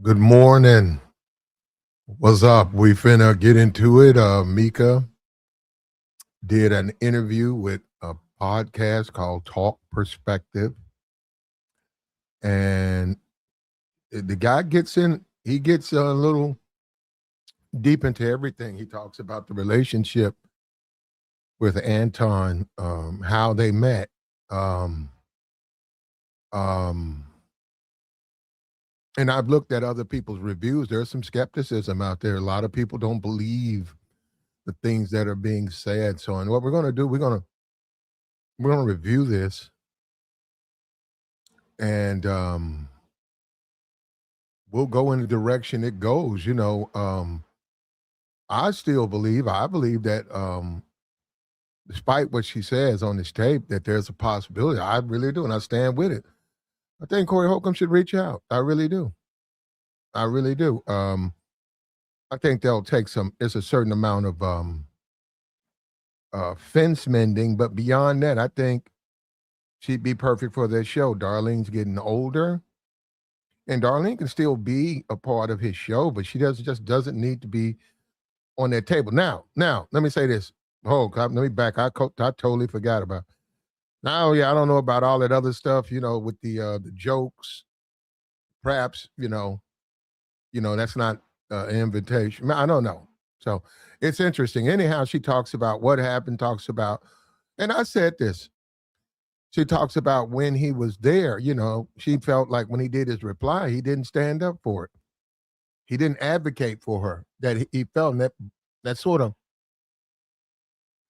Good morning. What's up? We finna get into it. Micca did an interview with a podcast called Talk Perspective. And the guy he gets a little deep into everything. He talks about the relationship with Anton, how they met. Um, um, and I've looked at other people's reviews. There's some skepticism out there. A lot of people don't believe the things that are being said. So, and what we're going to do, we're going to review this and we'll go in the direction it goes. I believe that despite what she says on this tape, that there's a possibility. I really do, and I stand with it. I think Corey Holcomb should reach out. I really do. I really do. I think they'll take it's a certain amount of fence mending, but beyond that, I think she'd be perfect for this show. Darlene's getting older. And Darlene can still be a part of his show, but she just doesn't need to be on that table. Now, let me say this. Let me back. I totally forgot about. Now, yeah, I don't know about all that other stuff. With the jokes. Perhaps that's not an invitation. I don't know. So it's interesting. Anyhow, she talks about what happened. Talks about, and I said this. She talks about when he was there, she felt like when he did his reply, he didn't stand up for it. He didn't advocate for her. That he felt that sort of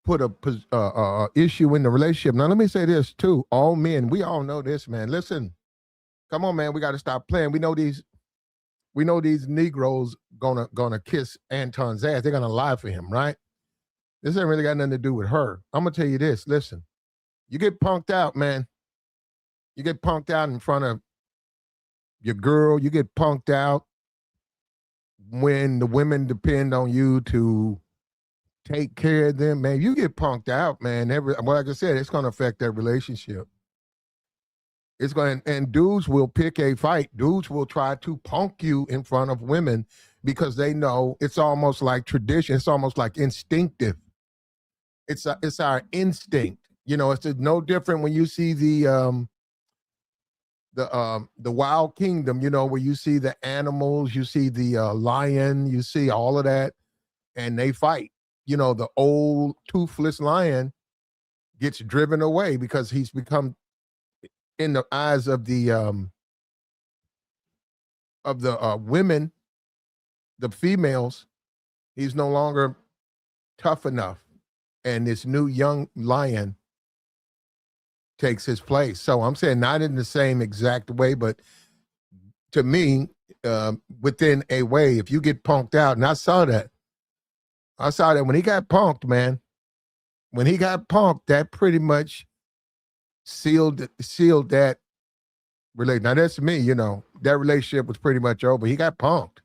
put a issue in the relationship. Now, let me say this too. All men, we all know this, man. Listen, come on, man. We got to stop playing. We know these Negroes gonna kiss Anton's ass. They're gonna lie for him, right? This ain't really got nothing to do with her. I'm gonna tell you this. Listen. You get punked out, man. You get punked out in front of your girl. You get punked out when the women depend on you to take care of them, man. You get punked out, man. Like I said, it's going to affect that relationship. It's going and dudes will pick a fight. Dudes will try to punk you in front of women because they know it's almost like tradition. It's almost like instinctive. It's our instinct. It's no different when you see the Wild Kingdom. Where you see the animals, you see the lion, you see all of that, and they fight. The old toothless lion gets driven away because he's become, in the eyes of the women, the females, he's no longer tough enough, and this new young lion takes his place. So I'm saying not in the same exact way, but to me, within a way, if you get punked out, and I saw that when he got punked, man. When he got punked, that pretty much sealed that relationship. Now that's me, that relationship was pretty much over. He got punked.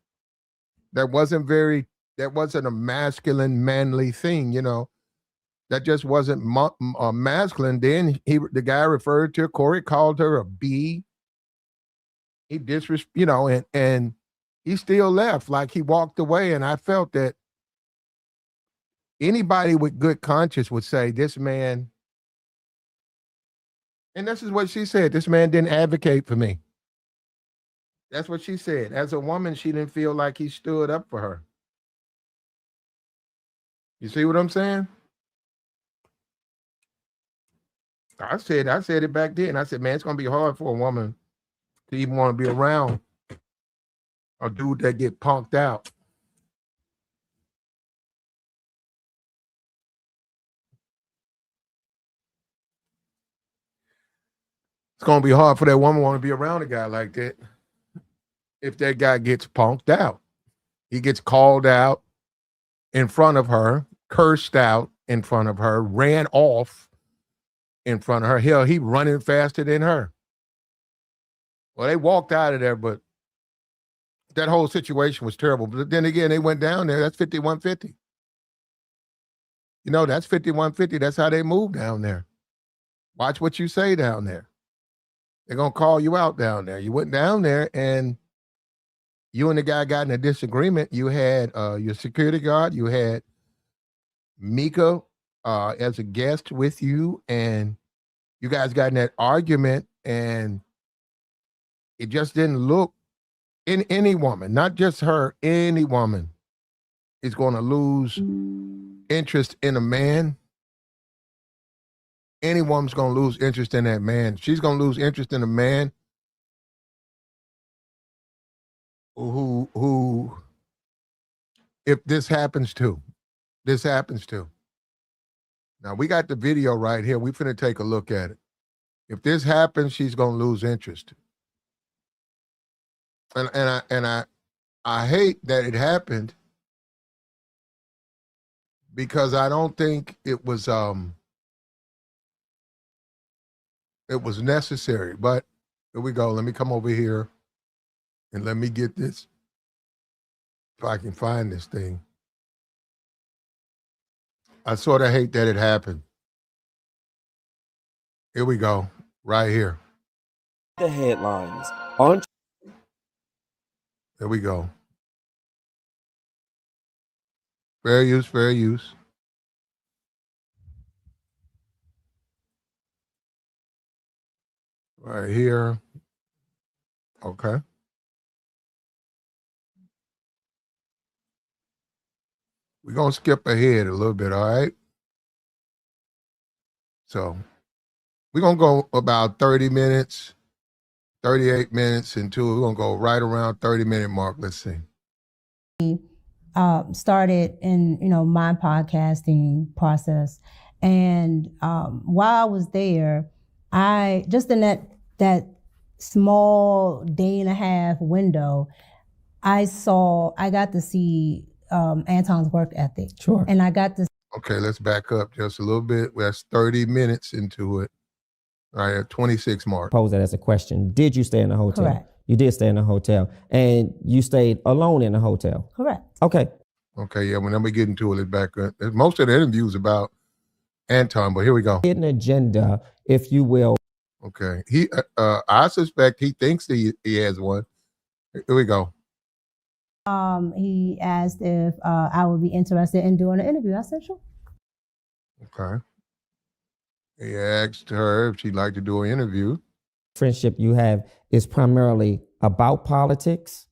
That wasn't a masculine, manly thing, That just wasn't masculine. Then the guy referred to Corey, called her a B. He and he still left. Like he walked away. And I felt that anybody with good conscience would say this man, and this is what she said, this man didn't advocate for me. That's what she said. As a woman, she didn't feel like he stood up for her. You see what I'm saying? I said it back then. I said, man, it's gonna be hard for a woman to even want to be around a dude that get punked out. It's gonna be hard for that woman want to be around a guy like that. If that guy gets punked out, he gets called out in front of her, cursed out in front of her, ran off in front of her. Hell, he running faster than her. Well, they walked out of there, but that whole situation was terrible. But then again, they went down there. That's 5150. That's 5150. That's how they move down there. Watch what you say down there. They're going to call you out down there. You went down there and you and the guy got in a disagreement. You had your security guard, you had Micca as a guest with you, and you guys got in that argument, and it just didn't look in any woman, not just her, any woman is going to lose interest in a man. Any woman's going to lose interest in that man. She's going to lose interest in a man who if this happens to. Now we got the video right here. We finna take a look at it. If this happens, she's gonna lose interest. And I hate that it happened because I don't think it was necessary. But here we go. Let me come over here and let me get this. If I can find this thing. I sort of hate that it happened. Here we go, right here. The headlines on. There we go. Fair use, fair use. Right here. Okay. We're going to skip ahead a little bit, all right? So we're going to go about 30 minutes, 38 minutes into it. We're going to go right around 30-minute mark. Let's see. Started in, my podcasting process. And while I was there, I just in that small day and a half window, I got to see Anton's work ethic. Sure. And I got to. Okay, let's back up just a little bit. That's 30 minutes into it. All right, at 26 mark. Pose that as a question. Did you stay in a hotel? Correct. You did stay in a hotel. And you stayed alone in a hotel? Correct. Okay. Okay, yeah, when we get into it, let's back up. Most of the interviews about Anton, but here we go. Hidden agenda, if you will. Okay. I suspect he thinks he has one. Here we go. He asked if I would be interested in doing an interview. I said, sure. Okay. He asked her if she'd like to do an interview. Friendship you have is primarily about politics?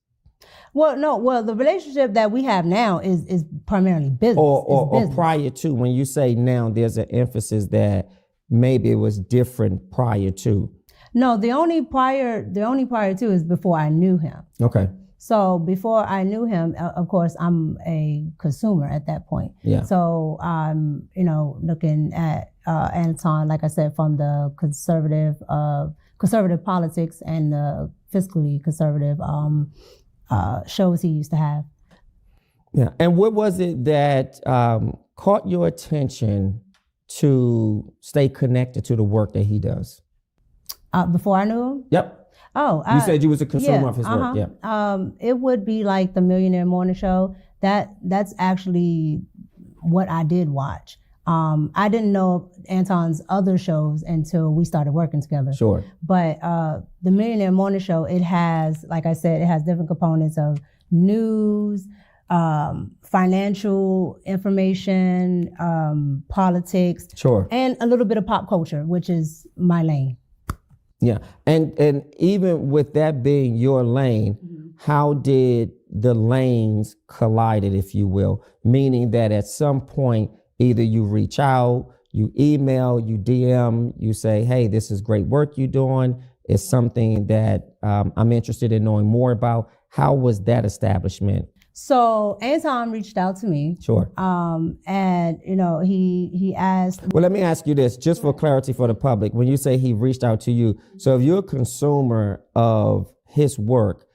Well, no. Well, the relationship that we have now is primarily business. Or prior to, when you say now, there's an emphasis that maybe it was different prior to. No, the only prior to is before I knew him. Okay. So before I knew him, of course, I'm a consumer at that point. Yeah. So I'm, looking at Anton, like I said, from the conservative politics and the fiscally conservative shows he used to have. Yeah. And what was it that caught your attention to stay connected to the work that he does? Before I knew him? Yep. Oh, you said you was a consumer of his work. Yeah. It would be like the Millionaire Morning Show. That's actually what I did watch. I didn't know Anton's other shows until we started working together. Sure. But the Millionaire Morning Show, it has, like I said, it has different components of news, financial information, politics, sure, and a little bit of pop culture, which is my lane. Yeah, and even with that being your lane, how did the lanes collided, if you will? Meaning that at some point, either you reach out, you email, you DM, you say, hey, this is great work you're doing. It's something that I'm interested in knowing more about. How was that establishment? So Anton reached out to me. Sure. And he asked. Well, let me ask you this, just for clarity for the public. When you say he reached out to you, so if you're a consumer of his work,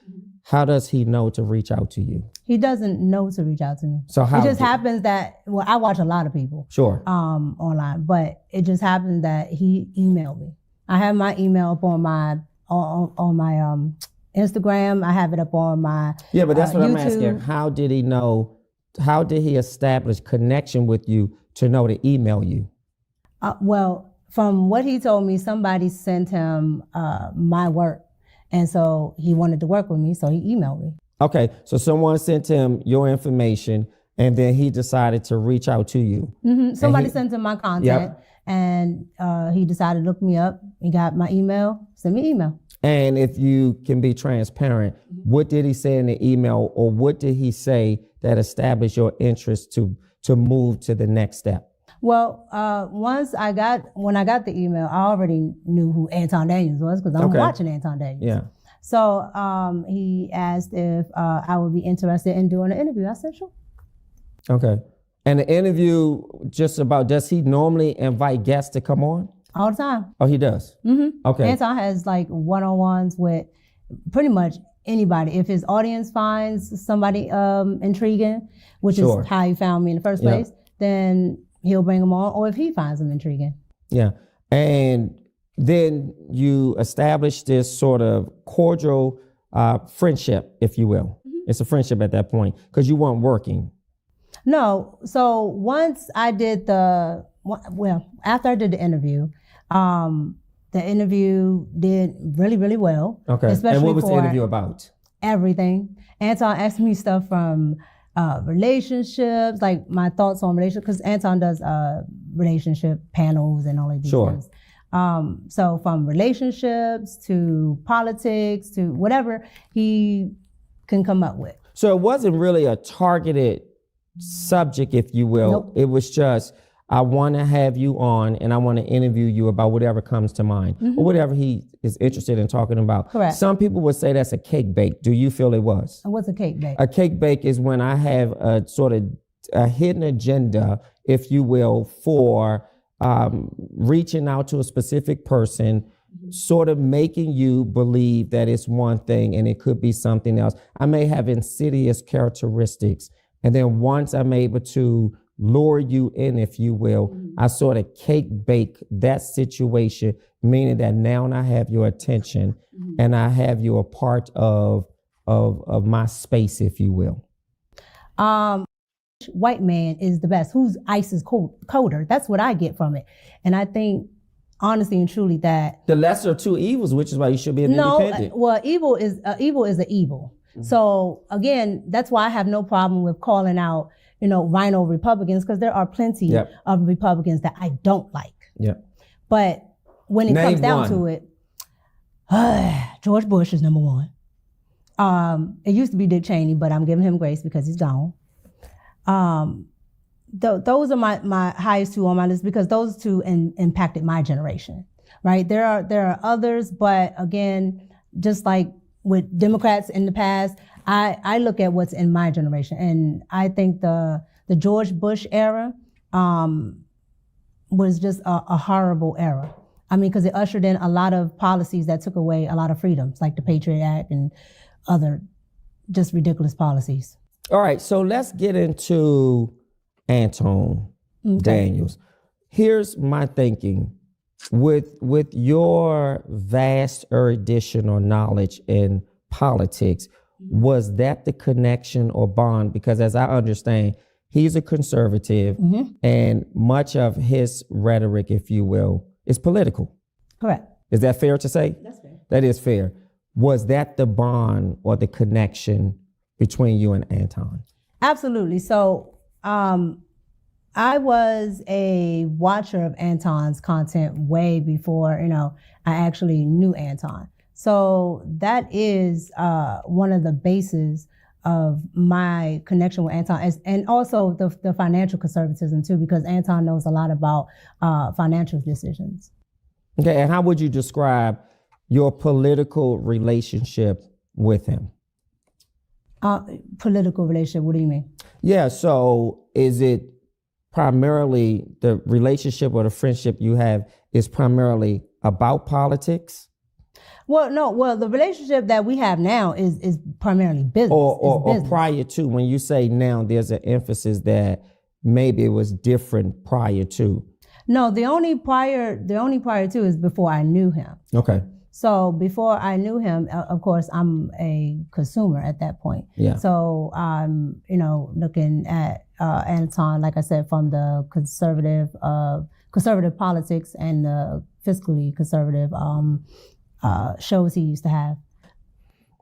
how does he know to reach out to you? He doesn't know to reach out to me. So how? It just happens that, well, I watch a lot of people. Sure. Online, but it just happened that he emailed me. I have my email up on my Instagram. I have it up on my Yeah, but that's what YouTube. I'm asking. How did he know? How did he establish connection with you to know to email you? Well, from what he told me, somebody sent him my work. And so he wanted to work with me, so he emailed me. Okay, so someone sent him your information, and then he decided to reach out to you. Somebody sent him my contact, and he decided to look me up. He got my email, send me email. And if you can be transparent, what did he say in the email, or what did he say that established your interest to move to the next step? Well, when I got the email, I already knew who Anton Daniels was because I'm watching Anton Daniels. Yeah. So he asked if I would be interested in doing an interview. I said, sure. Okay. And the interview does he normally invite guests to come on? All the time. Oh, he does? Okay. Anton has like one-on-ones with pretty much anybody. If his audience finds somebody intriguing, which is how he found me in the first place, then he'll bring them on, or if he finds them intriguing. Yeah. And then you establish this sort of cordial friendship, if you will. It's a friendship at that point because you weren't working. No. So once I did after I did the interview did really, really well. Okay. Especially and what was the interview about? Everything. Anton asked me stuff from relationships, like my thoughts on relationships, because Anton does relationship panels and all of these things. So from relationships to politics to whatever he can come up with. So it wasn't really a targeted subject, if you will. Nope. It was just, I want to have you on and I want to interview you about whatever comes to mind or whatever he is interested in talking about. Correct. Some people would say that's a cake bake. Do you feel it was? What's a cake bake? A cake bake is when I have a sort of a hidden agenda, if you will, for reaching out to a specific person, sort of making you believe that it's one thing and it could be something else. I may have insidious characteristics. And then once I'm able to lure you in, if you will, I sort of cake bake that situation, meaning that now I have your attention and I have you a part of my space, if you will. White man is the best. Who's ISIS coder? That's what I get from it. And I think, honestly and truly, that the lesser of two evils, which is why you should be an independent. Well, evil is an evil. So again, that's why I have no problem with calling out, rhino Republicans, because there are plenty of Republicans that I don't like. But when it comes down to it, George Bush is number one. It used to be Dick Cheney, but I'm giving him grace because he's gone. Those are my highest two on my list because those two impacted my generation, right? There are others, but again, just like with Democrats in the past, I look at what's in my generation, and I think the George Bush era was just a horrible era. I mean, because it ushered in a lot of policies that took away a lot of freedoms, like the Patriot Act and other just ridiculous policies. All right, so let's get into Anton Daniels. Here's my thinking. With your vast erudition or knowledge in politics, was that the connection or bond? Because as I understand, he's a conservative and much of his rhetoric, if you will, is political. Correct. Is that fair to say? That's fair. That is fair. Was that the bond or the connection between you and Anton? Absolutely. So I was a watcher of Anton's content way before, I actually knew Anton. So that is one of the bases of my connection with Anton, and also the financial conservatism too, because Anton knows a lot about financial decisions. Okay, and how would you describe your political relationship with him? Political relationship, what do you mean? Yeah, so is it primarily the relationship or the friendship you have is primarily about politics? Well, no. Well, the relationship that we have now is primarily business. Or prior to, when you say now, there's an emphasis that maybe it was different prior to. No, the only prior to is before I knew him. Okay. So before I knew him, of course, I'm a consumer at that point. Yeah. So I'm, looking at Anton, like I said, from the conservative politics and the fiscally conservative shows he used to have.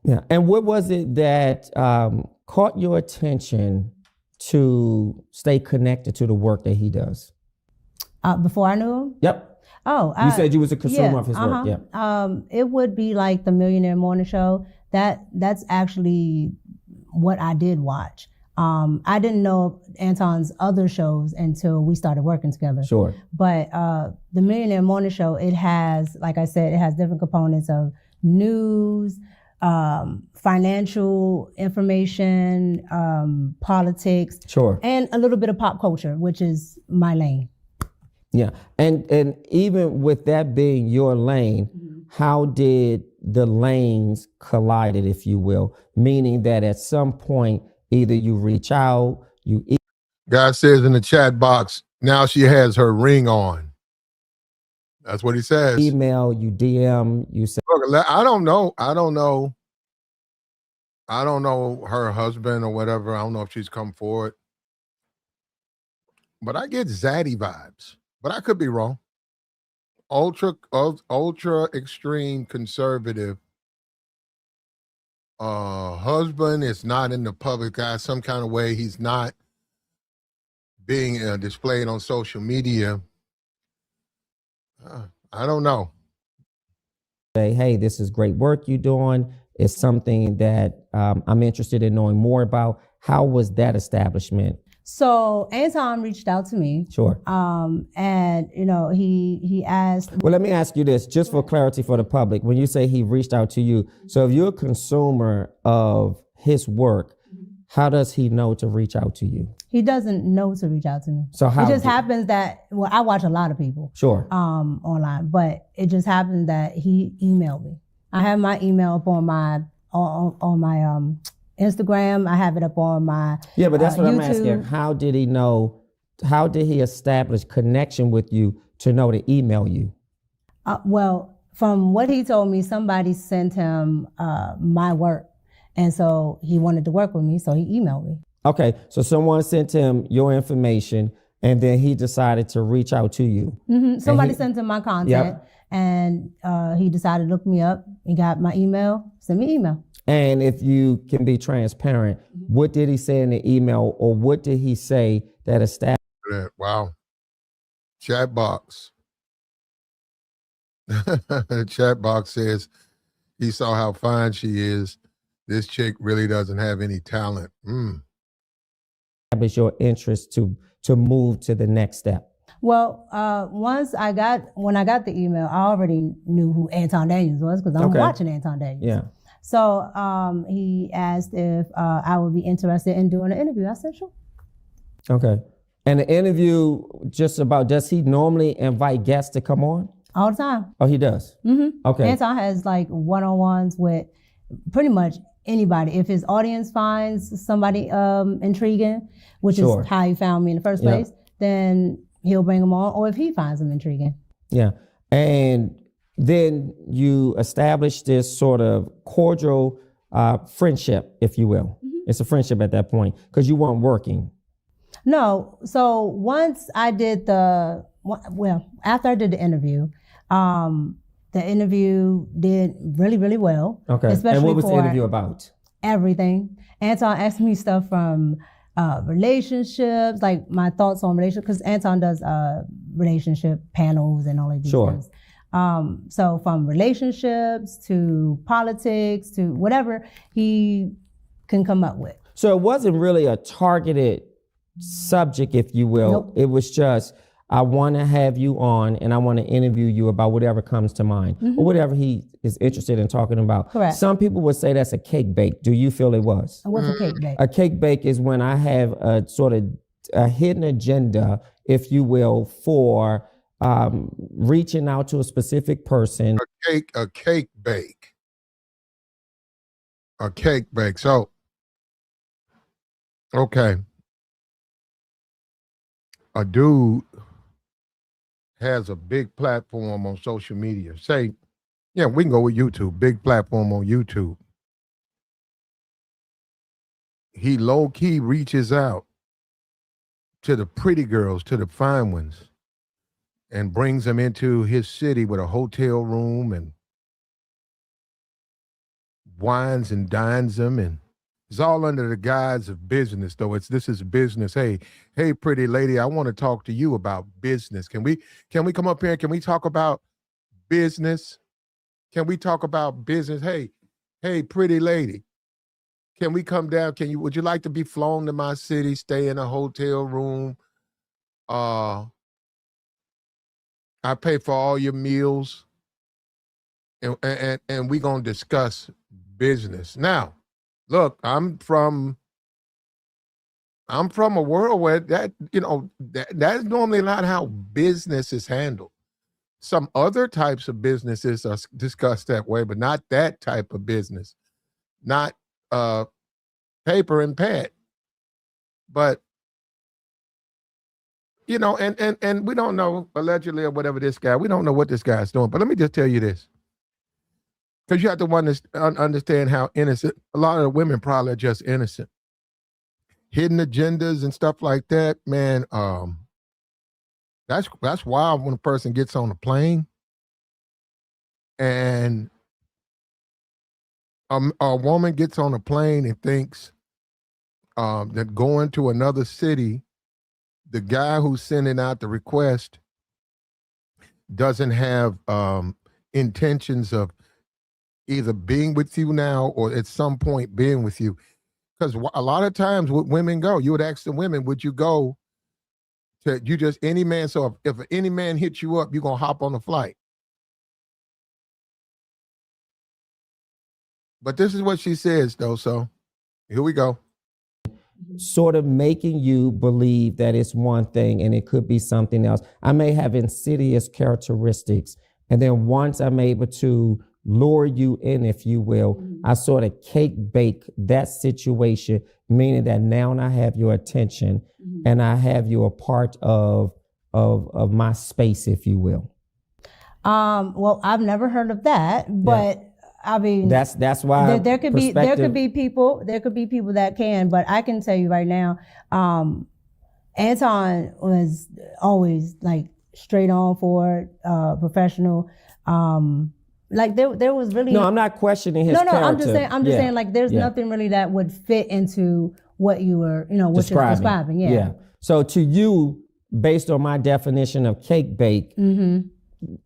Yeah. And what was it that caught your attention to stay connected to the work that he does? Before I knew him? Yep. Oh, You said you was a consumer of his work. Yeah. It would be like the Millionaire Morning Show. That's actually what I did watch. I didn't know Anton's other shows until we started working together. Sure. But the Millionaire Morning Show, it has, like I said, it has different components of news, financial information, politics, Sure. and a little bit of pop culture, which is my lane. Yeah. And even with that being your lane, how did the lanes collided, if you will? Meaning that at some point, either you reach out, Guy says in the chat box, now she has her ring on. That's what he says. email, you DM, you say, Look, I don't know her husband or whatever. I don't know if she's come forward. But I get Zaddy vibes. But I could be wrong. Ultra extreme conservative. Husband is not in the public eye some kind of way. He's not being displayed on social media. I don't know. say, hey, this is great work you're doing. It's something that I'm interested in knowing more about. How was that establishment? So Anton reached out to me. Sure. And he asked. Well, let me ask you this, just for clarity for the public. When you say he reached out to you, so if you're a consumer of his work, how does he know to reach out to you? He doesn't know to reach out to me. So how it just happens that, well, I watch a lot of people. Sure. Online, but it just happened that he emailed me. I have my email up on my Instagram. I have it up on my Yeah, but that's what YouTube. I'm asking. How did he know? How did he establish connection with you to know to email you? Well, from what he told me, somebody sent him my work, and so he wanted to work with me, so he emailed me. Okay, so someone sent him your information, and then he decided to reach out to you. Mm-hmm. Somebody sent him my content, and he decided to look me up. He got my email, sent me email. And if you can be transparent, what did he say in the email, or what did he say that established? Wow. Chat box. The chat box says he saw how fine she is. This chick really doesn't have any talent. Your interest to move to the next step? Well, when I got the email, I already knew who Anton Daniels was because I'm watching Anton Daniels. Yeah. So he asked if I would be interested in doing an interview. I said, sure. Okay. And the interview just about, does he normally invite guests to come on? All the time. Oh, he does? Mm-hmm. Okay. Anton has like one-on-ones with pretty much anybody. If his audience finds somebody intriguing, which is how he found me in the first place, then he'll bring them on, or if he finds them intriguing. Yeah. And then you establish this sort of cordial friendship, if you will. Mm-hmm. It's a friendship at that point because you weren't working. No. So once I did after I did the interview did really, really well. Okay. Especially and what was the interview about? Everything. Anton asked me stuff from relationships, like my thoughts on relationships, because Anton does relationship panels and all of these things. So from relationships to politics to whatever he can come up with. So it wasn't really a targeted subject, if you will. Nope. It was just, I want to have you on and I want to interview you about whatever comes to mind or whatever he is interested in talking about. Correct. Some people would say that's a cake bake. Do you feel it was? What's a cake bake? A cake bake is when I have a sort of a hidden agenda, if you will, for reaching out to a specific person. A cake bake. A cake bake. So, okay. A dude has a big platform on social media. Say, yeah, we can go with YouTube. Big platform on YouTube. He low-key reaches out to the pretty girls, to the fine ones, and brings them into his city with a hotel room and wines and dines them, and it's all under the guise of business, though. This is business. Hey, pretty lady, I want to talk to you about business. Can we come up here? Can we talk about business? Can we talk about business? Hey, pretty lady, can we come down? Would you like to be flown to my city, stay in a hotel room? I pay for all your meals, and we gonna discuss business. Now, look, I'm from a world where that's normally not how business is handled. Some other types of businesses are discussed that way, but not that type of business. Not paper and pad. But and we don't know, allegedly or whatever, we don't know what this guy's doing. But let me just tell you this. Because you have to understand how innocent a lot of the women probably are. Just innocent, hidden agendas and stuff like that. Man, that's wild when a person gets on a plane and a woman gets on a plane and thinks that going to another city, the guy who's sending out the request doesn't have intentions of either being with you now or at some point being with you. Because a lot of times when women go, you would ask the women, would you go to any man? So if any man hits you up, you're going to hop on the flight. But this is what she says, though. So here we go. Sort of making you believe that it's one thing and it could be something else. I may have insidious characteristics. And then once I'm able to lure you in, if you will, I sort of cake bake that situation, meaning that now I have your attention and I have you a part of my space, if you will. Well, I've never heard of that, but yeah. I mean, that's why there could be people that can, but I can tell you right now, Anton was always like straight on for it, professional. Like there was really no. I'm not questioning his character. I'm just saying like there's nothing really that would fit into what you were what you're describing. Yeah. So to you, based on my definition of cake bake.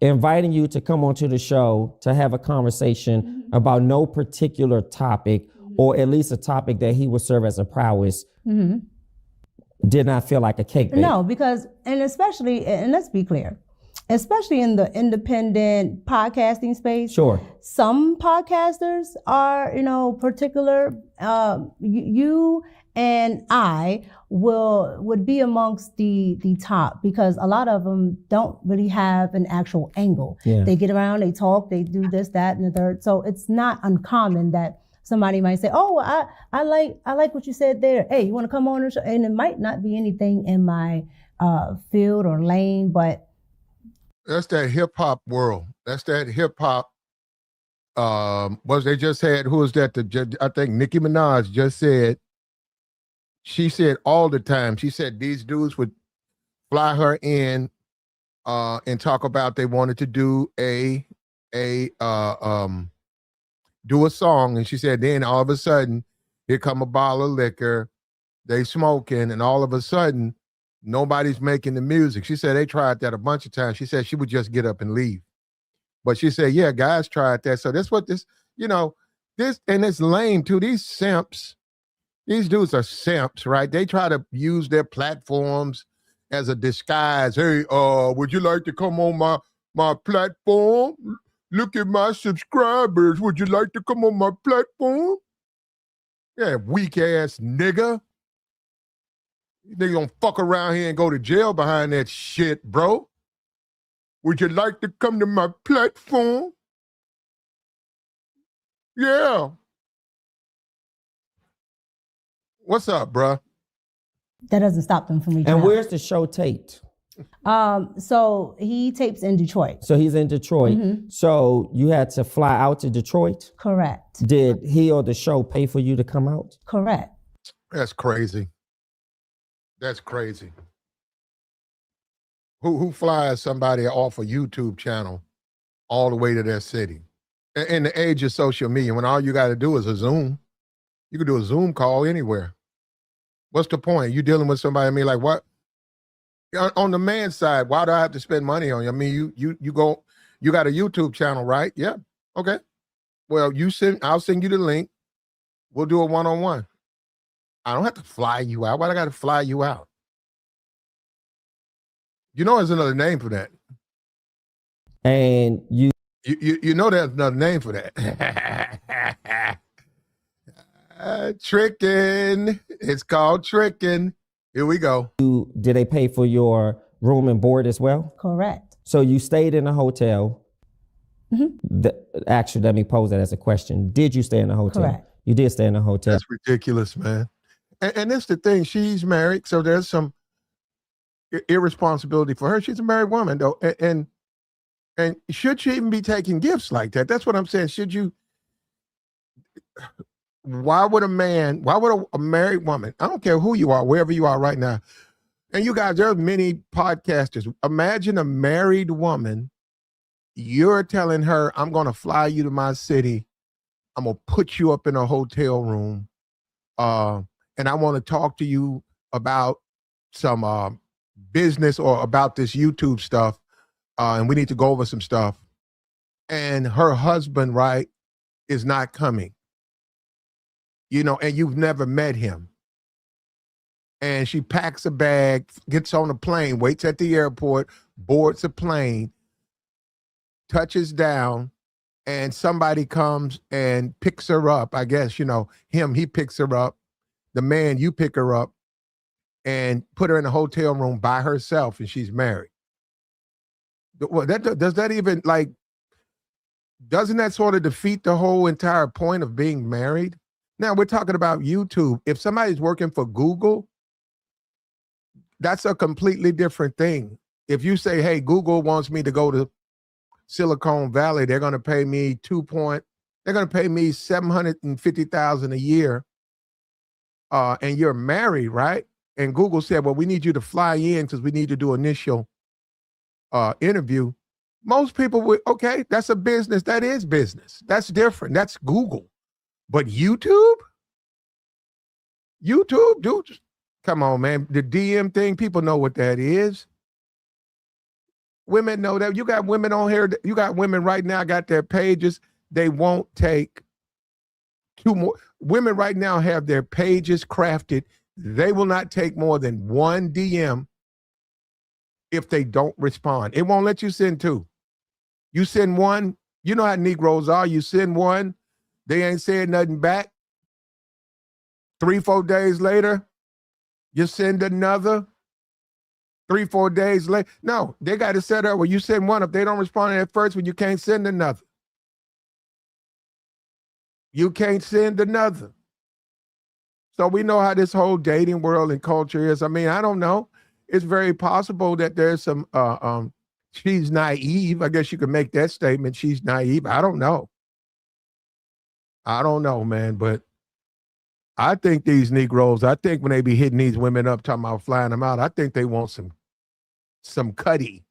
Inviting you to come onto the show to have a conversation about no particular topic, or at least a topic that he would serve as a prowess, did not feel like a cake bake. No, because, and let's be clear, especially in the independent podcasting space. Sure. Some podcasters are, particular, you and I would be amongst the top, because a lot of them don't really have an actual angle. Yeah. They get around, they talk, they do this, that, and the third. So it's not uncommon that somebody might say, "Oh, I like what you said there. Hey, you want to come on?" And it might not be anything in my field or lane, but that's that hip hop world. That's that hip hop. They just had, who was that? I think Nicki Minaj just said. She said all the time, she said these dudes would fly her in and talk about they wanted to do do a song. And she said, then all of a sudden, here come a bottle of liquor, they smoking, and all of a sudden, nobody's making the music. She said they tried that a bunch of times. She said she would just get up and leave. But she said, yeah, guys tried that. So that's what this, and it's lame too. These simps. These dudes are simps, right? They try to use their platforms as a disguise. Hey, would you like to come on my platform? Look at my subscribers. Would you like to come on my platform? Yeah, weak ass nigga. They gonna fuck around here and go to jail behind that shit, bro. Would you like to come to my platform? Yeah. What's up, bruh? That doesn't stop them from reaching out. And where's the show taped? So he tapes in Detroit. So he's in Detroit. So you had to fly out to Detroit? Correct. Did he or the show pay for you to come out? Correct. That's crazy. That's crazy. Who flies somebody off a YouTube channel all the way to their city In the age of social media, when all you got to do is a Zoom, you can do a Zoom call anywhere. What's the point? You dealing with somebody, I mean, like what? On the man side, why do I have to spend money on you? I mean, you got a YouTube channel, right? Yeah. Okay. Well, I'll send you the link. We'll do a one-on-one. I don't have to fly you out. Why do I got to fly you out? You know there's another name for that. And you know there's another name for that. Tricking. It's called tricking. Here we go. did they pay for your room and board as well? Correct. So you stayed in a hotel. Mm-hmm. Actually, let me pose that as a question. Did you stay in a hotel? Correct. You did stay in a hotel. That's ridiculous, man. And that's the thing. She's married, so there's some irresponsibility for her. She's a married woman, though. And should she even be taking gifts like that? That's what I'm saying. Should you? Why would a married woman, I don't care who you are, wherever you are right now, and you guys, there's many podcasters. Imagine a married woman, you're telling her, I'm going to fly you to my city. I'm going to put you up in a hotel room. And I want to talk to you about some business or about this YouTube stuff. And we need to go over some stuff. And her husband, right, is not coming. And you've never met him. And she packs a bag, gets on a plane, waits at the airport, boards a plane, touches down, and somebody comes and picks her up. I guess, he picks her up. The man, you pick her up and put her in a hotel room by herself, and she's married. Well, doesn't that sort of defeat the whole entire point of being married? Now, we're talking about YouTube. If somebody's working for Google, that's a completely different thing. If you say, hey, Google wants me to go to Silicon Valley, they're going to pay me $750,000 a year. And you're married, right? And Google said, well, we need you to fly in because we need to do initial interview. Most people would, okay, that's a business. That is business. That's different. That's Google. But YouTube, dude, come on, man. The DM thing, people know what that is. Women know that. You got women on here. You got women right now got their pages. They won't take two more. Women right now have their pages crafted. They will not take more than one DM if they don't respond. It won't let you send two. You send one, you know how Negroes are. You send one, they ain't saying nothing back. 3-4 days later, you send another. 3-4 days later. No, they got to set up where you send one. If they don't respond at first, when you can't send another. You can't send another. So we know how this whole dating world and culture is. I mean, I don't know. It's very possible that there's some, she's naive. I guess you could make that statement. She's naive. I don't know. I don't know, man. But I think these Negroes, when they be hitting these women up, talking about flying them out, I think they want some cutty,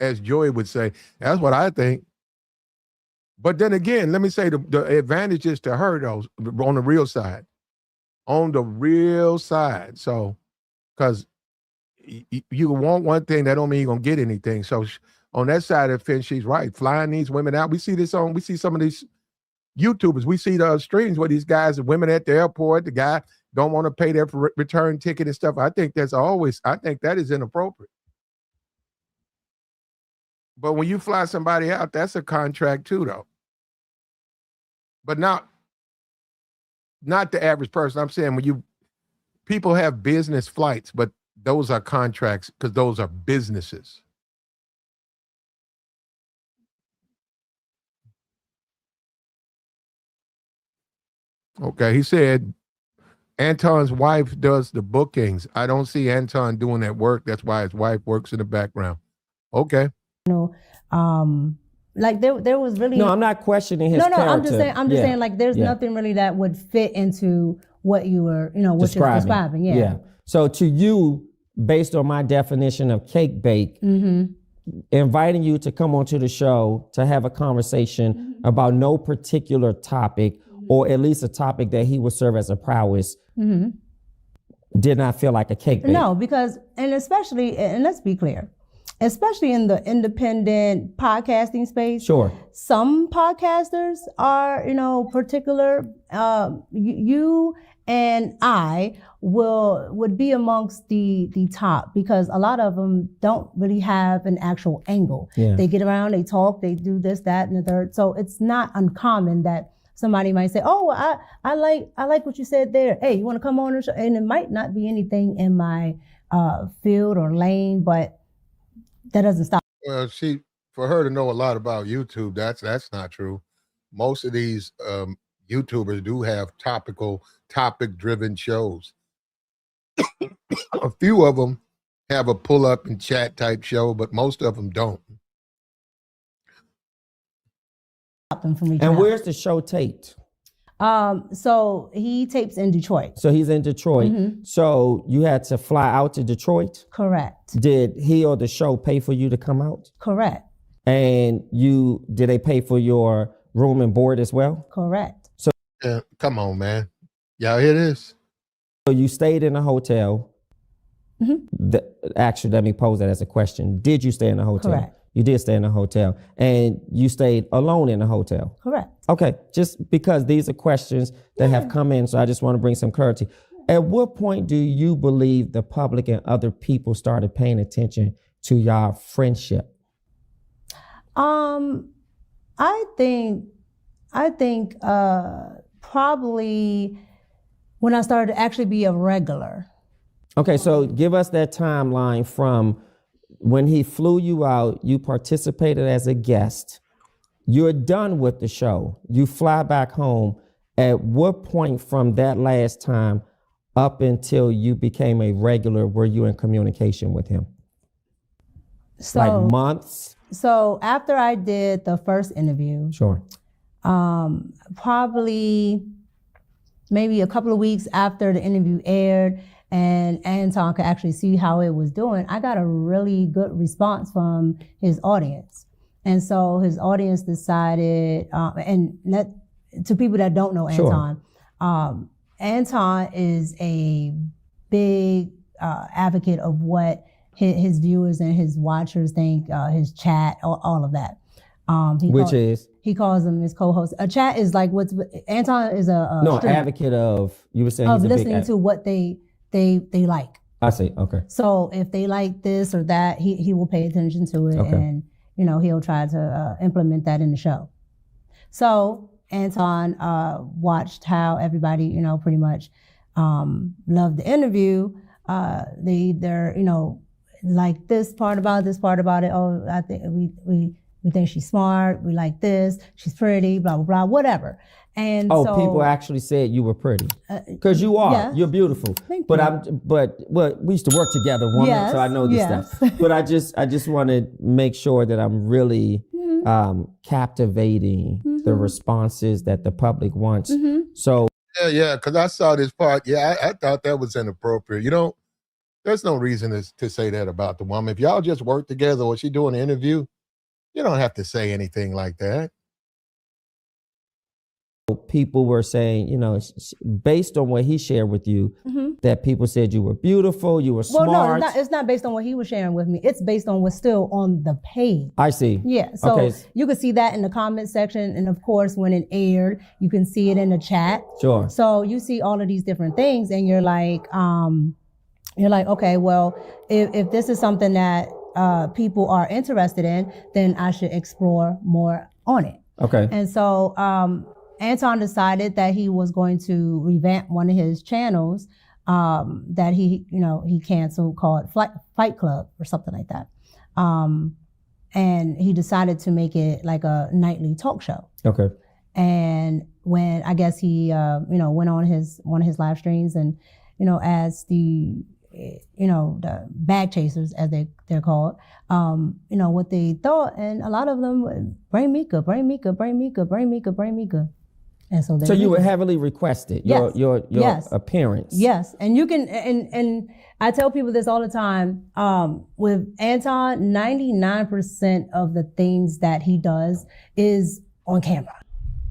as Joy would say. That's what I think. But then again, let me say the advantages to her, though, on the real side. On the real side. So, because you want one thing, that don't mean you're going to get anything. So on that side of the fence, she's right. Flying these women out. We see some of these YouTubers. We see the streams where these guys and women at the airport, the guy don't want to pay their return ticket and stuff. I think that is inappropriate. But when you fly somebody out, that's a contract too, though. But not the average person. I'm saying when people have business flights, but those are contracts because those are businesses. Okay, he said Anton's wife does the bookings. I don't see Anton doing that work. That's why his wife works in the background. Okay. Like there was really no. I'm not questioning his character. I'm just saying like there's nothing really that would fit into what you were what you're describing. Yeah. So to you, based on my definition of cake bake, inviting you to come onto the show to have a conversation about no particular topic, or at least a topic that he would serve as a prowess, did not feel like a cake bake. No, because, and especially, and let's be clear, especially in the independent podcasting space. Sure. Some podcasters are, particular. You and I would be amongst the top, because a lot of them don't really have an actual angle. Yeah. They get around, they talk, they do this, that, and the third. So it's not uncommon that somebody might say, "Oh, I like what you said there. Hey, you want to come on the show?" And it might not be anything in my field or lane, but that doesn't stop. Well, for her to know a lot about YouTube, that's not true. Most of these YouTubers do have topic-driven shows. A few of them have a pull-up and chat type show, but most of them don't. Them from each And other. where's the show taped? So he tapes in Detroit. So he's in Detroit. So you had to fly out to Detroit? Correct. Did he or the show pay for you to come out? Correct. And did they pay for your room and board as well? Correct. Yeah, come on, man. Y'all hear this? So you stayed in a hotel. Actually, let me pose that as a question. Did you stay in a hotel? Correct. You did stay in a hotel. And you stayed alone in a hotel? Correct. Okay, just because these are questions that have come in, so I just want to bring some clarity. At what point do you believe the public and other people started paying attention to your friendship? I think probably when I started to actually be a regular. Okay, so give us that timeline from when he flew you out, you participated as a guest, you're done with the show, you fly back home. At what point from that last time up until you became a regular were you in communication with him? So, like months? So after I did the first interview, Sure. Probably maybe a couple of weeks after the interview aired and Anton could actually see how it was doing, I got a really good response from his audience. And so his audience decided, to people that don't know Anton, Sure. Anton is a big advocate of what his viewers and his watchers think, his chat, all of that. He calls them his co-hosts. A chat is like Anton is a advocate of, you were saying of he's a listening big to what they like. I see, okay. So if they like this or that, he will pay attention to it, Okay. and he'll try to implement that in the show. So Anton watched how everybody pretty much loved the interview. They're like this part about it. Oh, I think we think she's smart. We like this. She's pretty. Blah blah blah. Whatever. And so people actually said you were pretty, because you are. yes. You're beautiful. Thank but you. We used to work together, woman. Yes, So I know this yes. stuff. But I just want to make sure that I'm really captivating the responses that the public wants. So Yeah, because I saw this part. Yeah, I thought that was inappropriate. There's no reason to say that about the woman. If y'all just work together or she doing an interview, you don't have to say anything like that. people were saying, based on what he shared with you, that people said you were beautiful, you were smart. Well, no, it's not based on what he was sharing with me. It's based on what's still on the page. I see. Yeah, so Okay. you can see that in the comment section, and of course, when it aired, you can see it in the chat. Sure. So you see all of these different things, and you're like, okay, well, if this is something that people are interested in, then I should explore more on it. Okay. And so Anton decided that he was going to revamp one of his channels that he canceled, called Fight Club or something like that. And he decided to make it like a nightly talk show. Okay. And when I guess he went on one of his live streams, and as the bag chasers, as they're called, what they thought, and a lot of them, bring Micca. And so So you were heavily requested, your Yes. appearance. Yes. And you can, and I tell people this all the time, with Anton, 99% of the things that he does is on camera.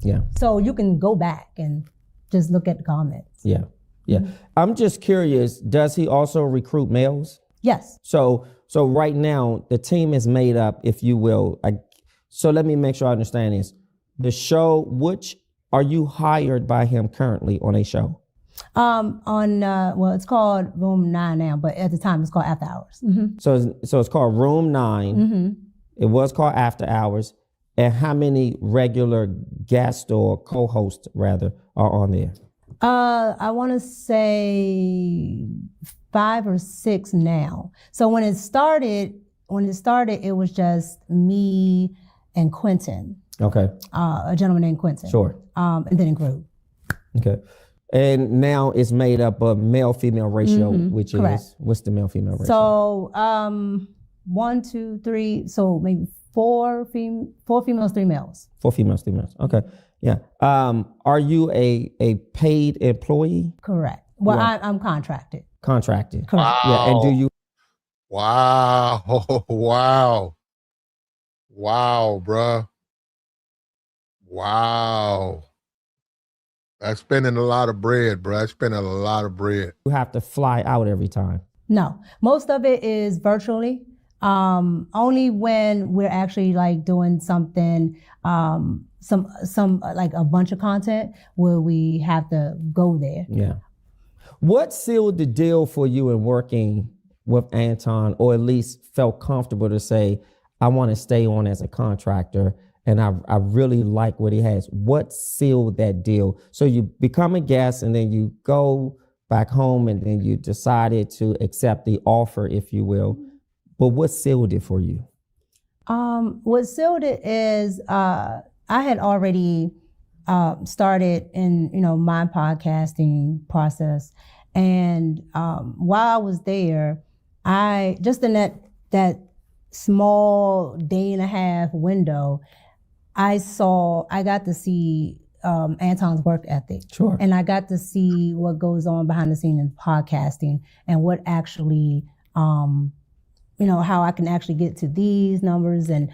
Yeah. So you can go back and just look at the comments. Yeah. Yeah. I'm just curious, does he also recruit males? Yes. So right now the team is made up, if you will. So let me make sure I understand this. The show, which are you hired by him currently on a show? Well, it's called Room 9 now, but at the time it's called After Hours. Mm-hmm. So it's called Room 9. Mm-hmm. It was called After Hours. And how many regular guests or co-hosts rather are on there? I want to say 5 or 6 now. So when it started, it was just me and Quentin. Okay. A gentleman named Quentin. Sure. And then it grew. Okay. And now it's made up of male-female ratio, which Correct. is, what's the male-female ratio? So 1, 2, 3, so maybe 4 females, 3 males. 4 females, 3 males. Okay. Yeah. Are you a paid employee? Correct. Well, Yeah. I'm contracted. Contracted. Correct. Wow. Yeah. And do you? Wow. Wow, bruh. Wow. That's spending a lot of bread, bruh. That's spending a lot of bread. You have to fly out every time. No, most of it is virtually. Only when we're actually like doing something, some like a bunch of content where we have to go there. Yeah. What sealed the deal for you in working with Anton, or at least felt comfortable to say, I want to stay on as a contractor and I really like what he has? What sealed that deal? So you become a guest and then you go back home and then you decided to accept the offer, if you will. But what sealed it for you? What sealed it is I had already started in my podcasting process, and while I was there, I just in that small day and a half window, I got to see Anton's work ethic. Sure. And I got to see what goes on behind the scenes in podcasting and what actually how I can actually get to these numbers and,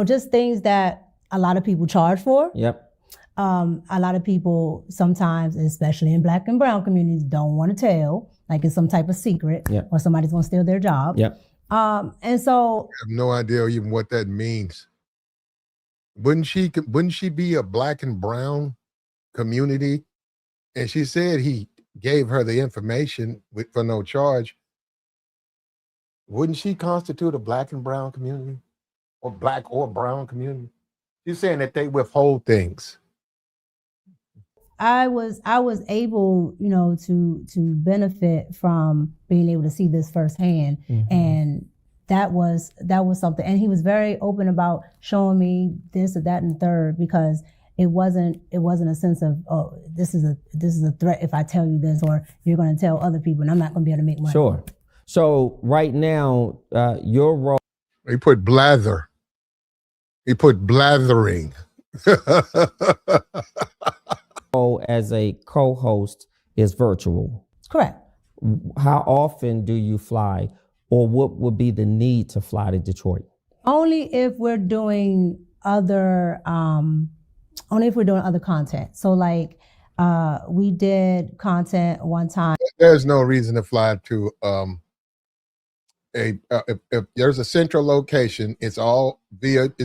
just things that a lot of people charge for. Yep. A lot of people sometimes, especially in Black and brown communities, don't want to tell, like it's some type of secret. Yep. Or somebody's going to steal their job. Yep. And so I have no idea even what that means. Wouldn't she be a Black and brown community? And she said he gave her the information for no charge. Wouldn't she constitute a Black and brown community, or Black or brown community? She's saying that they withhold things. I was able, to benefit from being able to see this firsthand. Mm-hmm. And that was something. And he was very open about showing me this or that and the third, because it wasn't a sense of, oh, this is a threat if I tell you this, or you're going to tell other people and I'm not going to be able to make money. Sure. So right now, your role. He put blather. He put blathering. As a co-host is virtual. Correct. How often do you fly, or what would be the need to fly to Detroit? Only if we're doing other content. So like we did content one time. There's no reason to fly to if there's a central location, it's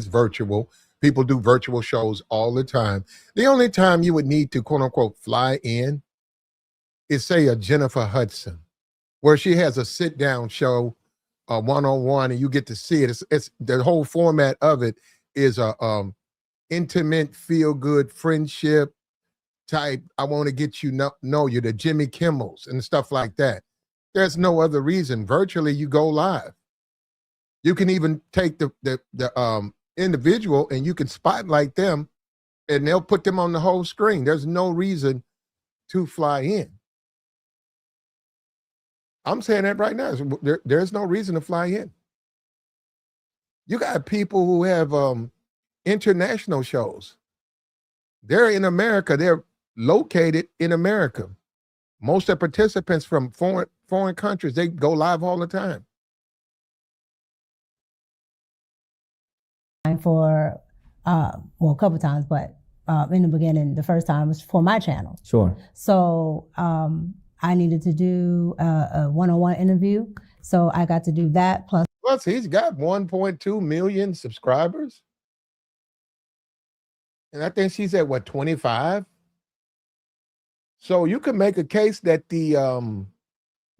virtual. People do virtual shows all the time. The only time you would need to quote unquote fly in is, say, a Jennifer Hudson, where she has a sit down show, one-on-one, and you get to see it. It's the whole format of it is a intimate, feel good friendship type. I want to get you know you, the Jimmy Kimmels and stuff like that. There's no other reason. Virtually, you go live. You can even take the individual and you can spotlight them and they'll put them on the whole screen. There's no reason to fly in. I'm saying that right now. There's no reason to fly in. You got people who have international shows. They're in America. They're located in America. Most of the participants from foreign countries, they go live all the time. For well, a couple times, but in the beginning, the first time was for my channel. Sure. So I needed to do a one-on-one interview. So I got to do that. Plus he's got 1.2 million subscribers. And I think she's at what, 25? So you can make a case that the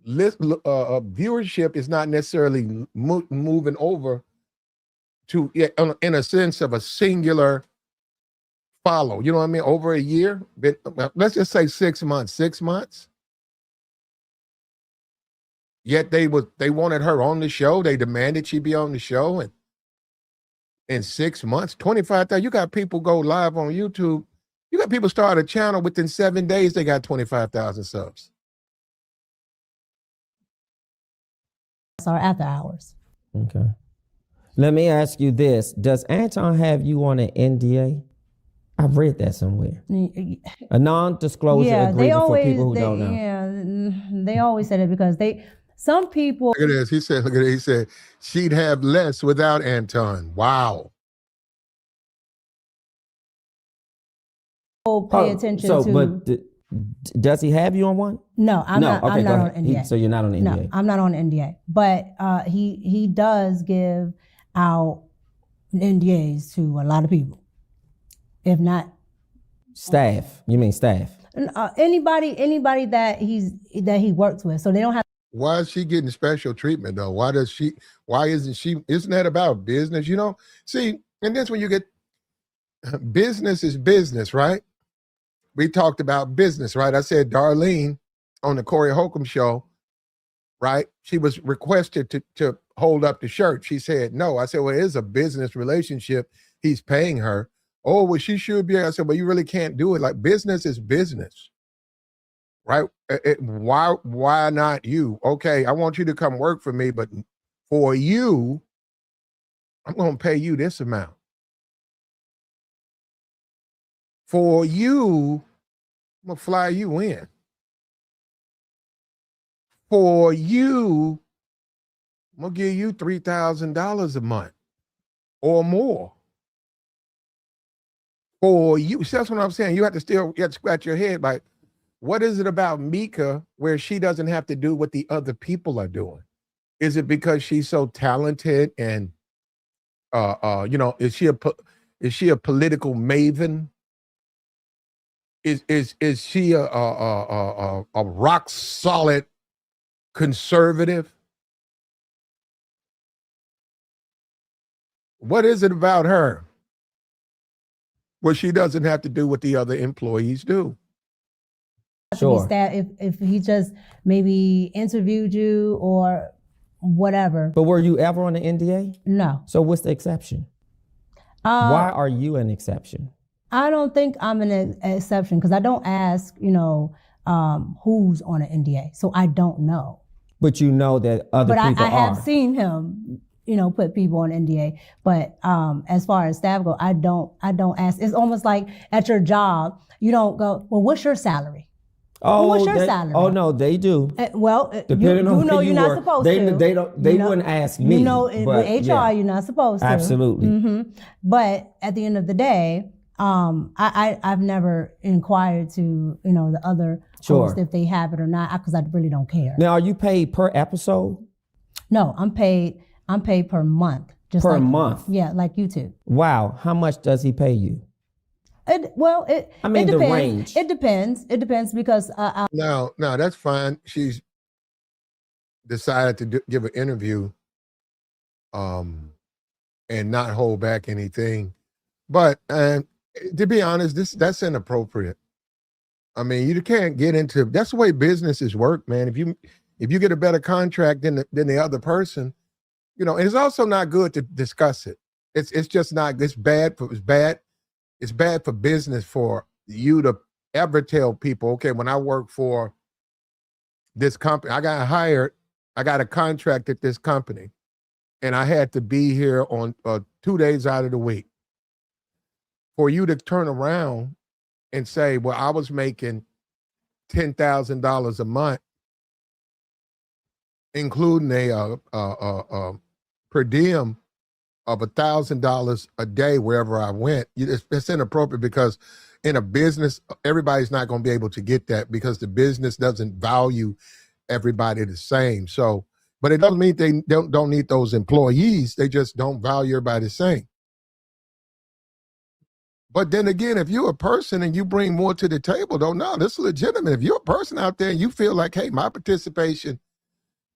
viewership is not necessarily moving over to, in a sense of a singular follow. You know what I mean? Over a year. Let's just say 6 months. 6 months. Yet they wanted her on the show. They demanded she be on the show, and in 6 months, 25,000. You got people go live on YouTube. You got people start a channel within 7 days. They got 25,000 subs. or after hours. Okay. Let me ask you this. Does Anton have you on an NDA? I've read that somewhere. A non-disclosure agreement for people who don't know. Yeah, they always said it because some people. Look at this. He said, look at it. He said, she'd have less without Anton. Wow. Pay attention to. But does he have you on one? No, I'm not. Okay, I'm not on NDA. So you're not on NDA. No, I'm not on NDA. But he does give out NDAs to a lot of people. If not staff, you mean staff? Anybody that he works with, so they don't have. Why is she getting special treatment though? Why isn't she? Isn't that about business? You know, see, and that's when you get business is business, right? We talked about business, right? I said Darlene on the Corey Holcomb show, right? She was requested to hold up the shirt. She said no. I said, well, it is a business relationship. He's paying her. Oh, well, she should be. I said, well, you really can't do it. Like, business is business, right? Why not you? Okay, I want you to come work for me, but for you, I'm going to pay you this amount. For you, I'm going to fly you in. For you, I'm going to give you $3,000 a month or more. For you, see, that's what I'm saying. You have to scratch your head like, what is it about Micca where she doesn't have to do what the other people are doing? Is it because she's so talented and, is she a political maven? Is she a rock solid conservative? What is it about her where she doesn't have to do what the other employees do? Sure. If he just maybe interviewed you or whatever. But were you ever on the NDA? No. So what's the exception? Why are you an exception? I don't think I'm an exception because I don't ask, who's on an NDA. So I don't know. But you know that other people are. But I have seen him, put people on NDA. But as far as staff go, I don't ask. It's almost like at your job, you don't go, well, what's your salary? Oh, what's your salary? Oh no, they do. Depending on where you're not supposed to. They wouldn't ask me. With HR, you're not supposed to. Absolutely. Mm-hmm. But at the end of the day, I've never inquired to the other hosts if they have it or not because I really don't care. Now, are you paid per episode? No, I'm paid per month. Per month? Yeah, like YouTube. Wow, how much does he pay you? It depends. The range. It depends because No, that's fine. She's decided to give an interview, and not hold back anything. But to be honest, that's inappropriate. I mean, you can't get into. That's the way businesses work, man. If you get a better contract than the other person, and it's also not good to discuss it. It's just not. It's bad. It's bad for business for you to ever tell people, okay, when I work for this company, I got hired, I got a contract at this company, and I had to be here on 2 days out of the week. For you to turn around and say, well, I was making $10,000 a month, including a per diem of $1,000 a day wherever I went. It's inappropriate because in a business, everybody's not going to be able to get that because the business doesn't value everybody the same. So, but it doesn't mean they don't need those employees. They just don't value everybody the same. But then again, if you're a person and you bring more to the table, though, no, this is legitimate. If you're a person out there and you feel like, hey, my participation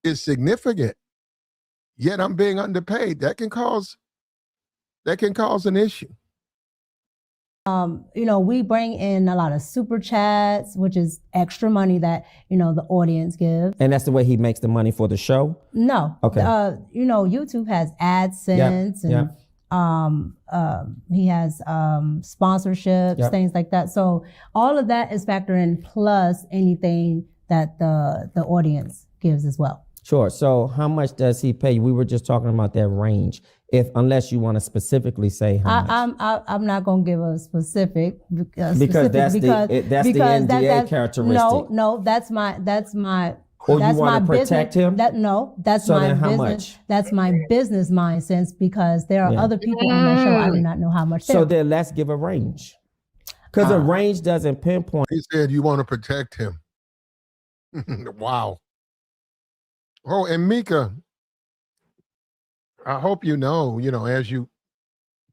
is significant, yet I'm being underpaid, that can cause an issue. We bring in a lot of super chats, which is extra money that, the audience gives. And that's the way he makes the money for the show? No. Okay. YouTube has AdSense and he has sponsorships, things like that. So all of that is factored in plus anything that the audience gives as well. Sure. So how much does he pay you? We were just talking about that range. Unless you want to specifically say how much. I'm not going to give a specific because that's the NDA characteristic. No, that's my. Or you want to protect him? That's so my then how business. Much? That's my business mind sense because there are other people on that show. I do not know how much. So then let's give a range, because a range doesn't pinpoint. He said you want to protect him. Wow. Oh, and Micca, I hope you know, as you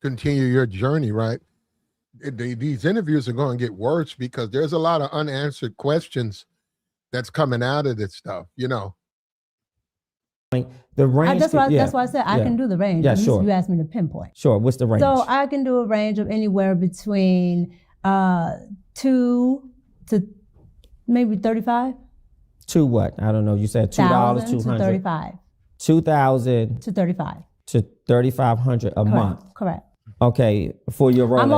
continue your journey, right? These interviews are going to get worse because there's a lot of unanswered questions that's coming out of this stuff, The range. That's why I said I can do the range. Yeah, sure. You asked me to pinpoint. Sure. What's the range? So I can do a range of anywhere between 2 to maybe 35. To what? I don't know. You said $2, $200. To 35. 2,000 to 35. To 3,500 a month. Correct. Okay, for your role. I'm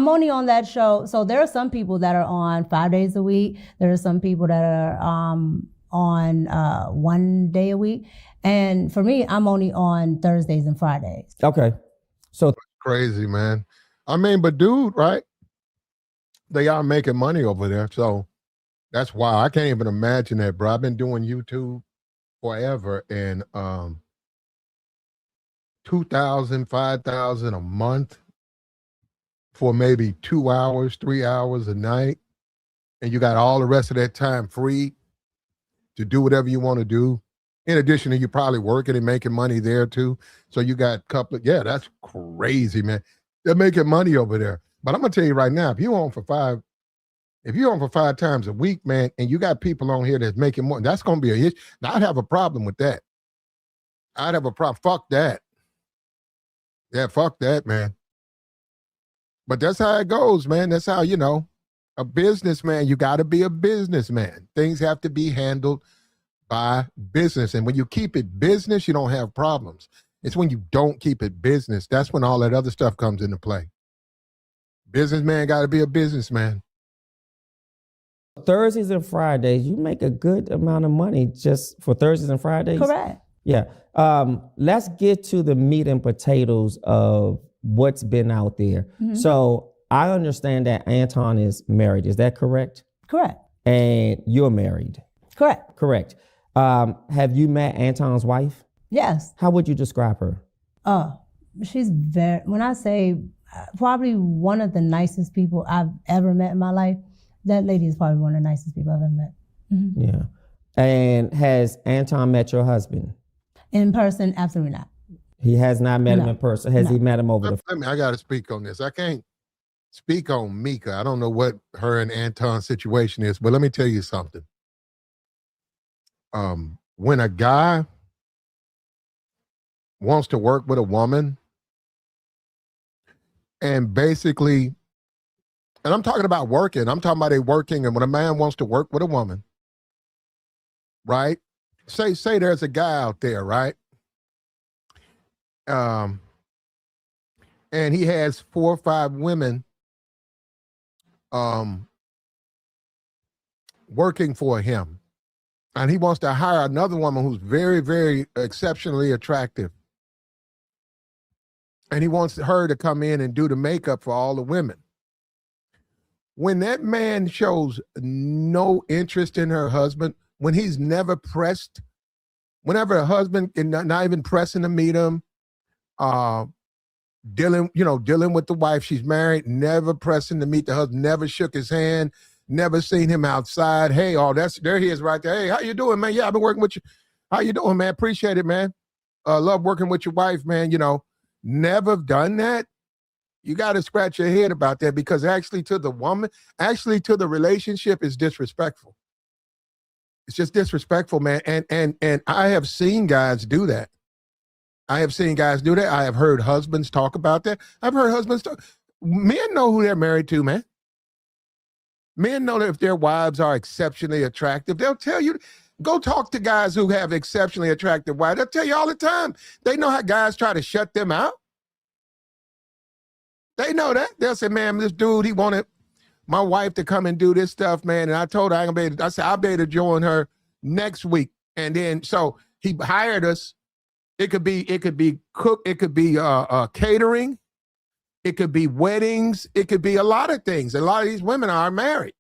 only on that show. So there are some people that are on 5 days a week. There are some people that are on 1 day a week. And for me, I'm only on Thursdays and Fridays. Okay. So crazy, man. I mean, but dude, right? They are making money over there. So that's why I can't even imagine that, bro. I've been doing YouTube forever, and 2,000, 5,000 a month for maybe 2 hours, 3 hours a night, and you got all the rest of that time free to do whatever you want to do. In addition to you probably working and making money there too. So you got a couple that's crazy, man. They're making money over there. But I'm gonna tell you right now, if you're on for 5 times a week, man, and you got people on here that's making more, that's going to be a issue. Now, I'd have a problem with that. I'd have a problem. Fuck that. Yeah, fuck that, man. But that's how it goes, man. That's how, a businessman, you got to be a businessman. Things have to be handled by business. And when you keep it business, you don't have problems. It's when you don't keep it business, that's when all that other stuff comes into play. Businessman got to be a businessman. Thursdays and Fridays, you make a good amount of money just for Thursdays and Fridays? Correct. Yeah. Let's get to the meat and potatoes of what's been out there. Mm-hmm. So I understand that Anton is married. Is that correct? Correct. And you're married? Correct. Correct. Have you met Anton's wife? Yes. How would you describe her? She's when I say probably one of the nicest people I've ever met in my life. That lady is probably one of the nicest people I've ever met. Mm-hmm. Yeah. And has Anton met your husband? In person, absolutely not. He has not met him in person. Has he met him over the phone? I got to speak on this. I can't speak on Micca. I don't know what her and Anton's situation is, but let me tell you something. When a guy wants to work with a woman and basically, and I'm talking about working, I'm talking about a working, and when a man wants to work with a woman, right? Say there's a guy out there, right? And he has 4 or 5 women working for him. And he wants to hire another woman who's very, very exceptionally attractive. And he wants her to come in and do the makeup for all the women. when that man shows no interest in her husband, when he's never pressed, whenever a husband is not even pressing to meet him, dealing with the wife, she's married, never pressing to meet the husband, never shook his hand, never seen him outside. Hey, there he is right there. Hey, how you doing, man? Yeah, I've been working with you. How you doing, man? Appreciate it, man. Love working with your wife, man. Never done that. You got to scratch your head about that, because actually to the woman, actually to the relationship is disrespectful. It's just disrespectful, man. And I have seen guys do that. I have heard husbands talk about that. I've heard husbands talk. Men know who they're married to, man. Men know that if their wives are exceptionally attractive, they'll tell you. Go talk to guys who have exceptionally attractive wives. They'll tell you all the time. They know how guys try to shut them out. They know that. They'll say, man, this dude, he wanted my wife to come and do this stuff, man. And I told her I said, I'll be able to join her next week. And then, so he hired us. It could be cook. It could be catering. It could be weddings. It could be a lot of things. A lot of these women are married.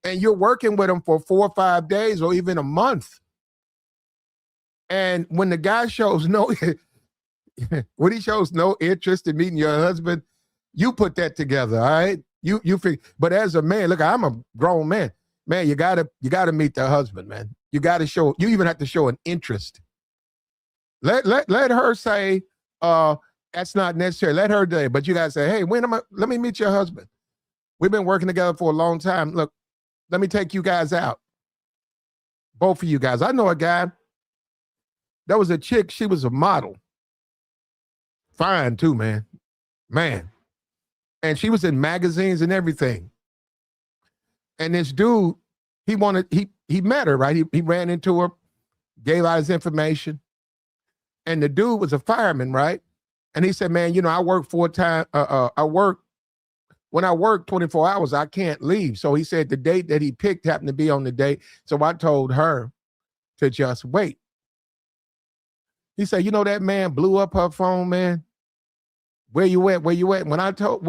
And you're working with them for 4 or 5 days or even a month. And when the guy shows when he shows no interest in meeting your husband, you put that together, all right? You figure, but as a man, look, I'm a grown man. Man, you gotta meet the husband, man. You even have to show an interest. Let her say, that's not necessary. Let her do it. But you gotta say, hey, let me meet your husband. We've been working together for a long time. Look, let me take you guys out. Both of you guys. I know a guy. There was a chick, she was a model. Fine too, man. Man. And she was in magazines and everything. And this dude, he met her, right? He ran into her, gave out his information. And the dude was a fireman, right? And he said, man, I work when I work 24 hours, I can't leave. So he said the date that he picked happened to be on the date. So I told her to just wait. He said, that man blew up her phone, man. Where you at? When I told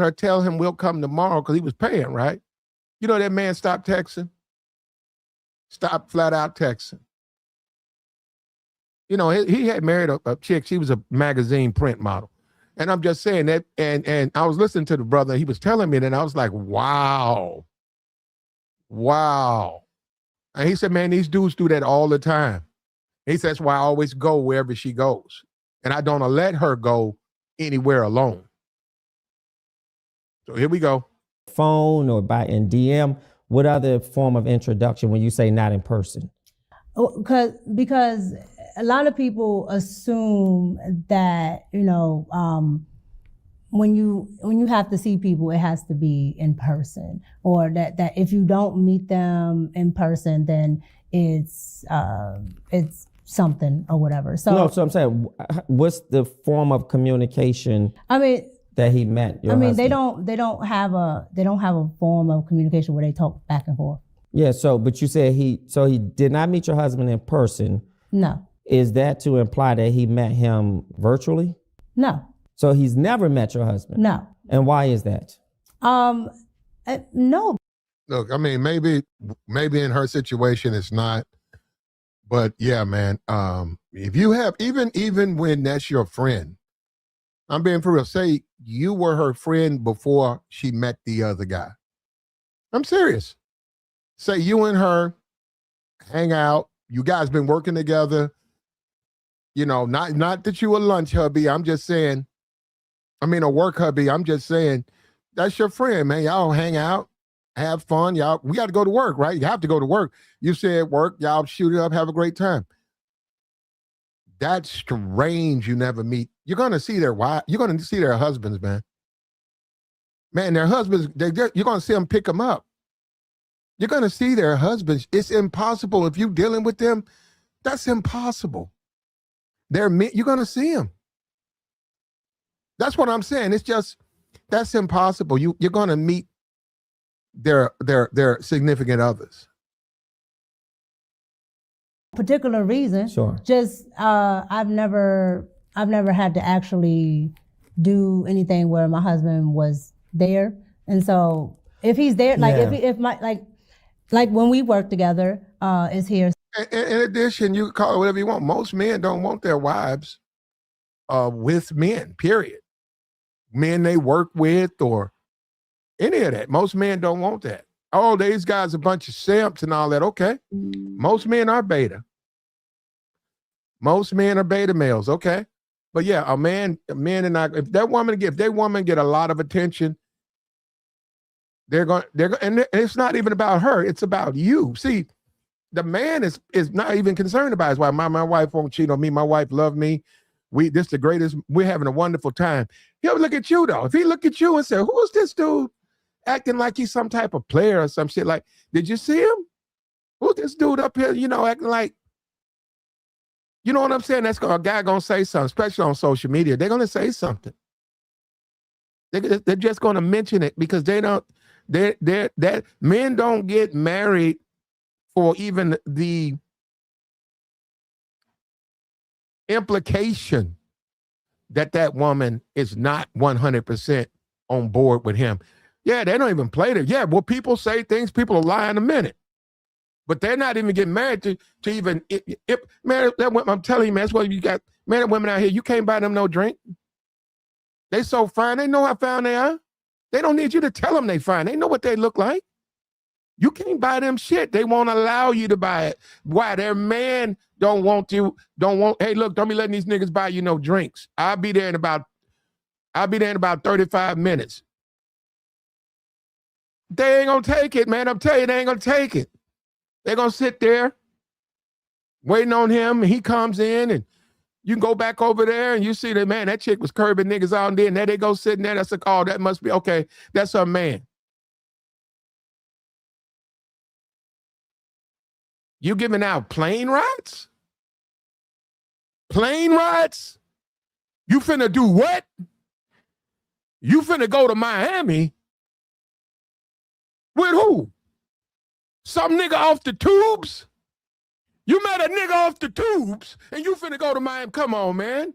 her, tell him we'll come tomorrow, because he was paying, right? That man stopped texting. Stopped flat out texting. He had married a chick. She was a magazine print model. And I'm just saying that, and I was listening to the brother, he was telling me that, and I was like, wow. And he said, man, these dudes do that all the time. He said, that's why I always go wherever she goes. And I don't let her go anywhere alone. So here we go. Phone or in DM, what other form of introduction when you say not in person? Because a lot of people assume that, when you have to see people, it has to be in person, or that if you don't meet them in person, then it's something or whatever. So I'm saying, what's the form of communication? That he met your husband? They don't have a form of communication where they talk back and forth. Yeah. So, but you said he did not meet your husband in person. No. Is that to imply that he met him virtually? No. So he's never met your husband? No. And why is that? No. Look, maybe in her situation it's not, but yeah, man. If you have even when that's your friend, I'm being for real. Say you were her friend before she met the other guy. I'm serious. Say you and her hang out. You guys been working together. Not that you a lunch hubby. I'm just saying. A work hubby. I'm just saying that's your friend, man. Y'all hang out, have fun. We got to go to work, right? You have to go to work. You said work. Y'all shoot it up, have a great time. That's strange. You never meet. You're gonna see their wife. You're gonna see their husbands, man. Man, their husbands. You're gonna see them pick them up. You're gonna see their husbands. It's impossible if you're dealing with them. That's impossible. You're gonna see them. That's what I'm saying. It's just that's impossible. You're gonna meet their significant others. Particular reason. Sure. Just I've never had to actually do anything where my husband was there. And so if he's there, like Yeah. if my like when we work together, is here. In addition, you can call it whatever you want. Most men don't want their wives with men, period. Men they work with or any of that. Most men don't want that. Oh, these guys a bunch of simps and all that. Okay. Most men are beta. Most men are beta males. Okay. But yeah, a man and I, if that woman get a lot of attention, they're going, and it's not even about her. It's about you. See, the man is not even concerned about his wife. My wife won't cheat on me. My wife loved me. This the greatest. We're having a wonderful time. He'll look at you though. If he look at you and say, "Who's this dude acting like he's some type of player or some shit?" Like, did you see him? Who's this dude up here? Acting like. You know what I'm saying? A guy gonna say something, especially on social media. They're gonna say something. They're just gonna mention it because they don't. That men don't get married for even the implication that woman is not 100% on board with him. Yeah, they don't even play it. Yeah, well, people say things, people will lie in a minute. But they're not even getting married to even, man, I'm telling you, man, that's why you got men and women out here, you can't buy them no drink. They so fine, they know how fine they are. They don't need you to tell them they fine. They know what they look like. You can't buy them shit. They won't allow you to buy it. Why? Their man don't want, hey, look, don't be letting these niggas buy you no drinks. I'll be there in about 35 minutes. They ain't gonna take it, man. I'm telling you, they ain't gonna take it. They're gonna sit there waiting on him, and he comes in, and you can go back over there and you see that, man, that chick was curbing niggas all day, and there they go sitting there. That's that must be okay. That's her man. You giving out plane rides? Plane rides? You finna do what? You finna go to Miami? With who? Some nigga off the tubes? You met a nigga off the tubes and you finna go to Miami? Come on, man.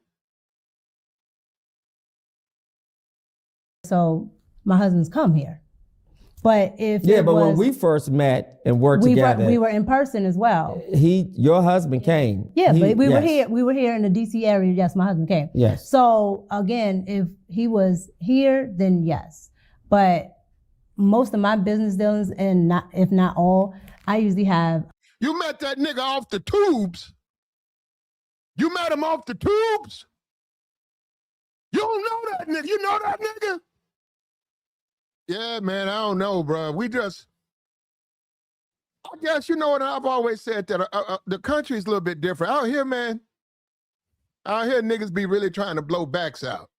So my husband's come here. But when we first met and worked together, we were in person as well. Your husband came. Yeah, but we were here. We were here in the DC area. Yes, my husband came. Yes. So again, if he was here, then yes. But most of my business dealings, and if not all, I usually have. You met that nigga off the tubes? You met him off the tubes? You don't know that nigga. You know that nigga? Yeah, man, I don't know, bro. I guess you know what I've always said, that the country's a little bit different. Out here, man, out here niggas be really trying to blow backs out.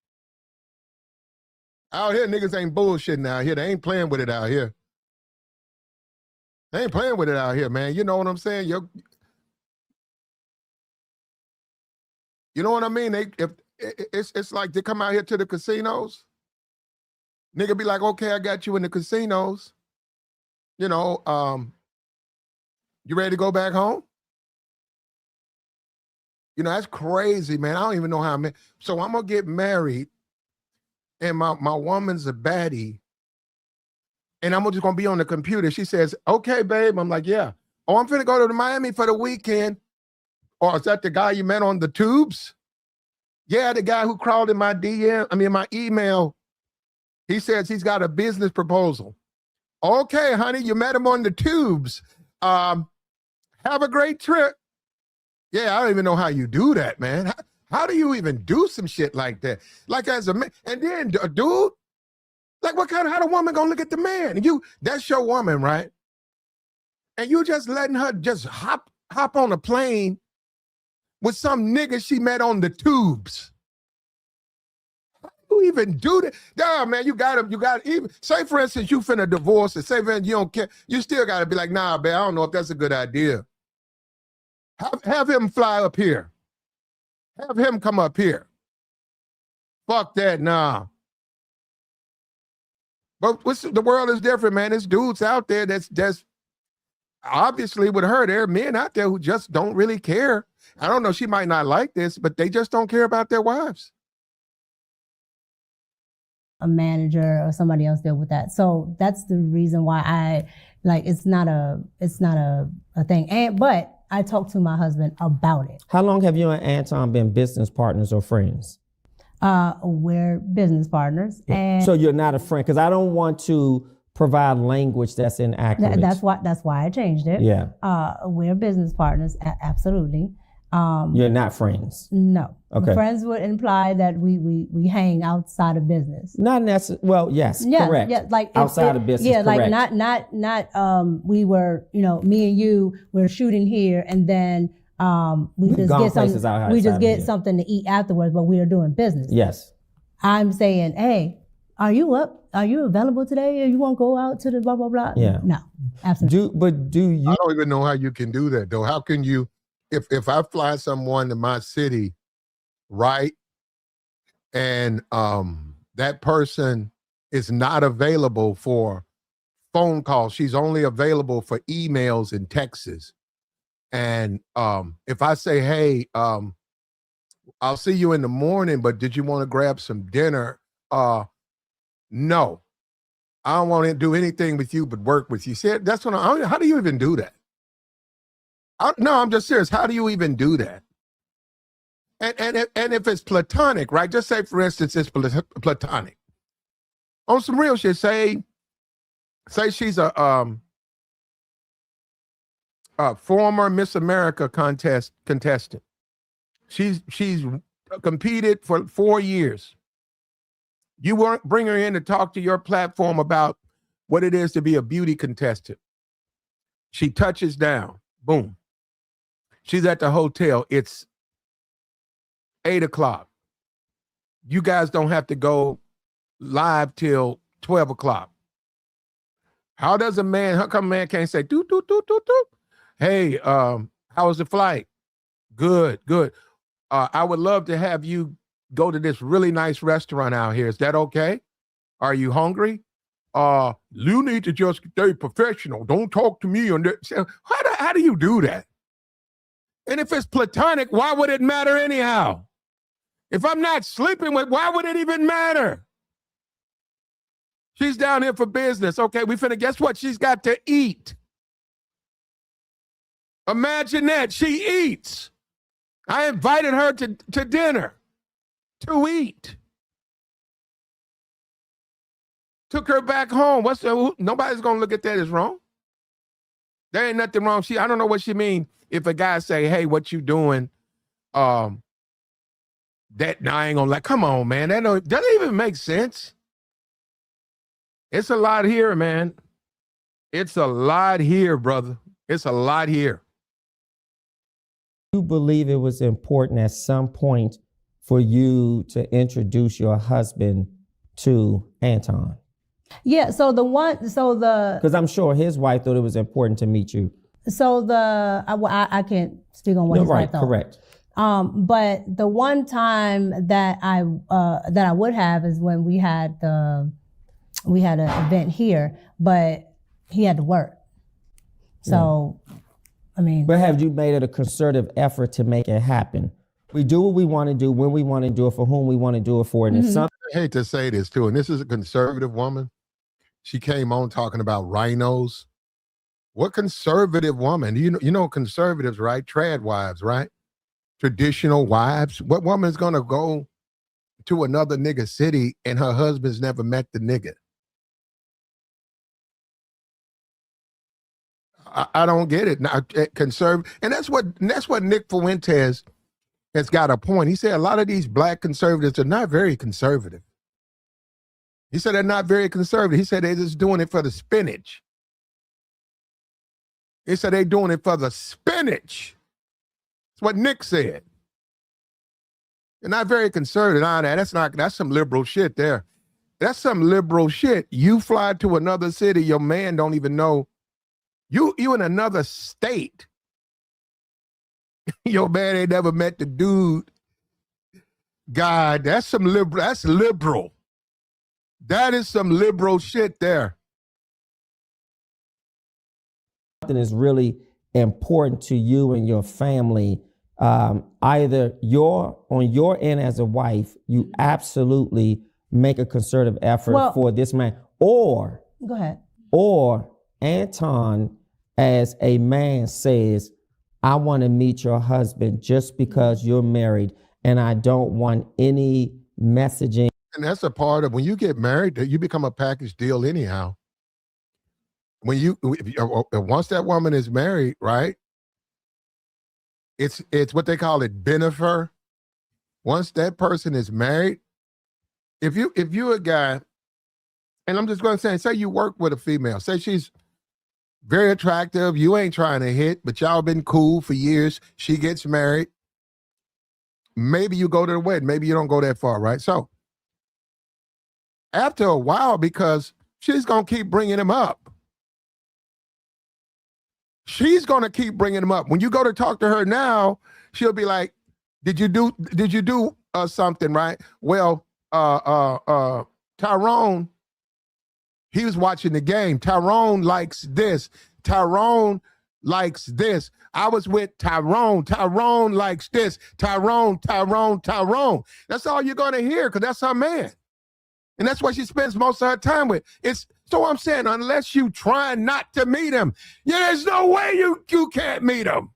Out here niggas ain't bullshitting out here. They ain't playing with it out here. They ain't playing with it out here, man. You know what I'm saying? You know what I mean? It's like they come out here to the casinos. Nigga be like, okay, I got you in the casinos. You know, you ready to go back home? You know, that's crazy, man. I don't even know how so I'm gonna get married, and my woman's a baddie, and I'm just gonna be on the computer. She says, okay, babe. I'm like, yeah. Oh, I'm finna go to Miami for the weekend. Or is that the guy you met on the tubes? Yeah, the guy who crawled in my my email. He says he's got a business proposal. Okay, honey, you met him on the tubes. Have a great trip. Yeah, I don't even know how you do that, man. How do you even do some shit like that? Like as a man, and then a dude, like how the woman gonna look at the man? And that's your woman, right? And you just letting her just hop on a plane with some nigga she met on the tubes. Who even do that? Nah, man, you got even say, for instance, you finna divorce and say, man, you don't care. You still gotta be like, nah, man, I don't know if that's a good idea. Have him fly up here. Have him come up here. Fuck that, nah. But the world is different, man. There's dudes out there that's obviously with her, there are men out there who just don't really care. I don't know, she might not like this, but they just don't care about their wives. a manager or somebody else deal with that. So that's the reason why it's not a thing. But I talked to my husband about it. How long have you and Anton been business partners or friends? We're business partners. And so you're not a friend, because I don't want to provide language that's inaccurate. That's why I changed it. Yeah. We're business partners, absolutely. You're not friends? No. Okay. Friends would imply that we hang outside of business. Not necessarily. Well, yes, correct. Yeah, like outside of business. Yeah, correct. like not we were, me and you were shooting here, and then we just get something to eat afterwards, but we are doing business. Yes. I'm saying, hey, are you up? Are you available today? Or you want to go out to the blah blah blah? Yeah. No, absolutely. Do you? I don't even know how you can do that though. How can you? If I fly someone to my city, right, and that person is not available for phone calls, she's only available for emails and texts. And if I say, hey, I'll see you in the morning, but did you want to grab some dinner? No, I don't want to do anything with you but work with you. See, that's what how do you even do that? No, I'm just serious. How do you even do that? And if it's platonic, right? Just say, for instance, it's platonic. On some real shit, say she's a former Miss America contestant. She's competed for 4 years. You won't bring her in to talk to your platform about what it is to be a beauty contestant. She touches down. Boom. She's at the hotel. It's 8:00. You guys don't have to go live till 12:00. How come a man can't say, do? Hey, how was the flight? Good. I would love to have you go to this really nice restaurant out here. Is that okay? Are you hungry? You need to just stay professional. Don't talk to me on that. How do you do that? And if it's platonic, why would it matter anyhow? If I'm not sleeping with, why would it even matter? She's down here for business. Okay, we finna, guess what? She's got to eat. Imagine that. She eats. I invited her to dinner to eat. Took her back home. Nobody's gonna look at that as wrong. There ain't nothing wrong. I don't know what she mean. If a guy say, hey, what you doing? I ain't gonna like, come on, man. That doesn't even make sense. It's a lot here, man. It's a lot here, brother. It's a lot here. You believe it was important at some point for you to introduce your husband to Anton? Yeah, because I'm sure his wife thought it was important to meet you. So I can't speak on what his wife thought. Correct. But the one time that I would have is when we had an event here, but he had to work. So, I mean. But have you made it a concerted effort to make it happen? We do what we want to do, when we want to do it, for whom we want to do it for. And I hate to say this too, and this is a conservative woman. She came on talking about rhinos. What conservative woman? You know conservatives, right? Trad wives, right? Traditional wives. What woman's gonna go to another nigga city and her husband's never met the nigga? I don't get it. Now, and that's what Nick Fuentes has got a point. He said a lot of these black conservatives are not very conservative. He said they're not very conservative. He said they're just doing it for the spinach. He said they're doing it for the spinach. That's what Nick said. They're not very conservative. That's some liberal shit there. That's some liberal shit. You fly to another city, your man don't even know. You in another state. Your man ain't never met the dude. God, that's liberal. That is some liberal shit there. Something is really important to you and your family. Either on your end as a wife, you absolutely make a concerted effort Well- for this man? Or Go ahead. Anton, as a man, says, I want to meet your husband just because you're married, and I don't want any messaging. And that's a part of when you get married, that you become a package deal anyhow. When once that woman is married, right? It's what they call it, benefer. Once that person is married, if you're a guy, and I'm just going to say you work with a female, say she's very attractive, you ain't trying to hit, but y'all been cool for years. She gets married. Maybe you go to the wedding. Maybe you don't go that far, right? So after a while, because she's going to keep bringing him up. She's going to keep bringing him up. When you go to talk to her now, she'll be like, did you do something, right? Well, Tyrone, he was watching the game. Tyrone likes this. Tyrone likes this. I was with Tyrone. Tyrone likes this. Tyrone. That's all you're going to hear because that's her man. And that's what she spends most of her time with. So I'm saying, unless you try not to meet him, there's no way you can't meet him.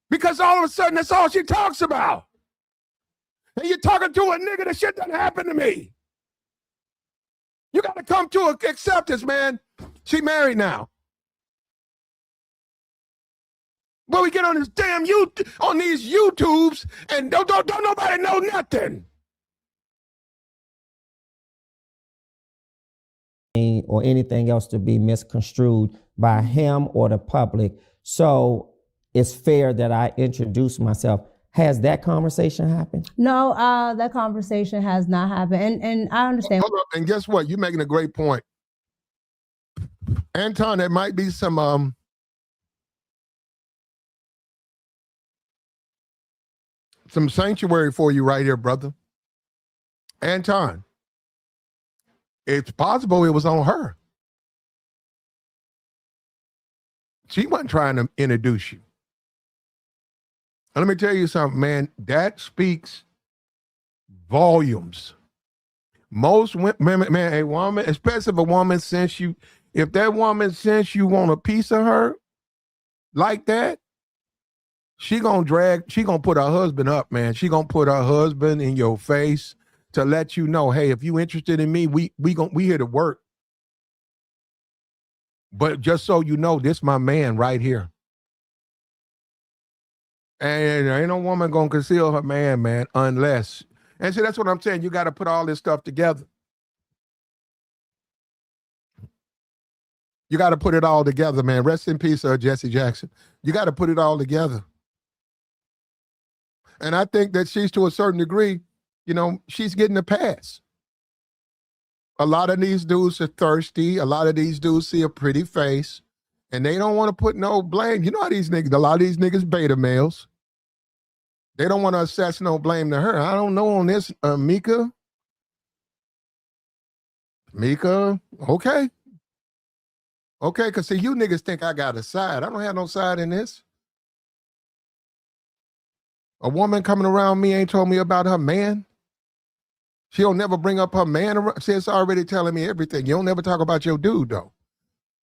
Because all of a sudden, that's all she talks about. And you're talking to a nigga, that shit doesn't happen to me. You got to come to an acceptance, man. She married now. But we get on this damn on these YouTubes and don't nobody know nothing. Or anything else to be misconstrued by him or the public. So it's fair that I introduce myself. Has that conversation happened? No, that conversation has not happened. And I understand. Hold up. And guess what? You're making a great point. Anton, there might be some sanctuary for you right here, brother. Anton, it's possible it was on her. She wasn't trying to introduce you. And let me tell you something, man, that speaks volumes. Most women, man, a woman, especially if a woman if that woman sense you want a piece of her like that, she gonna put her husband up, man. She gonna put her husband in your face to let you know, hey, if you interested in me, we here to work. But just so you know, this my man right here. And ain't no woman gonna conceal her man, unless. And see, that's what I'm saying. You got to put all this stuff together. You got to put it all together, man. Rest in peace, Jesse Jackson. You got to put it all together. And I think that she's, to a certain degree, she's getting a pass. A lot of these dudes are thirsty. A lot of these dudes see a pretty face, and they don't want to put no blame. You know how a lot of these niggas beta males. They don't want to assess no blame to her. I don't know on this, Micca. Micca, okay. Okay, because see, you niggas think I got a side. I don't have no side in this. A woman coming around me ain't told me about her man. She'll never bring up her man. She's already telling me everything. You don't never talk about your dude, though.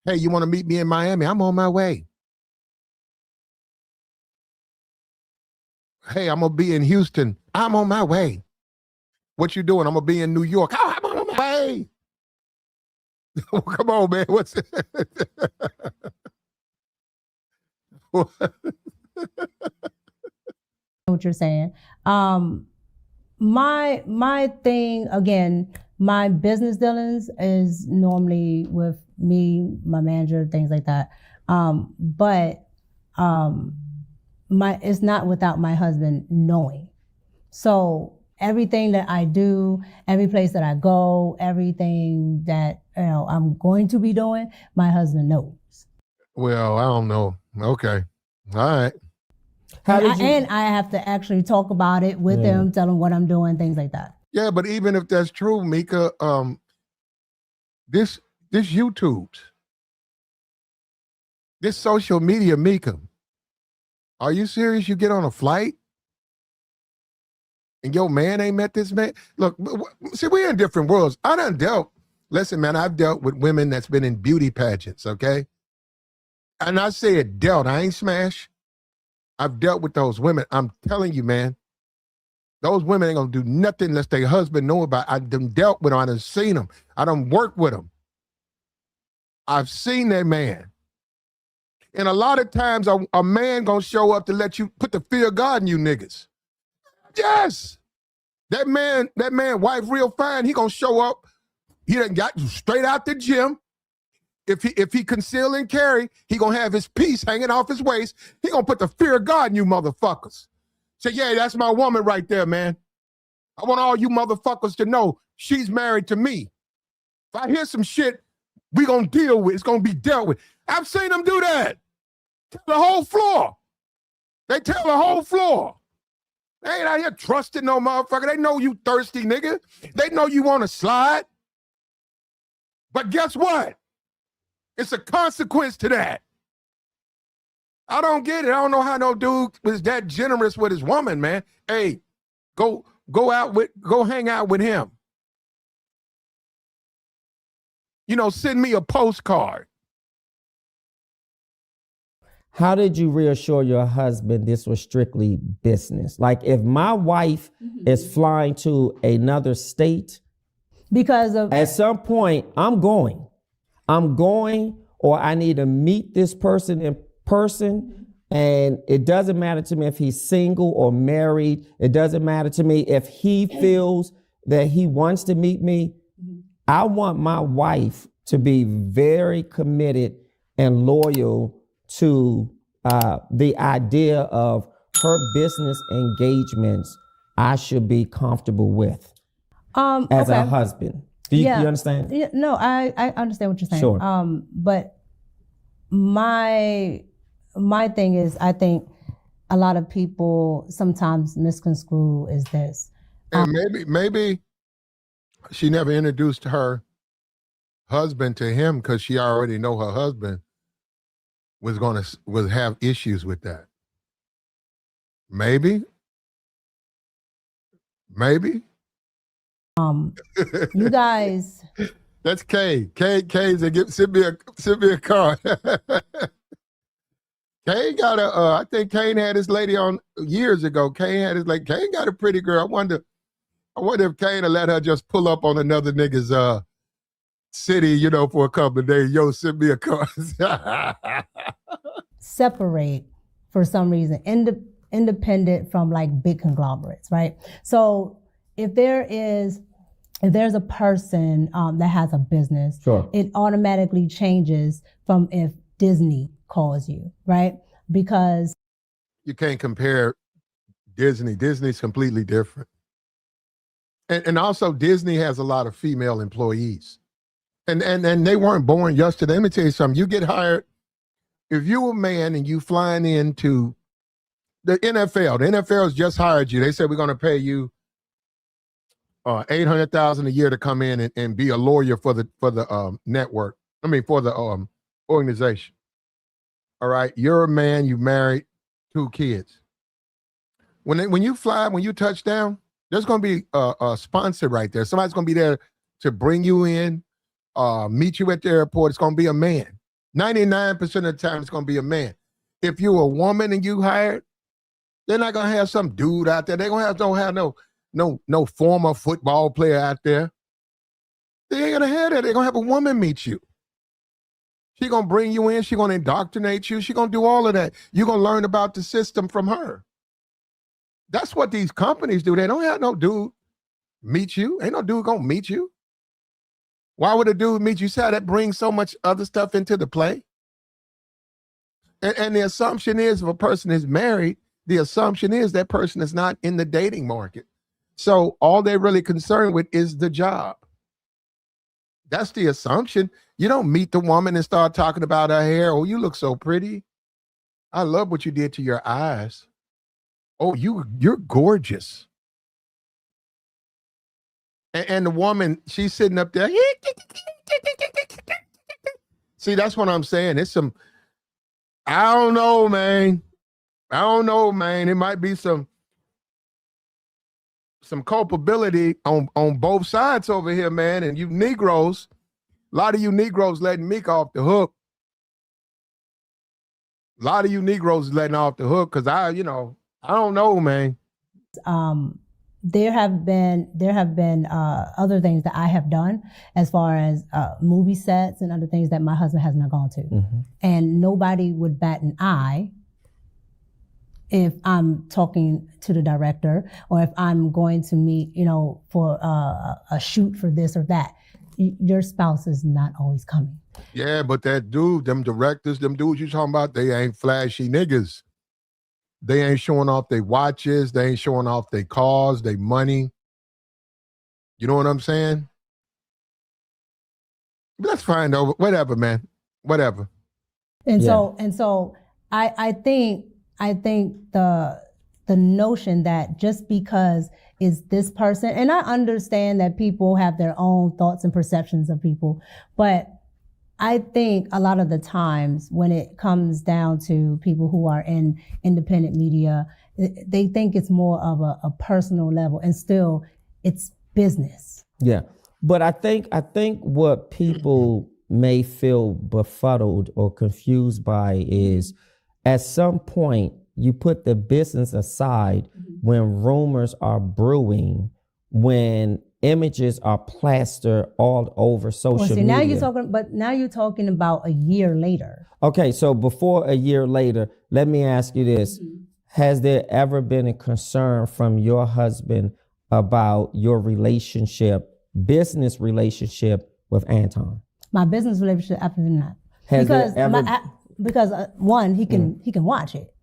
Hey, you want to meet me in Miami? I'm on my way. Hey, I'm going to be in Houston. I'm on my way. What you doing? I'm going to be in New York. Oh, I'm on my way. Come on, man. What's it? What you're saying. My thing, again, my business dealings is normally with me, my manager, things like that. But it's not without my husband knowing. So everything that I do, every place that I go, everything that I'm going to be doing, my husband knows. Well, I don't know. Okay. All right. And I have to actually talk about it with him, tell him what I'm doing, things like that. Yeah, but even if that's true, Micca, this YouTube, this social media, Micca, are you serious? You get on a flight and your man ain't met this man. Look, see, we're in different worlds. Listen, man, I've dealt with women that's been in beauty pageants, okay? And I said dealt, I ain't smash. I've dealt with those women. I'm telling you, man, those women ain't gonna do nothing unless their husband know about it. I done dealt with them, I done seen them. I done worked with them. I've seen that man. And a lot of times a man gonna show up to let you put the fear of God in you niggas. Yes. That man, wife real fine, he gonna show up. He done got you straight out the gym. If he conceal and carry, he gonna have his piece hanging off his waist. He gonna put the fear of God in you motherfuckers. Say, yeah, that's my woman right there, man. I want all you motherfuckers to know she's married to me. If I hear some shit, we gonna deal with, it's gonna be dealt with. I've seen them do that. Tell the whole floor. They tell the whole floor. They ain't out here trusting no motherfucker. They know you thirsty, nigga. They know you want to slide. But guess what? It's a consequence to that. I don't get it. I don't know how no dude was that generous with his woman, man. Hey, go hang out with him. You know, send me a postcard. How did you reassure your husband this was strictly business? Like if my wife is flying to another state, because of at some point I'm going, or I need to meet this person in person. And it doesn't matter to me if he's single or married. It doesn't matter to me if he feels that he wants to meet me. I want my wife to be very committed and loyal to the idea of her business engagements I should be comfortable with as a husband. Do you understand? Yeah, no, I understand what you're saying. Sure. But my thing is, I think a lot of people sometimes misconstrue is this. And maybe she never introduced her husband to him because she already know her husband was have issues with that. Maybe. You guys. That's Kay. Kay's send me a card. Kane got I think Kane had his lady on years ago. Kane got a pretty girl. I wonder if Kane will let her just pull up on another nigga's city, you know, for a couple of days. Yo, send me a card. Separate for some reason, independent from like big conglomerates, right? So if there's a person that has a business, sure, it automatically changes from if Disney calls you, right? Because you can't compare Disney. Disney's completely different. And also Disney has a lot of female employees. And they weren't born yesterday. Let me tell you something. You get hired, if you're a man and you flying into the NFL's just hired you. They said we're going to pay you $800,000 a year to come in and be a lawyer for the network. For the organization. All right, you're a man. You married, 2 kids. When you fly, when you touch down, there's going to be a sponsor right there. Somebody's going to be there to bring you in, meet you at the airport. It's going to be a man. 99% of the time, it's going to be a man. If you're a woman and you hired, they're not going to have some dude out there. They're going to have no former football player out there. They ain't going to have that. They're going to have a woman meet you. She's going to bring you in. She's going to indoctrinate you. She's going to do all of that. You're going to learn about the system from her. That's what these companies do. They don't have no dude meet you. Ain't no dude going to meet you. Why would a dude meet you? See how that brings so much other stuff into the play? And the assumption is if a person is married, the assumption is that person is not in the dating market. So all they're really concerned with is the job. That's the assumption. You don't meet the woman and start talking about her hair. Oh, you look so pretty. I love what you did to your eyes. Oh, you're gorgeous. And the woman, she's sitting up there. See, that's what I'm saying. It's some, I don't know, man. It might be some some culpability on both sides over here, man. And you Negroes, a lot of you Negroes letting Micca off the hook. A lot of you Negroes letting off the hook because I don't know, man. There have been other things that I have done as far as movie sets and other things that my husband has not gone to. Mm-hmm. And nobody would bat an eye if I'm talking to the director or if I'm going to meet, for a shoot for this or that. Your spouse is not always coming. Yeah, but that dude, them directors, them dudes you talking about, they ain't flashy niggas. They ain't showing off their watches. They ain't showing off their cars, their money. You know what I'm saying? Let's find over. Whatever, man. Whatever. And so I think the notion that just because it's this person, and I understand that people have their own thoughts and perceptions of people, but I think a lot of the times when it comes down to people who are in independent media, they think it's more of a personal level, and still it's business. Yeah. But I think what people may feel befuddled or confused by is at some point you put the business aside when rumors are brewing, when images are plastered all over social media. Now you're talking about a year later. Okay, so before a year later, let me ask you this. Mm-hmm. Has there ever been a concern from your husband about your business relationship with Anton? My business relationship, absolutely not. Because one, he can watch it.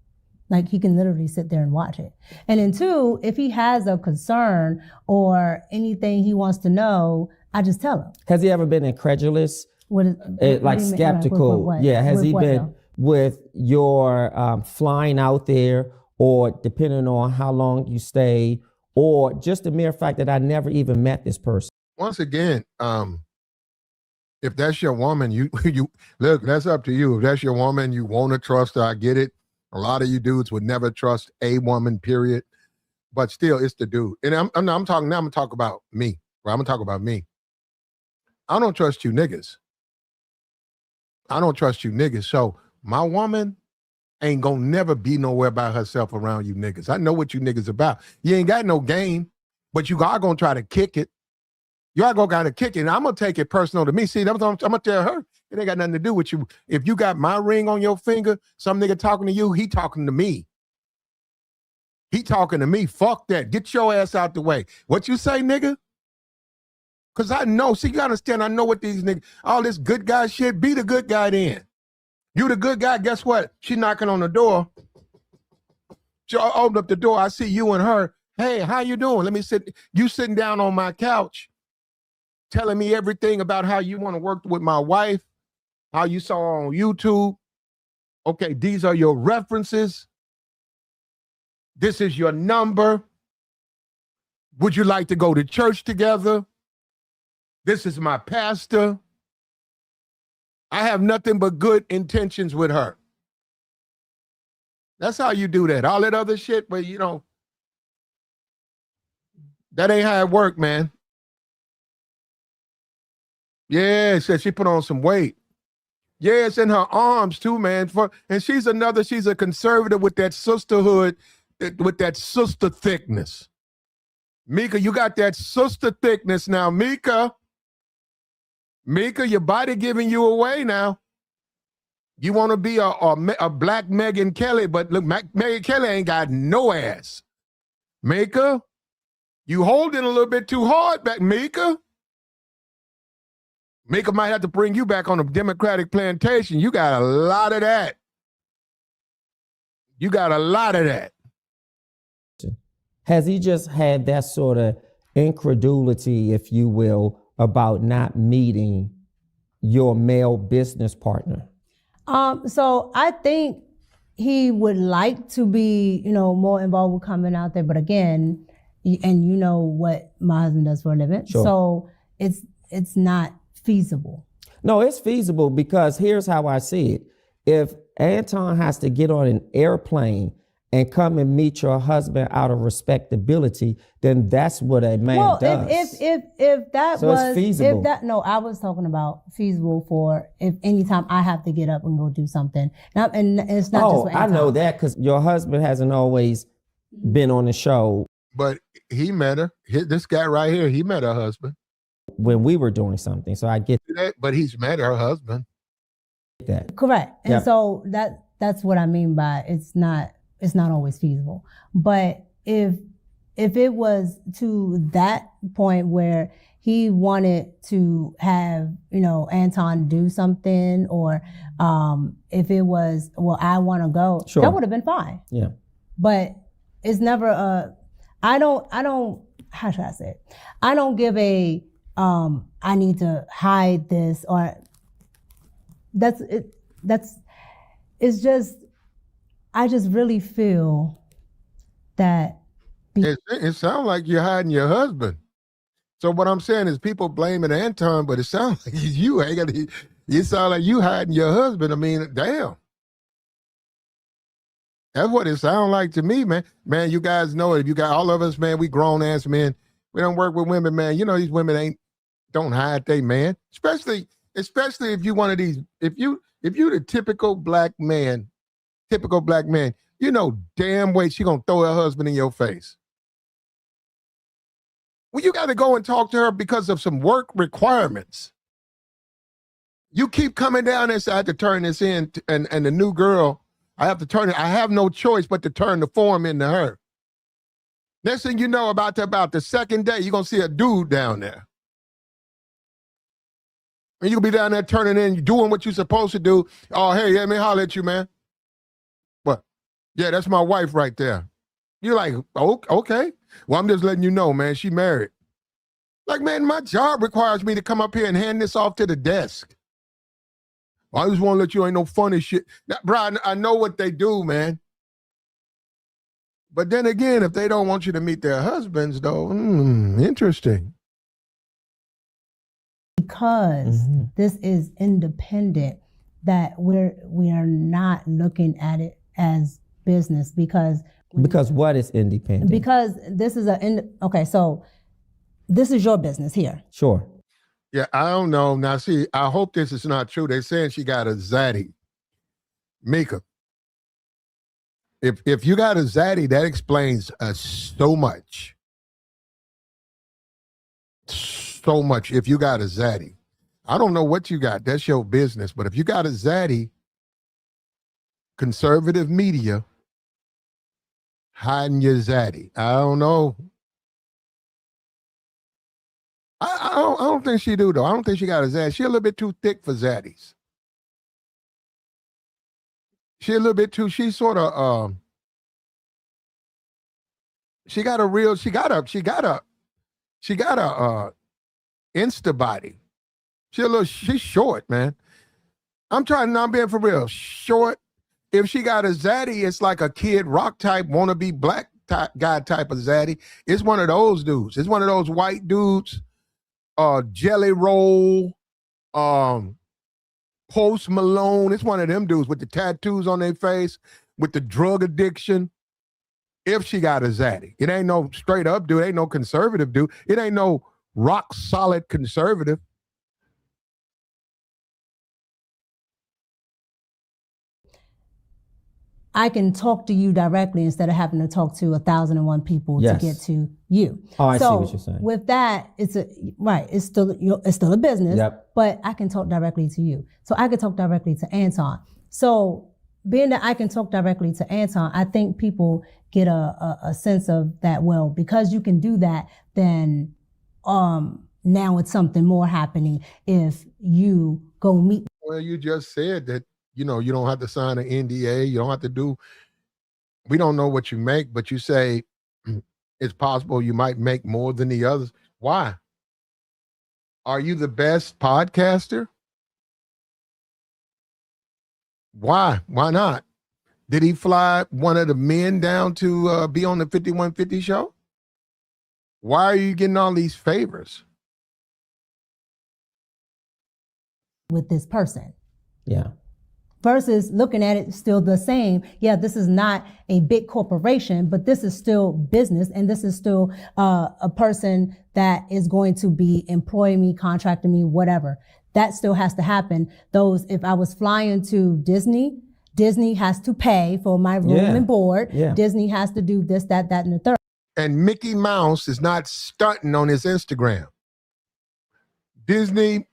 Like he can literally sit there and watch it. And then two, if he has a concern or anything he wants to know, I just tell him. Has he ever been incredulous? Skeptical? What? Yeah. Has with he been with your flying out there, or depending on how long you stay, or just the mere fact that I never even met this person? Once again, if that's your woman, you look, that's up to you. If that's your woman, you want to trust her, I get it. A lot of you dudes would never trust a woman, period. But still, it's the dude. And I'm gonna talk about me. Right? I'm gonna talk about me. I don't trust you niggas. So my woman ain't gonna never be nowhere by herself around you niggas. I know what you niggas about. You ain't got no game, but you are gonna try to kick it. You are gonna gotta kick it. And I'm gonna take it personal to me. See, I'm gonna tell her. It ain't got nothing to do with you. If you got my ring on your finger, some nigga talking to you, he talking to me. Fuck that. Get your ass out the way. What you say, nigga? Because I know. See, you understand, I know what these niggas, all this good guy shit, be the good guy then. You the good guy, guess what? She knocking on the door. She open up the door. I see you and her. Hey, how you doing? Let me sit. You sitting down on my couch telling me everything about how you want to work with my wife. How you saw on YouTube. Okay, these are your references. This is your number. Would you like to go to church together? This is my pastor. I have nothing but good intentions with her. That's how you do that. All that other shit, but that ain't how it work, man. Yeah, said she put on some weight. Yeah, it's in her arms too, man. And she's a conservative with that sisterhood, with that sister thickness. Micca, you got that sister thickness now. Micca, your body giving you away now. You want to be a black Megyn Kelly, but look, Megyn Kelly ain't got no ass. Micca, you holding a little bit too hard back, Micca. Micca might have to bring you back on a Democratic plantation. You got a lot of that. Has he just had that sort of incredulity, if you will, about not meeting your male business partner? So I think he would like to be, more involved with coming out there. But again, and you know what my husband does for a living. Sure. So it's not feasible. No, it's feasible because here's how I see it. If Anton has to get on an airplane and come and meet your husband out of respectability, then that's what a man does. If that So it's was feasible. if that no, I was talking about feasible for if anytime I have to get up and go do something. And it's not just with I know Anton. that because your husband hasn't always been on the show But he met her. This guy right here, he met her husband. when we were doing something. So I get But he's met her husband. that. Correct. And Yep. so that's what I mean by it's not always feasible. But if it was to that point where he wanted to have, Anton do something, or if it was, well, I want to go, Sure. that would have been fine. Yeah. But it's never I don't, how should I say it? I don't give a, I need to hide this, or it's just, I just really feel that. It sounds like you're hiding your husband. So what I'm saying is people blaming Anton, but it sounds like it's you. You sound like you hiding your husband. I mean, damn. That's what it sounds like to me, man. Man, you guys know it. If you got all of us, man, we grown ass men. We don't work with women, man. These women don't hide they man. Especially if you one of these, if you the typical black man, damn way she gonna throw her husband in your face. Well, you got to go and talk to her because of some work requirements. You keep coming down and say, I have to turn this in, and the new girl, I have to turn it. I have no choice but to turn the form into her. Next thing you know, about the second day, you're going to see a dude down there. And you'll be down there turning in, doing what you're supposed to do. Oh, hey, let me holler at you, man. What? Yeah, that's my wife right there. You're like, oh, okay. Well, I'm just letting you know, man, she married. Like, man, my job requires me to come up here and hand this off to the desk. I just want to let you ain't no funny shit. Now, bro, I know what they do, man. But then again, if they don't want you to meet their husbands, though, interesting. Because this is independent, that we are not looking at it as business, because what is independent? Because this is so this is your business here. Sure. Yeah, I don't know. Now, see, I hope this is not true. They're saying she got a zaddy. Micca. If you got a zaddy, that explains so much. So much. If you got a zaddy. I don't know what you got. That's your business. But if you got a zaddy, conservative media hiding your zaddy. I don't know. I don't think she do, though. I don't think she got a zaddy. She a little bit too thick for zaddies. She a little bit too, she sort of, she got a Insta body. She's short, man. I'm being for real. Short. If she got a zaddy, it's like a Kid Rock type, wannabe black guy type of zaddy. It's one of those dudes. It's one of those white dudes, Jelly Roll, Post Malone. It's one of them dudes with the tattoos on their face, with the drug addiction. If she got a zaddy, it ain't no straight up dude. It ain't no conservative dude. It ain't no rock solid conservative. I can talk to you directly instead of having to talk to 1,001 people to get to you. Oh, I see what you're saying. With that, it's still a business, Yep. But I can talk directly to you. So I can talk directly to Anton. So being that I can talk directly to Anton, I think people get a sense of that, well, because you can do that, then now it's something more happening if you go meet. Well, you just said that, you don't have to sign an NDA. You don't have to do, we don't know what you make, but you say it's possible you might make more than the others. Why? Are you the best podcaster? Why? Why not? Did he fly one of the men down to be on the 5150 show? Why are you getting all these favors? With this person. Yeah. versus looking at it still the same. Yeah, this is not a big corporation, but this is still business, and this is still a person that is going to be employing me, contracting me, whatever. That still has to happen. If I was flying to Disney has to pay for my room and board. Yeah. Disney has to do this, that, and the third. And Mickey Mouse is not stunting on his Instagram. Disney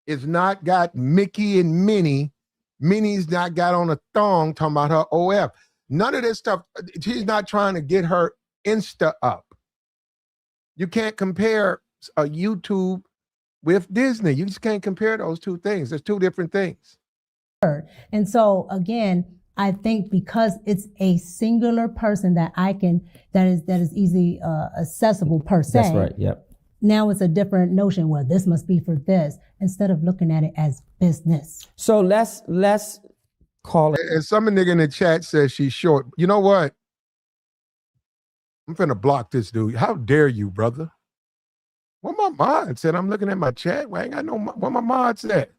is not got Mickey and Minnie. Minnie's not got on a thong talking about her OF. None of this stuff. She's not trying to get her Insta up. You can't compare a YouTube with Disney. You just can't compare those two things. There's two different things. And so again, I think because it's a singular person that is easily accessible per se. That's right. Yep. Now it's a different notion. Well, this must be for this, instead of looking at it as business. So let's call it. And some nigga in the chat says she's short. You know what? I'm finna block this dude. How dare you, brother? What my mod said? I'm looking at my chat. Well, I ain't got no. What my mod said?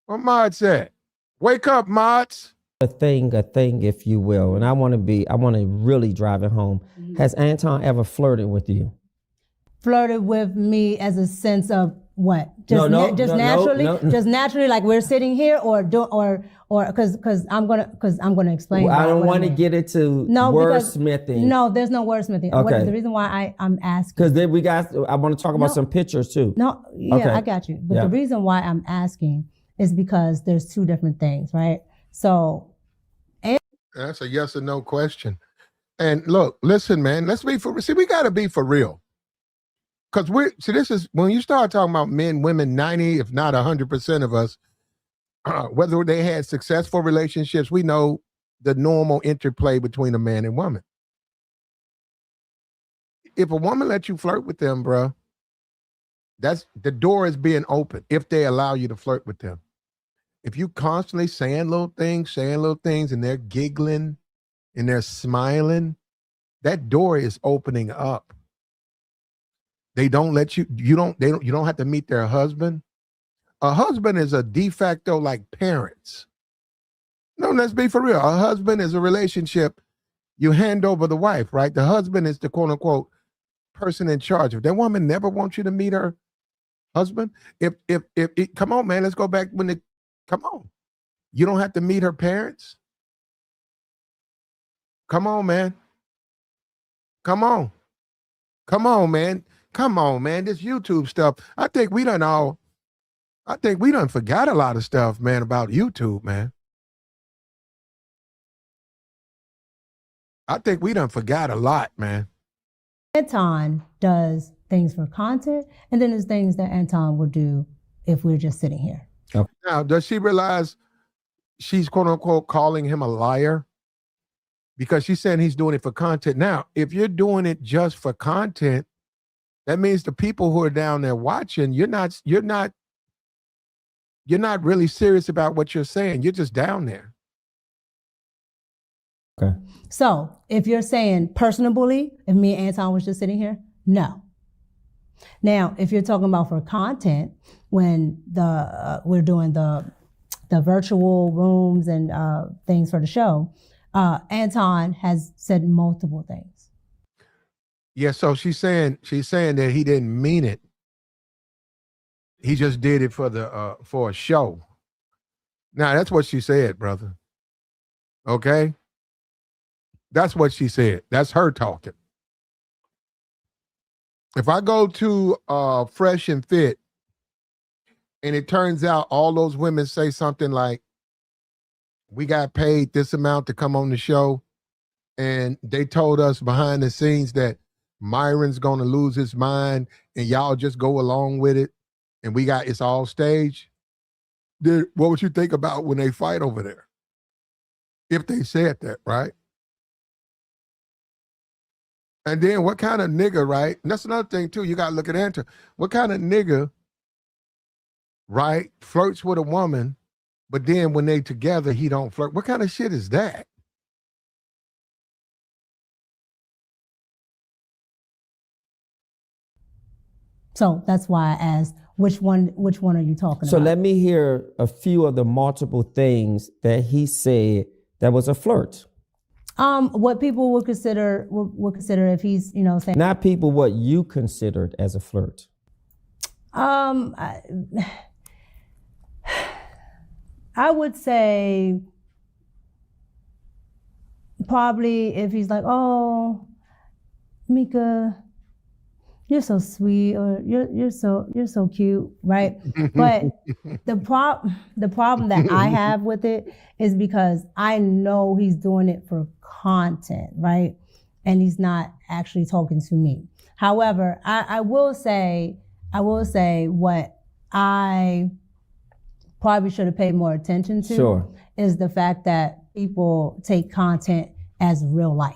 What mod said? Wake up, mods. A thing, if you will, and I want to really drive it home. Has Anton ever flirted with you? Flirted with me as a sense of what? Just naturally, like we're sitting here, or because I'm gonna explain. Well, I don't want to get into wordsmithing. No, there's no wordsmithing. Okay. The reason why I'm asking, because then I want to talk about some pictures too. No, yeah, okay. I got you. But the reason why I'm asking is because there's two different things, right? So that's a yes or no question. And look, listen, man, let's be for. See, we got to be for real. Because this is when you start talking about men, women, 90, if not 100% of us, whether they had successful relationships, we know the normal interplay between a man and woman. If a woman lets you flirt with them, bro, that's the door is being open if they allow you to flirt with them. If you constantly saying little things, and they're giggling and they're smiling, that door is opening up. They don't let you don't have to meet their husband. A husband is a de facto like parents. No, let's be for real. A husband is a relationship you hand over the wife, right? The husband is the quote unquote person in charge. If that woman never wants you to meet her husband, come on, man, let's go back come on. You don't have to meet her parents. Come on, man. Come on, man. Come on, man. This YouTube stuff. I think we done forgot a lot of stuff, man, about YouTube, man. I think we done forgot a lot, man. Anton does things for content, and then there's things that Anton would do if we're just sitting here. Okay. Now, does she realize she's quote unquote calling him a liar? Because she's saying he's doing it for content. Now, if you're doing it just for content, that means the people who are down there watching, you're not really serious about what you're saying. You're just down there. Okay. So if you're saying personally, if me and Anton was just sitting here, no. Now, if you're talking about for content, when we're doing the virtual rooms and things for the show, Anton has said multiple things. Yeah, so she's saying that he didn't mean it. He just did it for a show. Now that's what she said, brother. Okay? That's what she said. That's her talking. If I go to Fresh and Fit and it turns out all those women say something like, we got paid this amount to come on the show, and they told us behind the scenes that Myron's gonna lose his mind and y'all just go along with it, and it's all staged, then what would you think about when they fight over there? If they said that, right? And then what kind of nigga, right? And that's another thing too, you gotta look at Anton. What kind of nigga, right, flirts with a woman, but then when they together, he don't flirt? What kind of shit is that? So that's why I asked which one are you talking So about? let me hear a few of the multiple things that he said that was a flirt. What people would consider if he's, saying, Not people, what you considered as a flirt. I would say probably if he's like, oh, Micca, you're so sweet, or you're so cute, right? But the problem that I have with it is because I know he's doing it for content, right? And he's not actually talking to me. However, I will say what I probably should have paid more attention to Sure. is the fact that people take content as real life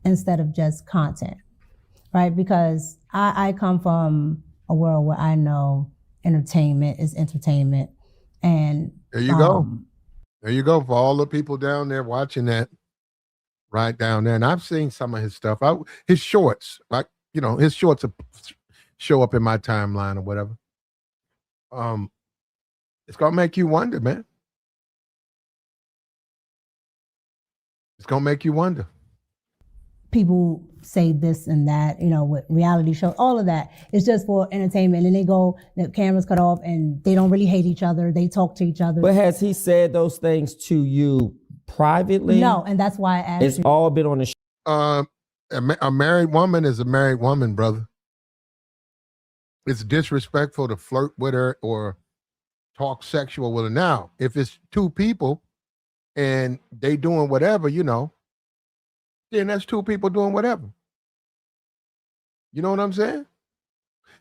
instead of just content, right? Because I come from a world where I know entertainment is entertainment. And There you go. There you go. For all the people down there watching that, right down there. And I've seen some of his stuff. His shorts, like, his shorts show up in my timeline or whatever. It's going to make you wonder, man. It's going to make you wonder. People say this and that, with reality shows, all of that. It's just for entertainment. And they go, the cameras cut off and they don't really hate each other. They talk to each other. But has he said those things to you privately? No, and that's why I asked It's you. all been on the show. A married woman is a married woman, brother. It's disrespectful to flirt with her or talk sexual with her. Now, if it's two people and they doing whatever, then that's two people doing whatever. You know what I'm saying?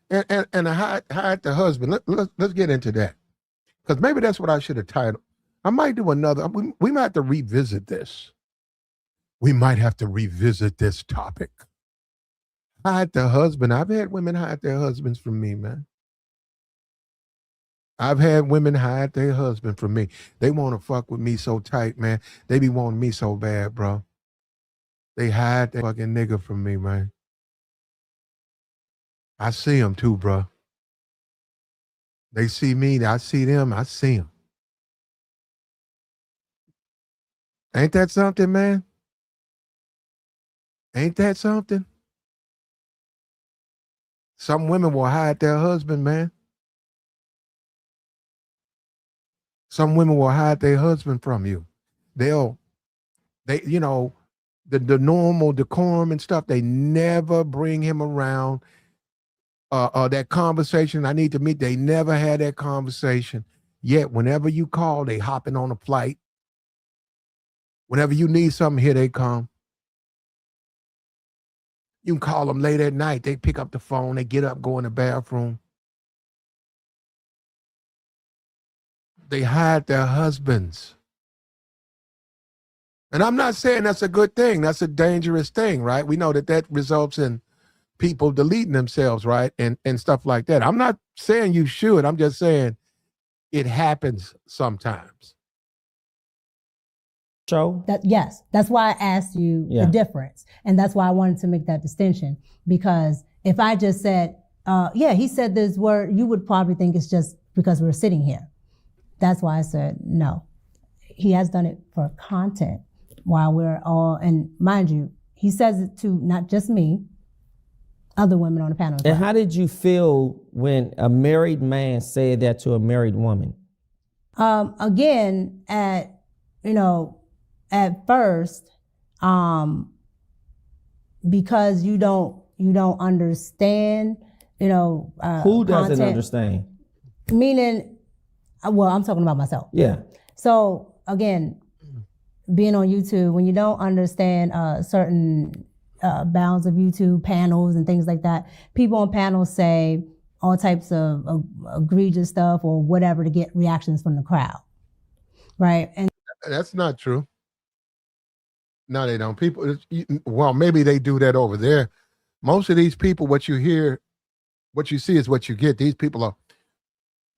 And hide the husband. Let's get into that, because maybe that's what I should have titled. I might do another. We might have to revisit this. We might have to revisit this topic. Hide the husband. I've had women hide their husbands from me, man. I've had women hide their husband from me. They want to fuck with me so tight, man. They be wanting me so bad, bro. They hide that fucking nigga from me, man. I see them too, bro. They see me, I see them, I see them. Ain't that something, man? Ain't that something? Some women will hide their husband, man. Some women will hide their husband from you. The normal decorum and stuff, they never bring him around. That conversation, I need to meet, they never had that conversation. Yet whenever you call, they hopping on a flight. Whenever you need something, here they come. You can call them late at night. They pick up the phone, they get up, go in the bathroom. They hide their husbands. And I'm not saying that's a good thing. That's a dangerous thing, right? We know that results in people deleting themselves, right? And stuff like that. I'm not saying you should. I'm just saying it happens sometimes. Show? Yes, that's why I asked you the difference. And that's why I wanted to make that distinction. Because if I just said, he said this word, you would probably think it's just because we're sitting here. That's why I said no. He has done it for content while we're all, and mind you, he says it to not just me, other women on the panel. And how did you feel when a married man said that to a married woman? Again, at first, because you don't understand, who doesn't content, understand? Meaning, well, I'm talking about myself. Yeah. So again, being on YouTube, when you don't understand certain bounds of YouTube panels and things like that, people on panels say all types of egregious stuff or whatever to get reactions from the crowd, right? And that's not true. No, they don't. People, well, maybe they do that over there. Most of these people, what you hear, what you see is what you get. These people are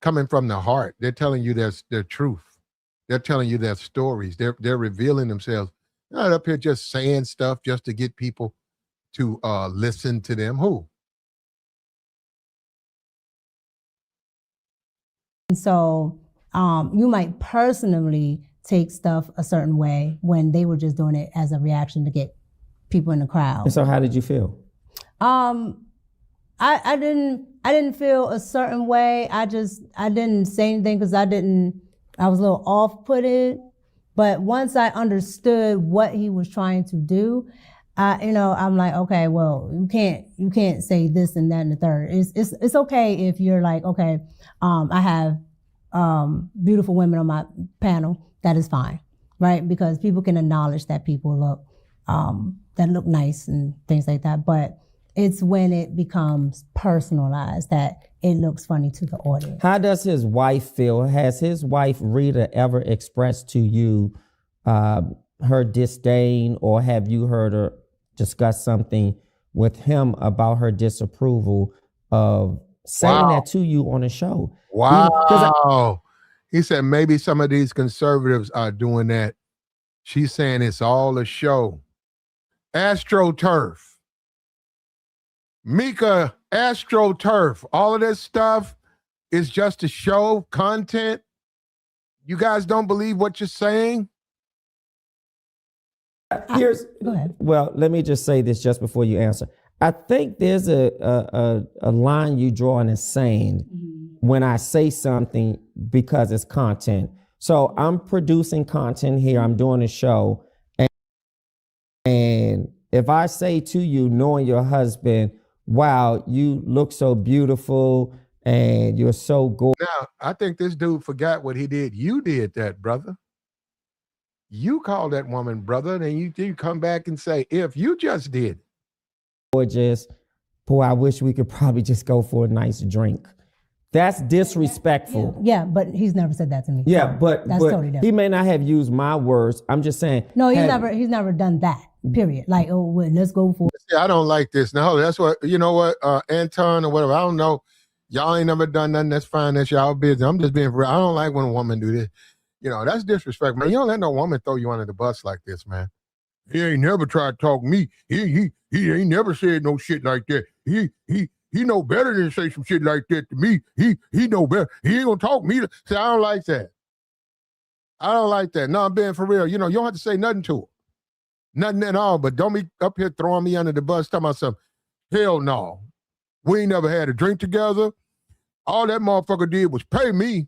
coming from the heart. They're telling you their truth. They're telling you their stories. They're revealing themselves. They're not up here just saying stuff just to get people to listen to them. Who? And so you might personally take stuff a certain way when they were just doing it as a reaction to get people in the crowd. And so how did you feel? I didn't feel a certain way. I didn't say anything because I was a little off-putted. But once I understood what he was trying to do, I'm like, okay, well, you can't say this and that and the third. It's okay if you're like, okay, I have beautiful women on my panel. That is fine, right? Because people can acknowledge that people look nice and things like that. But it's when it becomes personalized that it looks funny to the audience. How does his wife feel? Has his wife, Rita, ever expressed to you her disdain, or have you heard her discuss something with him about her disapproval of saying that to you on a show? Wow. He said maybe some of these conservatives are doing that. She's saying it's all a show. AstroTurf. Micca, AstroTurf. All of this stuff is just a show, content. You guys don't believe what you're saying? Go ahead. Well, let me just say this just before you answer. I think there's a line you draw in the sand when I say something because it's content. So I'm producing content here. I'm doing a show. And if I say to you, knowing your husband, wow, you look so beautiful and you're so gorgeous. Now, I think this dude forgot what he did. You did that, brother. You call that woman brother, and you come back and say, if you just did. Gorgeous. Boy, I wish we could probably just go for a nice drink. That's disrespectful. Yeah, but he's never said that to me. Yeah, but totally different. He may not have used my words. I'm just saying. No, he's never done that. Period. Like, oh, well, let's go for. Yeah, I don't like this. Now that's what Anton or whatever. I don't know. Y'all ain't never done nothing. That's fine. That's y'all business. I'm just being real. I don't like when a woman do this. That's disrespectful, man. You don't let no woman throw you under the bus like this, man. He ain't never tried to talk to me. He ain't never said no shit like that. He know better than to say some shit like that to me. He know better. He ain't gonna talk to me. See, I don't like that. I don't like that. No, I'm being for real. You don't have to say nothing to her. Nothing at all, but don't be up here throwing me under the bus talking about something. Hell no. We ain't never had a drink together. All that motherfucker did was pay me.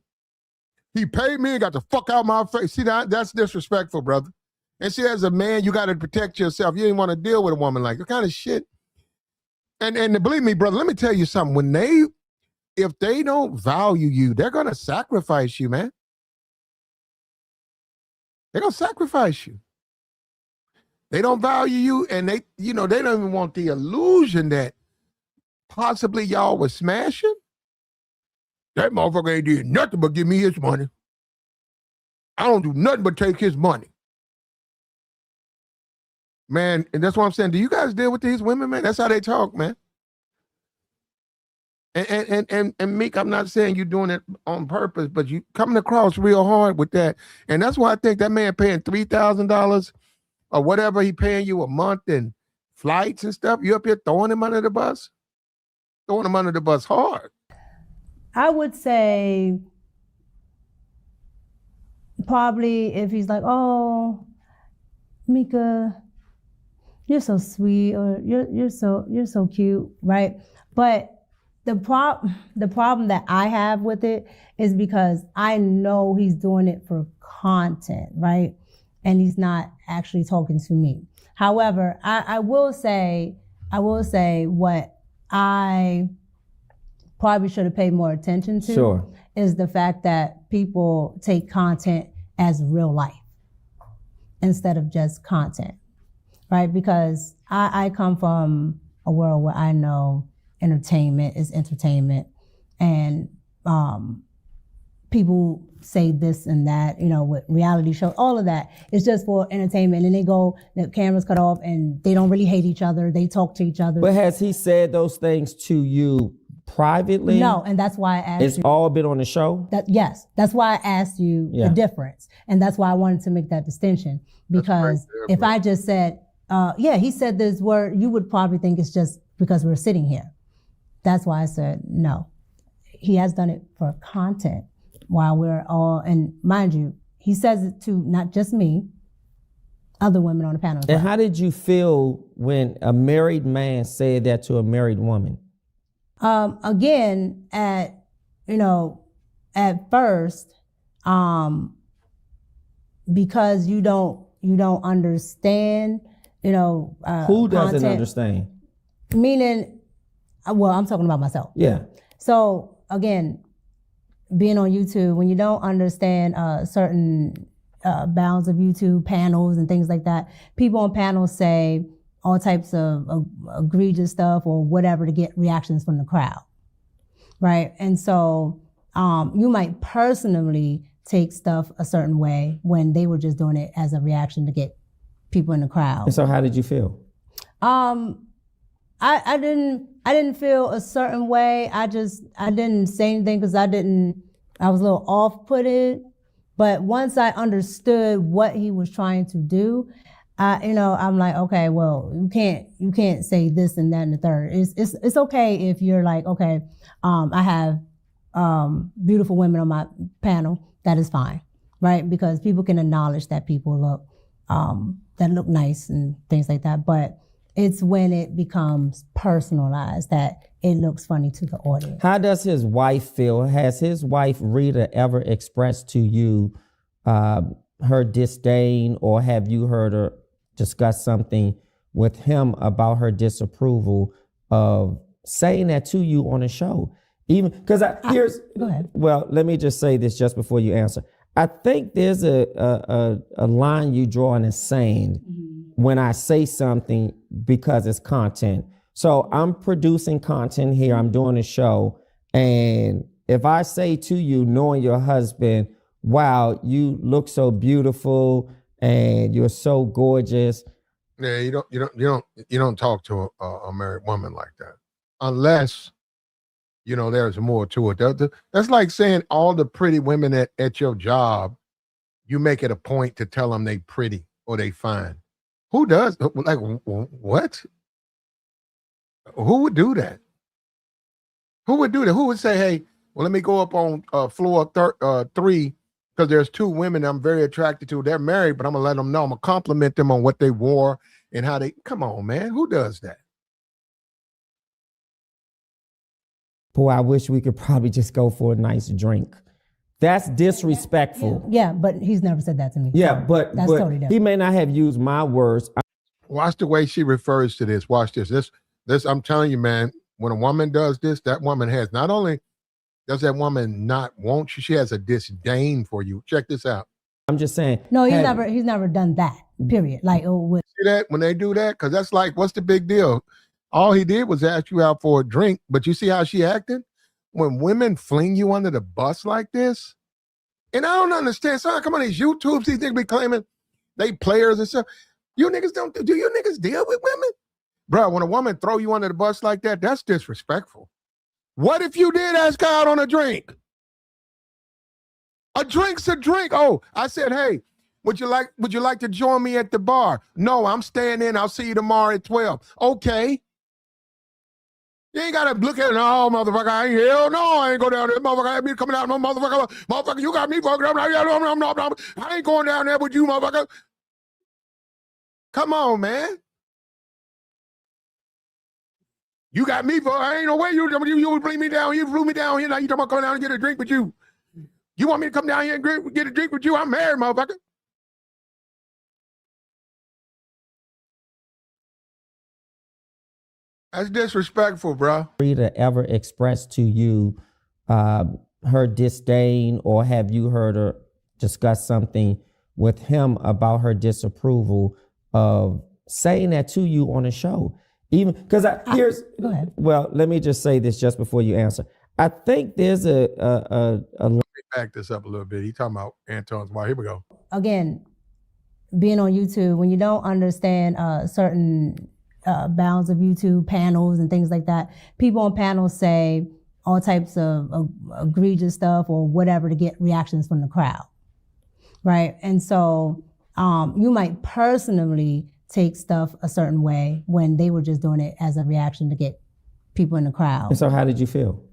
He paid me and got the fuck out my face. See, that's disrespectful, brother. And see, as a man, you got to protect yourself. You ain't want to deal with a woman like that kind of shit. And believe me, brother, let me tell you something. If they don't value you, they're going to sacrifice you, man. They're going to sacrifice you. They don't value you, and they don't even want the illusion that possibly y'all was smashing. That motherfucker ain't did nothing but give me his money. I don't do nothing but take his money. Man, and that's what I'm saying. Do you guys deal with these women, man? That's how they talk, man. And Meek, I'm not saying you're doing it on purpose, but you coming across real hard with that. And that's why I think that man paying $3,000 or whatever he paying you a month and flights and stuff, you up here throwing him under the bus? Throwing him under the bus hard. I would say probably if he's like, oh, Micca, you're so sweet, or you're so cute, right? But the problem that I have with it is because I know he's doing it for content, right? And he's not actually talking to me. However, I will say what I probably should have paid more attention to is the fact that people take content as real life instead of just content, right? Because I come from a world where I know entertainment is entertainment, and people say this and that, with reality shows, all of that is just for entertainment. And they go, the cameras cut off, and they don't really hate each other. They talk to each other. But has he said those things to you privately? No, and that's why I asked you. It's all been on the show? Yes, that's why I asked you the difference. And that's why I wanted to make that distinction. Because if I just said, he said this word, you would probably think it's just because we're sitting here. That's why I said no. He has done it for content. while we're all, and mind you, he says it to not just me, other women on the panel as well. And how did you feel when a married man said that to a married woman? Again, at first, because you don't understand, Who doesn't content, understand? Meaning, well, I'm talking about myself. Yeah. So again, being on YouTube, when you don't understand certain bounds of YouTube panels and things like that, people on panels say all types of egregious stuff or whatever to get reactions from the crowd, right? And so you might personally take stuff a certain way when they were just doing it as a reaction to get people in the crowd. And so how did you feel? I didn't feel a certain way. I didn't say anything because I was a little off-putted. But once I understood what he was trying to do, I'm like, okay, well, you can't say this and that and the third. It's okay if you're like, okay, I have beautiful women on my panel. That is fine, right? Because people can acknowledge that people look nice and things like that. But it's when it becomes personalized that it looks funny to the audience. How does his wife feel? Has his wife, Rita, ever expressed to you her disdain, or have you heard her discuss something with him about her disapproval of saying that to you on a show? Even because Go ahead. Well, let me just say this just before you answer. I think there's a line you draw in the sand when I say something because it's content. So I'm producing content here, I'm doing a show, and if I say to you, knowing your husband, wow, you look so beautiful and you're so gorgeous. Yeah, you don't talk to a married woman like that unless there's more to it. That's like saying all the pretty women at your job, you make it a point to tell them they pretty or they fine. Who does? Like, what? Who would do that? Who would do that? Who would say, hey, well, let me go up on floor 3 because there's 2 women I'm very attracted to. They're married, but I'm going to let them know. I'm going to compliment them on what they wore and how they, come on, man. Who does that? Boy, I wish we could probably just go for a nice drink. That's disrespectful. Yeah, but he's never said that to me. Yeah, So but that's totally different. He may not have used my words. Watch the way she refers to this. Watch this. This, I'm telling you, man, when a woman does this, that woman has, not only does that woman not want you, she has a disdain for you. Check this out. I'm just saying. No, he's never done that, period. Like, see that when they do that? Because that's like, what's the big deal? All he did was ask you out for a drink, but you see how she acted? When women fling you under the bus like this, and I don't understand. So I come on these YouTubes, these niggas be claiming they players and stuff. You niggas do you niggas deal with women? Bro, when a woman throw you under the bus like that, that's disrespectful. What if you did ask her out on a drink? A drink's a drink. Oh, I said, hey, would you like to join me at the bar? No, I'm staying in. I'll see you tomorrow at 12. Okay. You ain't got to look at it. Oh, motherfucker, I ain't hell no. I ain't go down there. Motherfucker, I ain't me coming out. No, motherfucker. Motherfucker, you got me fucking up. I ain't going down there with you, motherfucker. Come on, man. You got me for, I ain't no way you would bring me down. You flew me down here. Now you talking about coming down and get a drink with you. You want me to come down here and get a drink with you? I'm married, motherfucker. That's disrespectful, bro. Rita ever expressed to you her disdain, or have you heard her discuss something with him about her disapproval of saying that to you on a show? Even because go ahead. Well, let me just say this just before you answer. I think there's a Let me back this up a little bit. He talking about Anton's wife. Here we go. Again, being on YouTube, when you don't understand certain bounds of YouTube panels and things like that, people on panels say all types of egregious stuff or whatever to get reactions from the crowd, right? And so you might personally take stuff a certain way when they were just doing it as a reaction to get people in the crowd. And so how did you feel?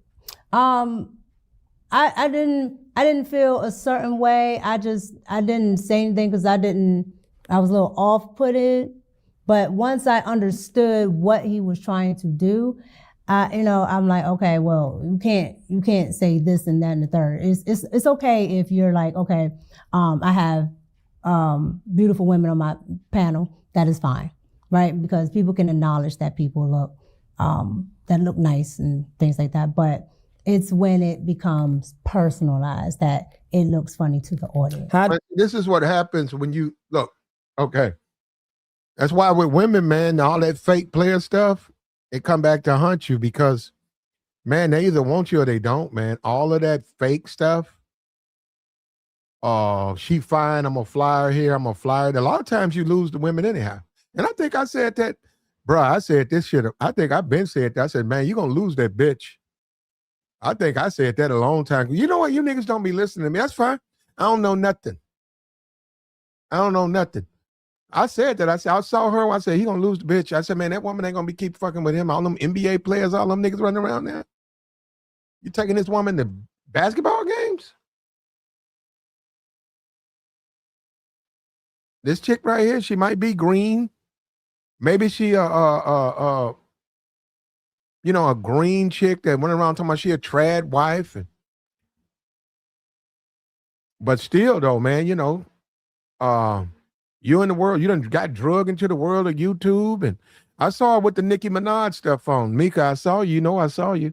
I didn't feel a certain way. I didn't say anything because I was a little off-putted. But once I understood what he was trying to do, I'm like, okay, well, you can't say this and that and the third. It's okay if you're like, okay, I have beautiful women on my panel. That is fine, right? Because people can acknowledge that people look nice and things like that. But it's when it becomes personalized that it looks funny to the audience. But this is what happens when you look. Okay, that's why with women, man, all that fake player stuff, it come back to haunt you because, man, they either want you or they don't, man. All of that fake stuff. Oh, she fine. I'm gonna fly her here. I'm gonna fly her. A lot of times you lose the women anyhow. And I think I said that, bro. I said this shit. I think I've been said that. I said, man, you're gonna lose that bitch. I think I said that a long time ago. You know what? You niggas don't be listening to me. That's fine. I don't know nothing. I said that. I saw her. I said, he gonna lose the bitch. I said, man, that woman ain't gonna keep fucking with him. All them NBA players, all them niggas running around there. You taking this woman to basketball games? This chick right here, she might be green. Maybe she a green chick that went around talking about she a trad wife. But still though, man, you in the world, you done got drug into the world of YouTube. And I saw her with the Nicki Minaj stuff on. Micca, I saw you. I saw you.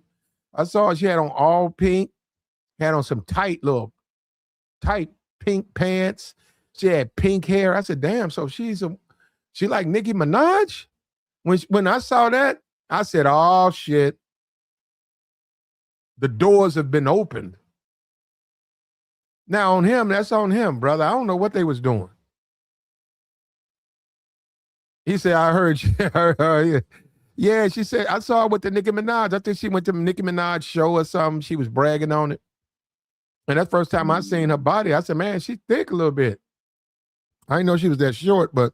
I saw her, she had on all pink, had on some tight pink pants. She had pink hair. I said, damn, so she like Nicki Minaj? When I saw that, I said, oh shit. The doors have been opened. Now on him, that's on him, brother. I don't know what they was doing. He said, I heard you. Yeah, she said, I saw her with the Nicki Minaj. I think she went to the Nicki Minaj show or something. She was bragging on it. And that's the first time I seen her body. I said, man, she's thick a little bit. I didn't know she was that short, but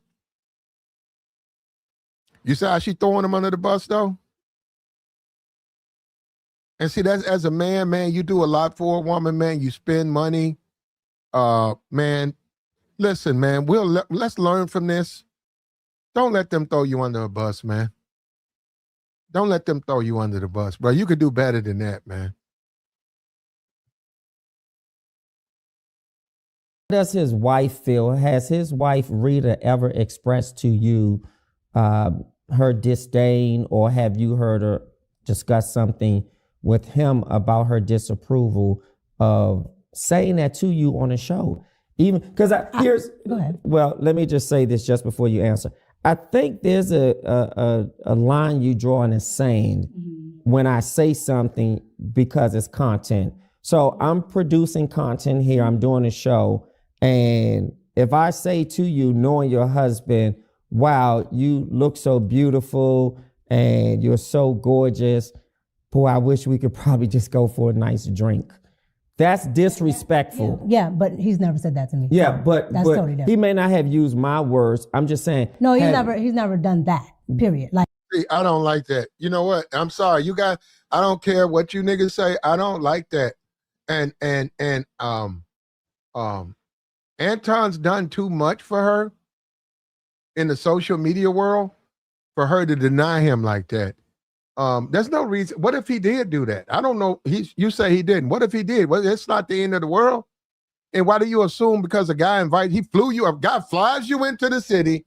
you see how she throwing him under the bus though? And see, that's as a man, you do a lot for a woman, man. You spend money. Man, listen, man, let's learn from this. Don't let them throw you under a bus, man. Don't let them throw you under the bus, bro. You could do better than that, man. How does his wife feel? Has his wife, Rita, ever expressed to you her disdain, or have you heard her discuss something with him about her disapproval of saying that to you on a show? Even because go ahead. Well, let me just say this just before you answer. I think there's a line you draw in the sand when I say something because it's content. So I'm producing content here. I'm doing a show. And if I say to you, knowing your husband, wow, you look so beautiful and you're so gorgeous, boy, I wish we could probably just go for a nice drink. That's disrespectful. Yeah, but he's never said that to me. Yeah, but totally different. He may not have used my words. I'm just saying. No, he's never done that, period. Like, see, I don't like that. You know what? I'm sorry. You guys, I don't care what you niggas say. I don't like that. And Anton's done too much for her in the social media world for her to deny him like that. There's no reason. What if he did do that? I don't know. You say he didn't. What if he did? Well, it's not the end of the world. And why do you assume because a guy he flies you into the city,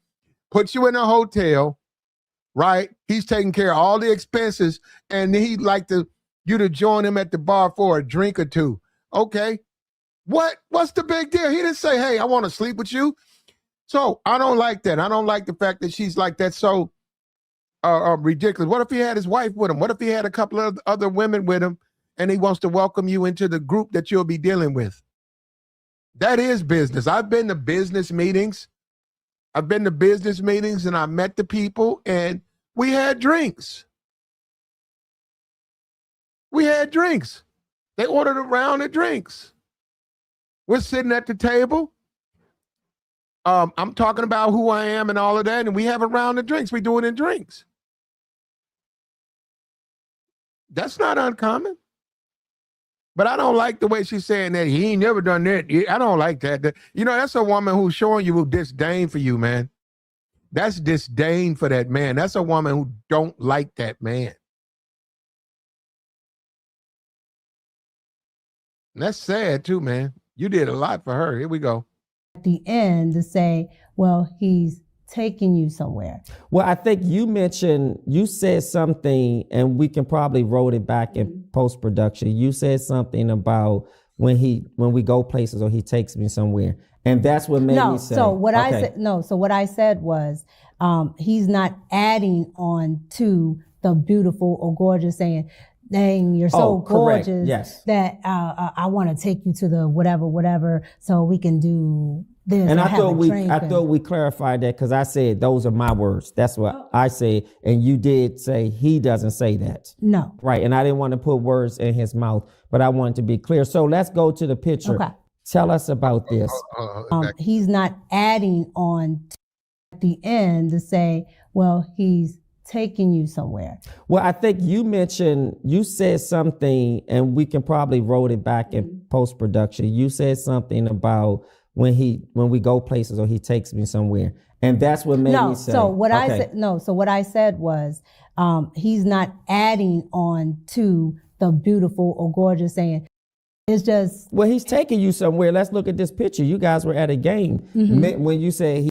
puts you in a hotel, right? He's taking care of all the expenses, and he'd like you to join him at the bar for a drink or two. Okay. What's the big deal? He didn't say, hey, I want to sleep with you. So I don't like that. I don't like the fact that she's like that. So ridiculous. What if he had his wife with him? What if he had a couple of other women with him and he wants to welcome you into the group that you'll be dealing with? That is business. I've been to business meetings. and I met the people and we had drinks. They ordered a round of drinks. We're sitting at the table. I'm talking about who I am and all of that, and we have a round of drinks. We do it in drinks. That's not uncommon. But I don't like the way she's saying that he ain't never done that. I don't like that. You know, that's a woman who's showing you disdain for you, man. That's disdain for that man. That's a woman who don't like that man. And that's sad too, man. You did a lot for her. Here we go. At the end to say, well, he's taking you somewhere. Well, I think you said something, and we can probably roll it back in post-production. You said something about when we go places or he takes me somewhere. And that's what made me say. So what I said was he's not adding on to the beautiful or gorgeous, saying, dang, you're so gorgeous that I want to take you to the whatever so we can do this. And I thought we clarified that because I said those are my words. That's what I said. And you did say he doesn't say that. No. Right. And I didn't want to put words in his mouth, but I wanted to be clear. So let's go to the picture. Okay. Tell us about this. He's not adding on at the end to say, well, he's taking you somewhere. Well, I think you said something, and we can probably roll it back in post-production. You said something about when we go places or he takes me somewhere. And that's what made me say. So what I said was he's not adding on to the beautiful or gorgeous, saying, it's just. Well, he's taking you somewhere. Let's look at this picture. You guys were at a game. When you say,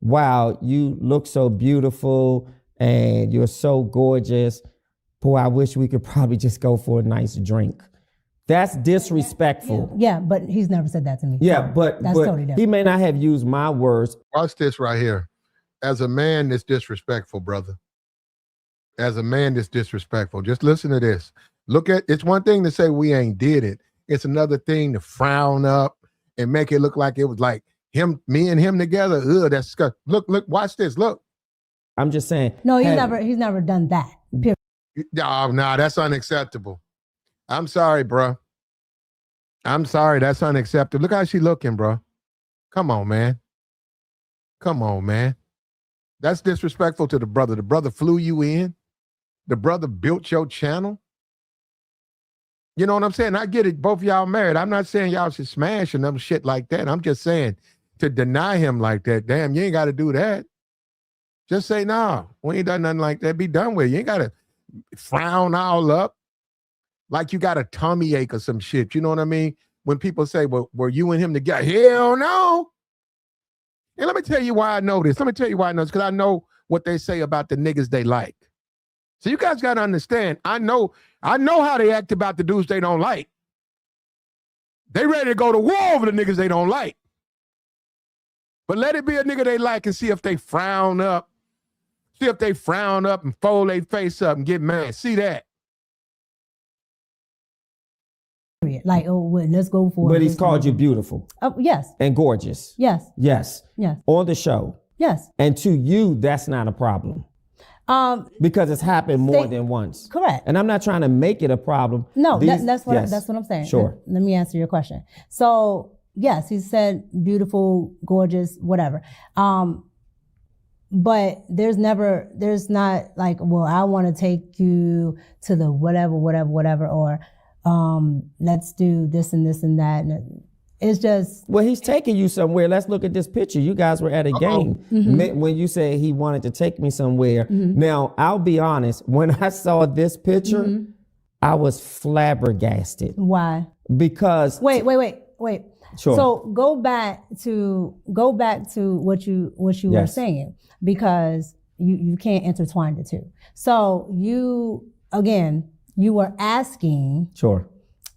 wow, you look so beautiful and you're so gorgeous. Boy, I wish we could probably just go for a nice drink. That's disrespectful. Yeah, but he's never said that to me. Yeah, but totally different. He may not have used my words. Watch this right here. As a man, that's disrespectful, brother. As a man, that's disrespectful. Just listen to this. It's one thing to say we ain't did it. It's another thing to frown up and make it look like it was like me and him together. Ugh, that's disgusting. Look, watch this. Look. I'm just saying. No, he's never done that. Period. No, that's unacceptable. I'm sorry, bro. I'm sorry. That's unacceptable. Look how she looking, bro. Come on, man. That's disrespectful to the brother. The brother flew you in. The brother built your channel. You know what I'm saying? I get it. Both of y'all married. I'm not saying y'all should smash and them shit like that. I'm just saying to deny him like that. Damn, you ain't got to do that. Just say, no, we ain't done nothing like that. Be done with it. You ain't got to frown all up like you got a tummy ache or some shit. You know what I mean? When people say, well, were you and him together? Hell no. And let me tell you why I know this. Because I know what they say about the niggas they like. So you guys got to understand, I know how they act about the dudes they don't like. They ready to go to war over the niggas they don't like. But let it be a nigga they like and see if they frown up. See if they frown up and fold their face up and get mad. See that. Like, let's go for it. But he's called you beautiful. Oh, yes. And gorgeous. Yes. Yes. Yes. On the show. Yes. And to you, that's not a problem. Because it's happened more than once. Correct. And I'm not trying to make it a problem. No, that's what I'm saying. Sure. Let me answer your question. So, yes, he said beautiful, gorgeous, whatever. But there's not like, well, I want to take you to the whatever, or let's do this and this and that. And it's just. Well, he's taking you somewhere. Let's look at this picture. You guys were at a game when you said he wanted to take me somewhere. Now, I'll be honest. When I saw this picture, I was flabbergasted. Why? Because. Wait. Sure. So go back to what you were saying, because you can't intertwine the two. So you were asking. Sure.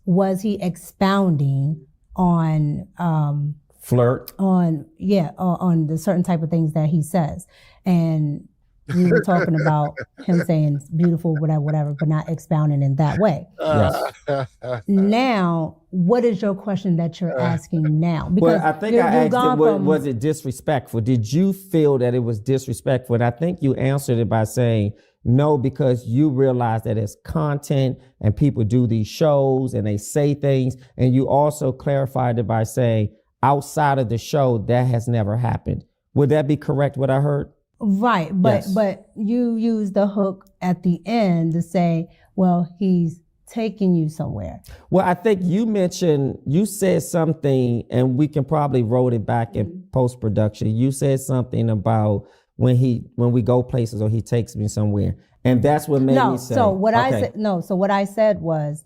Was he expounding on flirt? On the certain type of things that he says, and you were talking about him saying beautiful, whatever, but not expounding in that way. Yes. Now, what is your question that you're asking now? Because I think I asked him, was it disrespectful? Did you feel that it was disrespectful? And I think you answered it by saying no, because you realize that it's content and people do these shows and they say things. And you also clarified it by saying outside of the show, that has never happened. Would that be correct, what I heard? Right, but you use the hook at the end to say, well, he's taking you somewhere. Well, I think you said something, and we can probably roll it back in post-production. You said something about when we go places or he takes me somewhere. And that's what made me say. So what I said was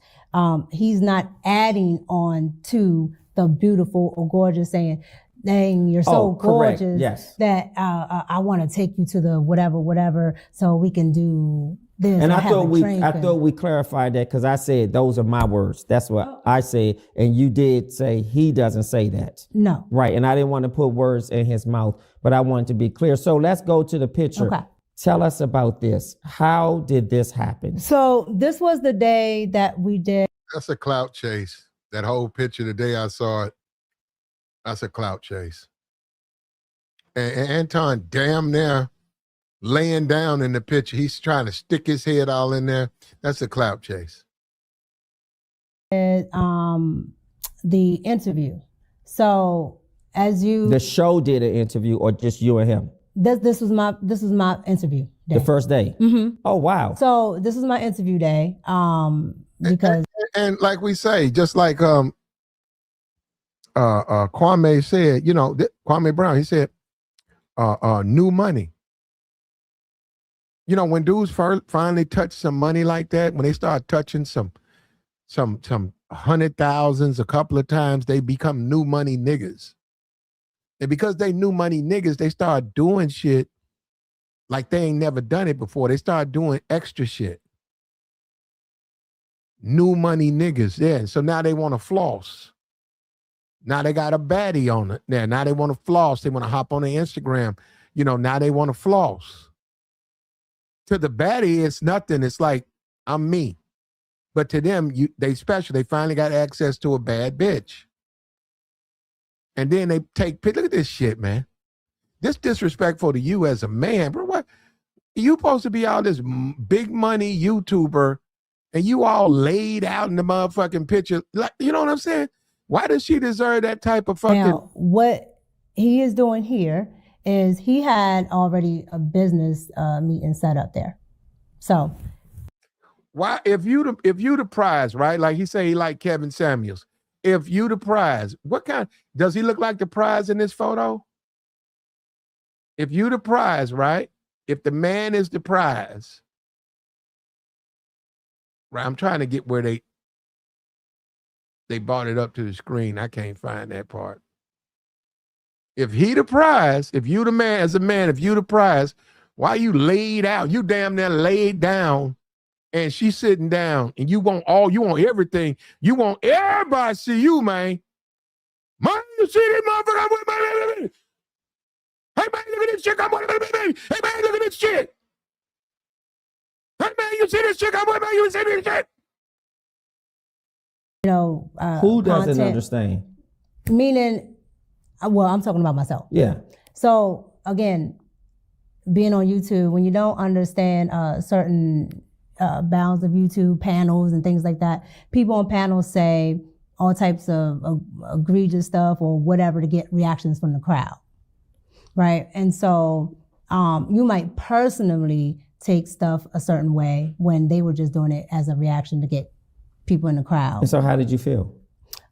he's not adding on to the beautiful or gorgeous, saying, dang, you're so gorgeous that I want to take you to the whatever so we can do this. And I thought we clarified that, because I said those are my words. That's what I said. And you did say he doesn't say that. No. Right. And I didn't want to put words in his mouth, but I wanted to be clear. So let's go to the picture. Okay. Tell us about this. How did this happen? So this was the day that we did. That's a clout chase. That whole picture, the day I saw it, that's a clout chase. And Anton damn near laying down in the picture. He's trying to stick his head all in there. That's a clout chase. The interview. So the show did an interview, or just you and him? This was my interview day. The first day. Mm-hmm. Oh wow. So this was my interview day. Because and like we say, just like Kwame said, Kwame Brown, he said, new money. When dudes finally touch some money like that, when they start touching some 100,000s a couple of times, they become new money niggas. And because they new money niggas, they start doing shit like they ain't never done it before. They start doing extra shit. New money niggas, yeah. And so now they want to floss. Now they got a baddie on it. Now they want to floss. They want to hop on the Instagram. Now they want to floss. To the baddie, it's nothing. It's like, I'm me. But to them, they special. They finally got access to a bad bitch. And then they look at this shit, man. This disrespectful to you as a man, bro. What? You supposed to be all this big money YouTuber, and you all laid out in the motherfucking picture. Like, you know what I'm saying? Why does she deserve that type of fucking? Now, what he is doing here is he had already a business meeting set up there. So why, if you the prize, right? Like he say he like Kevin Samuels. If you the prize, what kind, does he look like the prize in this photo? If you the prize, right? If the man is the prize, right? I'm trying to get where they brought it up to the screen. I can't find that part. If he the prize, if you the man, as a man, if you the prize, why you laid out? You damn near laid down, and she's sitting down, and you want everything. You want everybody to see you, man. Man, you see this motherfucker? I'm with my baby. Hey man, look at this chick. I'm with my baby. Hey man, look at this chick. Hey man, you see this chick? I'm with my. You see this chick? Who doesn't understand? Meaning, well, I'm talking about myself. Yeah. So again, being on YouTube, when you don't understand certain bounds of YouTube panels and things like that, people on panels say all types of egregious stuff or whatever to get reactions from the crowd, right? And so you might personally take stuff a certain way when they were just doing it as a reaction to get people in the crowd. And so how did you feel?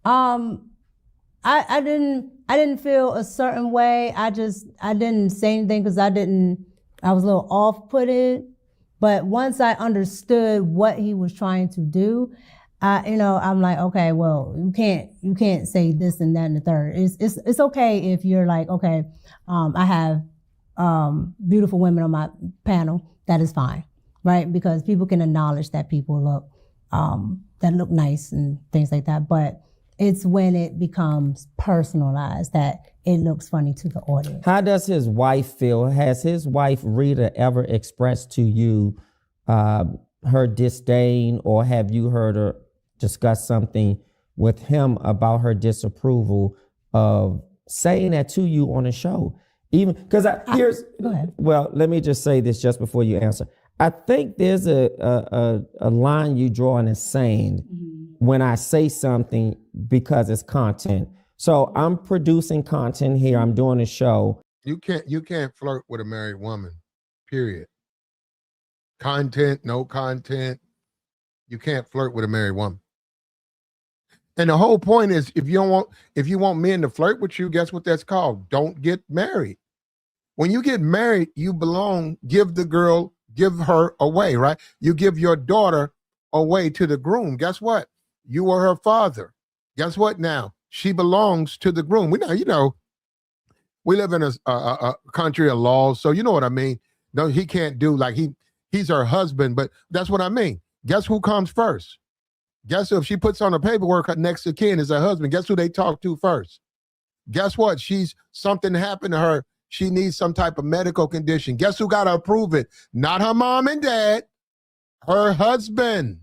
I didn't feel a certain way. I didn't say anything because I was a little off-putted. But once I understood what he was trying to do, I'm like, okay, well, you can't say this and that and the third. It's okay if you're like, okay, I have beautiful women on my panel. That is fine, right? Because people can acknowledge that people look nice and things like that. But it's when it becomes personalized that it looks funny to the audience. How does his wife feel? Has his wife, Rita, ever expressed to you her disdain, or have you heard her discuss something with him about her disapproval of saying that to you on a show? Even because go ahead. Well, let me just say this just before you answer. I think there's a line you draw in the sand when I say something because it's content. So I'm producing content here. I'm doing a show. You can't flirt with a married woman, period. Content, no content. You can't flirt with a married woman. And the whole point is, if you want men to flirt with you, guess what that's called? Don't get married. When you get married, you belong. Give her away, right? You give your daughter away to the groom. Guess what? You are her father. Guess what now? She belongs to the groom. We live in a country of laws, so you know what I mean. No, he can't do like he's her husband, but that's what I mean. Guess who comes first? Guess who, if she puts on the paperwork next to kin is her husband, guess who they talk to first? Guess what? Something happened to her. She needs some type of medical condition. Guess who got to approve it? Not her mom and dad, her husband.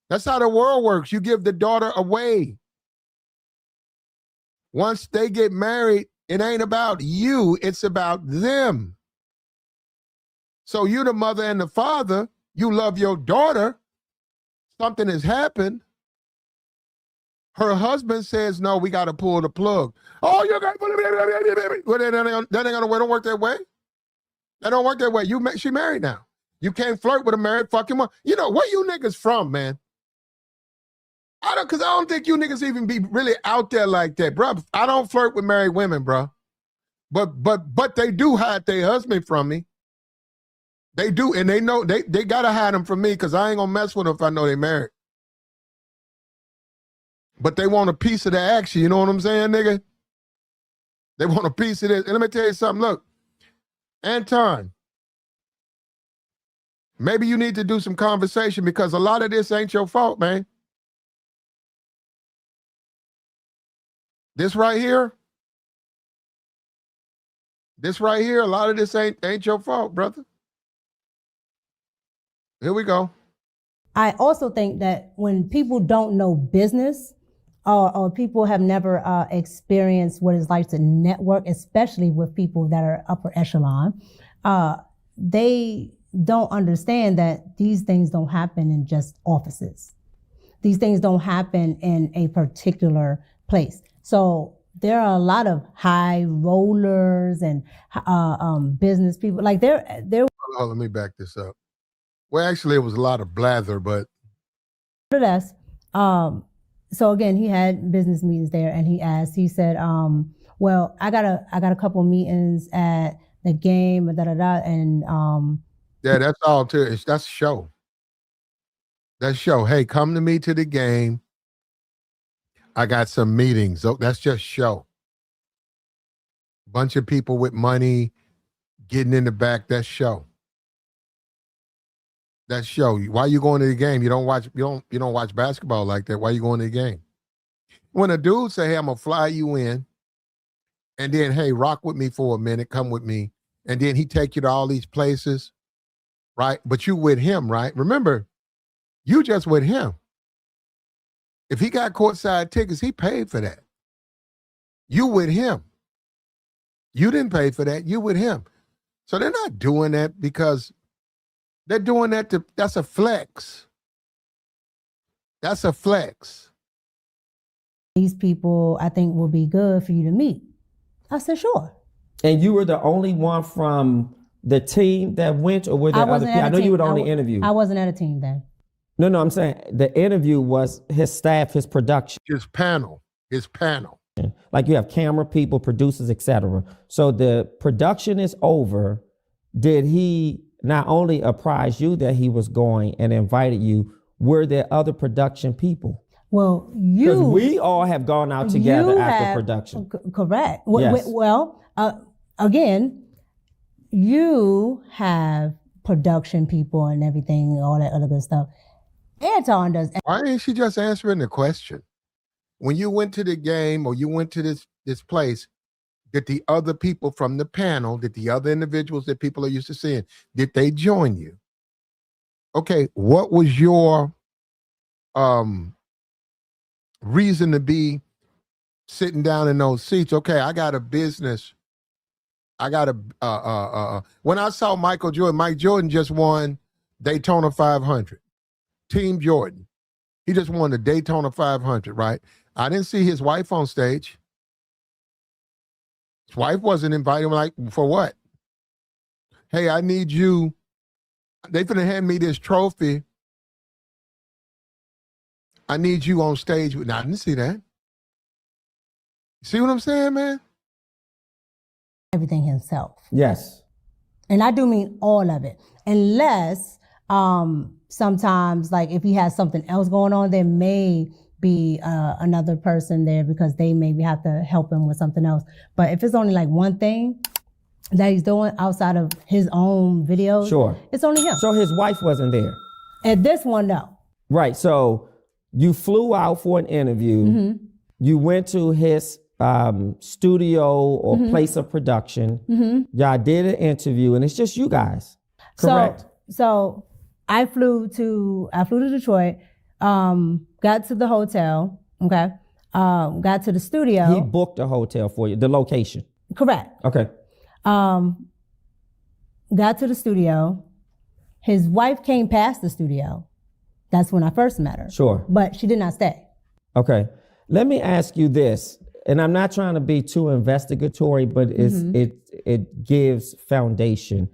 That's how the world works. You give the daughter away. Once they get married, it ain't about you, it's about them. So you the mother and the father, you love your daughter. Something has happened. Her husband says, no, we got to pull the plug. Oh, you got to well, that ain't gonna work. Don't work that way. That don't work that way. She married now. You can't flirt with a married fucking woman. You know, where you niggas from, man? I don't think you niggas even be really out there like that, bro. I don't flirt with married women, bro. But they do hide their husband from me. They do, and they know they gotta hide them from me because I ain't gonna mess with them if I know they married. But they want a piece of the action, you know what I'm saying, nigga? They want a piece of this. And let me tell you something, look, Anton, maybe you need to do some conversation because a lot of this ain't your fault, man. This right here, a lot of this ain't your fault, brother. Here we go. I also think that when people don't know business or people have never experienced what it's like to network, especially with people that are upper echelon, they don't understand that these things don't happen in just offices. These things don't happen in a particular place. So there are a lot of high rollers and business people. Like they're. Oh, let me back this up. Well, actually, it was a lot of blather, but. So again, he had business meetings there, and he said, well, I got a couple meetings at the game, and yeah, that's all too. That's show. That's show. Hey, come to me to the game. I got some meetings. So that's just show. Bunch of people with money getting in the back. That's show. That's show. Why you going to the game? You don't watch basketball like that. Why you going to the game? When a dude say, hey, I'm gonna fly you in, and then hey, rock with me for a minute, come with me, and then he take you to all these places, right? But you with him, right? Remember, you just with him. If he got courtside tickets, he paid for that. You with him. You didn't pay for that. You with him. So they're not doing that because they're doing that that's a flex. That's a flex. These people, I think, will be good for you to meet. I said, sure. And you were the only one from the team that went, or were there other people? I know you were on the interview. I wasn't at a team then. No, I'm saying the interview was his staff, his production. His panel. Like you have camera people, producers, etc. So the production is over. Did he not only apprise you that he was going and invited you, were there other production people? Well, because we all have gone out together after production. Correct. Yes. Again, you have production people and everything, all that other good stuff. Anton does. Why ain't she just answering the question? When you went to the game or you went to this place, did the other people from the panel, did the other individuals that people are used to seeing, did they join you? Okay, what was your reason to be sitting down in those seats? Okay, I got a business. I got a when I saw Mike Jordan just won Daytona 500. Team Jordan. He just won the Daytona 500, right? I didn't see his wife on stage. His wife wasn't invited. I'm like, for what? Hey, I need you. They finna hand me this trophy I need you on stage with. Now, I didn't see that. See what I'm saying, man? Everything himself. Yes. And I do mean all of it. Unless sometimes, like if he has something else going on, there may be another person there because they maybe have to help him with something else. But if it's only like one thing that he's doing outside of his own videos, Sure. it's only him. So his wife wasn't there. At this one, no. Right. So you flew out for an interview. Mm-hmm. You went to his studio or place of production. Y'all did an interview, and it's just you guys. Correct. So I flew to Detroit. Got to the hotel. Okay. Got to the studio. He booked a hotel for you. The location. Correct. Okay. Got to the studio. His wife came past the studio. That's when I first met her. Sure. But she did not stay. Okay. Let me ask you this, and I'm not trying to be too investigatory, but it gives foundation.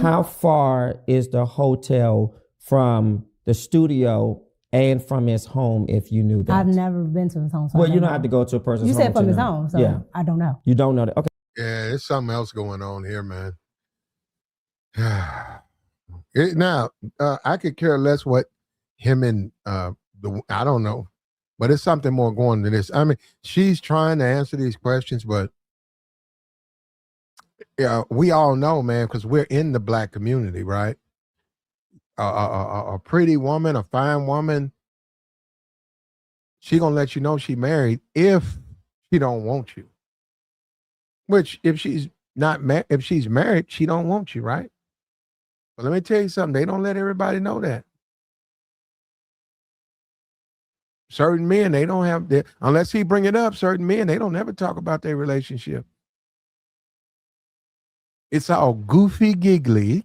How far is the hotel from the studio and from his home, if you knew that? I've never been to his home. So Well, you don't have to go to a person's You home. said from to his know. home, so Yeah. I don't know. You don't know that. Okay. Yeah, there's something else going on here, man. Now, I could care less what him and I don't know, but it's something more going to this. I mean, she's trying to answer these questions, but yeah, we all know, man, because we're in the Black community, right? A pretty woman, a fine woman, she gonna let you know she married if she don't want you. Which, if she's not if she's married, she don't want you, right? But let me tell you something. They don't let everybody know that. Certain men, they don't have that unless he bring it up. Certain men, they don't ever talk about their relationship. It's all goofy, giggly.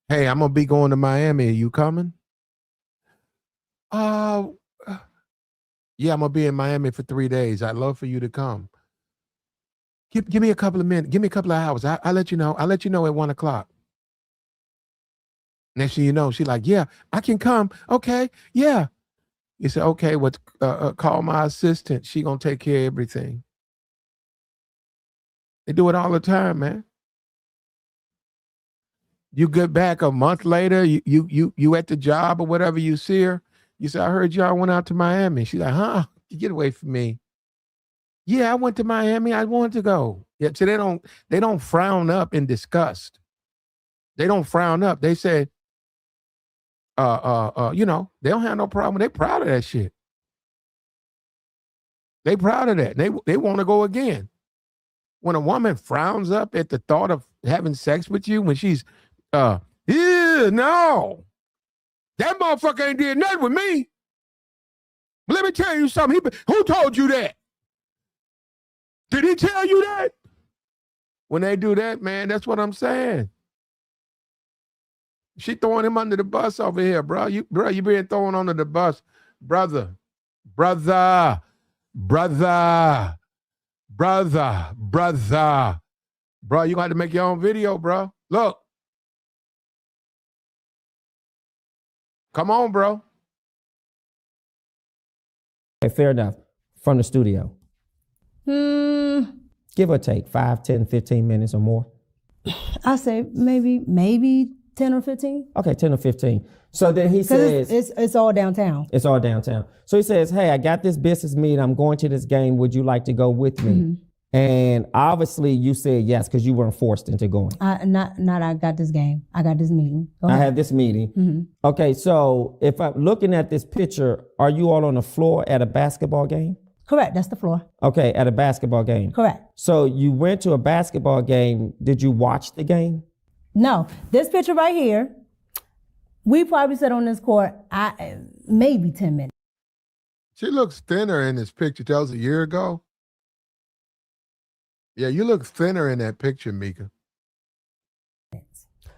Hey, I'm gonna be going to Miami. Are you coming? Yeah, I'm gonna be in Miami for 3 days. I'd love for you to come. Give me a couple of minutes. Give me a couple of hours. I'll let you know. I'll let you know at 1 o'clock. Next thing you know, she's like, yeah, I can come. Okay, yeah. You say, okay, call my assistant. She gonna take care of everything. They do it all the time, man. You get back a month later, you at the job or whatever, you see her. You say, I heard y'all went out to Miami. She's like, huh? Get away from me. Yeah, I went to Miami. I wanted to go. Yeah, so they don't frown up in disgust. They don't frown up. They say, they don't have no problem. They're proud of that shit. They proud of that. They want to go again. When a woman frowns up at the thought of having sex with you, when she's, no, that motherfucker ain't did nothing with me. But let me tell you something. Who told you that? Did he tell you that? When they do that, man, that's what I'm saying. She throwing him under the bus over here, bro. You being thrown under the bus. Brother. Bro, you got to make your own video, bro. Look. Come on, bro. Okay, fair enough. From the studio. Give or take 5, 10, 15 minutes or more. I say maybe 10 or 15. Okay, 10 or 15. So then he says, it's all downtown. It's all downtown. So he says, hey, I got this business meeting. I'm going to this game. Would you like to go with me? And obviously you said yes, because you weren't forced into going. I got this game. I got this meeting. I had this meeting. Okay, so if I'm looking at this picture, are you all on the floor at a basketball game? Correct, that's the floor. Okay, at a basketball game. Correct. So you went to a basketball game. Did you watch the game? No, this picture right here, we probably sat on this court maybe 10 minutes. She looks thinner in this picture. That was a year ago. Yeah, you look thinner in that picture, Micca.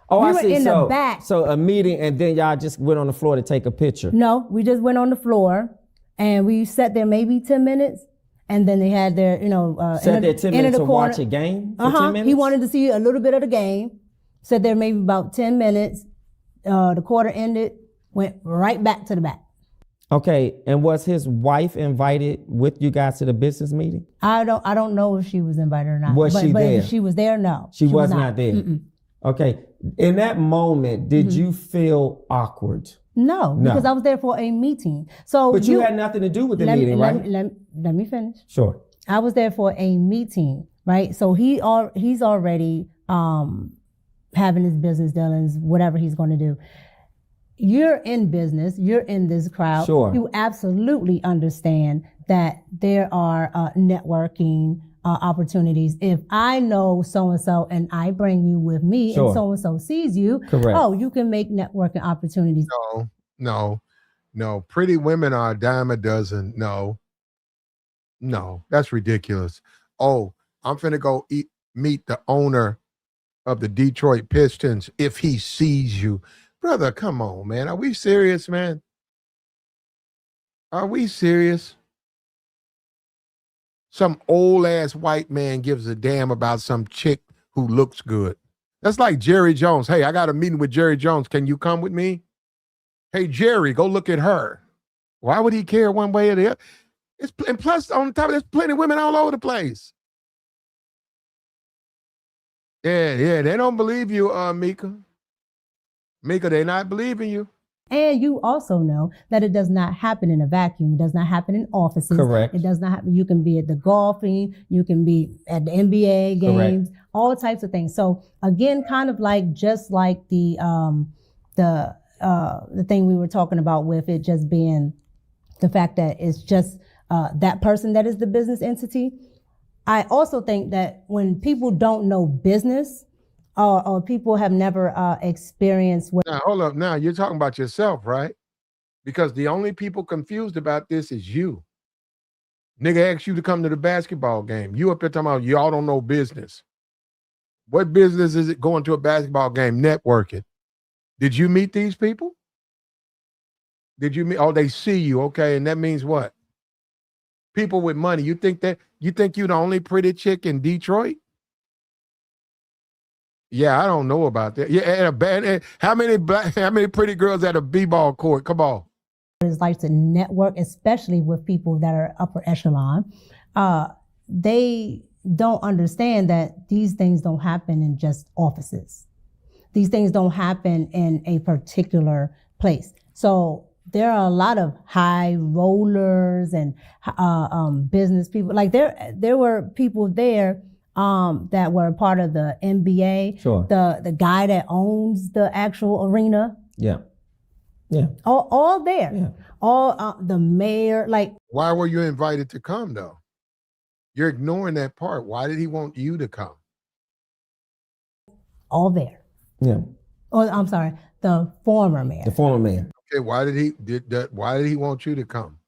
Oh, We I were see. in the back. So a meeting, and then y'all just went on the floor to take a picture. No, we just went on the floor and we sat there maybe 10 minutes. And then they had their, Sat there 10 minutes to watch a game for 10 minutes? He wanted to see a little bit of the game. Sat there maybe about 10 minutes. The quarter ended. went right back to the back. Okay, and was his wife invited with you guys to the business meeting? I don't know if she was invited or not. Was but, she but there? If she was there, no. She was not there. Mm-mm. Okay, in that moment, did you feel awkward? No, because I was there for a meeting. So, but you had nothing to do with the meeting, right? Let me finish. Sure. I was there for a meeting, right? So he's already having his business dealings, whatever he's going to do. You're in business, you're in this crowd. Sure. You absolutely understand that there are networking opportunities. If I know so-and-so and I bring you with me Sure. and so-and-so sees you, Correct. oh, you can make networking opportunities. No. Pretty women are a dime a dozen. No, that's ridiculous. Oh, I'm finna go meet the owner of the Detroit Pistons if he sees you. Brother, come on, man. Are we serious, man? Are we serious? Some old ass white man gives a damn about some chick who looks good. That's like Jerry Jones. Hey, I got a meeting with Jerry Jones. Can you come with me? Hey, Jerry, go look at her. Why would he care one way or the other? And plus, on top of there's plenty of women all over the place. Yeah, they don't believe you, Micca. Micca, they not believing you. And you also know that it does not happen in a vacuum. It does not happen in offices. Correct. It does not happen. You can be at the golfing. You can be at the NBA games. Correct. All types of things. So again, kind of like just like the thing we were talking about with it just being the fact that it's just that person that is the business entity. I also think that when people don't know business, or people have never experienced what. Now, hold up. Now, you're talking about yourself, right? Because the only people confused about this is you. Nigga asked you to come to the basketball game. You up there talking about y'all don't know business. What business is it going to a basketball game? Networking. Did you meet these people? Did you meet? Oh, they see you. Okay. And that means what? People with money. You think you're the only pretty chick in Detroit? Yeah, I don't know about that. Yeah, and how many pretty girls at a b-ball court? Come on. It's like to network, especially with people that are upper echelon. They don't understand that these things don't happen in just offices. These things don't happen in a particular place. So there are a lot of high rollers and business people. Like there were people there that were part of the NBA. Sure. The guy that owns the actual arena. Yeah. All there. Yeah. All the mayor. Like, why were you invited to come though? You're ignoring that part. Why did he want you to come? All there. Yeah. Oh, I'm sorry. The former mayor. The former mayor. Okay, why did he want you to come?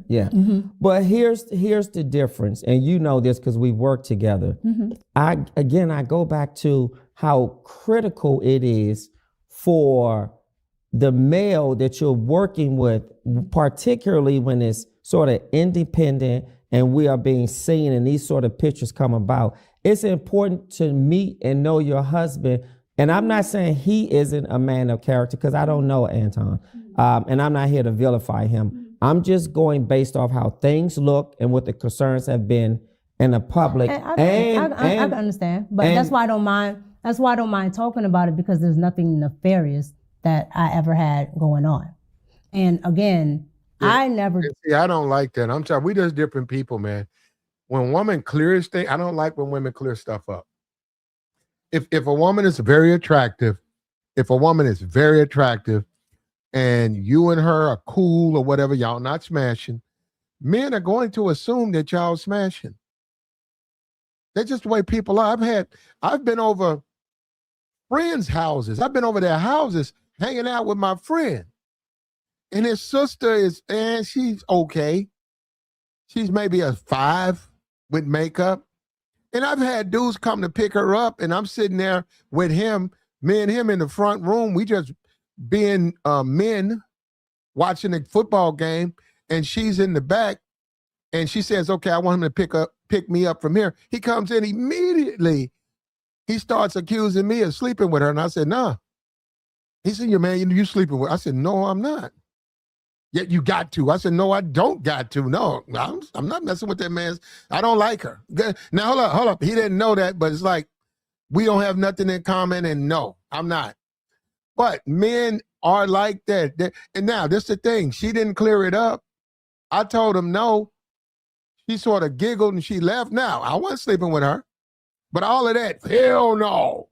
Yeah. Mm-hmm. But here's the difference, and you know this because we work together. Mm-hmm. I go back to how critical it is for the male that you're working with, particularly when it's sort of independent and we are being seen and these sort of pictures come about. It's important to meet and know your husband. And I'm not saying he isn't a man of character because I don't know Anton. And I'm not here to vilify him. I'm just going based off how things look and what the concerns have been in the public. I can understand, but that's why I don't mind. That's why I don't mind talking about it, because there's nothing nefarious that I ever had going on. And again, I never. See, I don't like that. I'm sorry. We just different people, man. When women clears things, I don't like when women clear stuff up. If a woman is very attractive, and you and her are cool or whatever, y'all not smashing, men are going to assume that y'all smashing. That's just the way people are. I've been over friends' houses. I've been over their houses hanging out with my friend. And his sister she's okay. She's maybe a 5 with makeup. And I've had dudes come to pick her up, and I'm sitting there with him, me and him in the front room. We just being men watching a football game, and she's in the back, and she says, okay, I want him to pick me up from here. He comes in immediately. He starts accusing me of sleeping with her. And I said, nah, He said, yeah, man, you sleeping with. I said, no, I'm not. Yet you got to. I said, no, I don't got to. No, I'm not messing with that man. I don't like her. Now, hold up. He didn't know that, but it's like, we don't have nothing in common, and no, I'm not. But men are like that. And now, this is the thing. She didn't clear it up. I told him no. She sort of giggled and she left. Now, I wasn't sleeping with her. But all of that, hell no.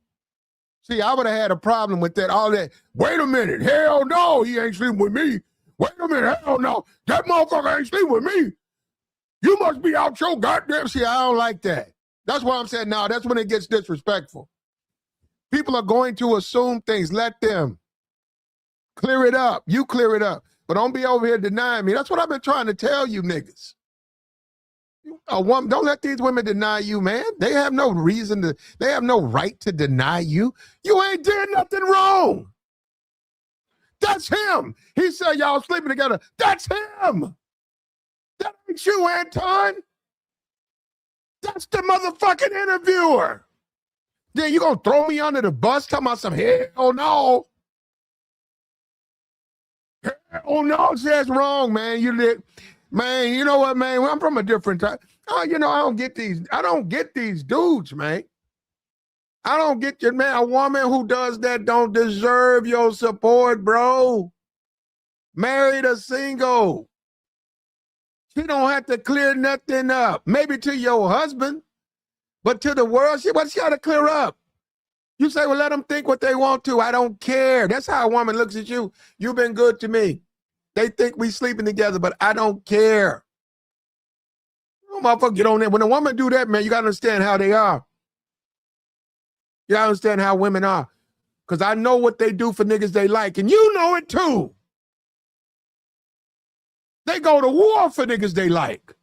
See, I would have had a problem with that. All that, wait a minute, hell no, he ain't sleeping with me. Wait a minute, hell no, that motherfucker ain't sleeping with me. You must be out your goddamn. See, I don't like that. That's why I'm saying now, that's when it gets disrespectful. People are going to assume things. Let them. Clear it up. You clear it up. But don't be over here denying me. That's what I've been trying to tell you niggas. Don't let these women deny you, man. They have no reason to, they have no right to deny you. You ain't did nothing wrong. That's him. He said y'all sleeping together. That's him. That ain't you, Anton. That's the motherfucking interviewer. Then you gonna throw me under the bus talking about some hell no. Hell no, that's wrong, man. You did, man, you know what, man? I'm from a different time. Oh, you know, I don't get these dudes, man. I don't get you, man. A woman who does that don't deserve your support, bro. Married or single. She don't have to clear nothing up. Maybe to your husband, but to the world, she got to clear up. You say, well, let them think what they want to. I don't care. That's how a woman looks at you. You've been good to me. They think we sleeping together, but I don't care. Oh, motherfucker, get on there. When a woman do that, man, you got to understand how they are. You got to understand how women are. Because I know what they do for niggas they like, and you know it too. They go to war for niggas they like.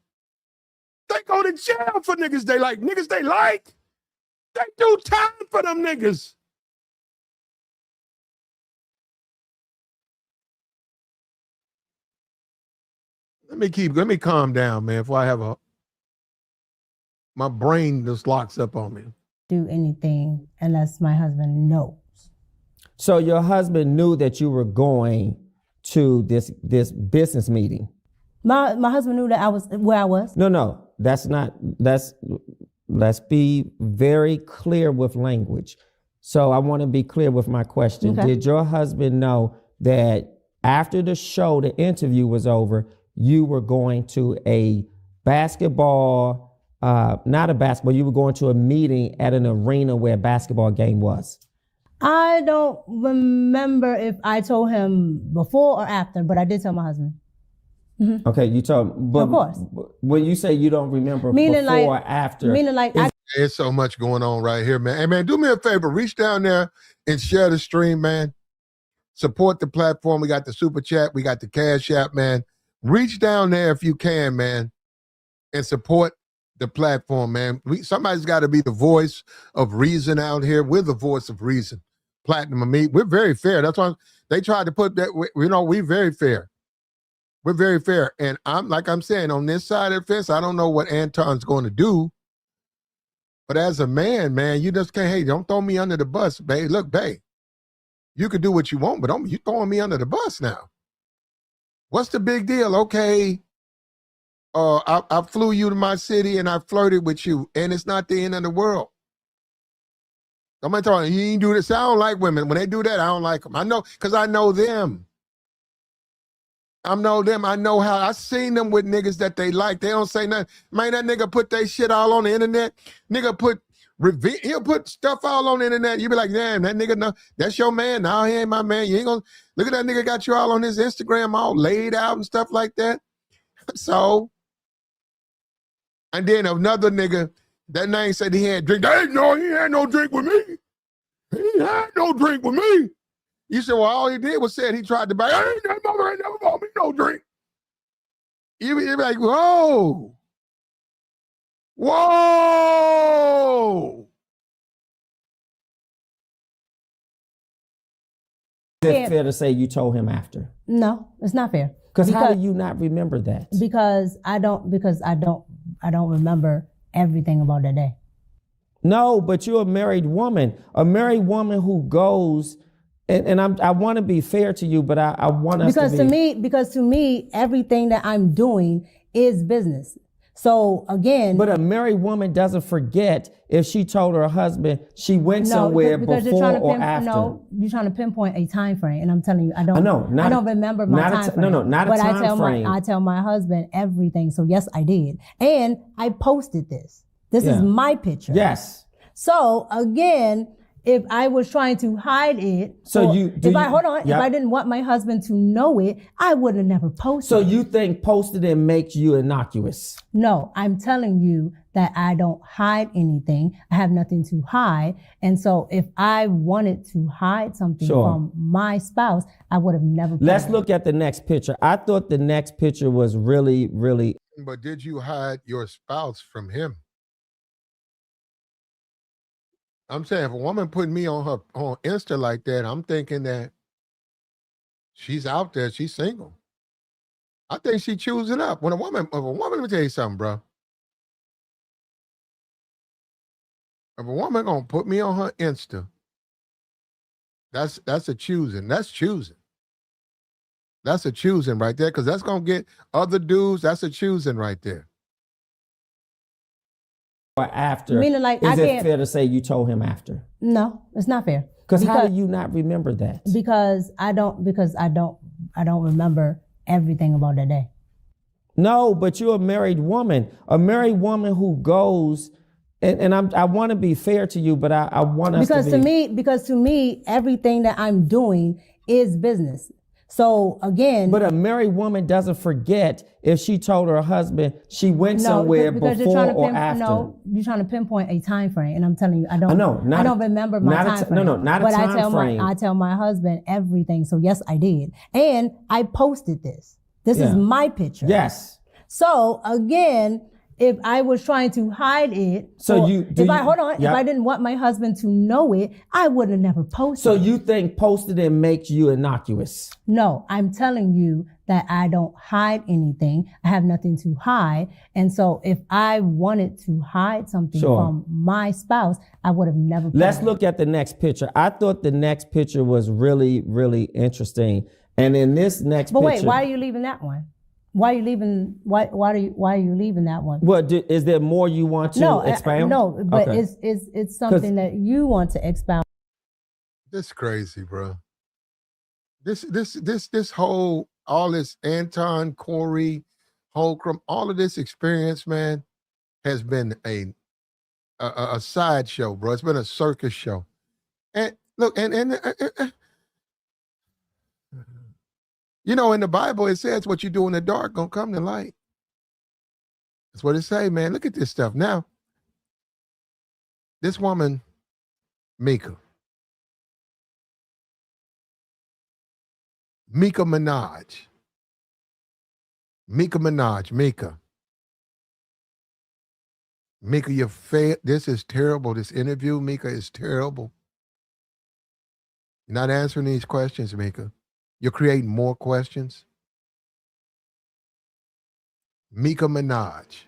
They go to jail for niggas they like. Niggas they like, they do time for them niggas. Let me calm down, man, before I have my brain just locks up on me. Do anything unless my husband knows. So your husband knew that you were going to this business meeting? My husband knew that I was where I was. No, that's not, let's be very clear with language. So I want to be clear with my question. Okay. Did your husband know that after the show, the interview was over, you were going to a basketball, not a basketball, you were going to a meeting at an arena where a basketball game was? I don't remember if I told him before or after, but I did tell my husband. Mm-hmm. Okay, you told him, but of course. When you say you don't remember meaning before or after. Meaning like, there's so much going on right here, man. Hey, man, do me a favor. Reach down there and share the stream, man. Support the platform. We got the Super Chat. We got the Cash App, man. Reach down there if you can, man, and support the platform, man. Somebody's got to be the voice of reason out here. We're the voice of reason. Platinum and me, we're very fair. That's why they tried to put that, we're very fair. We're very fair. And I'm saying, on this side of the fence, I don't know what Anton's going to do. But as a man, you just can't, hey, don't throw me under the bus, babe. Look, babe, you could do what you want, but you throwing me under the bus now. What's the big deal? Okay, I flew you to my city and I flirted with you, and it's not the end of the world. Somebody telling you ain't do this. I don't like women. When they do that, I don't like them. I know, because I know them. I know how. I seen them with niggas that they like. They don't say nothing. Man, that nigga put that shit all on the internet. Nigga he'll put stuff all on the internet. You be like, damn, that nigga, no, that's your man. No, he ain't my man. You ain't gonna, look at that nigga got you all on his Instagram all laid out and stuff like that. So, and then another nigga, that name said he had drink. Hey, no, he had no drink with me. He had no drink with me. You said, well, all he did was said he tried to buy. Hey, that mother ain't never bought me no drink. You be like, whoa. Is it fair to say you told him after? No, it's not fair. Because how do you not remember that? Because I don't remember everything about that day. No, but you're a married woman. A married woman who goes And I want to be fair to you, but I want us because to be. because to me, everything that I'm doing is business. So again, But a married woman doesn't forget if she told her husband she went somewhere because before or after. No, you're trying to pinpoint a time frame, and I'm telling you, I don't remember my time frame. Not a time frame. I tell my husband everything. So yes, I did, and I posted this. This is my picture. Yes. So again, if I was trying to hide it, if I didn't want my husband to know it, I would have never posted. So you think posting it makes you innocuous? No, I'm telling you that I don't hide anything. I have nothing to hide. And so if I wanted to hide something from my spouse, I would have never. Let's look at the next picture. I thought the next picture was really, really. But did you hide your spouse from him? I'm saying if a woman put me on Insta like that, I'm thinking that she's out there, she's single. I think she choosing up. If a woman, let me tell you something, bro. If a woman gonna put me on her Insta, that's a choosing. That's choosing. That's a choosing right there, because that's gonna get other dudes. That's a choosing right there. Or after. Meaning, like, is it fair to say you told him after? No, it's not fair. Because how do you not remember that? Because I don't remember everything about that day. No, but you're a married woman. A married woman who goes, and I want to be fair to you, but I want us to be. Because to me, everything that I'm doing is business. So again, but a married woman doesn't forget if she told her husband she went somewhere before or after. No, you're trying to pinpoint a time frame, and I'm telling you, I don't remember my time frame. Not a time frame. I tell my husband everything. So yes, I did, and I posted this. This is my picture. Yes. So again, if I was trying to hide it, if I didn't want my husband to know it, I would have never posted. So you think posting it makes you innocuous? No, I'm telling you that I don't hide anything. I have nothing to hide. And so if I wanted to hide something from my spouse, I would have never posted. Let's look at the next picture. I thought the next picture was really, really interesting. And in this next picture. But wait, why are you leaving that one? Why are you leaving? Why are you leaving that one? Well, is there more you want to expound? No, but it's something that you want to expound. This crazy, bro. This whole, all this Anton, Corey, Holcomb, all of this experience, man, has been a sideshow, bro. It's been a circus show. And look, you know, in the Bible, it says what you do in the dark gonna come to light. That's what it say, man. Look at this stuff. Now, this woman, Micca Minaj. Micca, you failed. This is terrible. This interview, Micca, is terrible. You're not answering these questions, Micca. You're creating more questions. Micca Minaj.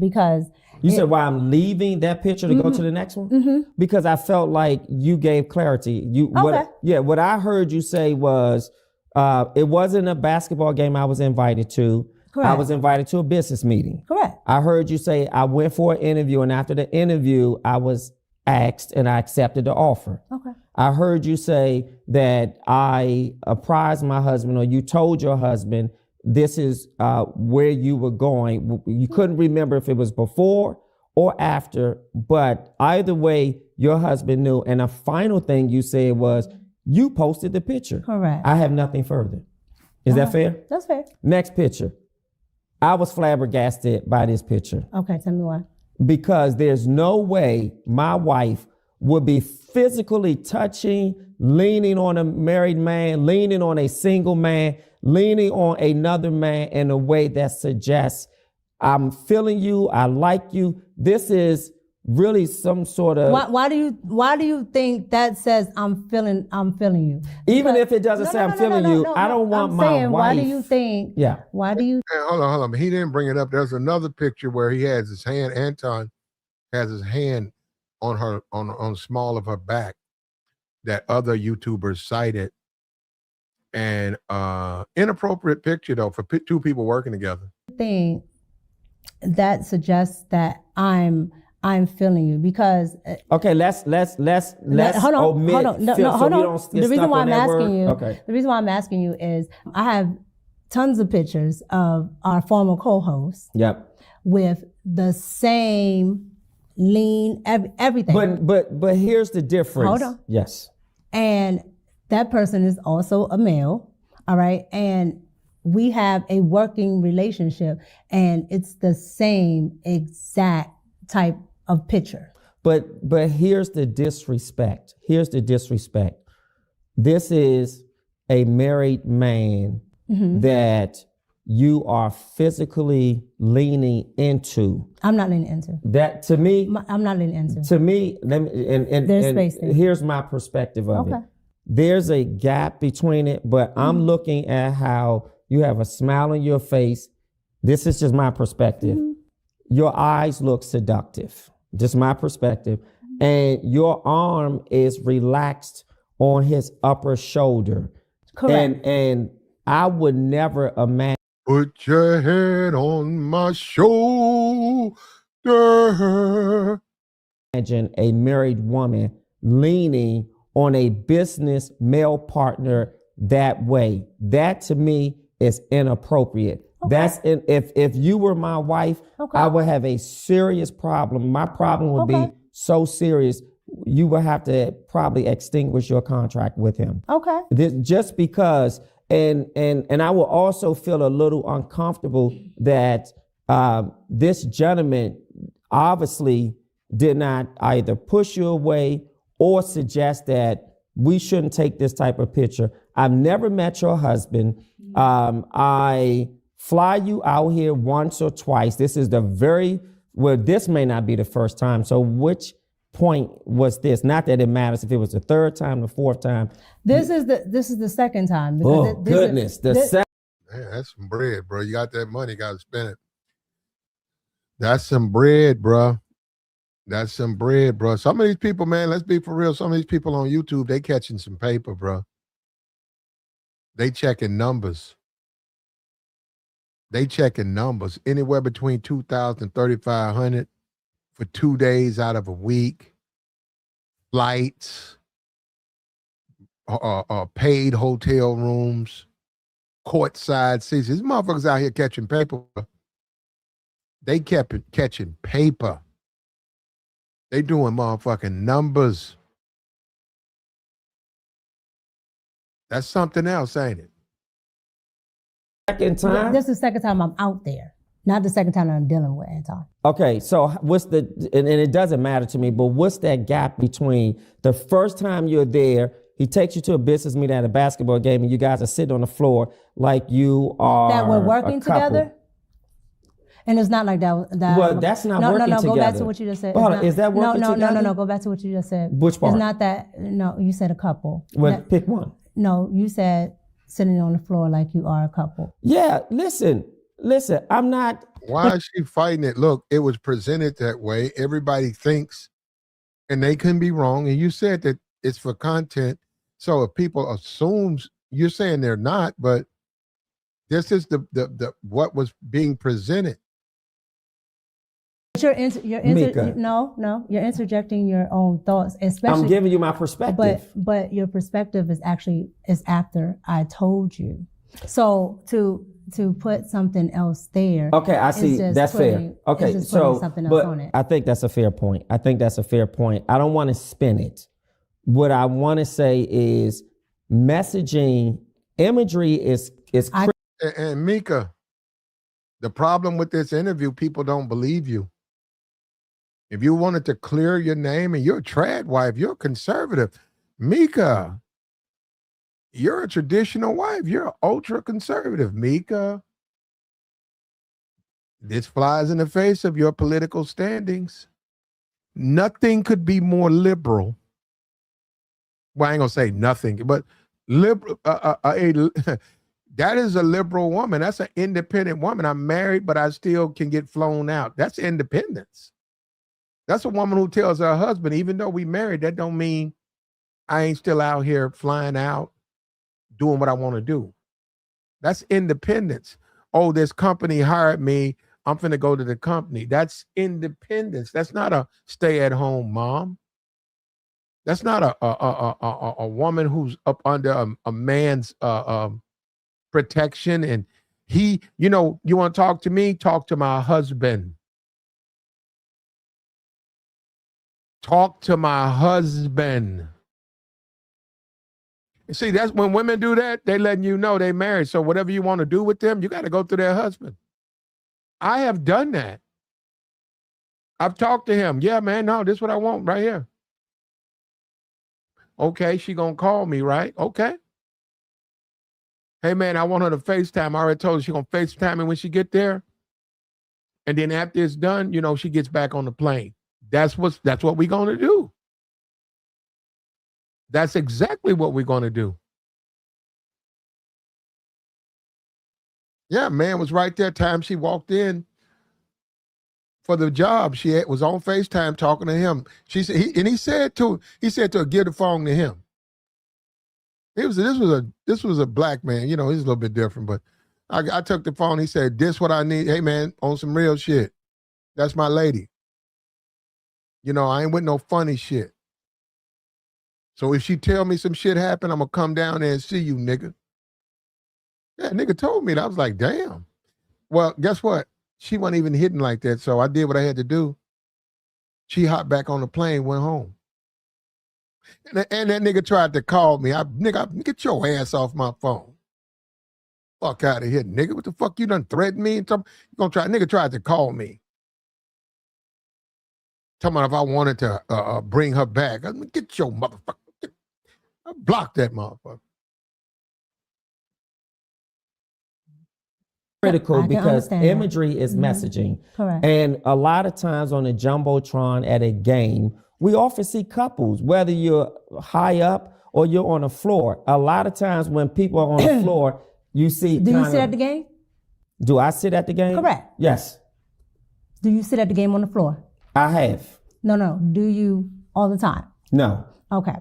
Because you said why I'm leaving that picture to go to the next one? Because I felt like you gave clarity. What I heard you say was it wasn't a basketball game I was invited to. Correct. I was invited to a business meeting. Correct. I heard you say I went for an interview, and after the interview, I was asked and I accepted the offer. Okay. I heard you say that I apprised my husband, or you told your husband this is where you were going. You couldn't remember if it was before or after, but either way, your husband knew. And the final thing you said was you posted the picture. Correct. I have nothing further. Is that fair? That's fair. Next picture. I was flabbergasted by this picture. Okay, tell me why. Because there's no way my wife would be physically touching, leaning on a married man, leaning on a single man, leaning on another man in a way that suggests I'm feeling you, I like you. This is really some sort of. Why do you think that says I'm feeling you? Even if it doesn't say I'm feeling you, I don't want my wife. Why do you think? Yeah. Why do you? Hey, hold on. He didn't bring it up. There's another picture where he has his hand. Anton has his hand on her on the small of her back that other YouTubers cited. And inappropriate picture though for two people working together. Thing that suggests that I'm feeling you because Okay, let's hold on, omit hold on. No, feel, no, so hold we on. don't get The reason stuck why on I'm that asking word. you, Okay. the reason why I'm asking you is I have tons of pictures of our former co-hosts Yep. with the same lean everything. But here's the difference. Hold on. Yes. And that person is also a male, all right? And we have a working relationship and it's the same exact type of picture. But here's the disrespect. Here's the disrespect. This is a married man that you are physically leaning into. I'm not leaning into. That to me, I'm not leaning into. to me, let me, and There's space there. here's my perspective of it. There's a gap between it, but I'm looking at how you have a smile on your face. This is just my perspective. Your eyes look seductive. Just my perspective. And your arm is relaxed on his upper shoulder. Correct. And I would never imagine. Put your head on my shoulder. Imagine a married woman leaning on a business male partner that way. That to me is inappropriate. That's if you were my wife, I would have a serious problem. My problem would be so serious, you would have to probably extinguish your contract with him. Okay. Just because, and I will also feel a little uncomfortable that this gentleman obviously did not either push you away or suggest that we shouldn't take this type of picture. I've never met your husband. I fly you out here once or twice. This is this may not be the first time. So which point was this? Not that it matters if it was the third time, the fourth time. This is the second time. Oh, goodness. Man, that's some bread, bro. You got that money, got to spend it. That's some bread, bro. That's some bread, bro. Some of these people, man, let's be for real. Some of these people on YouTube, they catching some paper, bro. They checking numbers. They checking numbers. Anywhere between 2,000 and 3,500 for 2 days out of a week. Flights, paid hotel rooms, courtside seats. These motherfuckers out here catching paper. They kept catching paper. They doing motherfucking numbers. That's something else, ain't it? Second time? This is the second time I'm out there, not the second time I'm dealing with Anton. Okay, so what's and it doesn't matter to me, but what's that gap between the first time you're there, he takes you to a business meeting at a basketball game and you guys are sitting on the floor like you are that we're working a couple. together? And it's not like that. Well, that's not working together. Go back to what you just said. Hold on, is that working together? No. Go back to what you just said. Which part? It's not that. No, you said a couple. Well, pick one. No, you said sitting on the floor like you are a couple. Yeah, listen, I'm not. Why is she fighting it? Look, it was presented that way. Everybody thinks, and they can be wrong. And you said that it's for content. So if people assumes, you're saying they're not, but this is the what was being presented. You're Micca. No, you're interjecting your own thoughts, especially. I'm giving you my perspective. But your perspective is after I told you. So to put something else there. Okay, I see. That's fair. Okay, so something else but on it. I think that's a fair point. I don't want to spin it. What I want to say is messaging imagery is And Micca, the problem with this interview, people don't believe you. If you wanted to clear your name and you're a trad wife, you're a conservative. Micca, you're a traditional wife. You're an ultra conservative. Micca, this flies in the face of your political standings. Nothing could be more liberal. Well, I ain't gonna say nothing, but liberal. That is a liberal woman. That's an independent woman. I'm married, but I still can get flown out. That's independence. That's a woman who tells her husband, even though we married, that don't mean I ain't still out here flying out, doing what I want to do. That's independence. Oh, this company hired me. I'm finna go to the company. That's independence. That's not a stay-at-home mom. That's not a woman who's up under a man's protection. And he, you want to talk to me? Talk to my husband. Talk to my husband. You see, that's when women do that, they letting you know they married. So whatever you want to do with them, you got to go through their husband. I have done that. I've talked to him. Yeah, man, no, this is what I want right here. Okay, she gonna call me, right? Okay. Hey, man, I want her to FaceTime. I already told her she gonna FaceTime me when she get there. And then after it's done, she gets back on the plane. That's what we're gonna do. That's exactly what we're gonna do. Yeah, man was right there. Time she walked in for the job, she was on FaceTime talking to him. She said, he said to her, give the phone to him. This was a black man. He's a little bit different, but I took the phone. He said, this what I need. Hey, man, on some real shit. That's my lady. I ain't with no funny shit. So if she tell me some shit happened, I'm going to come down there and see you, nigga. Yeah, nigga told me that. I was like, damn. Well, guess what? She wasn't even hitting like that, so I did what I had to do. She hopped back on the plane, went home. And that nigga tried to call me. Nigga, get your ass off my phone. Fuck out of here, nigga. What the fuck you done threatened me? Nigga tried to call me. Talking about if I wanted to bring her back. Get your motherfucker. I blocked that motherfucker. Critical because imagery is messaging. Correct. And a lot of times on the Jumbotron at a game, we often see couples, whether you're high up or you're on the floor. A lot of times when people are on the floor, you see. Do you sit at the game? Do I sit at the game? Correct. Yes. Do you sit at the game on the floor? I have. No. Do you all the time? No. Okay.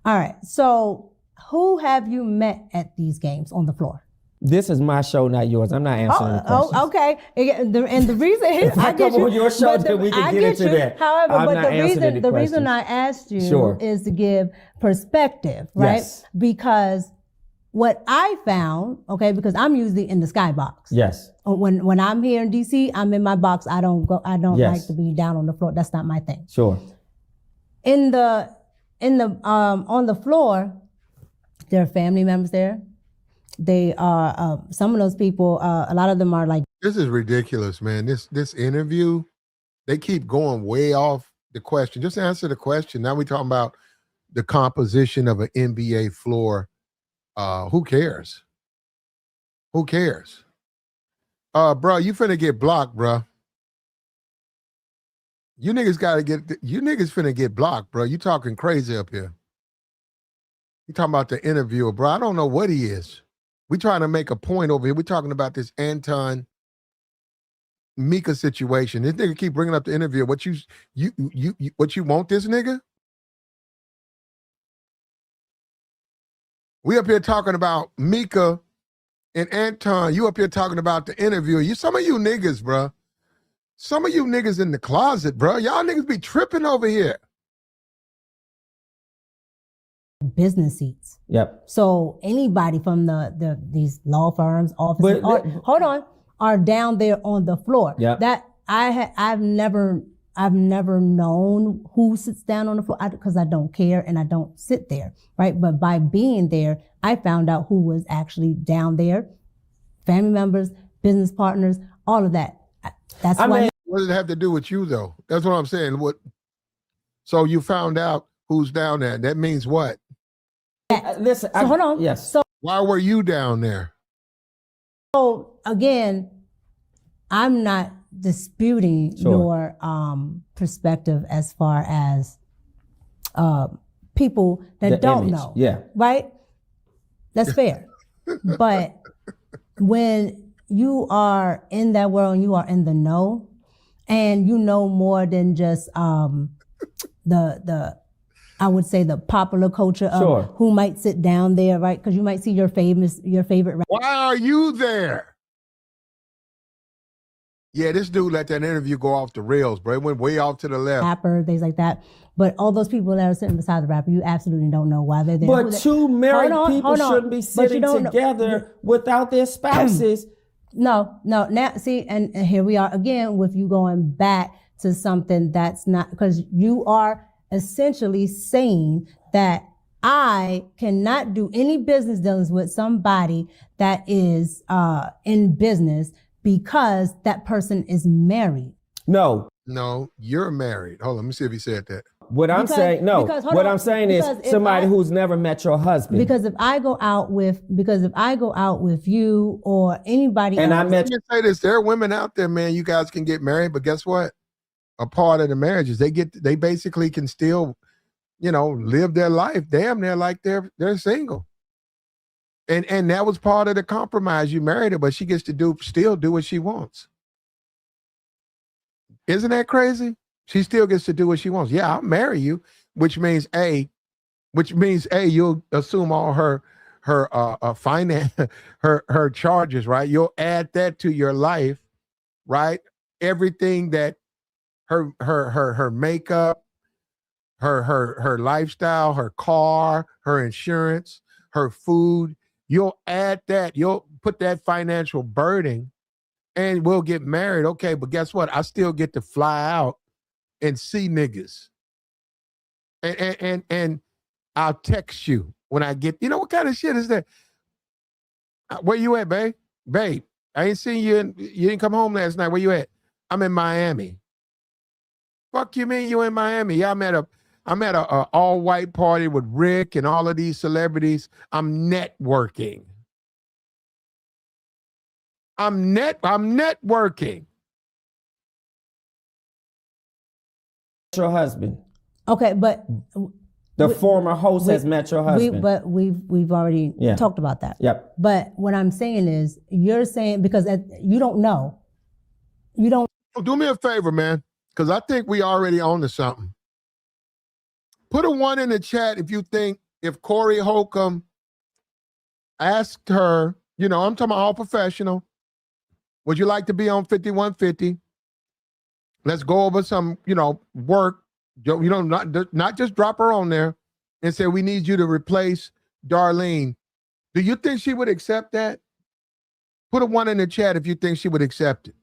All right. So who have you met at these games on the floor? This is my show, not yours. I'm not answering the questions. Oh, okay. And the reason is, I come on your show, then we can get into that. However, I'm the reason I asked you is to give perspective, right? Yes. Because what I found, okay, because I'm usually in the skybox. Yes. When I'm here in DC, I'm in my box. I don't like to be down on the floor. That's not my thing. Sure. On the floor, there are family members there. They are some of those people. A lot of them are like. This is ridiculous, man. This interview, they keep going way off the question. Just answer the question. Now we talking about the composition of an NBA floor. Who cares? Who cares? Bro, you finna get blocked, bro. You niggas finna get blocked, bro. You talking crazy up here. You talking about the interviewer, bro. I don't know what he is. We trying to make a point over here. We're talking about this Anton Micca situation. This nigga keep bringing up the interviewer. What you want this nigga? We up here talking about Micca and Anton. You up here talking about the interviewer. Some of you niggas, bro. Some of you niggas in the closet, bro. Y'all niggas be tripping over here. Business seats. Yep. So anybody from these law firms, offices, are down there on the floor. Yep. That I've never known who sits down on the floor because I don't care and I don't sit there, right? But by being there, I found out who was actually down there, family members, business partners, all of that. That's why. What does it have to do with you, though? That's what I'm saying. So you found out who's down there. That means what? Listen. Hold on. Yes. So why were you down there? So again, I'm not disputing your perspective as far as people that don't know. Yeah. Right? That's fair. But when you are in that world and you are in the know, and you know more than just the I would say the popular culture of Sure. who might sit down there, right? Because you might see your favorite Why are you there? Yeah, this dude let that interview go off the rails, bro. It went way off to the left. rapper, things like that. But all those people that are sitting beside the rapper, you absolutely don't know why they're there. But two married people hold on. shouldn't be But you sitting don't know- together without their spouses. No. Now, see, and here we are again with you going back to something that's not, because you are essentially saying that I cannot do any business dealings with somebody that is in business because that person is married. No. No, you're married. Hold on, let me see if he said that. What I'm saying, no. because- hold What on, I'm saying is because if somebody I- who's never met your husband. Because if I go out with you or anybody And I else, met Let me say this: there are women out there, man. You guys can get married, but guess what? A part of the marriage is they basically can still, live their life damn near like they're single. And that was part of the compromise. You married her, but she gets to still do what she wants. Isn't that crazy? She still gets to do what she wants. Yeah, I'll marry you, which means you'll assume all her finance, her charges, right? You'll add that to your life, right? Everything that her makeup, her lifestyle, her car, her insurance, her food, you'll add that. You'll put that financial burden, and we'll get married. Okay, but guess what? I still get to fly out and see niggas. And I'll text you when I get, what kind of shit is that? Where you at, babe? Babe, I ain't seen you. You didn't come home last night. Where you at? I'm in Miami. Fuck you mean you in Miami? Yeah, I'm at a all white party with Rick and all of these celebrities. I'm networking. I'm networking. your husband. okay, but The former host has met your husband. we've already talked about that. Yep. But what I'm saying is, you're saying because you don't know, you don't. Do me a favor, man, because I think we already on to something. Put a 1 in the chat if Corey Holcomb asked her, I'm talking about all professional, would you like to be on 5150? Let's go over some, work. Not just drop her on there and say, we need you to replace Darlene. Do you think she would accept that? Put a 1 in the chat if you think she would accept it.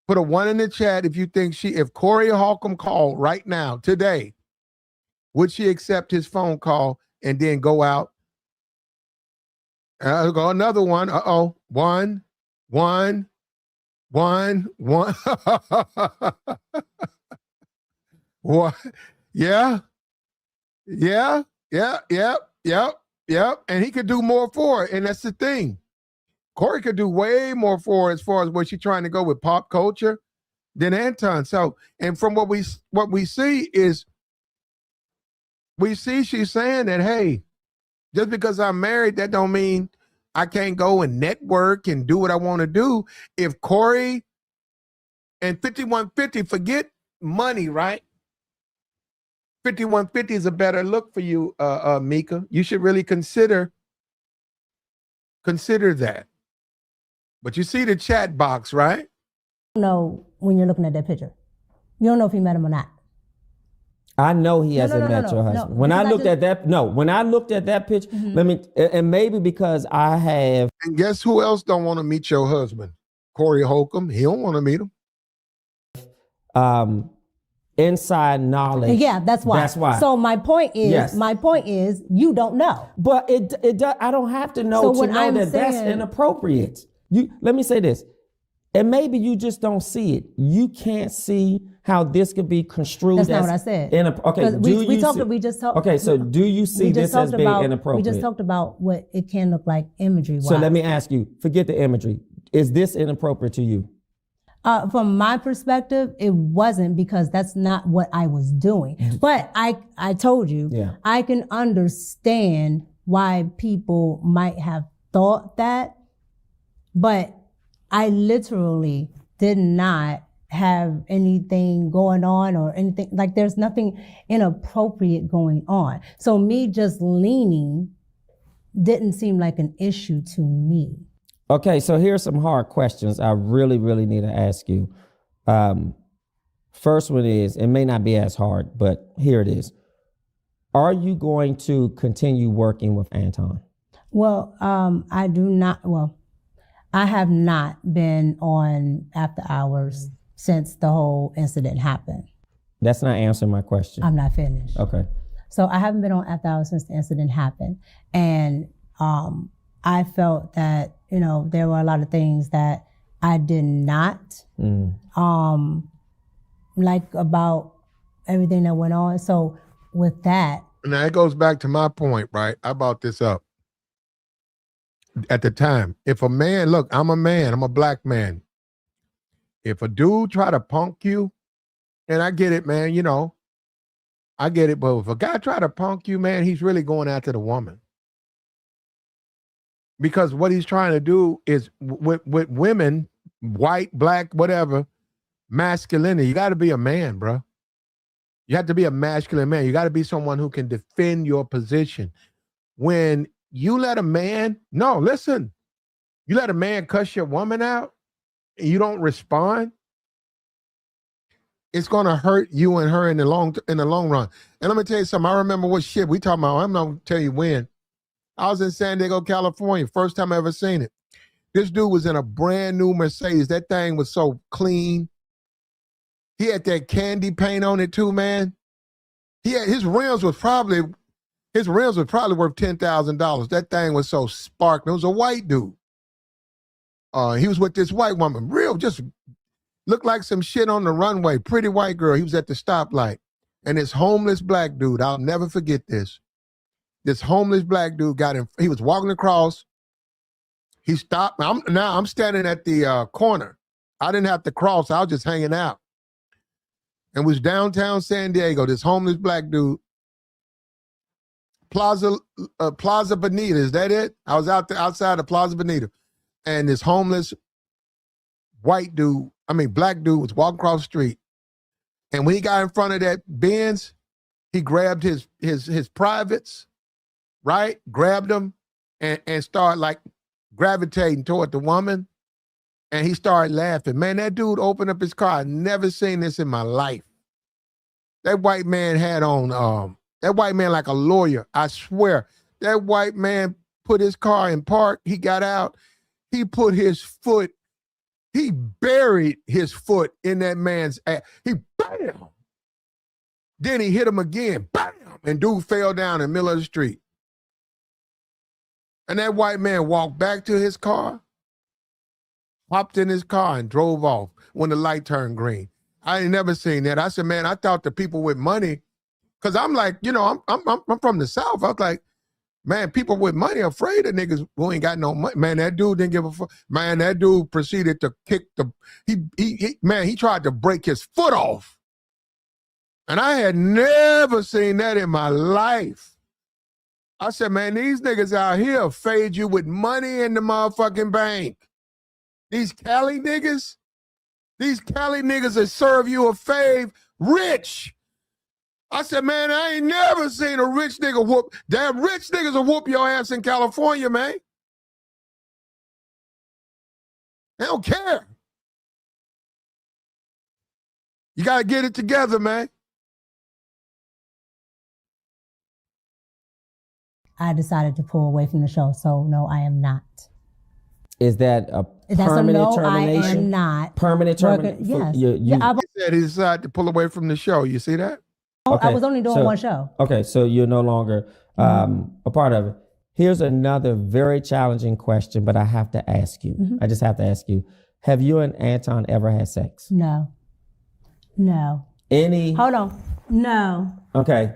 Put a 1 in the chat if Corey Holcomb called right now, today, would she accept his phone call and then go out? I'll go another one. One. What? Yeah. And he could do more for it. And that's the thing. Corey could do way more for it as far as what she's trying to go with pop culture than Anton. So, and from what we see is, she's saying that, hey, just because I'm married, that don't mean I can't go and network and do what I want to do. If Corey and 5150, forget money, right? 5150 is a better look for you, Micca. You should really consider that. But you see the chat box, right? You know when you're looking at that picture, you don't know if he met him or not. I know he hasn't met your husband. When I looked at that picture, and maybe because I have. And guess who else don't want to meet your husband? Corey Holcomb. He don't want to meet him. Inside knowledge. Yeah, that's why. So my point is, you don't know. But it does. I don't have to know that's inappropriate. Let me say this, and maybe you just don't see it. You can't see how this could be construed. That's not what I said. Okay, we just talked. Okay, so do you see this as being inappropriate? We just talked about what it can look like imagery-wise. So let me ask you. Forget the imagery. Is this inappropriate to you? From my perspective, it wasn't, because that's not what I was doing. But I told you, I can understand why people might have thought that, but I literally did not have anything going on or anything. Like there's nothing inappropriate going on. So me just leaning didn't seem like an issue to me. Okay, so here's some hard questions I really, really need to ask you. First one is, it may not be as hard, but here it is. Are you going to continue working with Anton? Well, I do not. Well, I have not been on after hours since the whole incident happened. That's not answering my question. I'm not finished. Okay. So I haven't been on after hours since the incident happened. And I felt that, there were a lot of things that I did not like about everything that went on. So with that. Now it goes back to my point, right? I brought this up at the time. If a man, look, I'm a man, I'm a black man. If a dude try to punk you, and I get it, man, I get it, but if a guy try to punk you, man, he's really going after the woman. Because what he's trying to do is with women, white, black, whatever, masculinity, you got to be a man, bro. You have to be a masculine man. You got to be someone who can defend your position. When you let a man, you let a man cuss your woman out and you don't respond, it's gonna hurt you and her in the long run. And let me tell you something. I remember what shit we talking about. I'm not gonna tell you when. I was in San Diego, California. First time I ever seen it. This dude was in a brand new Mercedes. That thing was so clean. He had that candy paint on it too, man. His rims was probably worth $10,000. That thing was so sparkling. It was a white dude. He was with this white woman. Just looked like some shit on the runway. Pretty white girl. He was at the stoplight. And this homeless black dude, I'll never forget this. This homeless black dude got him. He was walking across. He stopped. I'm standing at the corner. I didn't have to cross. I was just hanging out. And was downtown San Diego. This homeless black dude. Plaza Bonita. Is that it? I was outside of Plaza Bonita. And this homeless black dude was walking across the street. And when he got in front of that Benz, he grabbed his privates, right? Grabbed them and started like gravitating toward the woman. And he started laughing. Man, that dude opened up his car. I've never seen this in my life. That white man had on, that white man like a lawyer. I swear. That white man put his car in park. He got out. He put his foot, he buried his foot in that man's ass. He bam. Then he hit him again. Bam. And dude fell down in the middle of the street. And that white man walked back to his car, hopped in his car and drove off when the light turned green. I ain't never seen that. I said, man, I thought the people with money, because I'm like, I'm from the South. I was like, man, people with money are afraid of niggas who ain't got no money. Man, that dude didn't give a fuck. Man, that dude proceeded to kick he tried to break his foot off. And I had never seen that in my life. I said, man, these niggas out here fade you with money in the motherfucking bank. These Cali niggas that serve you a fave rich. I said, man, I ain't never seen a rich nigga whoop. Damn rich niggas will whoop your ass in California, man. They don't care. You got to get it together, man. I decided to pull away from the show, so no, I am not. Is that a That's permanent a no, termination? I am not. Permanent termination? Yes. He said he decided to pull away from the show. You see that? Okay, I was only doing one show. Okay, so you're no longer a part of it. Here's another very challenging question, but I have to ask you. I just have to ask you. Have you and Anton ever had sex? No. Hold on. No. Okay.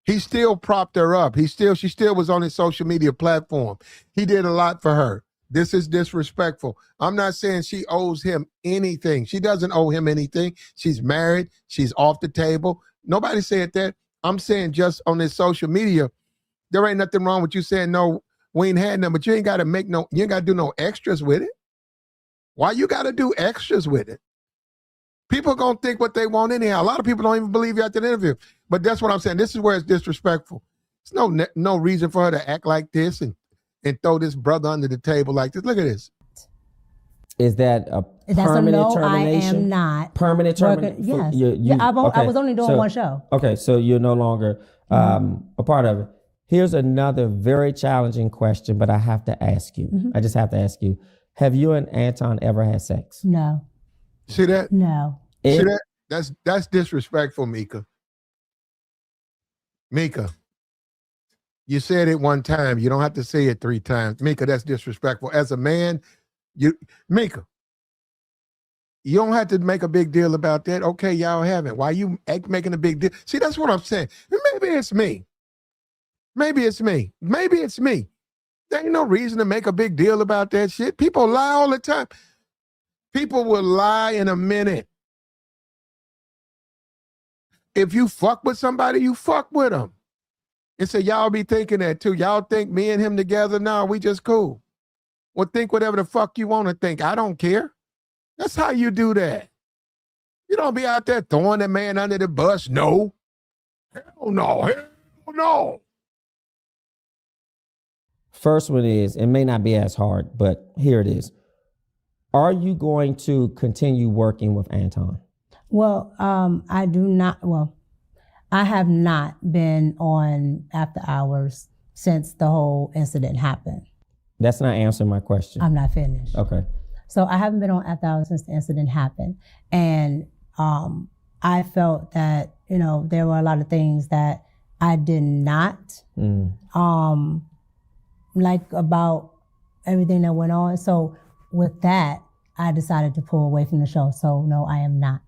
He still propped her up. She still was on his social media platform. He did a lot for her. This is disrespectful. I'm not saying she owes him anything. She doesn't owe him anything. She's married. She's off the table. Nobody said that. I'm saying just on this social media, there ain't nothing wrong with you saying, no, we ain't had none, but you ain't got to you ain't got to do no extras with it. Why you got to do extras with it? People going to think what they want anyhow. A lot of people don't even believe you after the interview. But that's what I'm saying. This is where it's disrespectful. There's no reason for her to act like this and throw this brother under the table like this. Look at this. Is that a That's permanent a no, termination? I am not. Permanent termination? Yes. I was only doing one show. Okay, so you're no longer a part of it. Here's another very challenging question, but I have to ask you. I just have to ask you. Have you and Anton ever had sex? No. See that? No. See that? That's disrespectful, Micca. Micca, you said it one time. You don't have to say it 3 times. Micca, that's disrespectful. As a man, Micca, you don't have to make a big deal about that. Okay, y'all haven't. Why you making a big deal? See, that's what I'm saying. Maybe it's me. Maybe it's me. Maybe it's me. There ain't no reason to make a big deal about that shit. People lie all the time. People will lie in a minute. If you fuck with somebody, you fuck with them. And so y'all be thinking that too. Y'all think me and him together now, we just cool. Well, think whatever the fuck you want to think. I don't care. That's how you do that. You don't be out there throwing that man under the bus. No. Hell no. Hell no. First one is, it may not be as hard, but here it is. Are you going to continue working with Anton? Well, I do not. Well, I have not been on after hours since the whole incident happened. That's not answering my question. I'm not finished. Okay. So I haven't been on after hours since the incident happened. And I felt that, there were a lot of things that I did not like about everything that went on. So with that, I decided to pull away from the show. So no, I am not.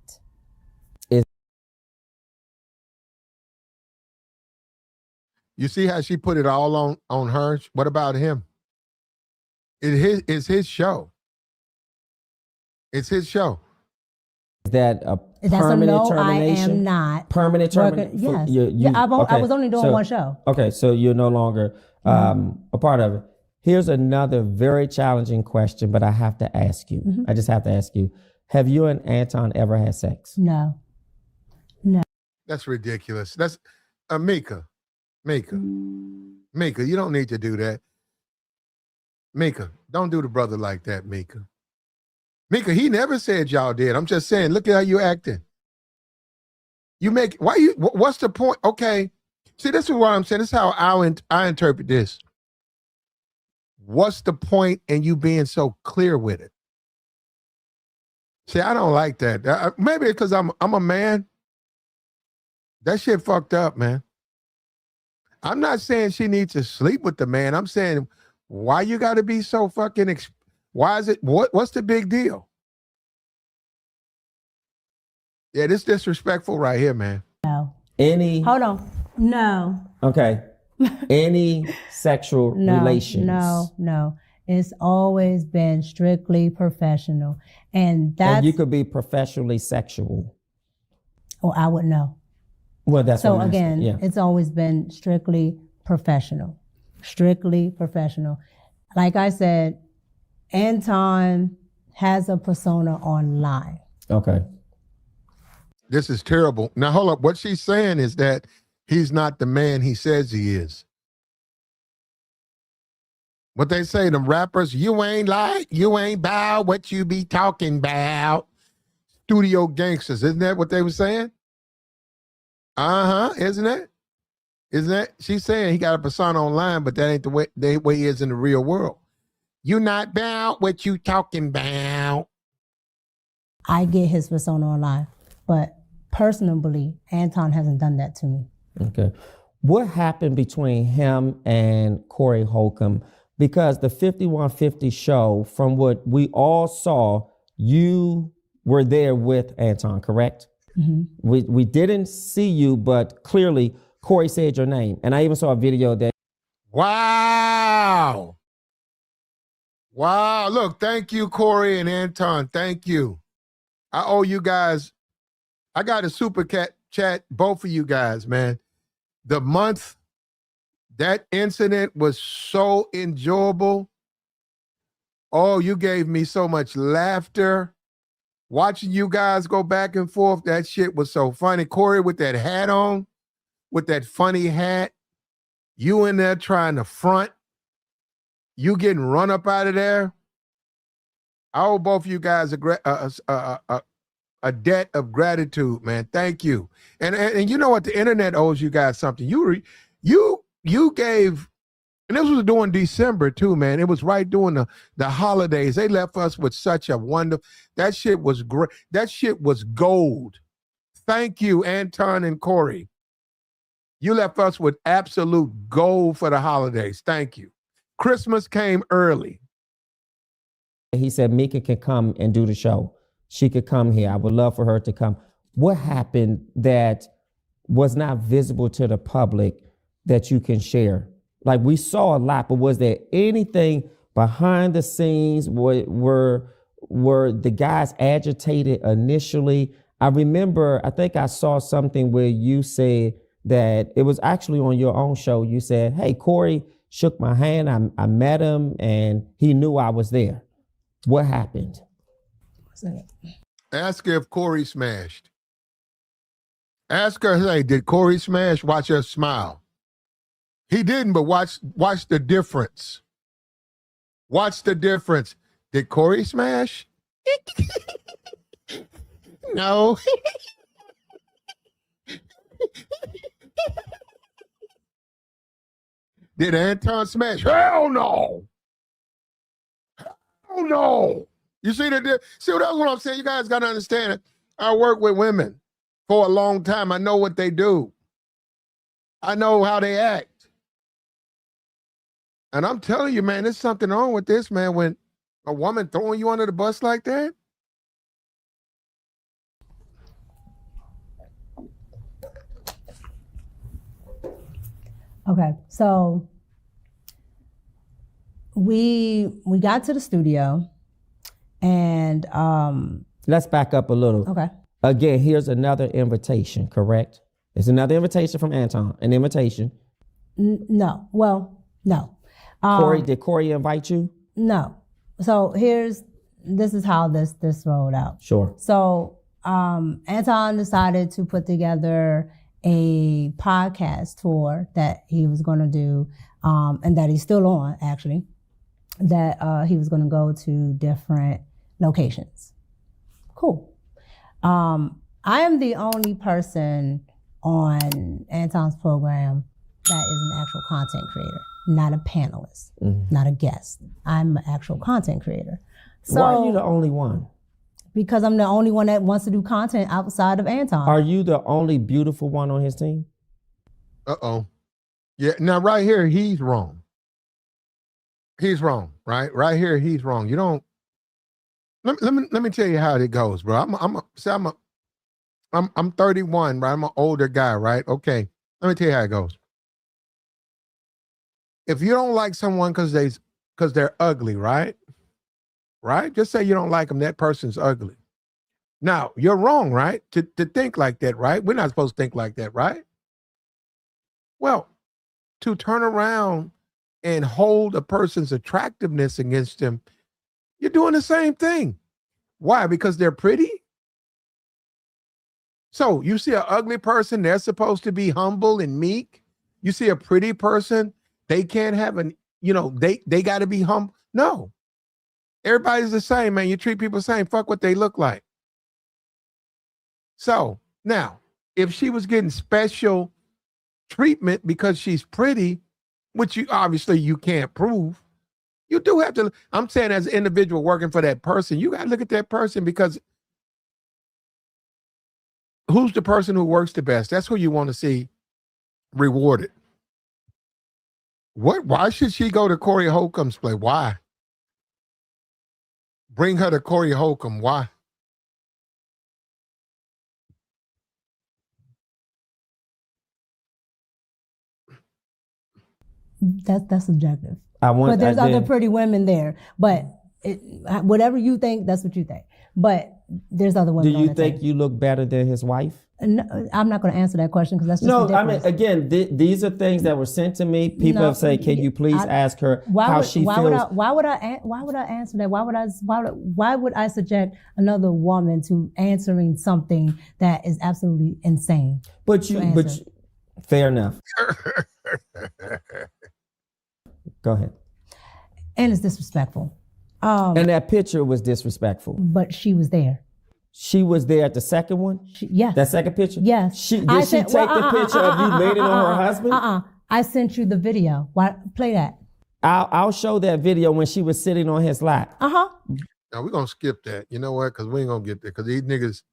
You see how she put it all on her? What about him? It's his show. It's his show. Is that a That's permanent a no, termination? I am not. Permanent termination? Yes. I was only doing one show. Okay, so you're no longer a part of it. Here's another very challenging question, but I have to ask you. I just have to ask you. Have you and Anton ever had sex? No. That's ridiculous. That's Micca, you don't need to do that. Micca, don't do the brother like that, Micca. Micca, he never said y'all did. I'm just saying, look at how you acting. What's the point? Okay. See, this is what I'm saying. This is how I interpret this. What's the point in you being so clear with it? See, I don't like that. Maybe because I'm a man. That shit fucked up, man. I'm not saying she needs to sleep with the man. I'm saying, why you got to be so fucking, why is it, what's the big deal? Yeah, this disrespectful right here, man. No. Hold on. No. Okay. Any sexual relations? No. It's always been strictly professional. And you could be professionally sexual. Or I would know. Well, that's so what I'm again, asking. Yeah. It's always been strictly professional. Strictly professional. Like I said, Anton has a persona online. Okay. This is terrible. Now, hold up. What she's saying is that he's not the man he says he is. What they say, them rappers, you ain't bout what you be talking about. Studio gangsters. Isn't that what they were saying? Isn't it? Isn't that? She's saying he got a persona online, but that ain't the way he is in the real world. You not bout what you talking about. I get his persona online, but personally, Anton hasn't done that to me. Okay. What happened between him and Corey Holcomb? Because the 5150 show, from what we all saw, you were there with Anton, correct? Mm-hmm. We didn't see you, but clearly Corey said your name. And I even saw a video that Wow. Wow. Look, thank you, Corey and Anton. Thank you. I owe you guys. I got a super chat, both of you guys, man. The month that incident was so enjoyable. Oh, you gave me so much laughter. Watching you guys go back and forth, that shit was so funny. Corey with that hat on, with that funny hat, you in there trying to front, you getting run up out of there. I owe both of you guys a debt of gratitude, man. Thank you. And you know what? The internet owes you guys something. You gave, and this was during December too, man. It was right during the holidays. They left us with such a wonderful, that shit was great. That shit was gold. Thank you, Anton and Corey. You left us with absolute gold for the holidays. Thank you. Christmas came early. he said Micca can come and do the show. She could come here. I would love for her to come. What happened that was not visible to the public that you can share? Like, we saw a lot, but was there anything behind the scenes? Were the guys agitated initially? I remember, I think I saw something where you said that it was actually on your own show. You said, hey, Corey shook my hand. I met him and he knew I was there. What happened? Ask her if Corey smashed. Ask her, hey, did Corey smash? Watch her smile. He didn't, but watch the difference. Watch the difference. Did Corey smash? No. Did Anton smash? Hell no. Hell no. You see that? See, that's what I'm saying. You guys got to understand it. I work with women for a long time. I know what they do. I know how they act. And I'm telling you, man, there's something wrong with this, man, when a woman throwing you under the bus like that. Okay, so we got to the studio and let's back up a little. okay. Again, here's another invitation, correct? It's another invitation from Anton, an invitation. No, well, no. Corey, did Corey invite you? No. So this is how this rolled out. Sure. So Anton decided to put together a podcast tour that he was going to do, and that he's still on, actually, that he was going to go to different locations. Cool. I am the only person on Anton's program that is an actual content creator, not a panelist, not a guest. I'm an actual content creator. So, why are you the only one? Because I'm the only one that wants to do content outside of Anton. Are you the only beautiful one on his team? Uh-oh. Yeah, now right here, he's wrong. He's wrong, right? Right here, he's wrong. You don't, let me tell you how it goes, bro. I'm 31, right? I'm an older guy, right? Okay, let me tell you how it goes. If you don't like someone because they're ugly, right? Right? Just say you don't like them, that person's ugly. Now, you're wrong, right? To think like that, right? We're not supposed to think like that, right? Well, to turn around and hold a person's attractiveness against them, you're doing the same thing. Why? Because they're pretty? So you see an ugly person, they're supposed to be humble and meek. You see a pretty person, they can't have they got to be humble. No. Everybody's the same, man. You treat people the same. Fuck what they look like. So now, if she was getting special treatment because she's pretty, which you obviously you can't prove, you do have to. I'm saying, as an individual working for that person, you got to look at that person, because who's the person who works the best? That's who you want to see rewarded. Why should she go to Corey Holcomb's play? Why? Bring her to Corey Holcomb. Why? That's subjective. But there's other pretty women there. But whatever you think, that's what you think. But there's other women. Do you think you look better than his wife? No, I'm not going to answer that question because that's just ridiculous. I mean, again, these are things that were sent to me. People have said, "Can you please ask her how she feels?" Why would I answer that? Why would I subject another woman to answering something that is absolutely insane? Fair enough. Go ahead. And it's disrespectful. And that picture was disrespectful. But she was there. She was there at the second one? Yes. That second picture? Yes. Did she take the picture of you leaning on her husband? I sent you the video. Why play that? I'll show that video when she was sitting on his lap. Now we're gonna skip that. You know what? Because we ain't gonna get there. Because these niggas,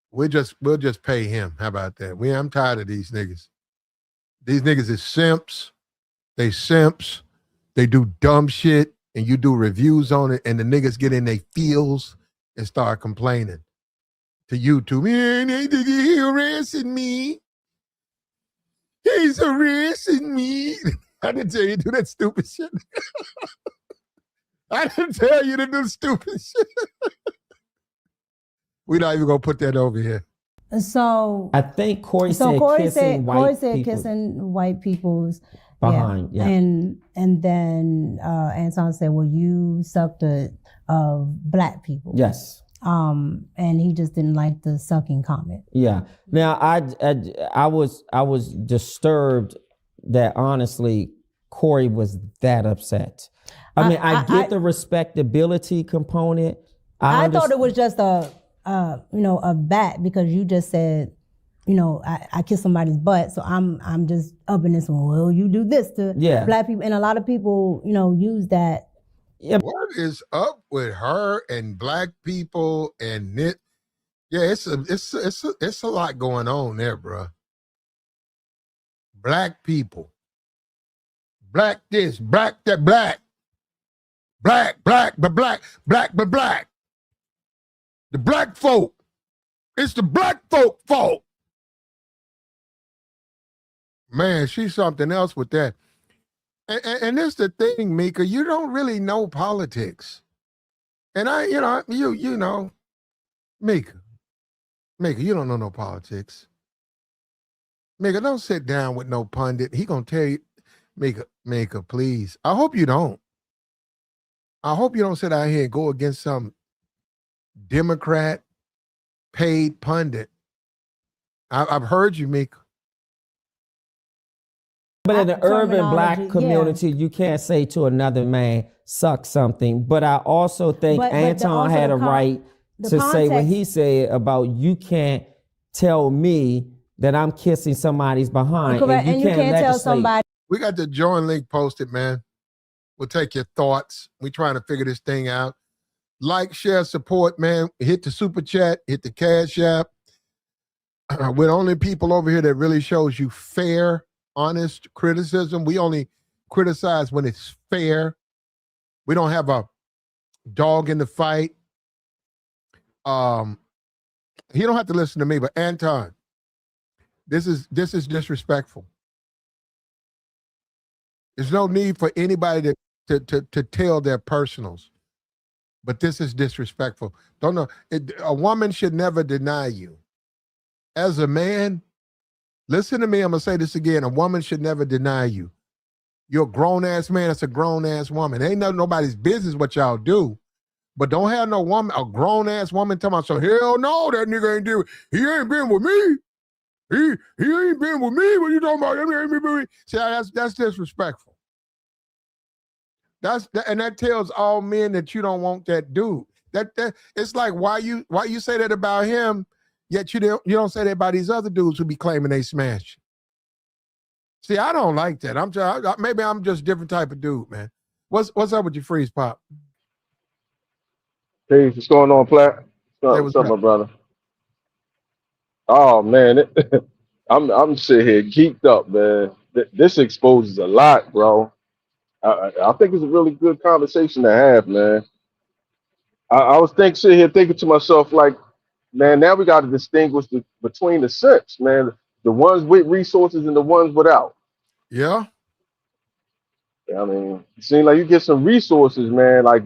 we'll just pay him. How about that? I'm tired of these niggas. These niggas is simps. They simps. They do dumb shit, and you do reviews on it, and the niggas get in their feels and start complaining to YouTube. Man, he harassing me. He's harassing me. I didn't tell you to do that stupid shit. I didn't tell you to do stupid shit. We're not even gonna put that over here. So I think Corey said kissing white people's behind. Yeah. And then Anton said, well, you sucked of black people. Yes. And he just didn't like the sucking comment. Yeah. Now I was disturbed that honestly Corey was that upset. I mean, I get the respectability component. I thought it was just a bat because you just said, I kiss somebody's butt, so I'm just up in this one. Well, you do this to black people, and a lot of people, use that. Yeah. What is up with her and black people and it? Yeah, it's a lot going on there, bro. Black people, black this, black that, black, but black. The black folk. It's the black folk fault. Man, she's something else with that. And this the thing, Micca, you don't really know politics. And you know, Micca, you don't know no politics. Micca, don't sit down with no pundit. He gonna tell you, Micca, please. I hope you don't. I hope you don't sit out here and go against some Democrat paid pundit. I've heard you, Micca. But in the urban black community, you can't say to another man, suck something. But I also think Anton had a right to say what he said about you can't tell me that I'm kissing somebody's behind. Correct. And you can't tell somebody. We got the join link posted, man. We'll take your thoughts. We're trying to figure this thing out. Like, share, support, man. Hit the super chat, hit the Cash App. We're the only people over here that really shows you fair, honest criticism. We only criticize when it's fair. We don't have a dog in the fight. You don't have to listen to me, but Anton, this is disrespectful. There's no need for anybody to tell their personals, but this is disrespectful. Don't know. A woman should never deny you. As a man, listen to me. I'm gonna say this again. A woman should never deny you. You're a grown-ass man. That's a grown-ass woman. Ain't nobody's business what y'all do. But don't have no woman, a grown-ass woman talking about, so hell no, that nigga ain't do it. He ain't been with me. He ain't been with me. What you talking about? See, that's disrespectful. And that tells all men that you don't want that dude. That it's like why you say that about him, yet you don't say that about these other dudes who be claiming they smash. See, I don't like that. Maybe I'm just a different type of dude, man. What's up with your freeze pop? Hey, what's going on, Platt? What's up, my brother? Oh man, I'm sitting here geeked up, man. This exposes a lot, bro. I think it's a really good conversation to have, man. I was sitting here thinking to myself, like, man, now we got to distinguish between the simps, man. The ones with resources and the ones without. Yeah. I mean, it seems like you get some resources, man. Like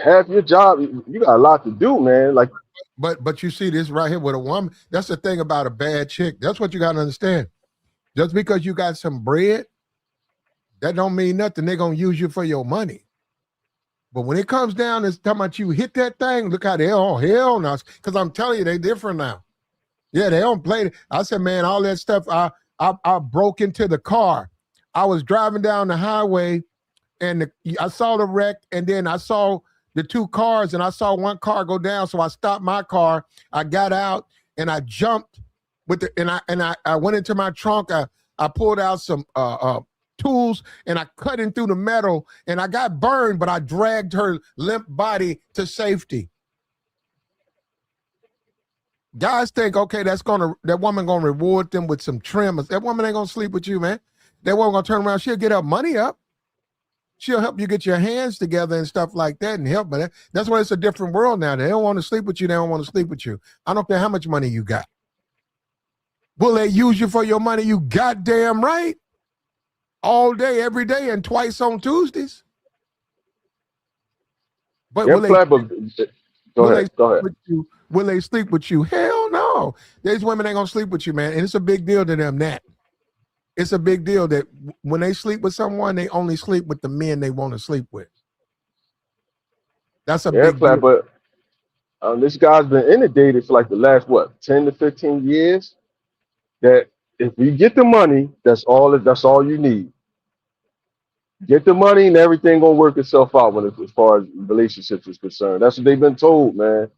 half your job, you got a lot to do, man. Like, But you see this right here with a woman. That's the thing about a bad chick. That's what you got to understand. Just because you got some bread, that don't mean nothing. They're gonna use you for your money. But when it comes down to talking about you hit that thing, look how they all hell now. Because I'm telling you, they different now. Yeah, they don't play. I said, man, all that stuff. I broke into the car. I was driving down the highway, and I saw the wreck, and then I saw the two cars, and I saw one car go down. So I stopped my car. I got out, and I jumped with the, and I went into my trunk. I pulled out some tools, and I cut in through the metal, and I got burned, but I dragged her limp body to safety. Guys think, okay, that woman gonna reward them with some trimmers. That woman ain't gonna sleep with you, man. That woman gonna turn around. She'll get her money up. She'll help you get your hands together and stuff like that and help. But that's why it's a different world now. They don't want to sleep with you. They don't want to sleep with you. I don't care how much money you got. Will they use you for your money? You goddamn right. All day, every day, and twice on Tuesdays. But yeah, go ahead. Will they sleep with you? Hell no. These women ain't gonna sleep with you, man. And it's a big deal to them that. It's a big deal that when they sleep with someone, they only sleep with the men they want to sleep with. That's a big deal. But this guy's been inundated for like the last 10 to 15 years. That if you get the money, that's all you need. Get the money and everything gonna work itself out as far as relationships is concerned. That's what they've been told, man.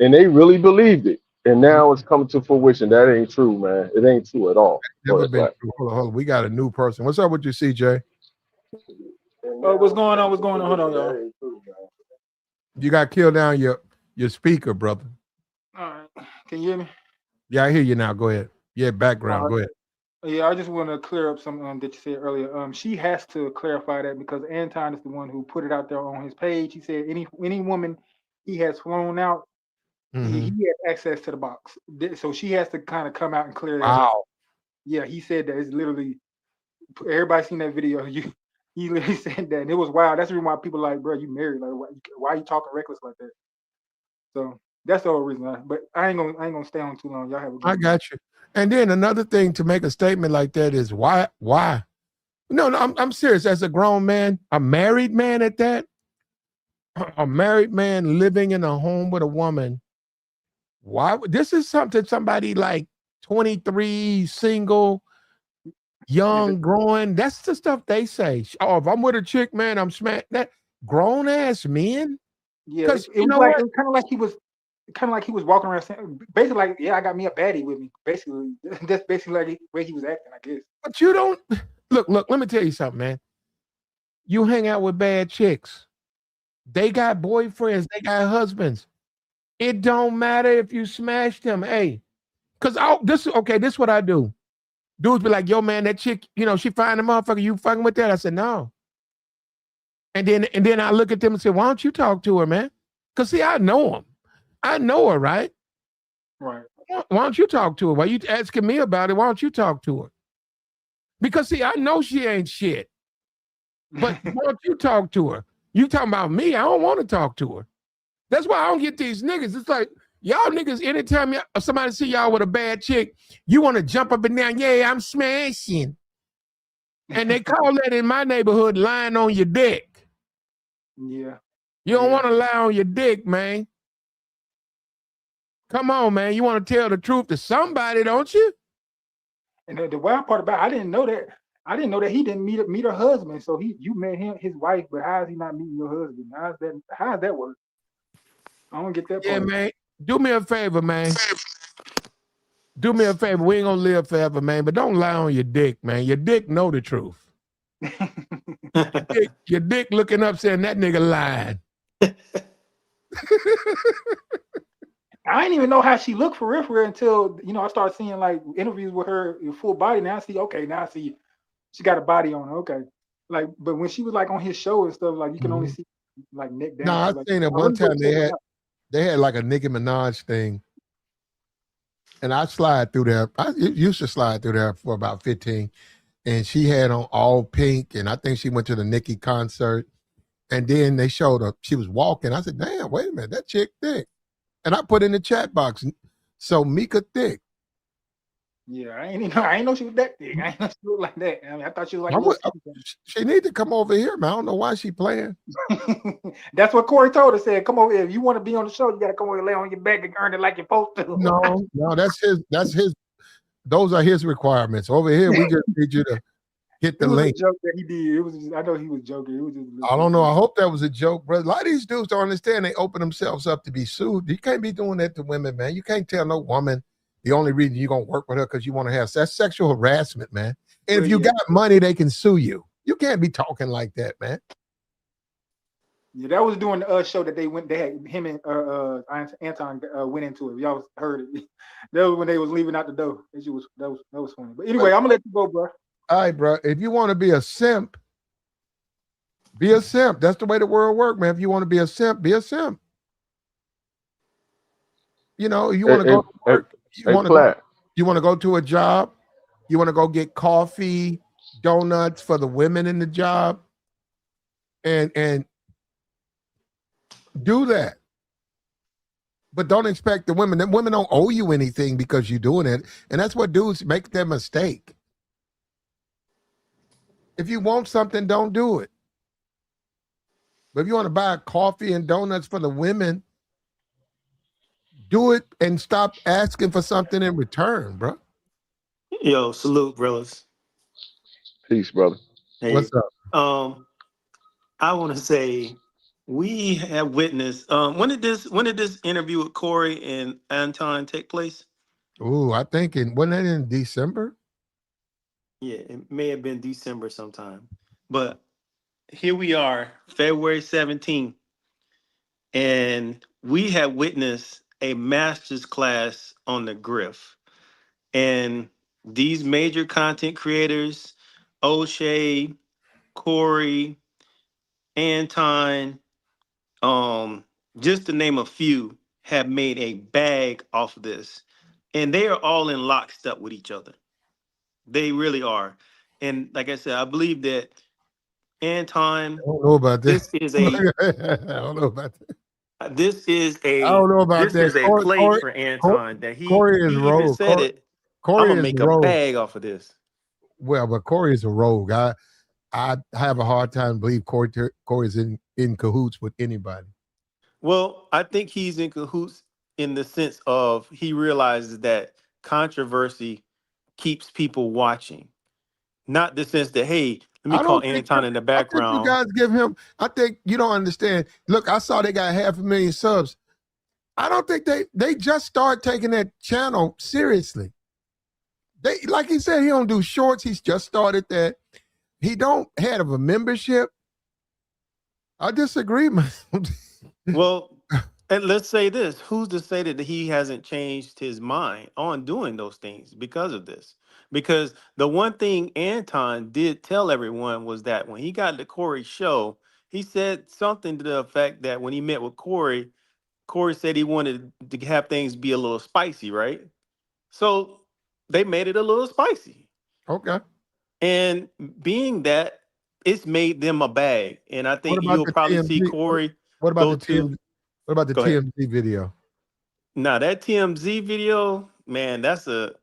And they really believed it. And now it's coming to fruition. That ain't true, man. It ain't true at all. Never been true. Hold on. We got a new person. What's up with you, CJ? What's going on? Hold on, y'all. You got killed down your speaker, brother. All right. Can you hear me? Yeah, I hear you now. Go ahead. Yeah, background. Go ahead. Yeah, I just want to clear up something that you said earlier. She has to clarify that because Anton is the one who put it out there on his page. He said any woman he has flown out, he has access to the box. So she has to kind of come out and clear that. Wow. Yeah, he said that. It's literally, everybody seen that video. He literally said that, and it was wild. That's the reason why people are like, bro, you married? Like, why are you talking reckless like that? So that's the whole reason. But I ain't gonna stay on too long. Y'all have a good I got you. And then another thing to make a statement like that is why? No, I'm serious. As a grown man, a married man at that, a married man living in a home with a woman. Why? This is something somebody like 23, single, young, growing. That's the stuff they say. Oh, if I'm with a chick, man, I'm smacked. That grown ass men. Yeah, it was kind of like he was walking around saying, basically like, yeah, I got me a baddie with me. Basically, that's basically like the way he was acting, I guess. But you don't look. Let me tell you something, man. You hang out with bad chicks. They got boyfriends. They got husbands. It don't matter if you smash them. Hey, because this is what I do. Dudes be like, yo, man, that chick, she find a motherfucker. You fucking with that? I said, no. And then I look at them and say, why don't you talk to her, man? Because see, I know him. I know her, right? Right. Why don't you talk to her? Why you asking me about it? Why don't you talk to her? Because see, I know she ain't shit. But why don't you talk to her? You talking about me? I don't want to talk to her. That's why I don't get these niggas. It's like, y'all niggas, anytime somebody see y'all with a bad chick, you want to jump up and down. Yeah, I'm smashing. And they call that in my neighborhood lying on your dick. Yeah. You don't want to lie on your dick, man. Come on, man. You want to tell the truth to somebody, don't you? And the wild part about it, I didn't know that he didn't meet her husband. So you met his wife, but how is he not meeting your husband? How does that work? I don't get that part. Yeah, man. Do me a favor, man. Do me a favor. We ain't gonna live forever, man. But don't lie on your dick, man. Your dick know the truth. your dick looking up saying that nigga lying. I didn't even know how she looked for real until I started seeing like interviews with her in full body. Now I see she got a body on her. Okay, like but when she was like on his show and stuff, like you can only see like neck down. No, I seen it one time. They had like a Nicki Minaj thing, and I slide through there. I used to slide through there for about 15. and she had on all pink, and I think she went to the Nicki concert. And then they showed her, she was walking. I said, damn, wait a minute, that chick thick. And I put in the chat box, so Micca thick. Yeah, I ain't know she was that thick. I ain't know she looked like that. I mean, I thought she was like she need to come over here, man. I don't know why she playing. That's what Corey told us. Said, come over here. If you want to be on the show, you got to come over and lay on your back and earn it like you're supposed to. No, that's his. Those are his requirements. Over here, we just need you to hit the link. A joke that he did. It was just, I know he was joking. It was just. I don't know. I hope that was a joke, bro. A lot of these dudes don't understand. They open themselves up to be sued. You can't be doing that to women, man. You can't tell no woman the only reason you're gonna work with her because you want to have that's sexual harassment, man. And if you got money, they can sue you. You can't be talking like that, man. Yeah, that was during the show that they had him and Anton went into it. Y'all heard it. That was when they was leaving out the door. That was funny. But anyway, I'm gonna let you go, bro. All right, bro. If you want to be a simp, be a simp. That's the way the world works, man. If you want to be a simp, be a simp. You know, you want to go to work. You want to go to a job. You want to go get coffee, donuts for the women in the job, and do that. But don't expect the women. The women don't owe you anything because you're doing it, and that's what dudes make their mistake. If you want something, don't do it. But if you want to buy coffee and donuts for the women, do it and stop asking for something in return, bro. Yo, salute, brothers. Peace, brother. Hey, what's up? I want to say we have witnessed. When did this interview with Corey and Anton take place? Ooh, I think wasn't that in December? Yeah, it may have been December sometime. But here we are, February 17th, and we have witnessed a master's class on the griff. And these major content creators, O'Shea, Corey, Anton, just to name a few, have made a bag off of this. And they are all in lockstep with each other. They really are. And like I said, I believe that Anton, I don't know about this. this is a I don't know about that. this is a I don't know about this that. is a play for Anton that Corey is he even rogue. said it. Corey I'm gonna is make rogue. a bag off of this. Well, but Corey is a rogue. I have a hard time believe Corey's in cahoots with anybody. Well, I think he's in cahoots in the sense of he realizes that controversy keeps people watching. Not the sense that, hey, let me call Anton in the background. I think you guys give him, I think you don't understand. Look, I saw they got 500,000 subs. I don't think they just start taking that channel seriously. They, like he said, he don't do shorts. He's just started that. He don't have a membership. I disagree, man. Well, and let's say this. Who's to say that he hasn't changed his mind on doing those things because of this? Because the one thing Anton did tell everyone was that when he got to Corey's show, he said something to the effect that when he met with Corey, Corey said he wanted to have things be a little spicy, right? So they made it a little spicy. Okay. And being that, it's made them a bag. And I think you'll probably see Corey. What about the TMZ video? Now that TMZ video, man, that's a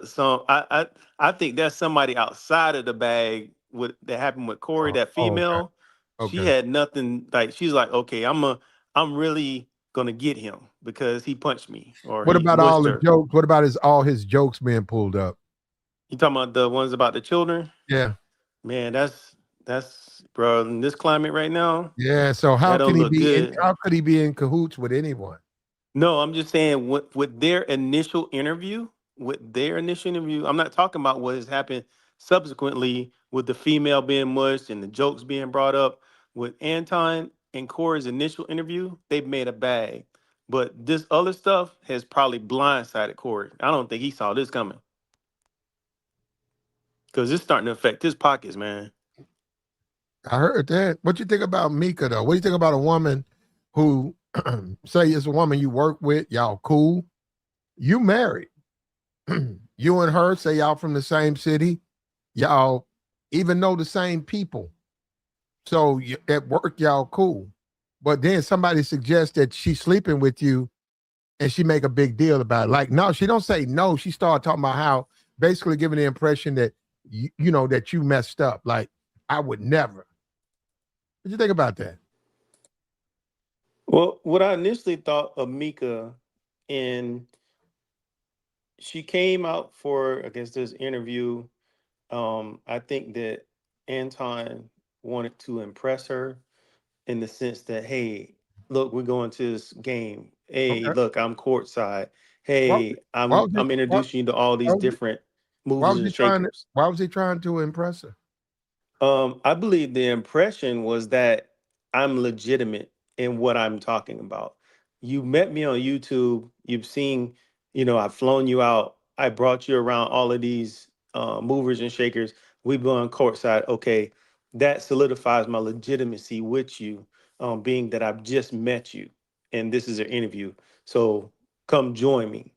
some. I think that's somebody outside of the bag that happened with Corey. That female, okay. She had nothing. Like she's like, okay, I'm really gonna get him because he punched me. Or what about all the jokes? What about all his jokes being pulled up? You talking about the ones about the children? Yeah, man, that's bro. In this climate right now. Yeah. So how could he be in cahoots with anyone? No, I'm just saying with their initial interview. I'm not talking about what has happened subsequently with the female being mushed and the jokes being brought up. With Anton and Corey's initial interview, they've made a bag. But this other stuff has probably blindsided Corey. I don't think he saw this coming. Because it's starting to affect his pockets, man. I heard that. What you think about Micca, though? What do you think about a woman who, say it's a woman you work with, y'all cool, you married, you and her, say y'all from the same city, y'all even know the same people. So at work, y'all cool. But then somebody suggests that she's sleeping with you and she make a big deal about it. Like, no, she don't say no. She started talking about how basically giving the impression that, you know, that you messed up. Like, I would never. What do you think about that? Well, what I initially thought of Micca, and she came out for, I guess, this interview. I think that Anton wanted to impress her in the sense that, hey, look, we're going to this game. Hey, Okay. look, I'm courtside. Why, Hey, why I'm was he, I'm introducing you to all why these was he, different movers and shakers. why was he trying to impress her? I believe the impression was that I'm legitimate in what I'm talking about. You met me on YouTube. You've seen, I've flown you out. I brought you around all of these movers and shakers. We've been on courtside. Okay, that solidifies my legitimacy with you, being that I've just met you and this is an interview. So come join me.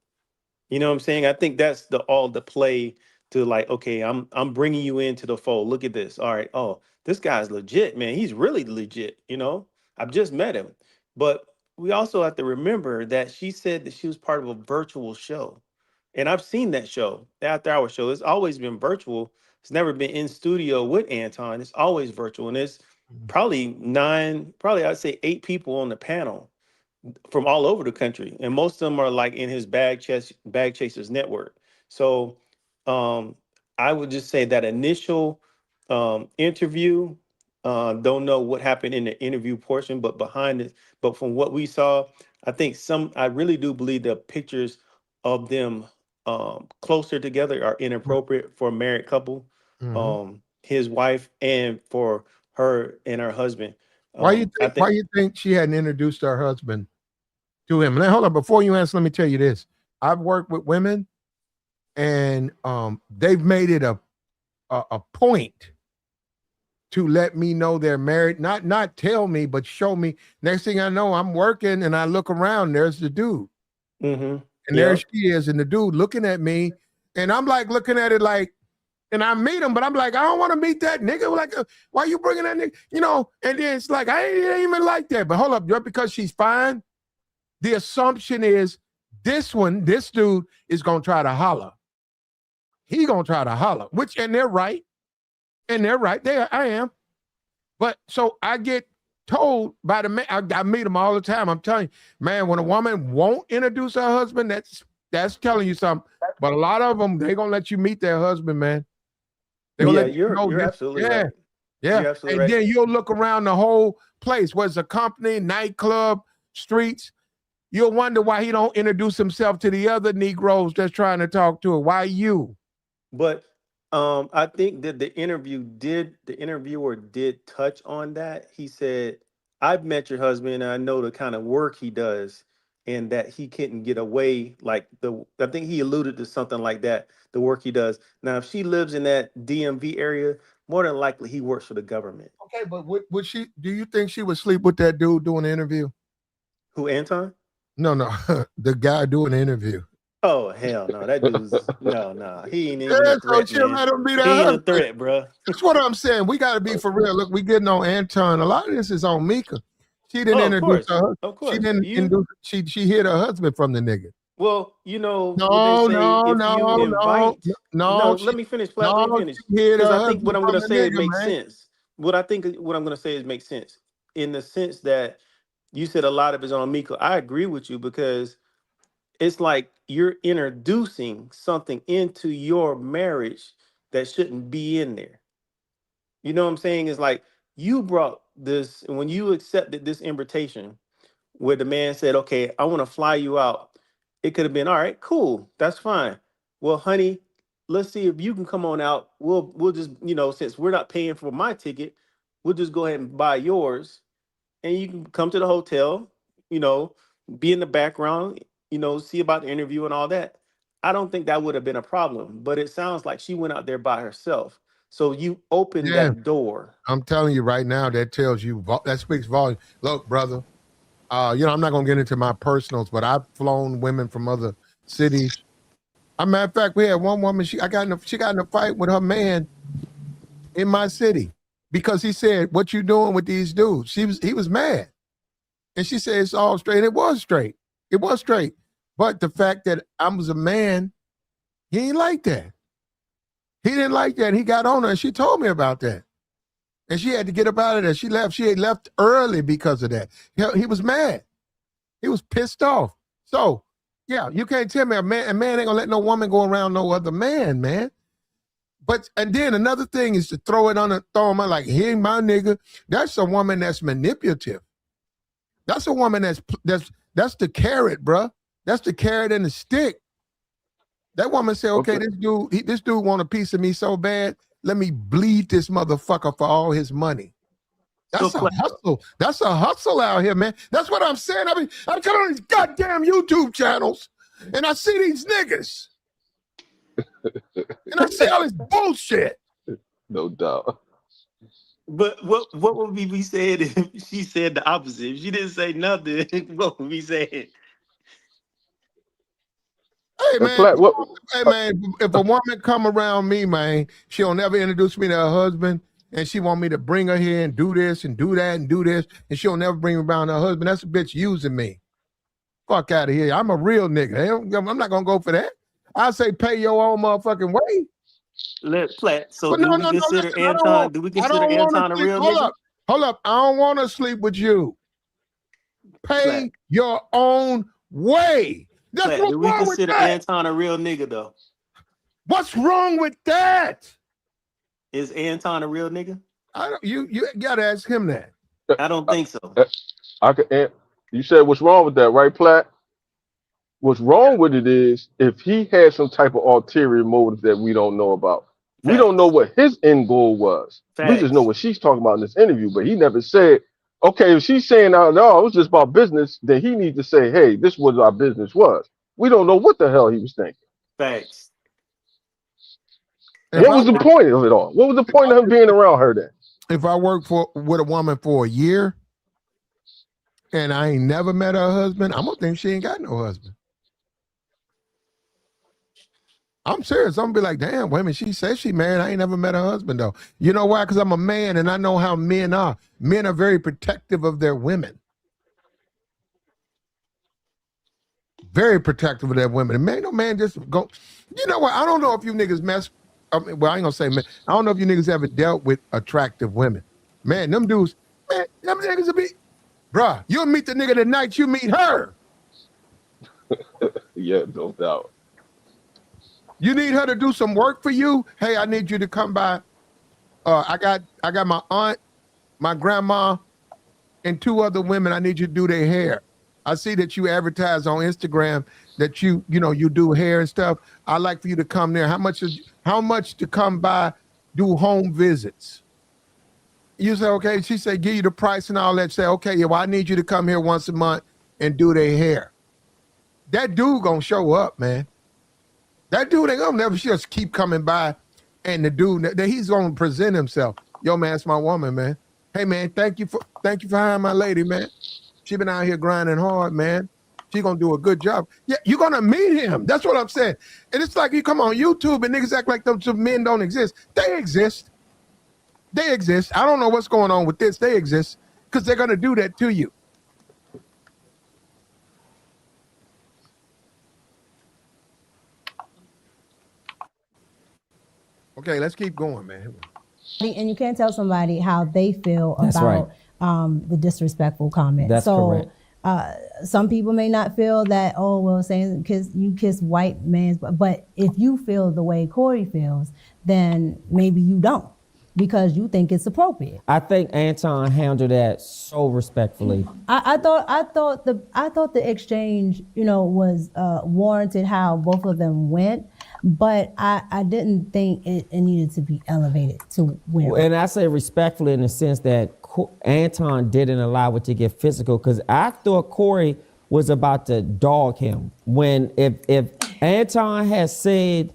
You know what I'm saying? I think that's the play to like, okay, I'm bringing you into the fold. Look at this. All right. Oh, this guy's legit, man. He's really legit. I've just met him. But we also have to remember that she said that she was part of a virtual show. And I've seen that show, the After Hour show. It's always been virtual. It's never been in studio with Anton. It's always virtual. And it's probably I'd say 8 people on the panel from all over the country, and most of them are like in his bag chasers network. So um, I would just say that initial interview. Don't know what happened in the interview portion, but behind it, but from what we saw, I really do believe the pictures of them closer together are inappropriate for a married couple, Mm-hmm. his wife, and for her and her husband. I Why think. you think she hadn't introduced her husband to him? Now, hold on, before you answer, let me tell you this. I've worked with women and they've made it a point to let me know they're married, not tell me, but show me. Next thing I know, I'm working and I look around, there's the dude. Mm-hmm. And there Yep. she is, and the dude looking at me, and I'm like looking at it like, and I meet him, but I'm like, I don't want to meet that nigga. Like, why you bringing that nigga? And then it's like, I ain't even like that. But hold up, just because she's fine, the assumption is this dude is going to try to holler. He going to try to holler, and they're right. And they're right there. I am. But so I get told by the man, I meet them all the time. I'm telling you, man, when a woman won't introduce her husband, that's telling you something. But a lot of them, they're going to let you meet their husband, man. They're going to Yeah, let you know you're this. absolutely Yeah. right. Yeah. You're absolutely And right. then you'll look around the whole place, whether it's a company, nightclub, streets. You'll wonder why he don't introduce himself to the other Negroes that's trying to talk to her. Why you? But I think that the interviewer did touch on that. He said, I've met your husband and I know the kind of work he does, and that he couldn't get away I think he alluded to something like that, the work he does. Now, if she lives in that DMV area, more than likely he works for the government. Okay, but would she, do you think she would sleep with that dude doing the interview? Who, Anton? No, the guy doing the interview. Oh, hell no. That dude's no. He ain't even a Yeah, so threat, she'll man. let him be He that ain't a husband. threat, bro. That's what I'm saying. We got to be for real. Look, we getting on Anton. A lot of this is on Micca. She didn't Oh, of introduce course. her. Of She course. didn't induce. She hid her husband from the nigga. Well, you know what they No, say, no, if you no, no, invite, no. no, let me finish, Plat. Let me No, finish. she hid Because her I think what husband I'm from gonna the say, it nigga, makes man. sense. What I'm gonna say is makes sense. In the sense that you said a lot of it's on Miko. I agree with you because it's like you're introducing something into your marriage that shouldn't be in there. You know what I'm saying? It's like you brought this, and when you accepted this invitation, where the man said, okay, I want to fly you out. It could have been, all right, cool, that's fine. Well, honey, let's see if you can come on out. We'll just, since we're not paying for my ticket, we'll just go ahead and buy yours. And you can come to the hotel, you know, be in the background, see about the interview and all that. I don't think that would have been a problem, but it sounds like she went out there by herself. So you opened Yeah, that door. I'm telling you right now. That tells you that speaks volume. Look, brother. I'm not gonna get into my personals, but I've flown women from other cities. As a matter of fact, we had one woman. She got in a fight with her man. in my city because he said, "What you doing with these dudes?" He was mad, and she said it's all straight. And it was straight. It was straight. But the fact that I was a man, he ain't like that. He didn't like that. He got on her, and she told me about that. And she had to get up out of there. She left. She had left early because of that. He was mad. He was pissed off. So, yeah, you can't tell me a man ain't gonna let no woman go around no other man. But and then another thing is to throw him on like, he ain't my nigga. That's a woman that's manipulative. That's a woman that's the carrot, bruh. That's the carrot and the stick. That woman said, okay, this dude want a piece of me so bad, let me bleed this motherfucker for all his money. That's a hustle. That's a hustle out here, man. That's what I'm saying. I mean, I'm coming on these goddamn YouTube channels, and I see these niggas. And I see all this bullshit. No doubt. But what would be said if she said the opposite? If she didn't say nothing, what would be said? Hey man, if a woman come around me, man, she'll never introduce me to her husband, and she want me to bring her here and do this and do that and do this, and she'll never bring me around her husband. That's a bitch using me. Fuck out of here. I'm a real nigga. I'm not gonna go for that. I say pay your own motherfucking way. So do we consider Anton? Do we consider Anton a real nigga? Hold up. I don't want to sleep with you. Pay your own way. That's what's do we wrong consider with that. Anton a real nigga though? What's wrong with that? Is Anton a real nigga? You gotta ask him that. I don't think so. You said what's wrong with that, right, Platt? What's wrong with it is if he had some type of ulterior motive that we don't know about. Facts. We don't know what his end goal was. Facts. We just know what she's talking about in this interview, but he never said, okay, if she's saying, no, it was just about business, then he needs to say, hey, this was our business was. We don't know what the hell he was thinking. Facts. What was the point of it all? What was the point of him being around her then? If I work with a woman for a year and I ain't never met her husband, I'm gonna think she ain't got no husband. I'm serious. I'm gonna be like, damn, wait a minute, she says she married. I ain't never met her husband though. You know why? Because I'm a man and I know how men are. Men are very protective of their women. Very protective of their women. And man, no man just go. You know what? I don't know if you niggas I ain't gonna say man. I don't know if you niggas ever dealt with attractive women. Man, them dudes, man, them niggas will be, bruh, you'll meet the nigga the night you meet her. Yeah, no doubt. You need her to do some work for you. Hey, I need you to come by. I got my aunt, my grandma, and 2 other women. I need you to do their hair. I see that you advertise on Instagram that you do hair and stuff. I'd like for you to come there. How much to come by, do home visits? You say, okay. She said, give you the price and all that. Say, okay, yeah, well, I need you to come here once a month and do their hair. That dude gonna show up, man. That dude ain't gonna never just keep coming by, and the dude that he's gonna present himself. Yo, man, it's my woman, man. Hey, man, thank you for hiring my lady, man. She been out here grinding hard, man. She gonna do a good job. Yeah, you're gonna meet him. That's what I'm saying. And it's like you come on YouTube and niggas act like those men don't exist. They exist. They exist. I don't know what's going on with this. They exist because they're gonna do that to you. Okay, let's keep going, man. And you can't tell somebody how they feel That's about right. the disrespectful comment. That's correct. Some people may not feel that, oh, well, saying you kiss white man's, but if you feel the way Corey feels, then maybe you don't, because you think it's appropriate. I think Anton handled that so respectfully. I thought the exchange, was warranted how both of them went, but I didn't think it needed to be elevated to where. And I say respectfully in the sense that Anton didn't allow it to get physical, because I thought Corey was about to dog him. When if Anton has said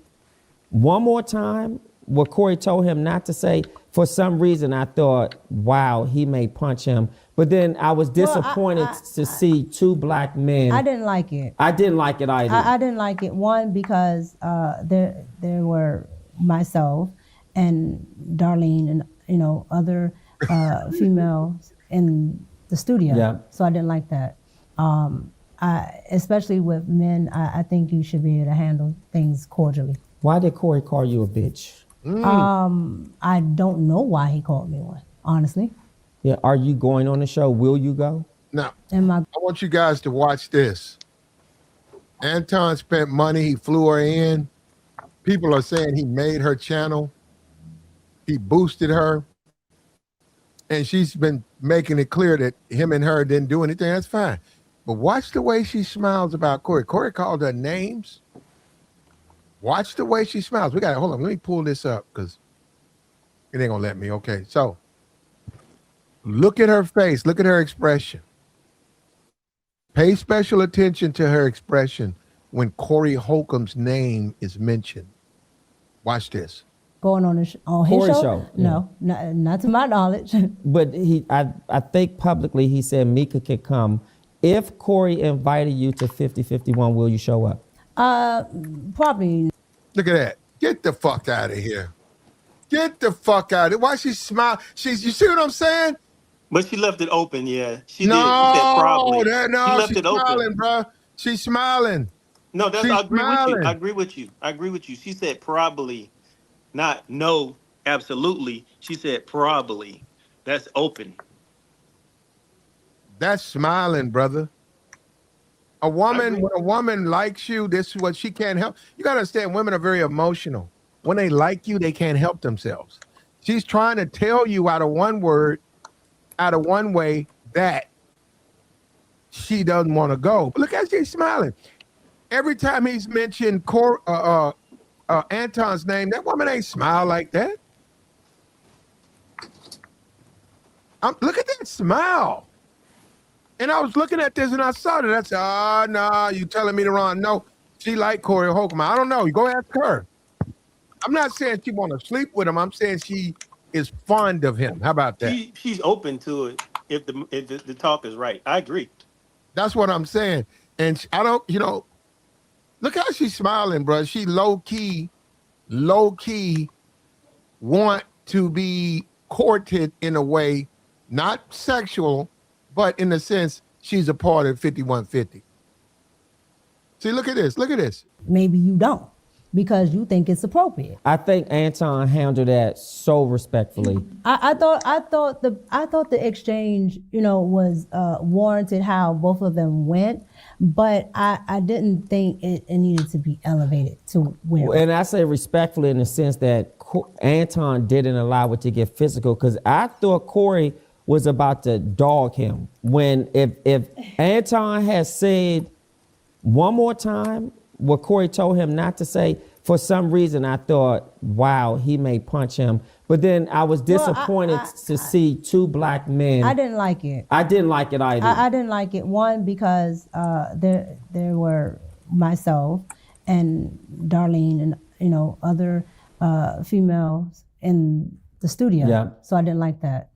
one more time what Corey told him not to say, for some reason I thought, wow, he may punch him. But then I was disappointed to see 2 black men. I didn't like it. I didn't like it either. I didn't like it. One, because there were myself and Darlene and other females in the studio. Yeah. So I didn't like that. Especially with men, I think you should be able to handle things cordially. Why did Corey call you a bitch? I don't know why he called me one, honestly. Yeah. Are you going on the show? Will you go? Now, And I want you guys to watch this. Anton spent money. He flew her in. People are saying he made her channel. He boosted her. And she's been making it clear that him and her didn't do anything. That's fine. But watch the way she smiles about Corey. Corey called her names. Watch the way she smiles. We got to, hold on. Let me pull this up because it ain't going to let me. Okay. So look at her face. Look at her expression. Pay special attention to her expression when Corey Holcomb's name is mentioned. Watch this. going on his Corey show? show, No, not to my knowledge. But I think publicly he said Micca could come. If Corey invited you to 5051, will you show up? Probably. Look at that. Get the fuck out of here. Get the fuck out of here. Why she smile? You see what I'm saying? But she left it open, yeah. She no, did. She said probably. No, she left she's it open. smiling, bro. She's smiling. No, that's She's I agree smiling. with you. I agree with you. I agree with you. She said probably, not no, absolutely. She said probably. That's open. That's smiling, brother. When a woman likes you, this is what she can't help. You got to understand, women are very emotional. When they like you, they can't help themselves. She's trying to tell you out of one word, out of one way, that she doesn't want to go. But look how she's smiling. Every time he's mentioned Anton's name, that woman ain't smile like that. Look at that smile. And I was looking at this and I saw that. I said, no, you telling me the wrong. No, she like Corey Holcomb. I don't know. You go ask her. I'm not saying she want to sleep with him. I'm saying she is fond of him. How about that? She's open to it if the talk is right. I agree. That's what I'm saying. And I don't, look how she's smiling, bro. She low key want to be courted in a way, not sexual, but in the sense she's a part of 5150. See, look at this. Look at this. Maybe you don't, because you think it's appropriate. I think Anton handled that so respectfully. I thought the exchange, was warranted how both of them went, but I didn't think it needed to be elevated to where. And I say respectfully in the sense that Anton didn't allow it to get physical, because I thought Corey was about to dog him. When if Anton had said one more time what Corey told him not to say, for some reason I thought, wow, he may punch him. But then I was disappointed to see two black men. I didn't like it. I didn't like it either. I didn't like it. One, because there were myself and Darlene and other females in the studio. Yeah. So I didn't like that.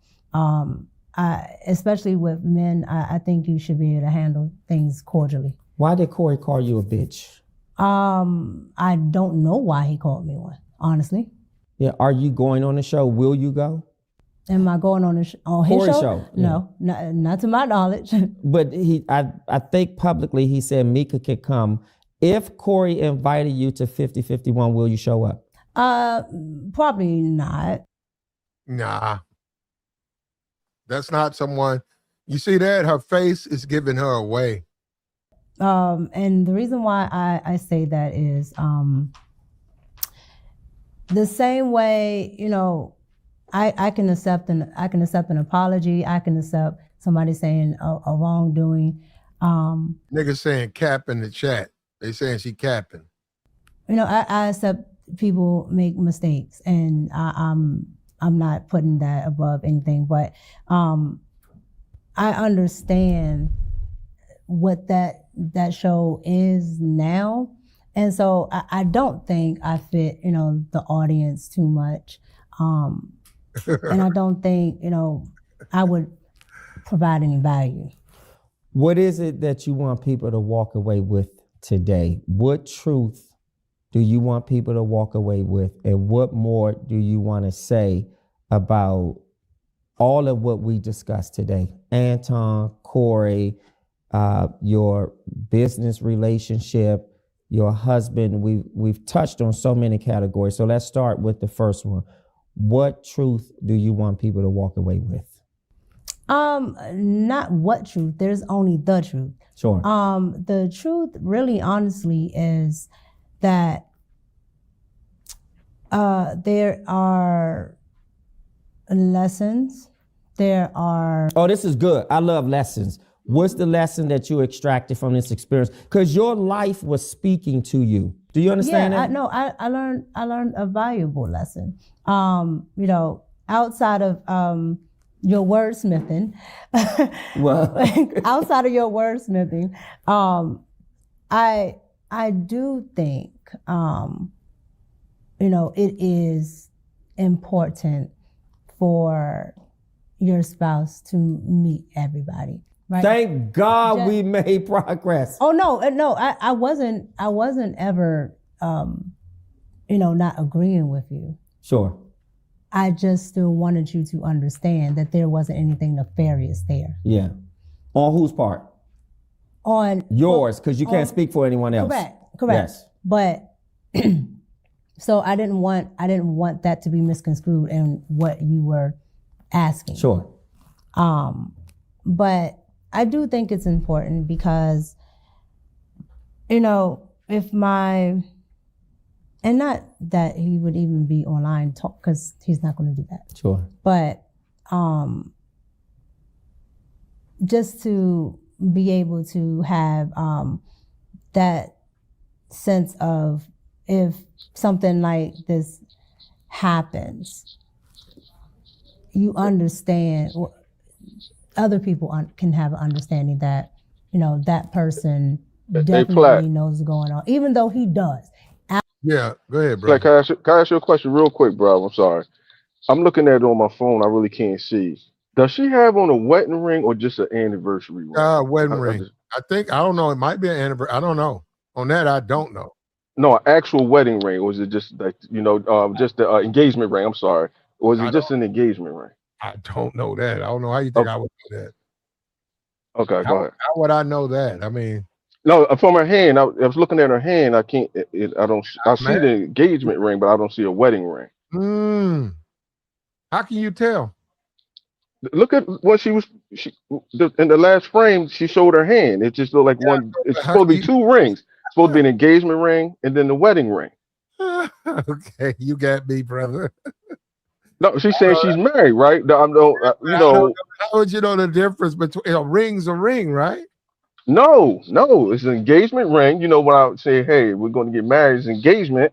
Especially with men, I think you should be able to handle things cordially. Why did Corey call you a bitch? I don't know why he called me one, honestly. Yeah. Are you going on the show? Will you go? Am I going on his Corey show? show? No, not to my knowledge. But I think publicly he said Micca could come. If Corey invited you to 5051, will you show up? Probably not. Nah. That's not someone. You see that? Her face is giving her away. And the reason why I say that is the same way, I can accept an apology. I can accept somebody saying a wrongdoing. Niggas saying cap in the chat. They saying she capping. I accept people make mistakes, and I'm not putting that above anything, but I understand what that show is now. And so I don't think I fit, the audience too much. And I don't think, I would provide any value. What is it that you want people to walk away with today? What truth do you want people to walk away with? And what more do you want to say about all of what we discussed today? Anton, Corey, your business relationship, your husband. We've touched on so many categories. So let's start with the first one. What truth do you want people to walk away with? Not what truth. There's only the truth. Sure. The truth really honestly is that there are lessons. There are Oh, this is good. I love lessons. What's the lesson that you extracted from this experience? Because your life was speaking to you. Do you understand that? I learned a valuable lesson. Outside of your wordsmithing, Well, outside of your wordsmithing, I do think it is important for your spouse to meet everybody. Right? thank God we made progress. Oh no! I wasn't ever, not agreeing with you. Sure. I just still wanted you to understand that there wasn't anything nefarious there. Yeah. On whose part? On Yours, because you can't speak for anyone else. Correct. Yes. But so I didn't want that to be misconstrued in what you were asking. Sure. But I do think it's important because, if and not that he would even be online talk, because he's not going to do that. Sure. But just to be able to have that sense of, if something like this happens, you understand, other people can have an understanding that, that person definitely knows what's going on, even though he does. Yeah, go ahead, bro. Like, can I ask you a question real quick, bro? I'm sorry. I'm looking at it on my phone. I really can't see. Does she have on a wedding ring or just an anniversary ring? Wedding ring. I don't know. It might be an anniversary. I don't know. On that, I don't know. No, an actual wedding ring, or was it just like just the engagement ring? I'm sorry. Or was it just an engagement ring? I don't know that. I don't know how you think I would know that. Okay, go ahead. How would I know that? I mean, no, from her hand. I was looking at her hand. I can't. I see the engagement ring, but I don't see a wedding ring. How can you tell? Look at what in the last frame. She showed her hand. It just looked like one. It's supposed to be two rings. It's supposed to be an engagement ring and then the wedding ring. Okay, you got me, brother. No, she's saying she's married, right? How would you know the difference between a ring's a ring, right? No, it's an engagement ring. When I say, hey, we're going to get married, it's engagement,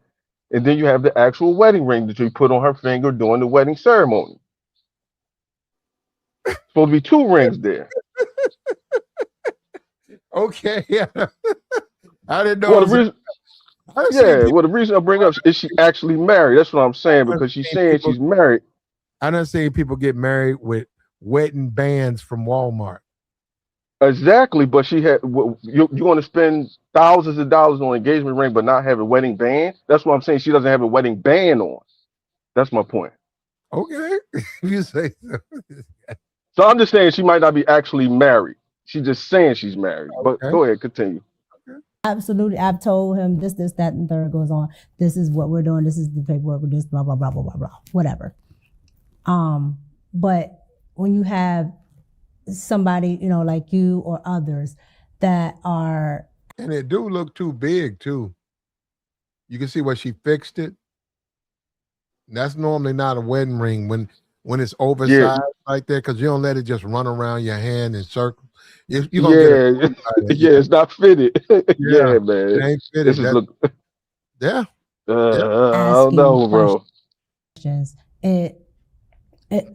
and then you have the actual wedding ring that you put on her finger during the wedding ceremony. Supposed to be two rings there. Okay, yeah. I didn't know. Well, the reason I bring up is she actually married. That's what I'm saying, because she's saying she's married. I done seen people get married with wedding bands from Walmart. Exactly, but she had. You want to spend thousands of dollars on an engagement ring, but not have a wedding band? That's what I'm saying. She doesn't have a wedding band on. That's my point. Okay, you say so. So I'm just saying she might not be actually married. She's just saying she's married. But go ahead, continue. Absolutely. I've told him this, that, and third goes on. This is what we're doing. This is the paperwork with this, blah, blah, blah, blah, blah, blah, whatever. But when you have somebody, like you or others that are. And it do look too big too. You can see where she fixed it. That's normally not a wedding ring when it's oversized like that, because you don't let it just run around your hand in circles. It's not fitted. Yeah, man. It ain't fitted. I don't know, bro.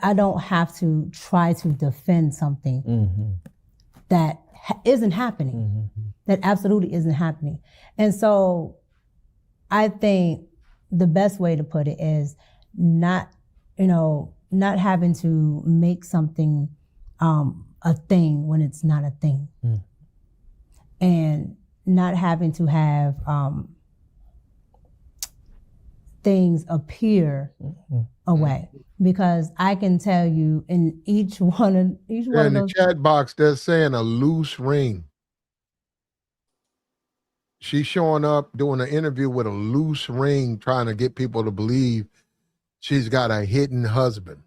I don't have to try to defend something that isn't happening. That absolutely isn't happening. And so I think the best way to put it is not having to make something a thing when it's not a thing. And not having to have things appear a way, because I can tell you in each one of In the those chat box, they're saying a loose ring. She's showing up doing an interview with a loose ring, trying to get people to believe she's got a hidden husband.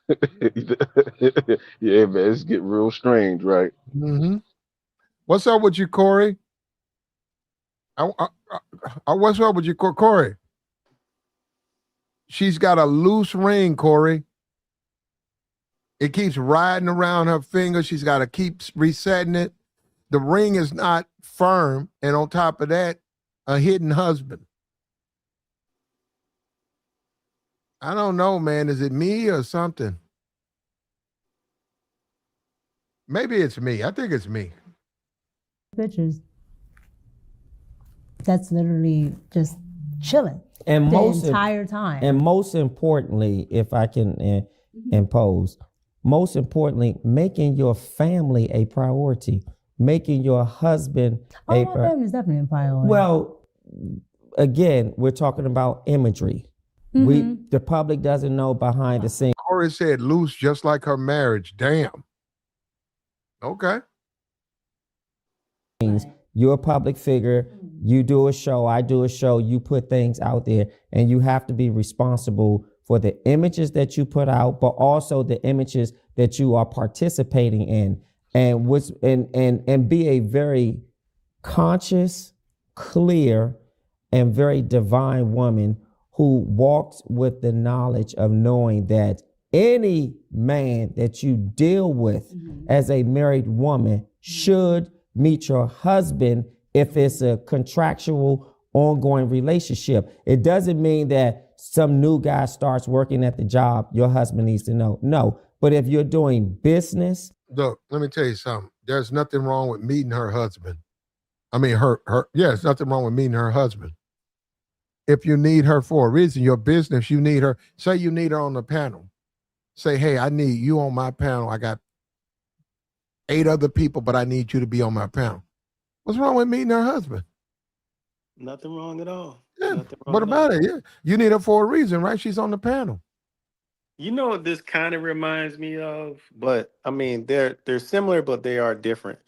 Yeah, man, it's getting real strange, right? Mm-hmm. What's up with you, Corey? What's up with you, Corey? She's got a loose ring, Corey. It keeps riding around her finger. She's got to keep resetting it. The ring is not firm. And on top of that, a hidden husband. I don't know, man. Is it me or something? Maybe it's me. I think it's me. pictures, that's literally just chilling And the entire time. And most importantly, if I can impose, most importantly, making your family a priority, making your husband my family is definitely a priority. Well, again, we're talking about imagery. The public doesn't know behind the scenes. Corey said loose, just like her marriage. Damn. Okay. You're a public figure. You do a show. I do a show. You put things out there, and you have to be responsible for the images that you put out, but also the images that you are participating in, and be a very conscious, clear, and very divine woman who walks with the knowledge of knowing that any man that you deal with as a married woman should meet your husband if it's a contractual ongoing relationship. It doesn't mean that some new guy starts working at the job, your husband needs to know. No, but if you're doing business. Look, let me tell you something. There's nothing wrong with meeting her husband. I mean, there's nothing wrong with meeting her husband. If you need her for a reason, your business, you need her. Say you need her on the panel. Say, hey, I need you on my panel. I got 8 other people, but I need you to be on my panel. What's wrong with meeting her husband? Nothing wrong at all. Yeah. What about it? Yeah. You need her for a reason, right? She's on the panel. You know what this kind of reminds me of? But I mean, they're similar, but they are different.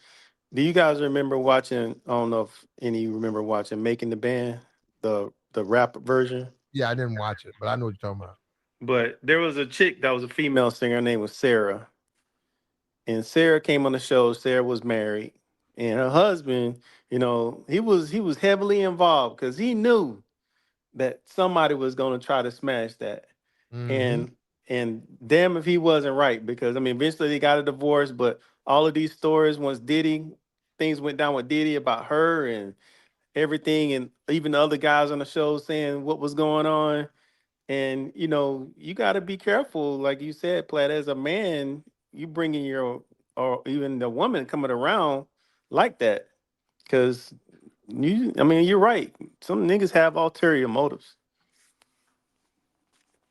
Do you guys remember watching? I don't know if any of you remember watching Making the Band, the rap version. Yeah, I didn't watch it, but I know what you're talking about. But there was a chick that was a female singer. Her name was Sarah. And Sarah came on the show. Sarah was married. And her husband, you know, he was heavily involved because he knew that somebody was going to try to smash that. And damn if he wasn't right, because I mean, eventually they got a divorce, but all of these stories, once things went down with Diddy about her and everything, and even the other guys on the show saying what was going on. And, you know, you got to be careful. Like you said, Platt, as a man, you bringing or even the woman coming around like that. Because, you're right. Some niggas have ulterior motives.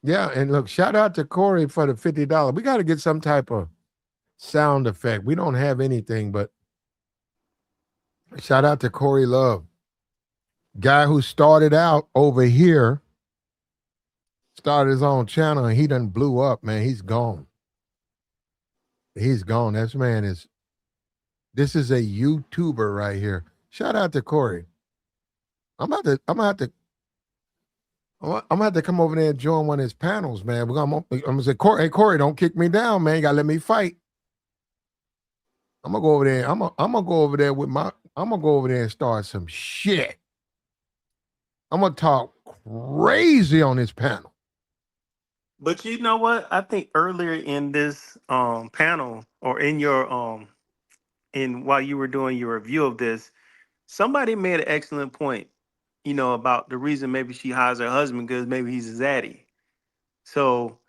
Yeah, and look, shout out to Corey for the $50. We got to get some type of sound effect. We don't have anything, but shout out to Corey Love. Guy who started out over here, started his own channel, and he done blew up, man. He's gone. He's gone. This is a YouTuber right here. Shout out to Corey. I'm gonna have to come over there and join one of his panels, man. I'm gonna say, Corey, hey Corey, don't kick me down, man. You gotta let me fight. I'm gonna go over there. I'm gonna go over there and start some shit. I'm gonna talk crazy on this panel. But you know what? I think earlier in this panel, or in your while you were doing your review of this, somebody made an excellent point, you know, about the reason maybe she hires her husband because maybe he's a zaddy. So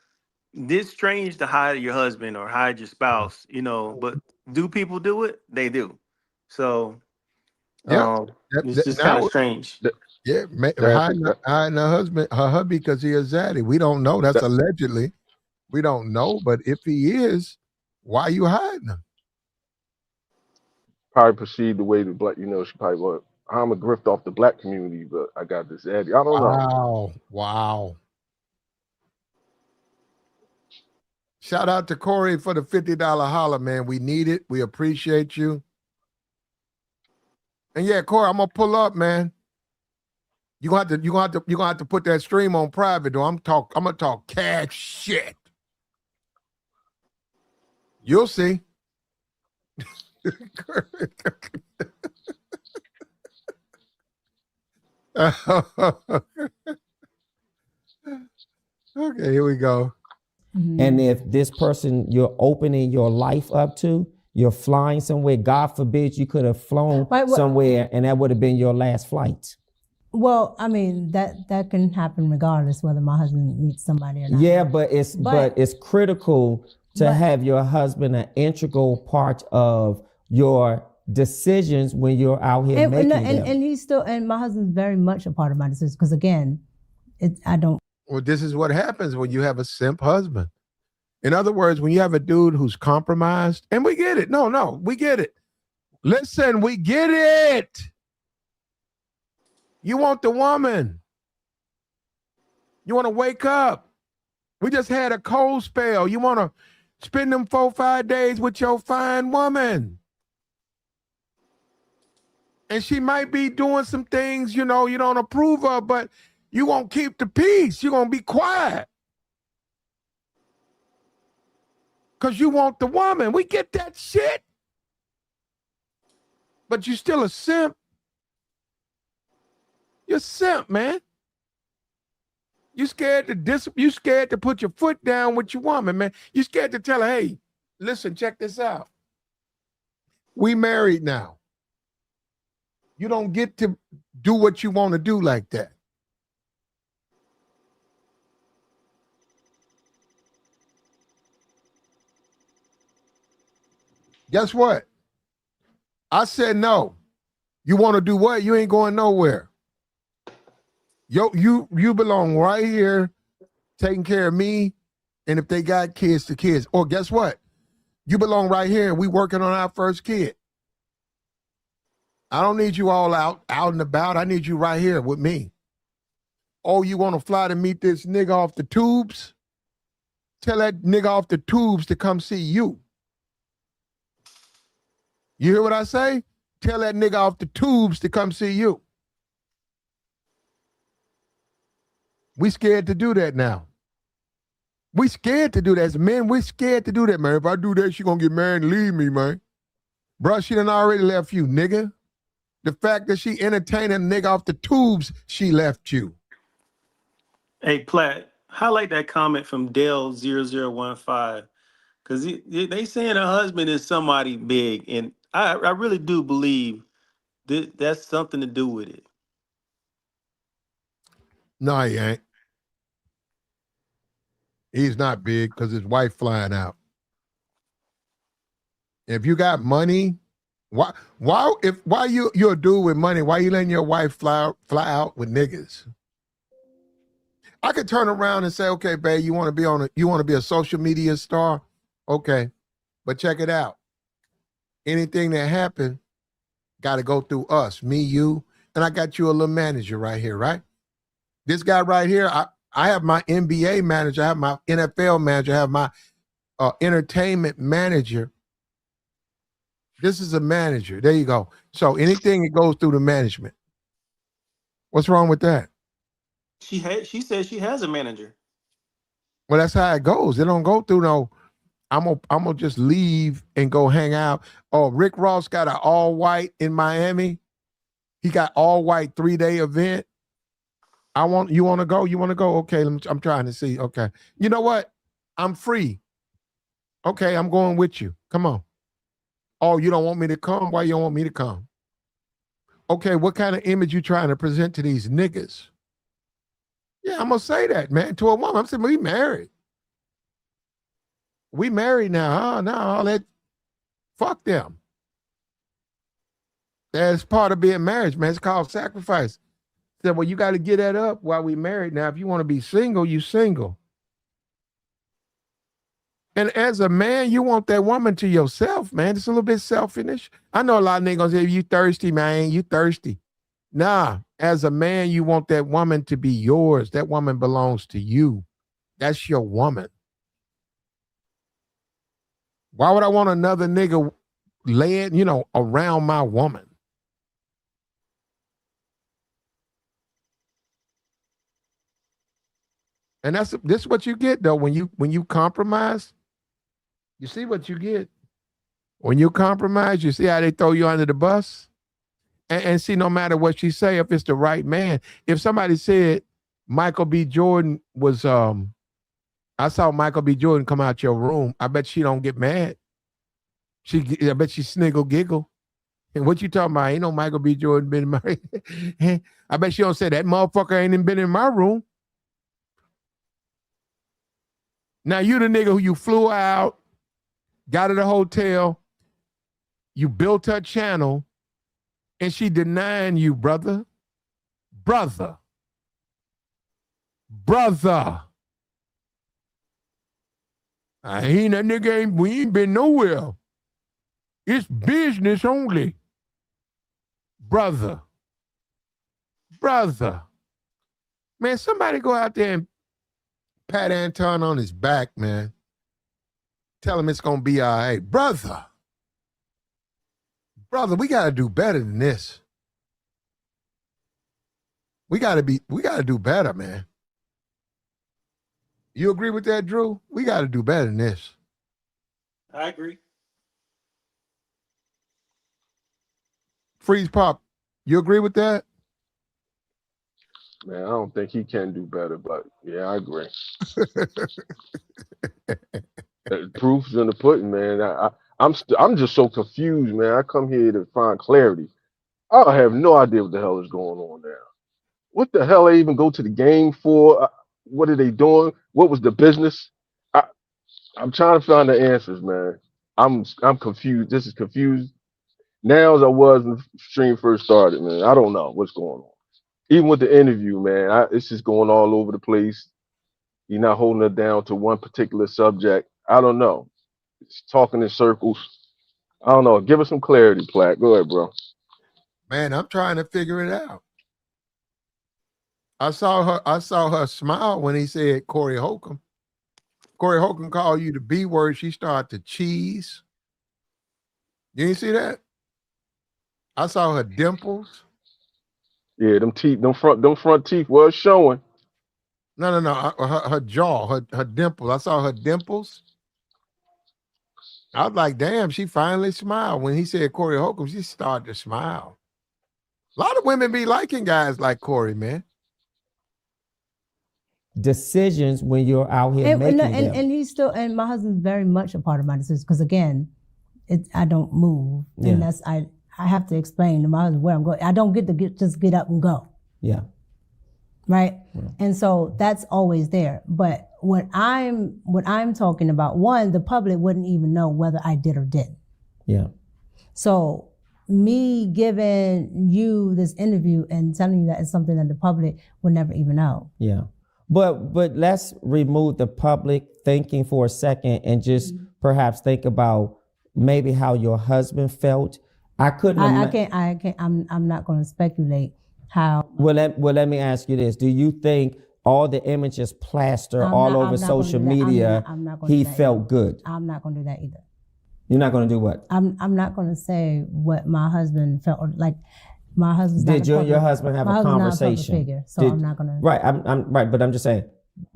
it's strange to hide your husband or hide your spouse, you know, but do people do it? They do. So it's just kind of strange. Yeah, hiding her hubby because he is zaddy. We don't know. That's allegedly. We don't know, but if he is, why are you hiding him? Probably perceived the way that she probably I'm a grift off the black community, but I got this Eddie. I don't know. Wow. Wow. Shout out to Corey for the $50 holler, man. We need it. We appreciate you. And yeah, Corey, I'm gonna pull up, man. You're gonna have to put that stream on private, though. I'm gonna talk cash shit. You'll see. Okay, here we go. And if this person you're opening your life up to, you're flying somewhere, God forbid you could have flown somewhere and that would have been your last flight. Well, I mean, that can happen regardless whether my husband meets somebody or not. Yeah, but it's critical to have your husband an integral part of your decisions when you're out here making them. And he's still, and my husband's very much a part of my decisions because again, Well, this is what happens when you have a simp husband. In other words, when you have a dude who's compromised, and we get it. No, we get it. Listen, we get it. You want the woman. You want to wake up. We just had a cold spell. You want to spend them 4-5 days with your fine woman. And she might be doing some things, you don't approve of, but you won't keep the peace. You're going to be quiet. Because you want the woman. We get that shit. But you still a simp. You're a simp, man. You scared to put your foot down with your woman, man. You scared to tell her, hey, listen, check this out. We married now. You don't get to do what you want to do like that. Guess what? I said no. You want to do what? You ain't going nowhere. You belong right here taking care of me, and if they got kids, the kids. Or guess what? You belong right here, and we working on our first kid. I don't need you all out and about. I need you right here with me. Oh, you want to fly to meet this nigga off the tubes? Tell that nigga off the tubes to come see you. You hear what I say? Tell that nigga off the tubes to come see you. We scared to do that now. We scared to do that. As men, we scared to do that, man. If I do that, she gonna get married and leave me, man. Bruh, she done already left you, nigga. The fact that she entertained a nigga off the tubes, she left you. Hey, Platt, highlight that comment from Dale0015. Because they saying her husband is somebody big. And I really do believe that's something to do with it. No, he ain't. He's not big because his wife flying out. If you got money, why you're a dude with money, why you letting your wife fly out with niggas? I could turn around and say, okay, babe, you want to be a social media star? Okay. But check it out. Anything that happened got to go through us, me, you, and I got you a little manager right here, right? This guy right here, I have my NBA manager, I have my NFL manager, I have my entertainment manager. This is a manager. There you go. So anything that goes through the management. What's wrong with that? She says she has a manager. Well, that's how it goes. It don't go through no, I'm gonna just leave and go hang out. Oh, Rick Ross got an all white in Miami. He got all white 3-day event. You want to go? You want to go? Okay, I'm trying to see. Okay. You know what? I'm free. Okay, I'm going with you. Come on. Oh, you don't want me to come? Why you don't want me to come? Okay, what kind of image you trying to present to these niggas? Yeah, I'm going to say that, man, to a woman. I'm saying, we married. We married now, huh? No, all that, fuck them. That's part of being married, man. It's called sacrifice. Said, well, you got to get that up while we married. Now, if you want to be single, you single. And as a man, you want that woman to yourself, man. It's a little bit selfish. I know a lot of niggas gonna say, you thirsty, man. You thirsty. Nah, as a man, you want that woman to be yours. That woman belongs to you. That's your woman. Why would I want another nigga laying, around my woman? And this is what you get though when you compromise. You see what you get when you compromise. You see how they throw you under the bus, and see, no matter what she say, if it's the right man. If somebody said Michael B. Jordan was, I saw Michael B. Jordan come out your room, I bet she don't get mad. I bet she sniggle giggle. And what you talking about? Ain't no Michael B. Jordan been in my. I bet she don't say that motherfucker ain't even been in my room. Now you the nigga who you flew out, got to the hotel, you built her channel, and she denying you, brother. Brother. That nigga we ain't been nowhere. It's business only. Brother. Man, somebody go out there and pat Anton on his back, man. Tell him it's gonna be all right. Brother, we gotta do better than this. We gotta do better, man. You agree with that, Drew? We gotta do better than this. I agree. Freeze Pop, you agree with that? Man, I don't think he can do better, but yeah, I agree. Proof's in the pudding, man. I'm just so confused, man. I come here to find clarity. I have no idea what the hell is going on there. What the hell they even go to the game for? What are they doing? What was the business? I'm trying to find the answers, man. I'm confused. This is confused now as I was when the stream first started, man. I don't know what's going on. Even with the interview, man, it's just going all over the place. You're not holding it down to one particular subject. I don't know. It's talking in circles. I don't know. Give us some clarity, Platt. Go ahead, bro. Man, I'm trying to figure it out. I saw her smile when he said Corey Holcomb. Corey Holcomb called you the B word. She started to cheese. You didn't see that? I saw her dimples. Yeah, them teeth, them front teeth was showing. No. Her jaw, her dimples. I saw her dimples. I was like, damn, she finally smiled. When he said Corey Holcomb, she started to smile. A lot of women be liking guys like Corey, man. Decisions when you're out here making them. And he's still, and my husband's very much a part of my decisions because again, I don't move, and that's I have to explain to my husband where I'm going. I don't get to just get up and go. Yeah. Right. Yeah. And so that's always there. But what I'm talking about, one, the public wouldn't even know whether I did or didn't. Yeah. So me giving you this interview and telling you that it's something that the public would never even know. Yeah. But let's remove the public thinking for a second and just perhaps think about maybe how your husband felt. I couldn't. I can't. I'm not going to speculate how. Well, let me ask you this: do you think all the images plastered all over social media, he felt good? I'm not going to do that either. You're not going to do what? I'm not going to say what my husband felt like. My husband. Did you and your husband have a conversation? Figure, so I'm not going to. Right. I'm right, but I'm just saying.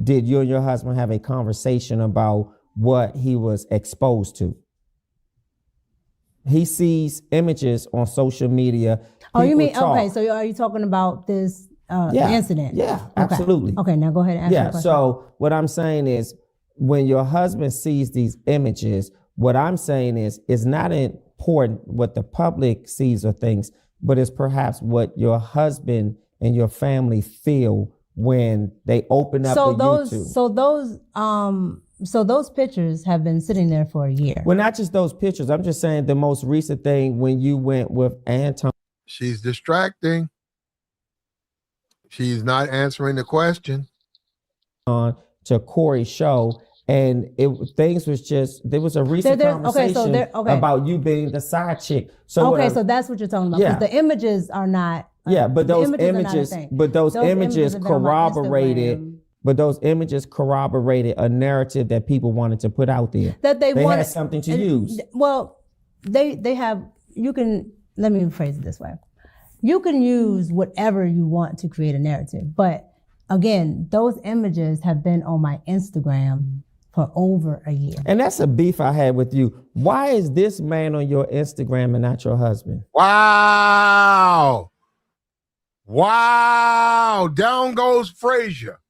Did you and your husband have a conversation about what he was exposed to? He sees images on social media. Oh, you mean, okay, so are you talking about this incident? Yeah, absolutely. Okay, now go ahead and answer the question. So what I'm saying is when your husband sees these images, what I'm saying is it's not important what the public sees or thinks, but it's perhaps what your husband and your family feel when they open up YouTube. So those pictures have been sitting there for a year. Well, not just those pictures. I'm just saying the most recent thing when you went with Anton. She's distracting. She's not answering the question. On to Corey's show, and things was just there was a recent conversation about you being the side chick. So so that's what you're talking about. Yeah. The images are not Yeah, but the those images are not a images, thing. but those images have been on my corroborated. Instagram. But those images corroborated a narrative that people wanted to put out there. That they wanted had something to use. Well, they have. You can, let me phrase it this way. You can use whatever you want to create a narrative, but again, those images have been on my Instagram for over a year. And that's a beef I had with you. Why is this man on your Instagram and not your husband? Wow. Wow. Down goes Frazier.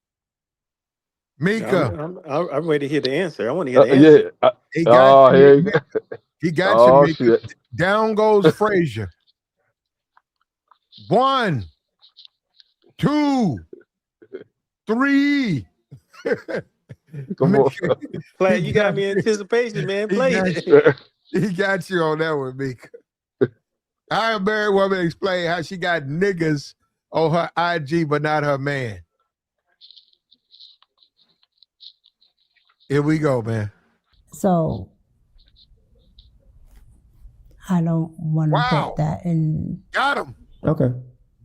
Micca. I'm ready to hear the answer. I want to hear the answer. Yeah. He got you. Here you go. He got Oh, you, Micca. shit. Down goes Frazier. 1, 2, 3. Come on. Play, you got me in anticipation, man. Play it. He got you on that one, Micca. I a married woman explain how she got niggas on her IG, but not her man. Here we go, man. So I don't want to Wow. put that in. Got him. Okay.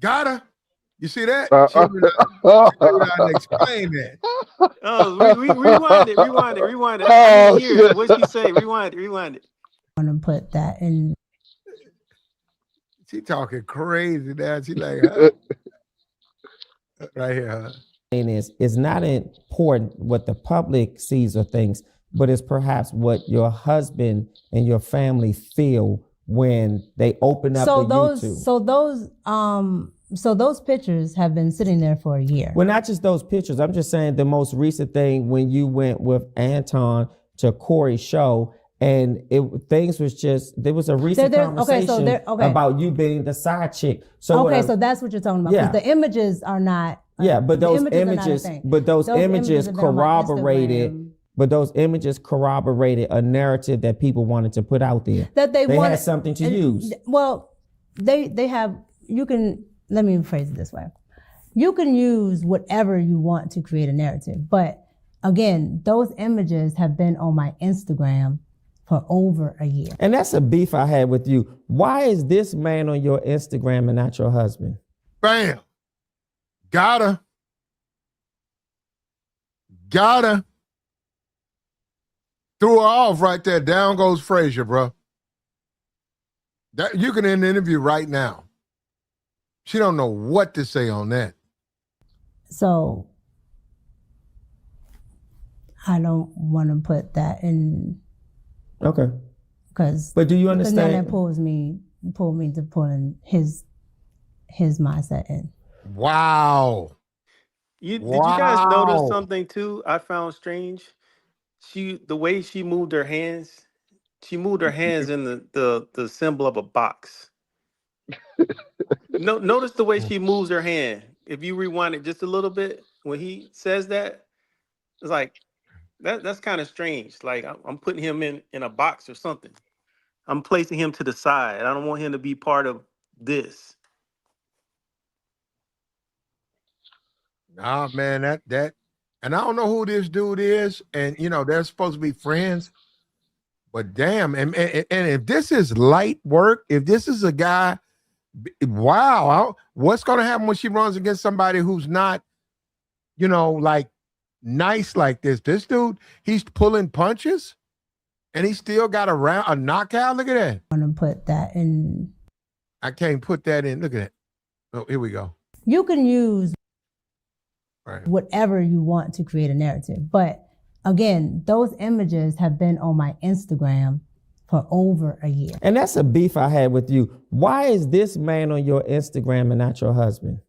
Got her. You see that? She Uh, went out and explain that. Oh, rewind it. I Oh, didn't hear it. shit. What'd she say? Rewind it. I want to put that in. She talking crazy now. She like, huh? Right here, huh? Is it's not important what the public sees or thinks, but it's perhaps what your husband and your family feel when they open up So the those, YouTube. so those pictures have been sitting there for a year. Well, not just those pictures. I'm just saying the most recent thing when you went with Anton to Corey's show, and things was just, there was a recent conversation about you being the side chick. So so that's what you're talking about. Because the images are not. Yeah, but those images, corroborated. But those images corroborated a narrative that people wanted to put out there. That they wanted, had something to use. Well, they have. You can, let me phrase it this way. You can use whatever you want to create a narrative, but again, those images have been on my Instagram for over a year. And that's a beef I had with you. Why is this man on your Instagram and not your husband? Bam. Got her. Got her. Threw her off right there. Down goes Frazier, bro. That you can end the interview right now. She don't know what to say on that. So I don't want to put that in. Okay. But do you understand? Because then that pulled me to pulling his mindset in. Wow. Did you guys notice something too? I found strange. The way she moved her hands. She moved her hands in the symbol of a box. Notice the way she moves her hand. If you rewind it just a little bit, when he says that, it's like that's kind of strange. Like I'm putting him in a box or something. I'm placing him to the side. I don't want him to be part of this. Nah, man, that, and I don't know who this dude is, and they're supposed to be friends, but damn, and if this is light work, if this is a guy, wow, what's gonna happen when she runs against somebody who's not, like nice like this? This dude, he's pulling punches, and he still got a knockout. Look at that. I want to put that in. I can't put that in. Look at that. Oh, here we go. You can use right. whatever you want to create a narrative, but again, those images have been on my Instagram for over a year. And that's a beef I had with you. Why is this man on your Instagram and not your husband?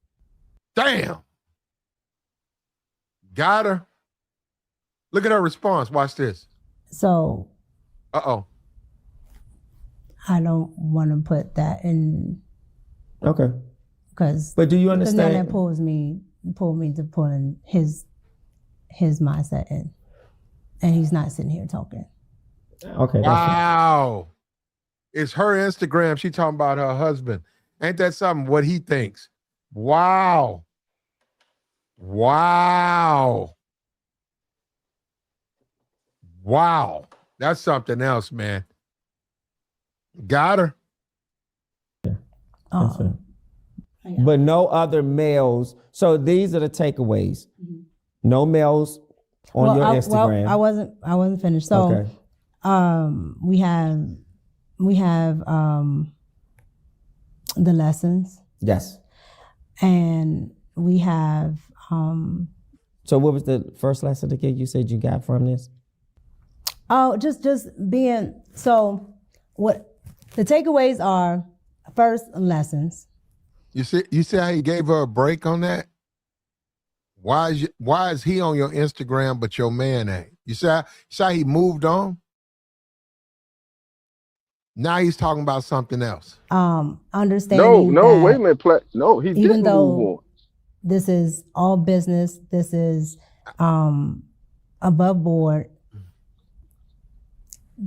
Damn. Got her. Look at her response. Watch this. So. Uh-oh. I don't want to put that in. Okay. But do you understand? Because then that pulled me to pulling his mindset in. And he's not sitting here talking. Okay. Wow. It's her Instagram. She talking about her husband. Ain't that something? What he thinks. Wow. Wow. Wow. That's something else, man. Got her. I but no other males. So these are the takeaways. No males on your Instagram. I wasn't finished. So, Okay. we have the lessons, Yes. and we have So what was the first lesson again you said you got from this? just being, so what the takeaways are: first, lessons. You see how he gave her a break on that? Why is he on your Instagram but your man ain't? You see how he moved on? Now he's talking about something else. Understanding No, that wait a minute. No, he even didn't though move on. this is all business, this is above board,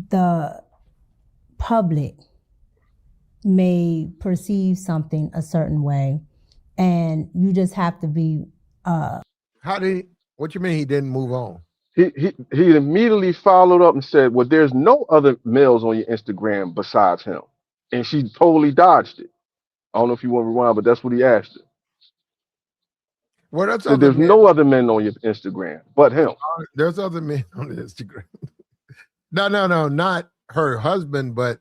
the public may perceive something a certain way, and you just have to be What you mean he didn't move on? He immediately followed up and said, "Well, there's no other males on your Instagram besides him," and she totally dodged it. I don't know if you want to rewind, but that's what he asked her. Well, that's Said, other "There's men. no other men on your Instagram but him." There's other men on the Instagram. No, not her husband, but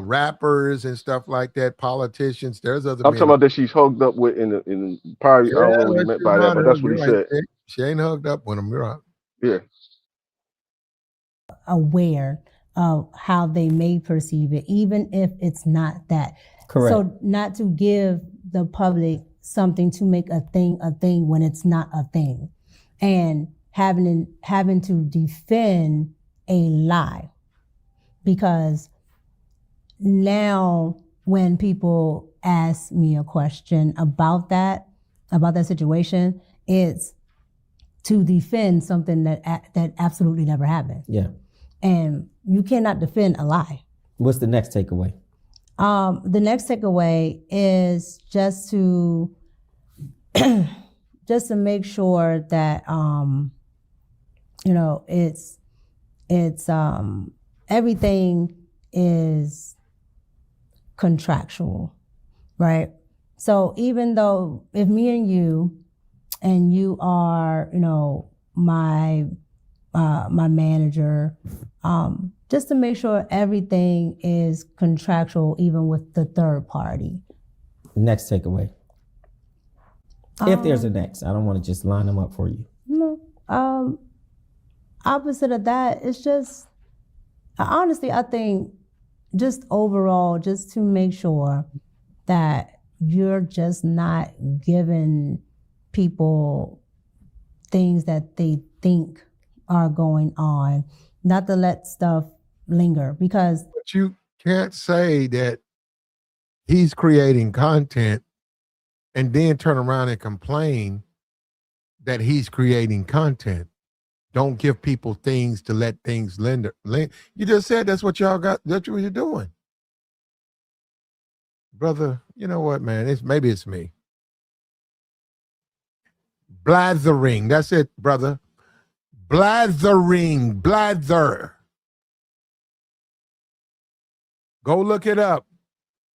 rappers and stuff like that, politicians. There's other I'm men. talking about that she's hugged up with in probably. I don't know what he meant by that, but that's what he said. She ain't hugged up with him. You're right. Yeah. aware of how they may perceive it, even if it's not that. Correct. So not to give the public something to make a thing when it's not a thing, and having to defend a lie, because now when people ask me a question about that situation, it's to defend something that absolutely never happened. Yeah. And you cannot defend a lie. What's the next takeaway? The next takeaway is just to make sure that it's everything is contractual, right? So even though if me and you are, my manager, just to make sure everything is contractual, even with the third party. Next takeaway. If there's a next, I don't want to just line them up for you. No, opposite of that, it's just, honestly, I think just overall, just to make sure that you're just not giving people things that they think are going on, not to let stuff linger, because. But you can't say that he's creating content and then turn around and complain that he's creating content. Don't give people things to let things linger. You just said that's what y'all got. That's what you're doing. Brother, you know what, man? Maybe it's me. Blathering. That's it, brother. Blathering. Blather. Go look it up.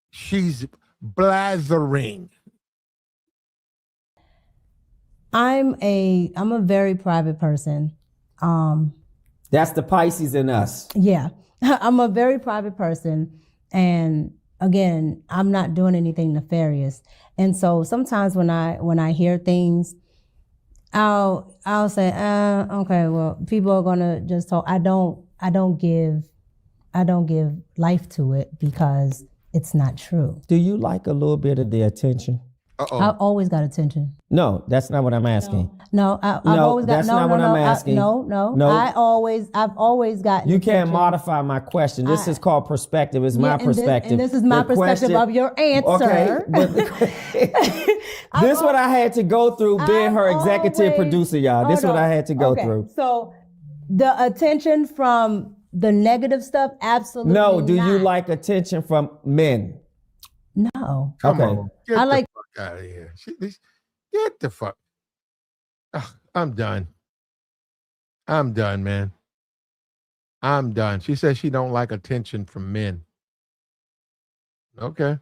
She's blathering. I'm a very private person. That's the Pisces in us. Yeah, I'm a very private person, and again, I'm not doing anything nefarious. And so sometimes when I hear things, I'll say, okay, well, people are gonna just talk. I don't give life to it because it's not true. Do you like a little bit of the attention? I've always got attention. No, that's not what I'm asking. No, I've always got. That's not what I'm asking. No. I've always got. You can't modify my question. This is called perspective. It's my perspective. And this is my perspective of your answer. Okay. This is what I had to go through being her executive producer, y'all. This is what I had to go through. So the attention from the negative stuff, absolutely no. Do you not. like attention from men? No. Come Okay. on. Get I the like. fuck out of here. Get the fuck. Ugh, I'm done. I'm done, man. I'm done. She says she don't like attention from men. Okay.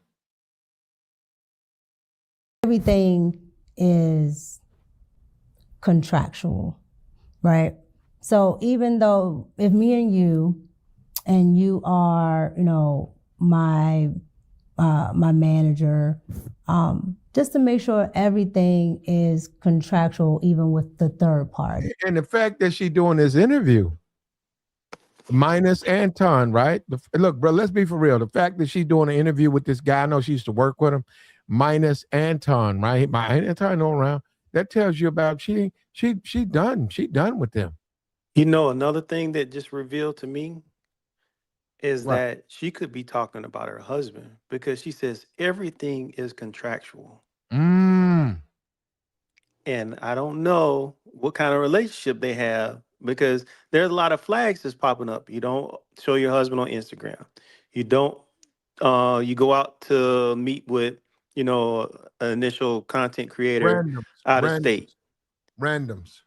everything is contractual, right? So even though if me and you are, my manager, just to make sure everything is contractual, even with the third party. And the fact that she's doing this interview, minus Anton, right? Look, bro, let's be for real. The fact that she's doing an interview with this guy, I know she used to work with him, minus Anton, right? My Anton no around. That tells you about she done. She done with them. Another thing that just revealed to me is Right. that she could be talking about her husband, because she says everything is contractual. Mm. And I don't know what kind of relationship they have, because there's a lot of flags that's popping up. You don't show your husband on Instagram. You don't, you go out to meet with, an initial content creator out of state. Randoms.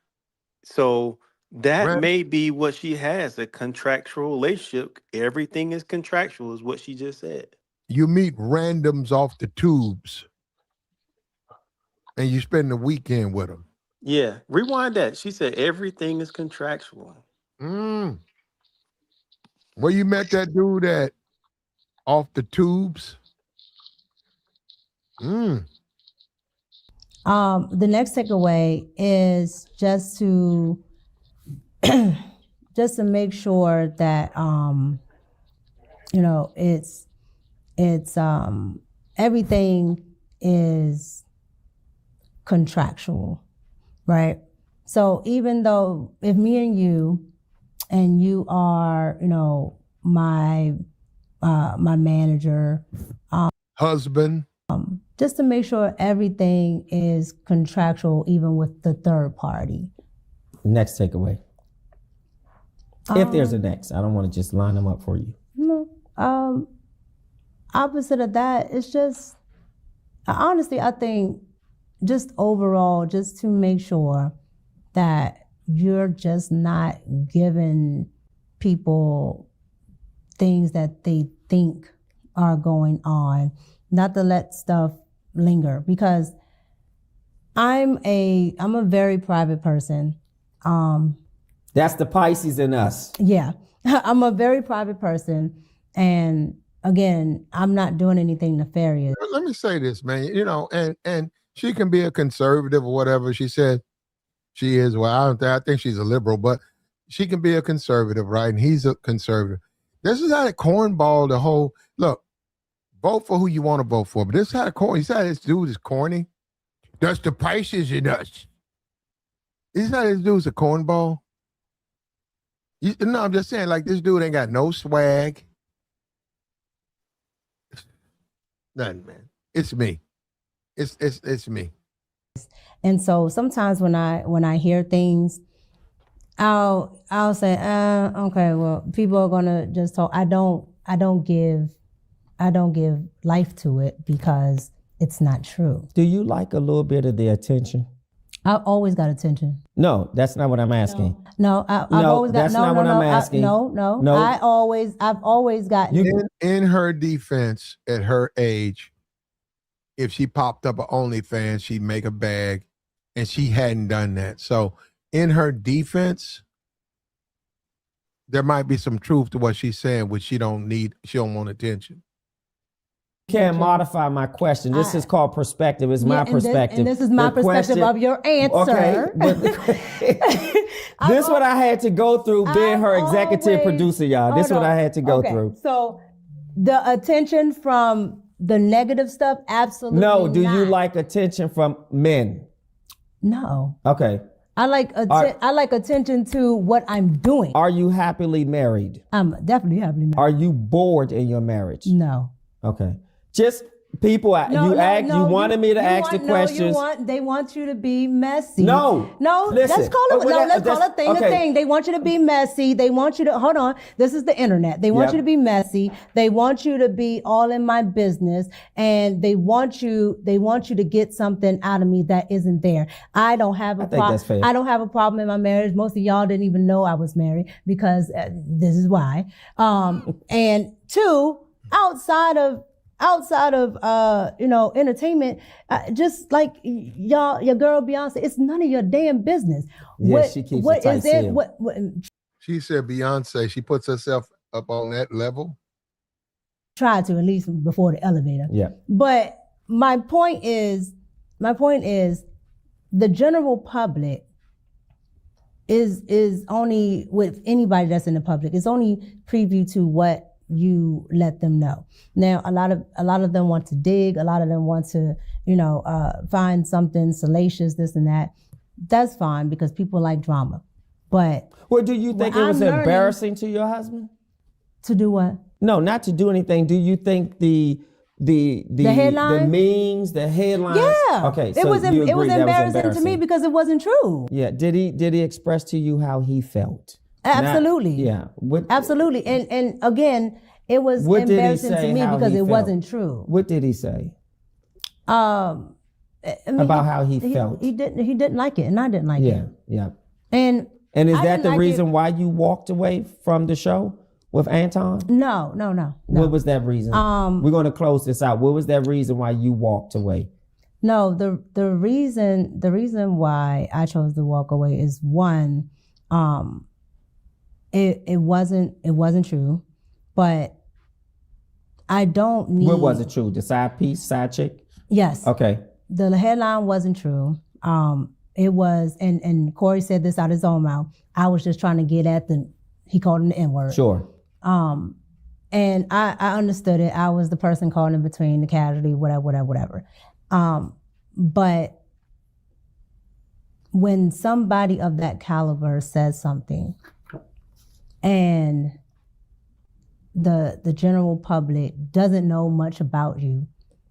So that may be what she has, a contractual relationship. Everything is contractual is what she just said. You meet randoms off the tubes and you spend the weekend with them. Yeah. Rewind that. She said everything is contractual. Well, you met that dude at off the tubes? The next takeaway is just to make sure that it's everything is contractual, right? So even though if me and you are, my manager, husband, just to make sure everything is contractual, even with the third party. Next takeaway. If there's a next, I don't want to just line them up for you. No. Opposite of that, it's just, honestly, I think just overall, just to make sure that you're just not giving people things that they think are going on, not to let stuff linger, because I'm a very private person. That's the Pisces in us. Yeah, I'm a very private person, and again, I'm not doing anything nefarious. Let me say this, man. And she can be a conservative or whatever she said she is. Well, I think she's a liberal, but she can be a conservative, right? And he's a conservative. This is how the cornball the whole look. Vote for who you want to vote for, but this is how the corny. You see how this dude is corny? That's the Pisces in us. This is how this dude's a cornball. No, I'm just saying, like, this dude ain't got no swag. Nothing, man. It's me. It's me. And so sometimes when I hear things, I'll say, okay, well, people are gonna just talk. I don't give life to it because it's not true. Do you like a little bit of the attention? I've always got attention. No, that's not what I'm asking. No, I've always got. That's not what I'm asking. No. I've always got. In her defense, at her age, if she popped up an OnlyFans, she'd make a bag, and she hadn't done that. So, in her defense, there might be some truth to what she's saying, which she don't want attention. Can't modify my question. This is called perspective. It's my perspective. And this is my perspective of your answer. Okay. This is what I had to go through being her executive producer, y'all. This is what I had to go through. So the attention from the negative stuff, absolutely no. Do not. You like attention from men? No. Okay. I like attention to what I'm doing. Are you happily married? I'm definitely happily married. Are you bored in your marriage? No. Okay. Just people, you wanted me to ask the questions. They want you to be messy. No. Listen, let's call it a thing. Okay. A thing. They want you to be messy. They want you to hold on. This is the internet. They want you to be messy. They want you to be all in my business, and they want you to get something out of me that isn't there. I don't have a problem. I don't have a problem in my marriage. Most of y'all didn't even know I was married because this is why. And two, outside outside of entertainment, just like your girl Beyonce, it's none of your damn business. Yeah, she keeps a tight seal. What She said Beyonce, she puts herself up on that level. tried to, at least before the elevator. Yeah. But my point is the general public is only, with anybody that's in the public, it's only preview to what you let them know. Now, a lot of them want to dig, a lot of them want to, find something salacious, this and that. That's fine because people like drama. But Well, do you think it was embarrassing to your husband? to do what? No, not to do anything. Do you think the headline? the memes, the headlines? Yeah. Okay. It So was you agree that was embarrassing to me because it wasn't true. Yeah. Did he express to you how he felt? Absolutely. Yeah. Absolutely. And again, it was What did he embarrassing say to me how because he it felt? wasn't true. What did he say I mean, about how he felt? He didn't like it, and I didn't like Yeah. it. Yeah. And is I that didn't the like reason it. why you walked away from the show with Anton? No. What was that reason? We're going to close this out. What was that reason why you walked away? No, the reason why I chose to walk away is one, it wasn't true, but I don't need. What was it true? The side piece, side chick? Yes. Okay. The headline wasn't true. It was, and Corey said this out of his own mouth. I was just trying to get at he called him the N-word. Sure. And I understood it. I was the person caught in between, the casualty, whatever. But when somebody of that caliber says something and the general public doesn't know much about you,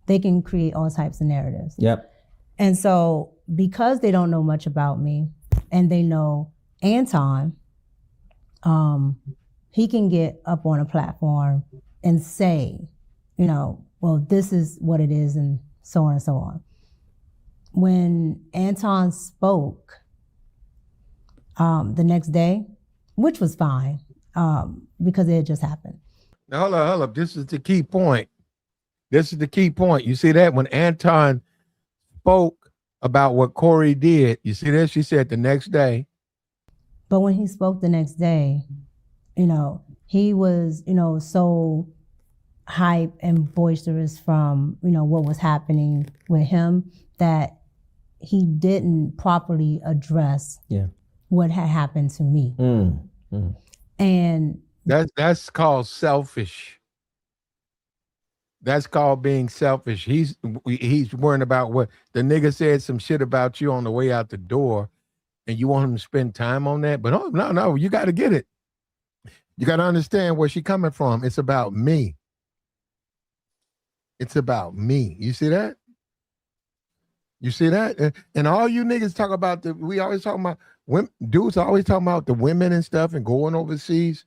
they can create all types of narratives. Yep. And so because they don't know much about me and they know Anton, he can get up on a platform and say, well, this is what it is, and so on and so on. When Anton spoke the next day, which was fine, because it had just happened. Now, hold up. This is the key point. You see that? When Anton spoke about what Corey did, you see that? She said the next day. But when he spoke the next day, he was, so hype and boisterous from, what was happening with him that he didn't properly address what had happened to me. And that's called selfish. That's called being selfish. He's worrying about what the nigga said some shit about you on the way out the door, and you want him to spend time on that. But no, you got to get it. You got to understand where she's coming from. It's about me. It's about me. You see that? You see that? And all you niggas talk about we always talking about women, dudes always talking about the women and stuff and going overseas.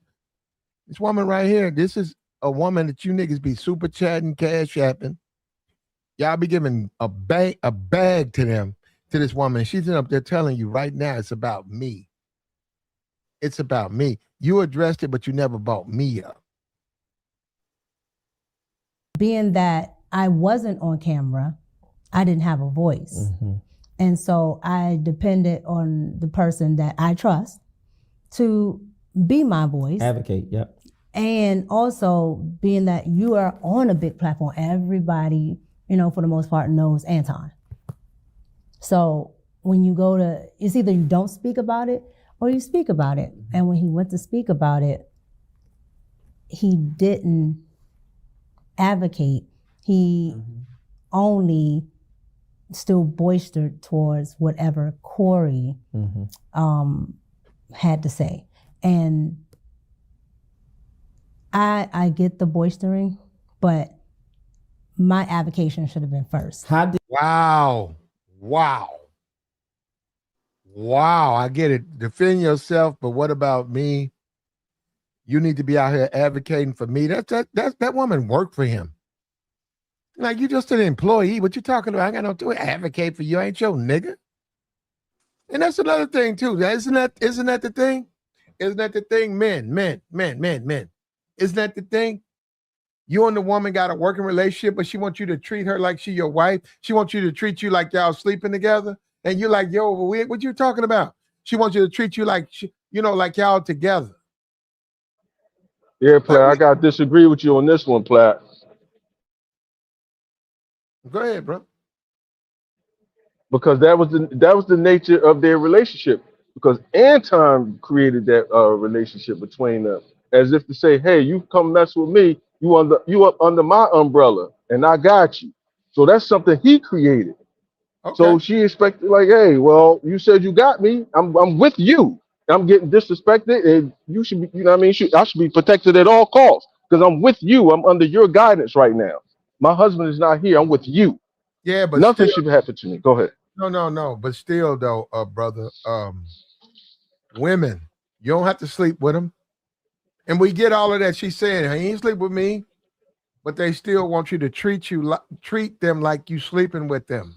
This woman right here, this is a woman that you niggas be super chatting, cash apping. Y'all be giving a bag to this woman. She's up there telling you right now, it's about me. It's about me. You addressed it, but you never brought me up. being that I wasn't on camera, I didn't have a voice. Mm-hmm. And so I depended on the person that I trust to be my voice. Advocate, yep. And also being that you are on a big platform, everybody, for the most part knows Anton. So when you go to, it's either you don't speak about it or you speak about it. And when he went to speak about it, he didn't advocate. He only still boistered towards whatever Corey had to say. And I get the boistering, but my advocation should have been first. Wow. I get it. Defend yourself, but what about me? You need to be out here advocating for me. That woman worked for him. Like, you just an employee. What you talking about? I got no to advocate for you. I ain't your nigga. And that's another thing too. Isn't that the thing? Isn't that the thing? Men. Isn't that the thing? You and the woman got a working relationship, but she wants you to treat her like she your wife. She wants you to treat you like y'all sleeping together. And you're like, yo, what you talking about? She wants you to treat you like, like y'all together. Yeah, Platt, I got to disagree with you on this one, Platt. Go ahead, bro. Because that was the nature of their relationship. Because Anton created that relationship between them, as if to say, "Hey, you come mess with me, you up under my umbrella, and I got you." So that's something he created. Okay. So she expected, like, "Hey, well, you said you got me. I'm with you. I'm getting disrespected, and you should be, you know what I mean? I should be protected at all costs because I'm with you. I'm under your guidance right now. My husband is not here. I'm with you. Yeah, but Nothing still, should happen to me. Go ahead." No. But still, though, brother, women, you don't have to sleep with them. And we get all of that. She's saying, he ain't sleep with me, but they still want you to treat them like you sleeping with them.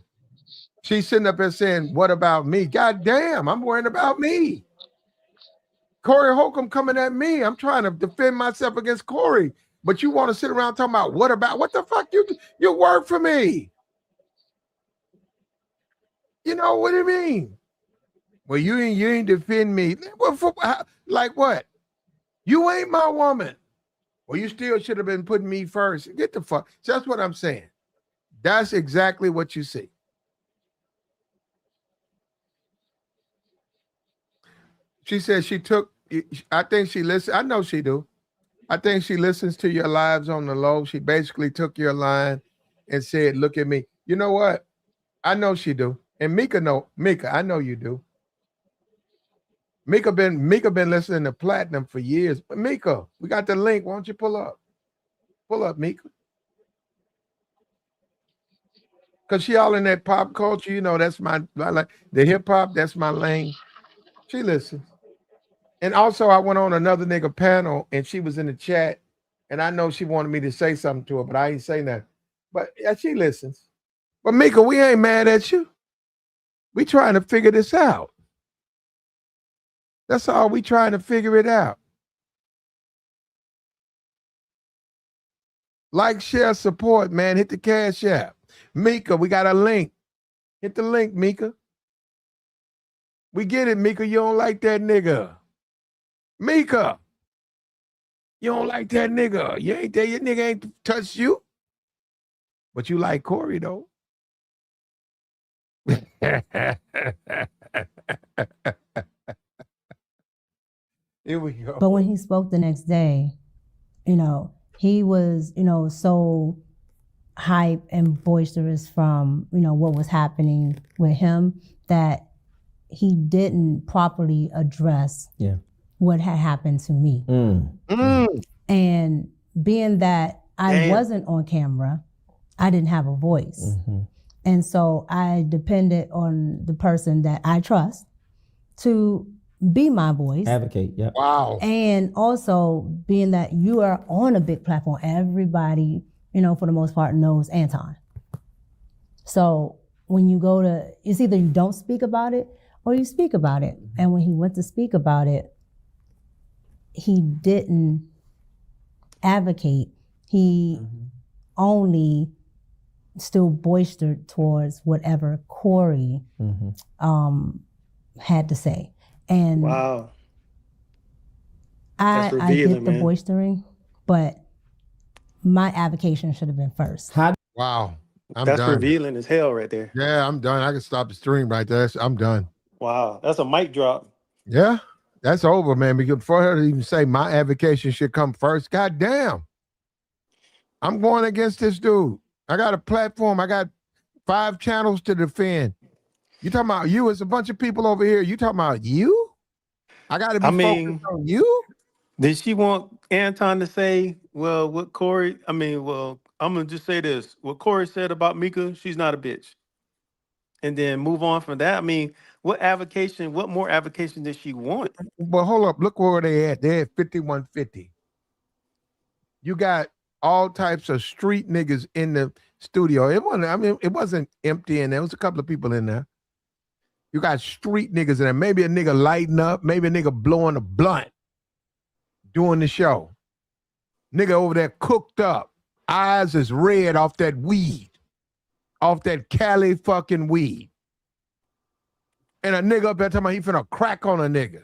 She's sitting up there saying, what about me? God damn, I'm worrying about me. Corey Holcomb coming at me. I'm trying to defend myself against Corey. But you want to sit around talking about what the fuck you work for me? You know what do you mean? Well, you ain't defend me. Like what? You ain't my woman. Well, you still should have been putting me first. Get the fuck. That's what I'm saying. That's exactly what you see. She said I think she listens. I know she do. I think she listens to your lives on the low. She basically took your line and said, look at me. You know what? I know she do. And Micca, I know you do. Micca been listening to Platinum for years. But Micca, we got the link. Why don't you pull up? Pull up, Micca. Because she all in that pop culture. That's like the hip hop, that's my lane. She listens. And also, I went on another nigga panel, and she was in the chat, and I know she wanted me to say something to her, but I ain't say nothing. But yeah, she listens. But Micca, we ain't mad at you. We trying to figure this out. That's all. We trying to figure it out. Like, share, support, man. Hit the Cash App. Micca, we got a link. Hit the link, Micca. We get it, Micca. You don't like that nigga. Micca, you don't like that nigga. You ain't there. Your nigga ain't touched you. But you like Corey, though. Here we go. But when he spoke the next day, he was, so hype and boisterous from, what was happening with him that he didn't properly address what had happened to me. And being that I wasn't on camera, I didn't have a voice. And so I depended on the person that I trust to be my voice. Advocate, yeah. Wow. And also being that you are on a big platform, everybody, for the most part knows Anton. So when you go to, it's either you don't speak about it or you speak about it. And when he went to speak about it, he didn't advocate. He only still boistered towards whatever Corey had to say. And wow. I get the man. boistering, but my avocation should have been first. Wow. That's done. revealing as hell right there. Yeah, I'm done. I can stop the stream right there. I'm done. Wow. That's a mic drop. Yeah, that's over, man. Because for her to even say my avocation should come first, God damn. I'm going against this dude. I got a platform. I got 5 channels to defend. You talking about you? It's a bunch of people over here. You talking about you? I got to be focused on you? Did she want Anton to say, well, what Corey, I'm going to just say this. What Corey said about Micca, she's not a bitch. And then move on from that. What more avocation did she want? Well, hold up. Look where they at. They're at 5150. You got all types of street niggas in the studio. It wasn't empty in there. There was a couple of people in there. You got street niggas in there. Maybe a nigga lighting up. Maybe a nigga blowing a blunt doing the show. Nigga over there cooked up. Eyes is red off that weed, off that Cali fucking weed. And a nigga up there talking about he finna crack on a nigga.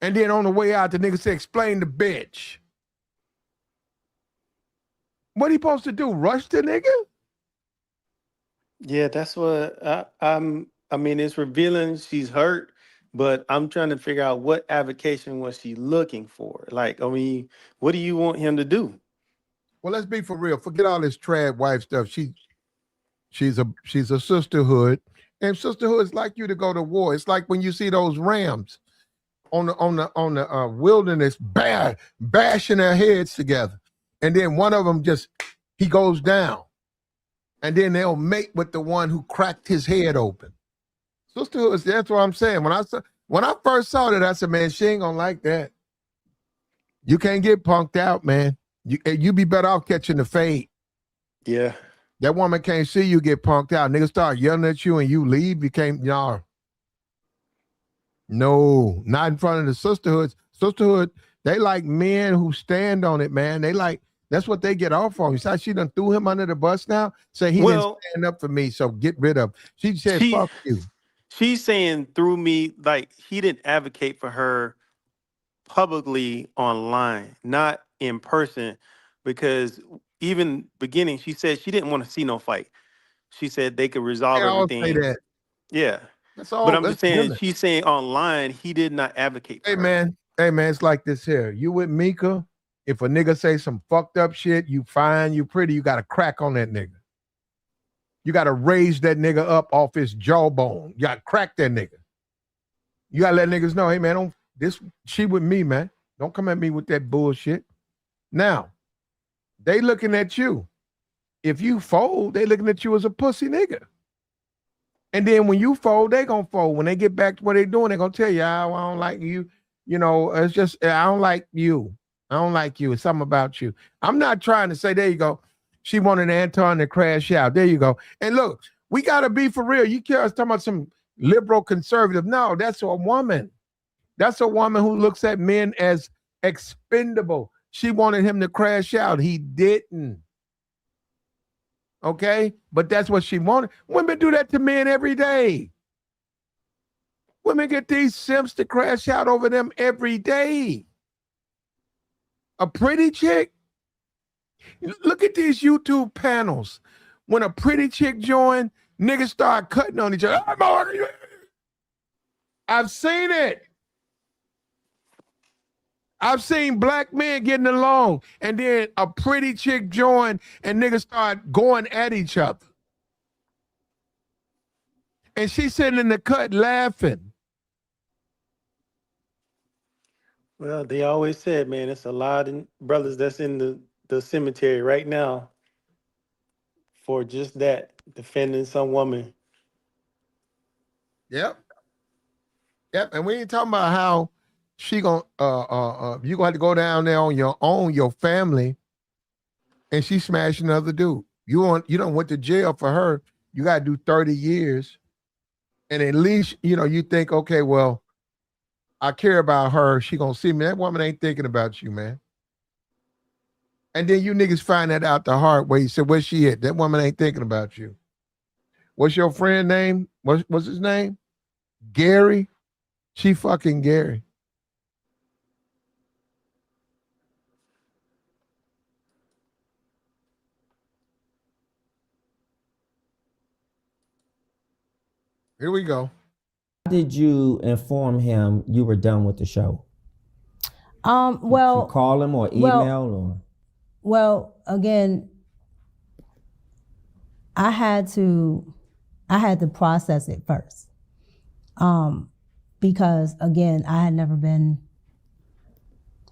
And then on the way out, the nigga said, explain the bitch. What he supposed to do? Rush the nigga? Yeah, that's what I mean, it's revealing she's hurt, but I'm trying to figure out what avocation was she looking for. Like, I mean, what do you want him to do? Well, let's be for real. Forget all this trad wife stuff. She's a sisterhood, and sisterhood is like you to go to war. It's like when you see those rams on the wilderness bashing their heads together, and then one of them he goes down, and then they'll mate with the one who cracked his head open. Sisterhood, that's what I'm saying. When I first saw that, I said, man, she ain't gonna like that. You can't get punked out, man. You be better off catching the fade. Yeah. That woman can't see you get punked out. Niggas start yelling at you and you leave. No, not in front of the sisterhood. Sisterhood, they like men who stand on it, man. That's what they get off on. You see how she done threw him under the bus now? Say he didn't stand up for me, so get rid of him. She said, fuck you. She's saying through me, like he didn't advocate for her publicly online, not in person, because even beginning, she said she didn't want to see no fight. She said they could resolve everything. Say that. Yeah. That's all. But I'm just saying, she's saying online, he did not advocate for her. Hey, man, it's like this here. You with Micca, if a nigga say some fucked up shit, you fine, you pretty, you got to crack on that nigga. You got to raise that nigga up off his jawbone. You got to crack that nigga. You got to let niggas know, hey, man, she with me, man. Don't come at me with that bullshit. Now, they looking at you. If you fold, they looking at you as a pussy nigga. And then when you fold, they gonna fold. When they get back to what they doing, they gonna tell you, I don't like you. You know, it's just, I don't like you. I don't like you. It's something about you. I'm not trying to say, there you go. She wanted Anton to crash out. There you go. And look, we got to be for real. You care us talking about some liberal conservative. No, that's a woman. That's a woman who looks at men as expendable. She wanted him to crash out. He didn't. Okay? But that's what she wanted. Women do that to men every day. Women get these simps to crash out over them every day. A pretty chick. Look at these YouTube panels. When a pretty chick join, niggas start cutting on each other. I've seen it. I've seen black men getting along, and then a pretty chick join, and niggas start going at each other. And she's sitting in the cut laughing. Well, they always said, man, it's a lot of brothers that's in the cemetery right now for just that, defending some woman. Yep. And we ain't talking about how she gonna you gonna have to go down there on your own, your family, and she smashed another dude. You don't went to jail for her. You gotta do 30 years. And at least, you think, okay, well, I care about her. She gonna see me. That woman ain't thinking about you, man. And then you niggas find that out the hard way. You said, where's she at? That woman ain't thinking about you. What's your friend name? What's his name? Gary? She fucking Gary. Here we go. How did you inform him you were done with the show? Well, you call him or email or? Well, again, I had to process it first. Because again, I had never been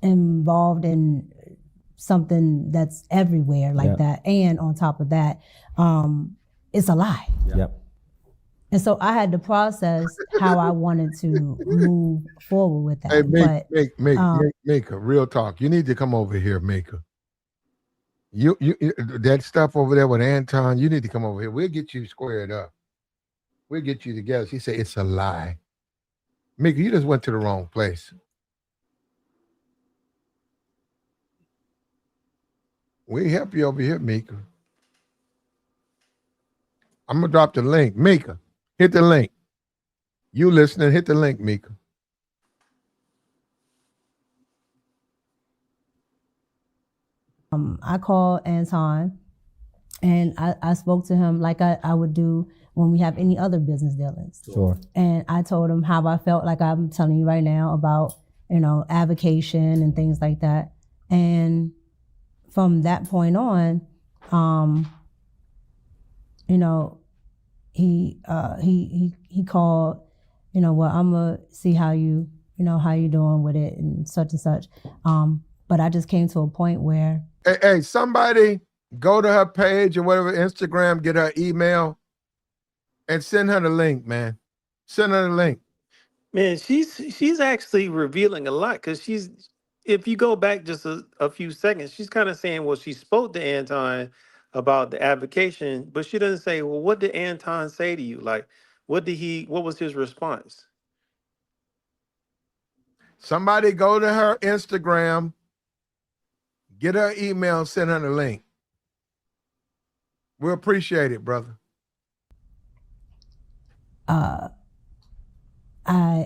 involved in something that's everywhere like that. And on top of that, it's a lie. Yep. And so I had to process how I wanted to move forward with that. Hey, Micca, real talk. You need to come over here, Micca. You that stuff over there with Anton, you need to come over here. We'll get you squared up. We'll get you together. She said, it's a lie. Micca, you just went to the wrong place. We help you over here, Micca. I'm gonna drop the link. Micca, hit the link. You listening, hit the link, Micca. I called Anton and I spoke to him like I would do when we have any other business dealings. Sure. And I told him how I felt, like I'm telling you right now, about, avocation and things like that. And from that point on, he called, well, I'm gonna see how you doing with it and such. But I just came to a point where, Hey, somebody go to her page or whatever, Instagram, get her email and send her the link, man. Send her the link. Man, she's actually revealing a lot because if you go back just a few seconds, she's kind of saying, well, she spoke to Anton about the avocation, but she doesn't say, well, what did Anton say to you? Like, what was his response? Somebody go to her Instagram, get her email, send her the link. We appreciate it, brother.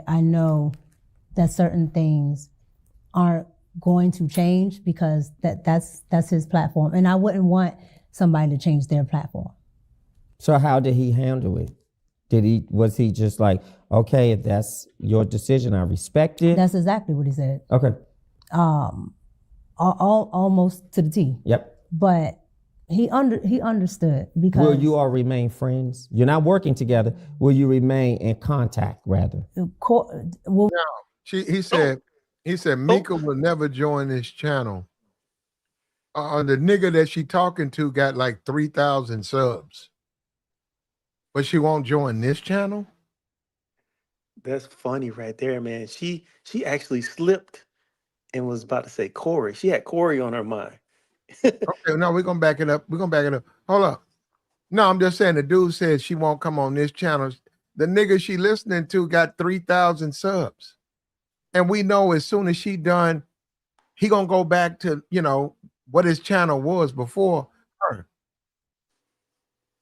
I know that certain things aren't going to change because that's his platform, and I wouldn't want somebody to change their platform. So how did he handle it? Was he just like, okay, if that's your decision, I respect it? That's exactly what he said. Okay. Almost to the T. Yep. But he understood because. Will you all remain friends? You're not working together. Will you remain in contact rather? He said Micca will never join this channel. The nigga that she talking to got like 3,000 subs, but she won't join this channel. That's funny right there, man. She actually slipped and was about to say Corey. She had Corey on her mind. Okay, no, we're gonna back it up. Hold up. No, I'm just saying the dude said she won't come on this channel. The nigga she listening to got 3,000 subs. And we know as soon as she done, he gonna go back to, what his channel was before her.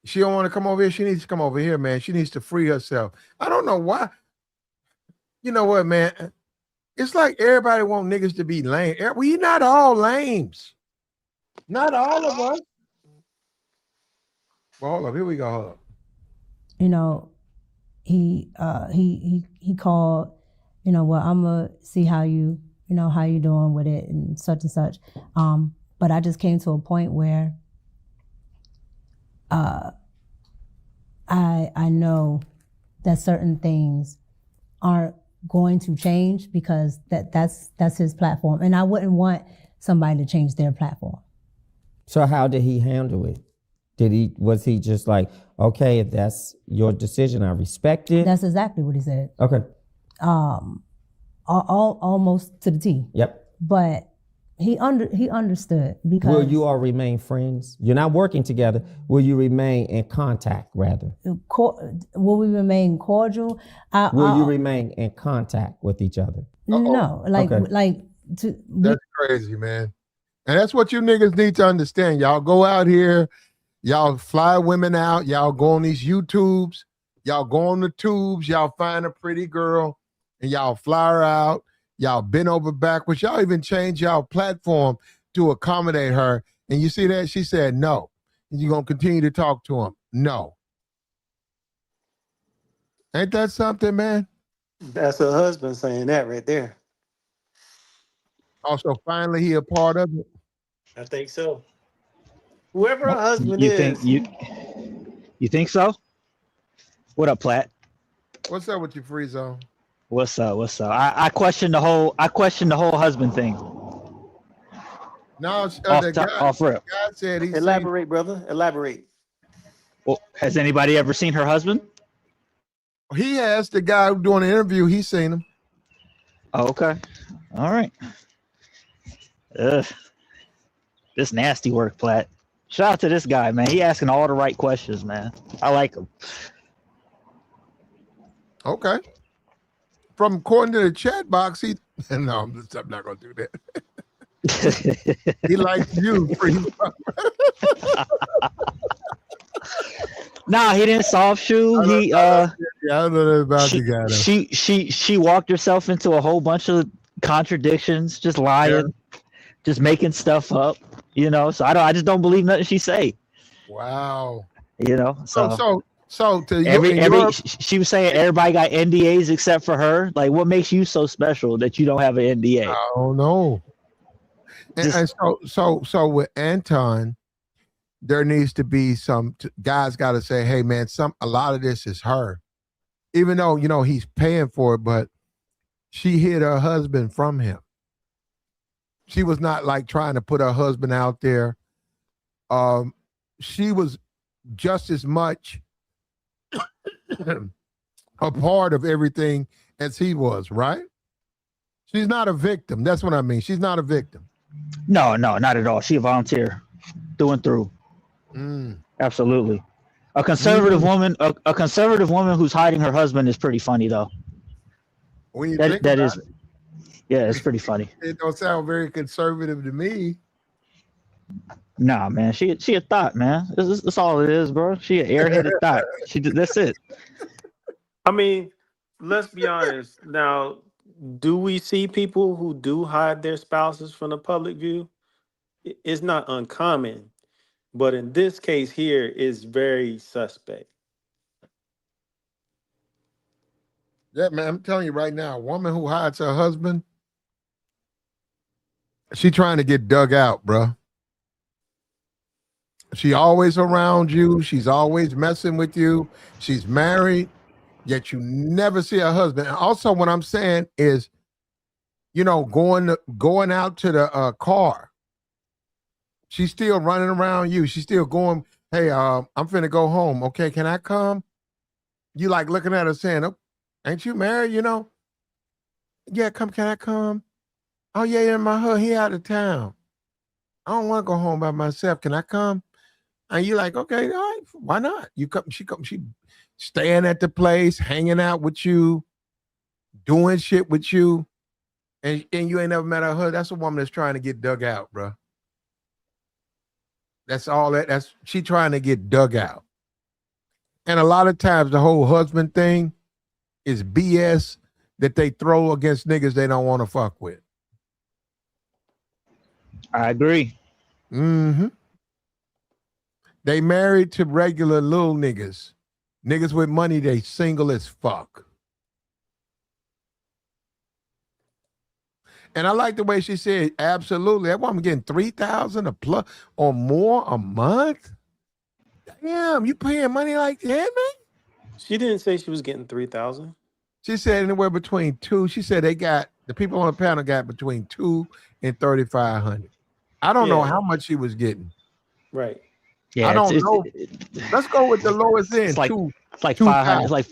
She don't want to come over here. She needs to come over here, man. She needs to free herself. I don't know why. You know what, man? It's like everybody want niggas to be lame. We not all lames. Not all of us. Well, hold up. Here we go. Hold up. He called, well, I'm gonna see how you doing with it and such. But I just came to a point where I know that certain things aren't going to change because that's his platform, and I wouldn't want somebody to change their platform. So how did he handle it? Was he just like, okay, if that's your decision, I respect it? That's exactly what he said. Okay. Almost to the T. Yep. But he understood because. Will you all remain friends? You're not working together. Will you remain in contact rather? Will we remain cordial? Will you remain in contact with each other? No, That's crazy, man. And that's what you niggas need to understand. Y'all go out here, y'all fly women out, y'all go on these YouTubes, y'all go on the tubes, y'all find a pretty girl, and y'all fly her out. Y'all bend over backwards. Y'all even change y'all platform to accommodate her. And you see that? She said no. And you're going to continue to talk to him. No. Ain't that something, man? That's her husband saying that right there. Also, finally, he a part of it. I think so. Whoever her husband you is. think you think so? What up, Platt? What's up with you, Free Zone? What's up? I question the whole husband thing. No, the guy said he Elaborate, brother. Elaborate. Well, has anybody ever seen her husband? He has. The guy doing the interview, he's seen him. Oh, okay. All right. This nasty work, Platt. Shout out to this guy, man. He asking all the right questions, man. I like him. Okay. From according to the chat box, no, I'm not gonna do that. He likes you. Free. Nah, he didn't soft shoe. He Yeah, I don't know that about she the guy though. she walked herself into a whole bunch of contradictions, just lying, just making stuff up, you know. So I just don't believe nothing she say, Wow. you know. So to your she was saying everybody got NDAs except for her. Like, what makes you so special that you don't have an NDA? I don't know. And so with Anton, there needs to be some guys got to say, hey man, a lot of this is her, even though he's paying for it, but she hid her husband from him. She was not like trying to put her husband out there. She was just as much a part of everything as he was, right? She's not a victim. That's what I mean. She's not a victim. No, not at all. She a volunteer, through and through. Absolutely. A conservative woman, a conservative woman who's hiding her husband is pretty funny though. When you yeah, it's pretty funny. It don't sound very conservative to me. Nah, man, she a thought, man. That's all it is, bro. She an airheaded thought. That's it. I mean, let's be honest. Now, do we see people who do hide their spouses from the public view? It's not uncommon, but in this case here, it's very suspect. Yeah, man, I'm telling you right now, a woman who hides her husband, she trying to get dug out, bro. She always around you. She's always messing with you. She's married, yet you never see her husband. And also, what I'm saying is, going out to the car. She's still running around you. She's still going, hey, I'm finna go home. Okay, can I come? You like looking at her saying, oh, ain't you married, Yeah, can I come? Oh, yeah, my husband, he out of town. I don't want to go home by myself. Can I come? And you're like, okay, all right, why not? She staying at the place, hanging out with you, doing shit with you, and you ain't never met her husband. That's a woman that's trying to get dug out, bro. That's all that's she trying to get dug out. And a lot of times the whole husband thing is BS that they throw against niggas they don't want to fuck with. I agree. Mm-hmm. They married to regular little niggas. Niggas with money, they single as fuck. And I like the way she said, absolutely. That woman getting $3,000 a plus or more a month. Damn, you paying money like that, man? She didn't say she was getting 3,000. She said anywhere between two. She said the people on the panel got between $2,000 and $3,500. I don't know how much she was getting. Right. Yeah, I don't know. Let's go with the lowest end. It's like 500. It's like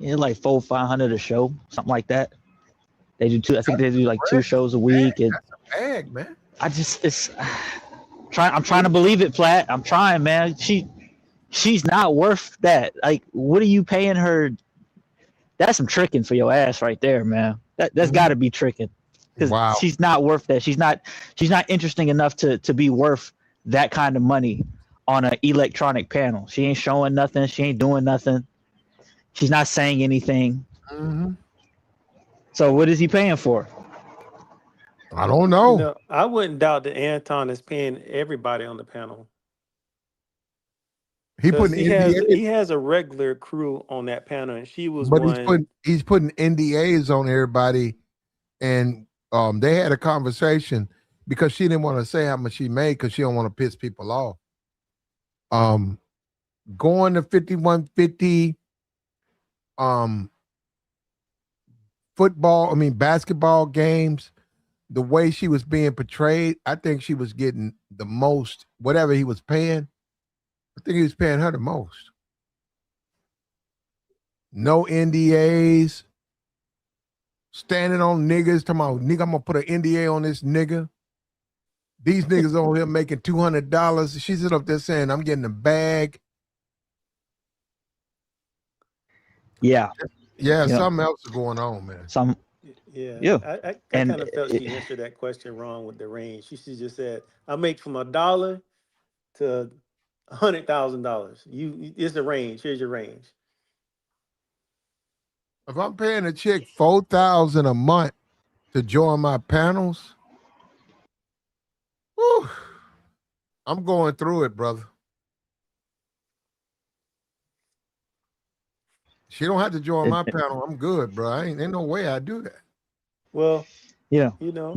$400-500 a show, something like that. They do two. I think they do like 2 shows a week. And that's a bag, man. I'm trying to believe it, Platt. I'm trying, man. She's not worth that. Like, what are you paying her? That's some tricking for your ass right there, man. That's got to be tricking. Because she's not worth that. She's not interesting enough to be worth that kind of money on an electronic panel. She ain't showing nothing. She ain't doing nothing. She's not saying anything. Mm-hmm. So what is he paying for? I don't know. I wouldn't doubt that Anton is paying everybody on the panel. He has a regular crew on that panel, and she was he's putting NDAs on everybody, and they had a conversation because she didn't want to say how much she made because she don't want to piss people off. Going to 5150 basketball games, the way she was being portrayed, I think she was getting the most, whatever he was paying. I think he was paying her the most. No NDAs. Standing on niggas, talking about, nigga, I'm going to put an NDA on this nigga. These niggas over here making $200. She's up there saying, I'm getting a bag. Yeah. Yeah, something else is going on, man. Yeah, Yeah. I And kind of felt she answered that question wrong with the range. She should just said, "I make from $1 to $100,000." It's the range. Here's your range. If I'm paying a chick $4,000 a month to join my panels, whew, I'm going through it, brother. She don't have to join my panel. I'm good, bro. Ain't no way I do that. Well, yeah, you know,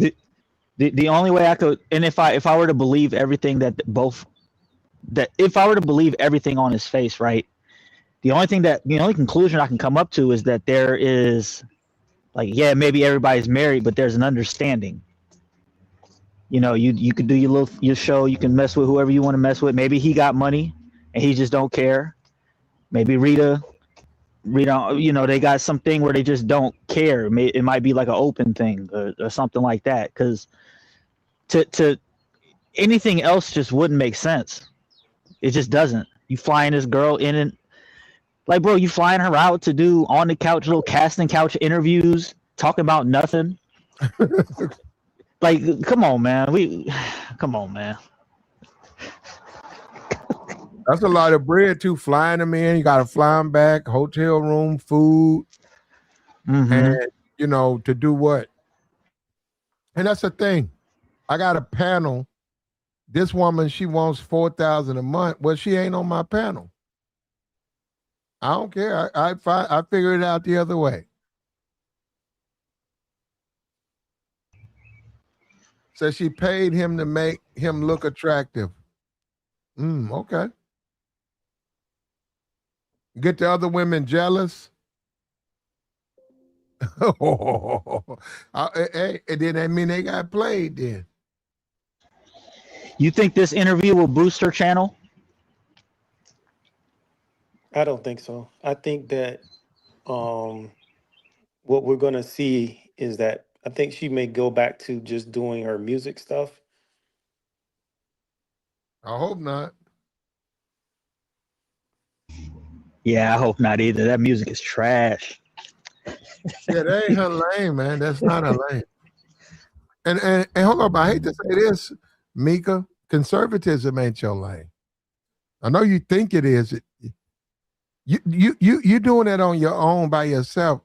the only way I could, and if I were to believe everything if I were to believe everything on his face, right? The only conclusion I can come up to is that there is, like, yeah, maybe everybody's married, but there's an understanding. You know, you could do your show, you can mess with whoever you want to mess with. Maybe he got money and he just don't care. Maybe Rita, you know, they got something where they just don't care. It might be like an open thing or something like that. Because to anything else just wouldn't make sense. It just doesn't. You flying this girl in and, like, bro, you flying her out to do on the couch, little casting couch interviews, talking about nothing. Like, come on, man. Come on, man. That's a lot of bread too. Flying them in, you got to fly them back, hotel room, food, and you know, to do what? And that's the thing. I got a panel. This woman, she wants $4,000 a month. Well, she ain't on my panel. I don't care. I figure it out the other way. So she paid him to make him look attractive. Okay. Get the other women jealous. Hey, and then that mean they got played then. You think this interview will boost her channel? I don't think so. I think that what we're gonna see is that I think she may go back to just doing her music stuff. I hope not. Yeah, I hope not either. That music is trash. Yeah, that ain't her lane, man. That's not her lane. And hold up, I hate to say this, Micca, conservatism ain't your lane. I know you think it is. You doing that on your own by yourself.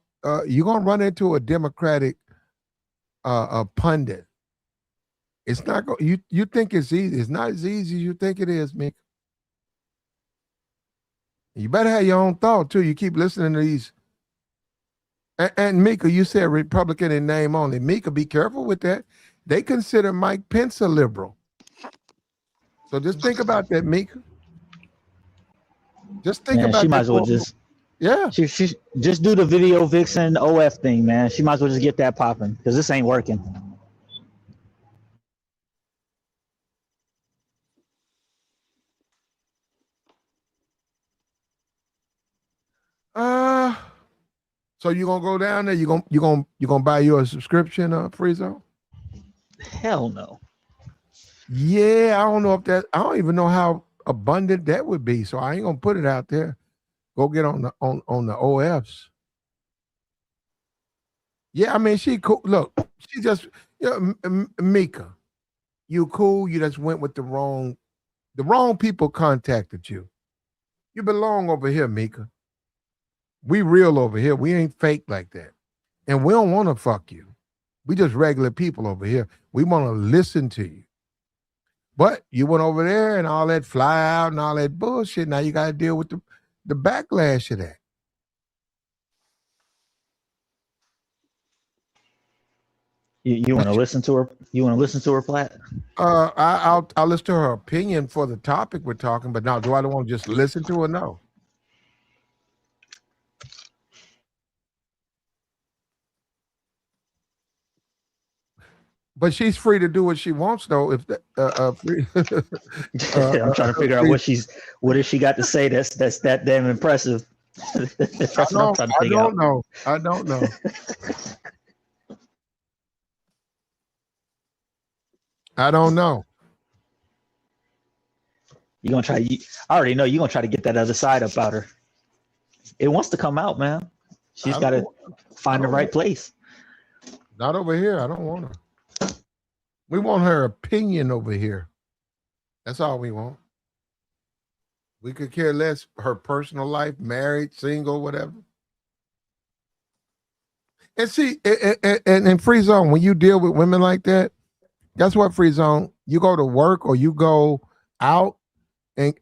You're gonna run into a Democratic pundit. It's not going. You think it's easy. It's not as easy as you think it is, Micca. You better have your own thought too. You keep listening to these. And Micca, you said Republican in name only. Micca, be careful with that. They consider Mike Pence a liberal. So just think about that, Micca. Just think about she might that. as well just She just do the video vixen OF thing, man. She might as well just get that popping because this ain't working. So you gonna go down there? You gonna buy you a subscription, Free Zone? Hell no. Yeah, I don't know if that. I don't even know how abundant that would be. So I ain't gonna put it out there. Go get on the OFs. Yeah, I mean she cool. Look, she just Micca, you cool. You just went with the wrong people contacted you. You belong over here, Micca. We real over here. We ain't fake like that. And we don't want to fuck you. We just regular people over here. We want to listen to you. But you went over there and all that fly out and all that bullshit. Now you got to deal with the backlash of that. You want to listen to her? You want to listen to her, Platt? I'll listen to her opinion for the topic we're talking. But now, do I want to just listen to her? No. But she's free to do what she wants, though. If I'm trying to figure out what has she got to say that's that damn impressive. That's what I'm trying to figure out. I don't know. I don't know. You're gonna try. I already know you're gonna try to get that other side about her. It wants to come out, man. She's got to find the right place. Not over here. I don't want her. We want her opinion over here. That's all we want. We could care less her personal life, married, single, whatever. And see, and in Free Zone, when you deal with women like that, guess what, Free Zone? You go to work or you go out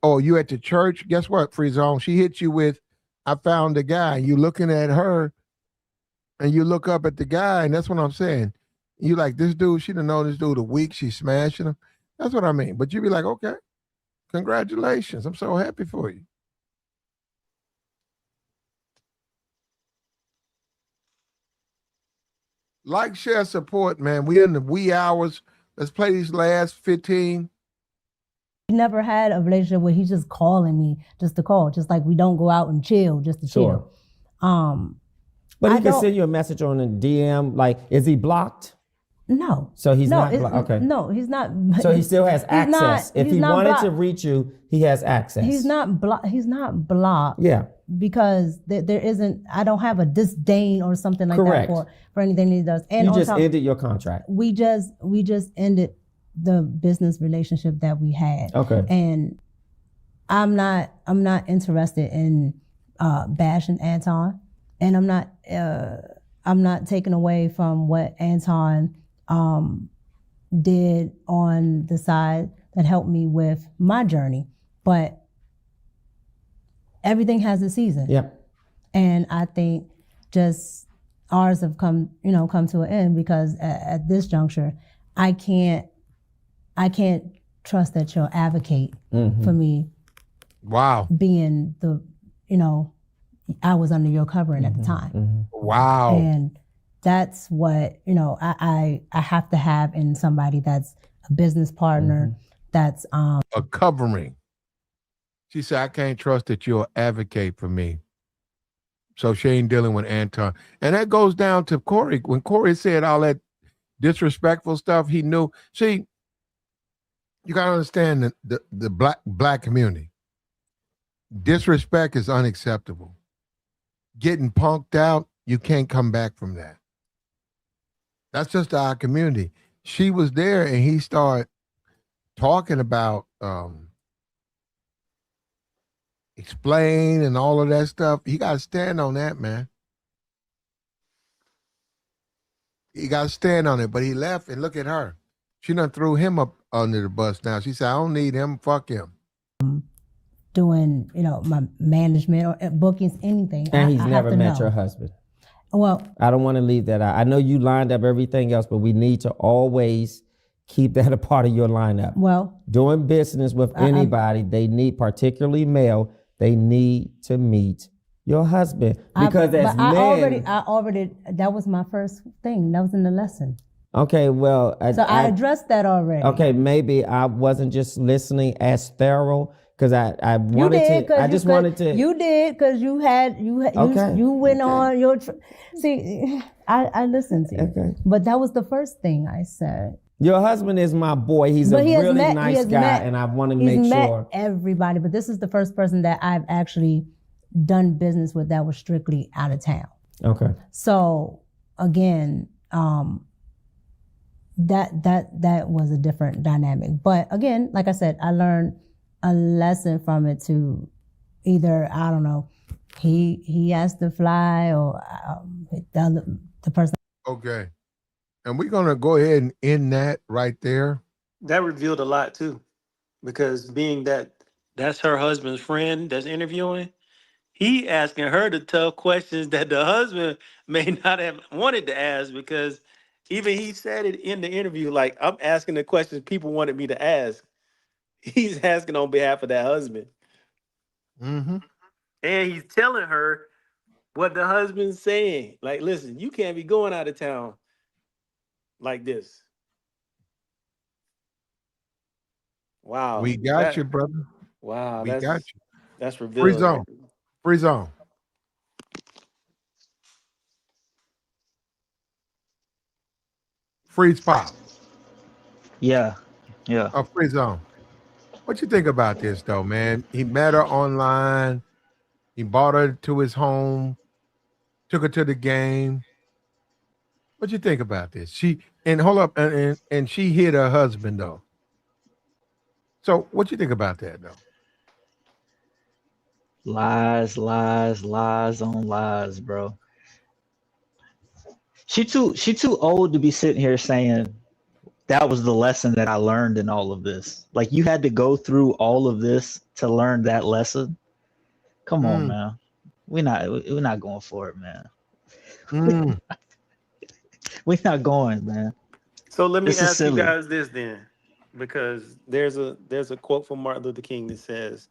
or you at the church, guess what, Free Zone? She hits you with, I found a guy. You looking at her and you look up at the guy, and that's what I'm saying. You like, this dude, she done know this dude a week, she's smashing him. That's what I mean. But you be like, okay, congratulations. I'm so happy for you. Like, share, support, man. We in the wee hours. Let's play these last 15. He never had a relationship where he's just calling me just to call, just like we don't go out and chill just to chill. But he can send you a message on a DM. Like, is he blocked? No. So he's not blocked. Okay. No, he's not. So he still has access. If he wanted to reach you, he has access. He's not blocked. He's not blocked. Yeah. Because there isn't. I don't have a disdain or something like Correct. that for anything he does. And you just ended your contract. We just ended the business relationship that we had. Okay. And I'm not interested in bashing Anton, and I'm not taking away from what Anton did on the side that helped me with my journey, but everything has a season. Yep. And I think just ours have come to an end because at this juncture, I can't trust that you'll advocate for me. Wow. Being I was under your covering at the time. Wow. And that's what, I have to have in somebody that's a business partner, that's a covering. She said, I can't trust that you'll advocate for me. So she ain't dealing with Anton. And that goes down to Corey. When Corey said all that disrespectful stuff, he knew. See, you got to understand the black community. Disrespect is unacceptable. Getting punked out, you can't come back from that. That's just our community. She was there and he started talking about explain and all of that stuff. He got to stand on that, man. He got to stand on it. But he left and look at her. She done threw him up under the bus now. She said, I don't need him. Fuck him. Doing, my management or bookings, anything. And he's never met your husband. Well, I don't want to leave that out. I know you lined up everything else, but we need to always keep that a part of your lineup. Well, doing business with anybody, they need, particularly male, they need to meet your husband. Because as men, I already, that was my first thing. That was in the lesson. Okay, well. I addressed that already. Okay, maybe I wasn't just listening as thorough. Because I wanted to, I just wanted to. You did, because you went on your, see, I listened to you. Okay. But that was the first thing I said. Your husband is my boy. He's a really nice guy, and I want to make sure. He's met everybody, but this is the first person that I've actually done business with that was strictly out of town. Okay. So, again, that was a different dynamic. But again, like I said, I learned a lesson from it to either, I don't know, he has to fly or the person. Okay. And we're going to go ahead and end that right there. That revealed a lot too, because being that's her husband's friend that's interviewing, he asking her the tough questions that the husband may not have wanted to ask, because even he said it in the interview, like, I'm asking the questions people wanted me to ask. He's asking on behalf of that husband. Mm-hmm. And he's telling her what the husband's saying. Like, listen, you can't be going out of town like this. Wow. We got you, brother. Wow. We got you. That's revealing. Free zone. Free zone. Freeze pop. Yeah. A free zone. What you think about this though, man? He met her online. He brought her to his home, took her to the game. What you think about this? Hold up, and she hit her husband though. So what you think about that though? Lies, lies, lies on lies, bro. She too old to be sitting here saying that was the lesson that I learned in all of this. Like, you had to go through all of this to learn that lesson. Come on, man. We're not going for it, man. We're not going, man. So let me This is ask you silly. guys this then, because there's a quote from Martin Luther King that says,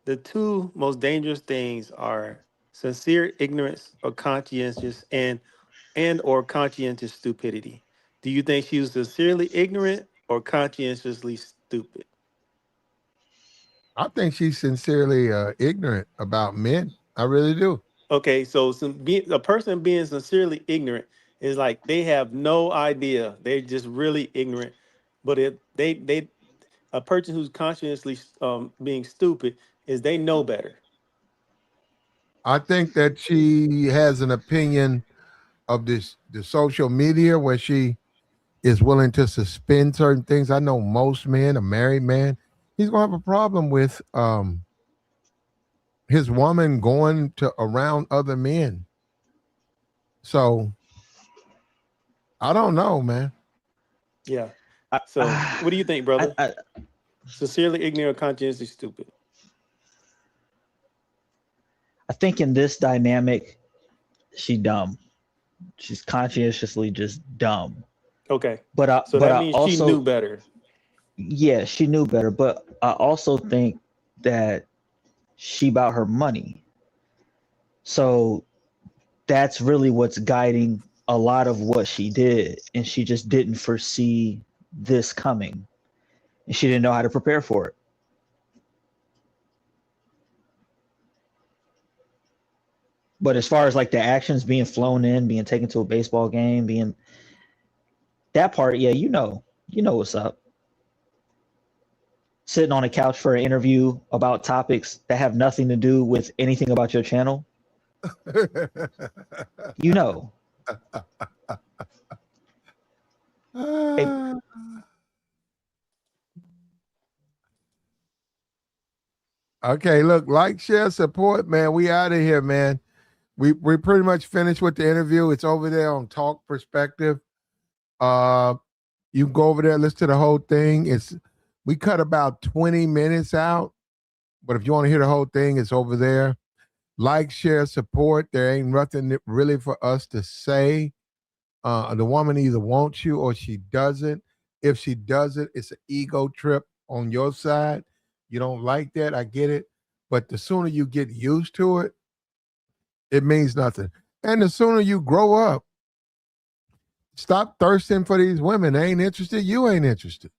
"The two most dangerous things are sincere ignorance or conscientious and or conscientious stupidity." Do you think she was sincerely ignorant or conscientiously stupid? I think she's sincerely ignorant about men. I really do. Okay, so a person being sincerely ignorant is like they have no idea. They're just really ignorant. But if they a person who's consciously being stupid is they know better. I think that she has an opinion of the social media where she is willing to suspend certain things. I know most men, a married man, he's gonna have a problem with his woman going to around other men. So I don't know, man. Yeah. So what do you think, brother? Sincerely ignorant or conscientiously stupid? I think in this dynamic, she dumb. She's conscientiously just dumb. Okay. But so that means she knew better. Yeah, she knew better. But I also think that she about her money. So that's really what's guiding a lot of what she did. And she just didn't foresee this coming. And she didn't know how to prepare for it. But as far as like the actions being flown in, being taken to a baseball game, being that part, yeah, you know what's up. Sitting on a couch for an interview about topics that have nothing to do with anything about your channel. You know. Hey. Okay, look, like, share, support, man. We out of here, man. We pretty much finished with the interview. It's over there on Talk Perspective. You can go over there, listen to the whole thing. We cut about 20 minutes out, but if you want to hear the whole thing, it's over there. Like, share, support. There ain't nothing really for us to say. The woman either wants you or she doesn't. If she doesn't, it's an ego trip on your side. You don't like that, I get it. But the sooner you get used to it, it means nothing. And the sooner you grow up, stop thirsting for these women. They ain't interested. You ain't interested.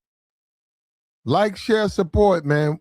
Like, share, support, man.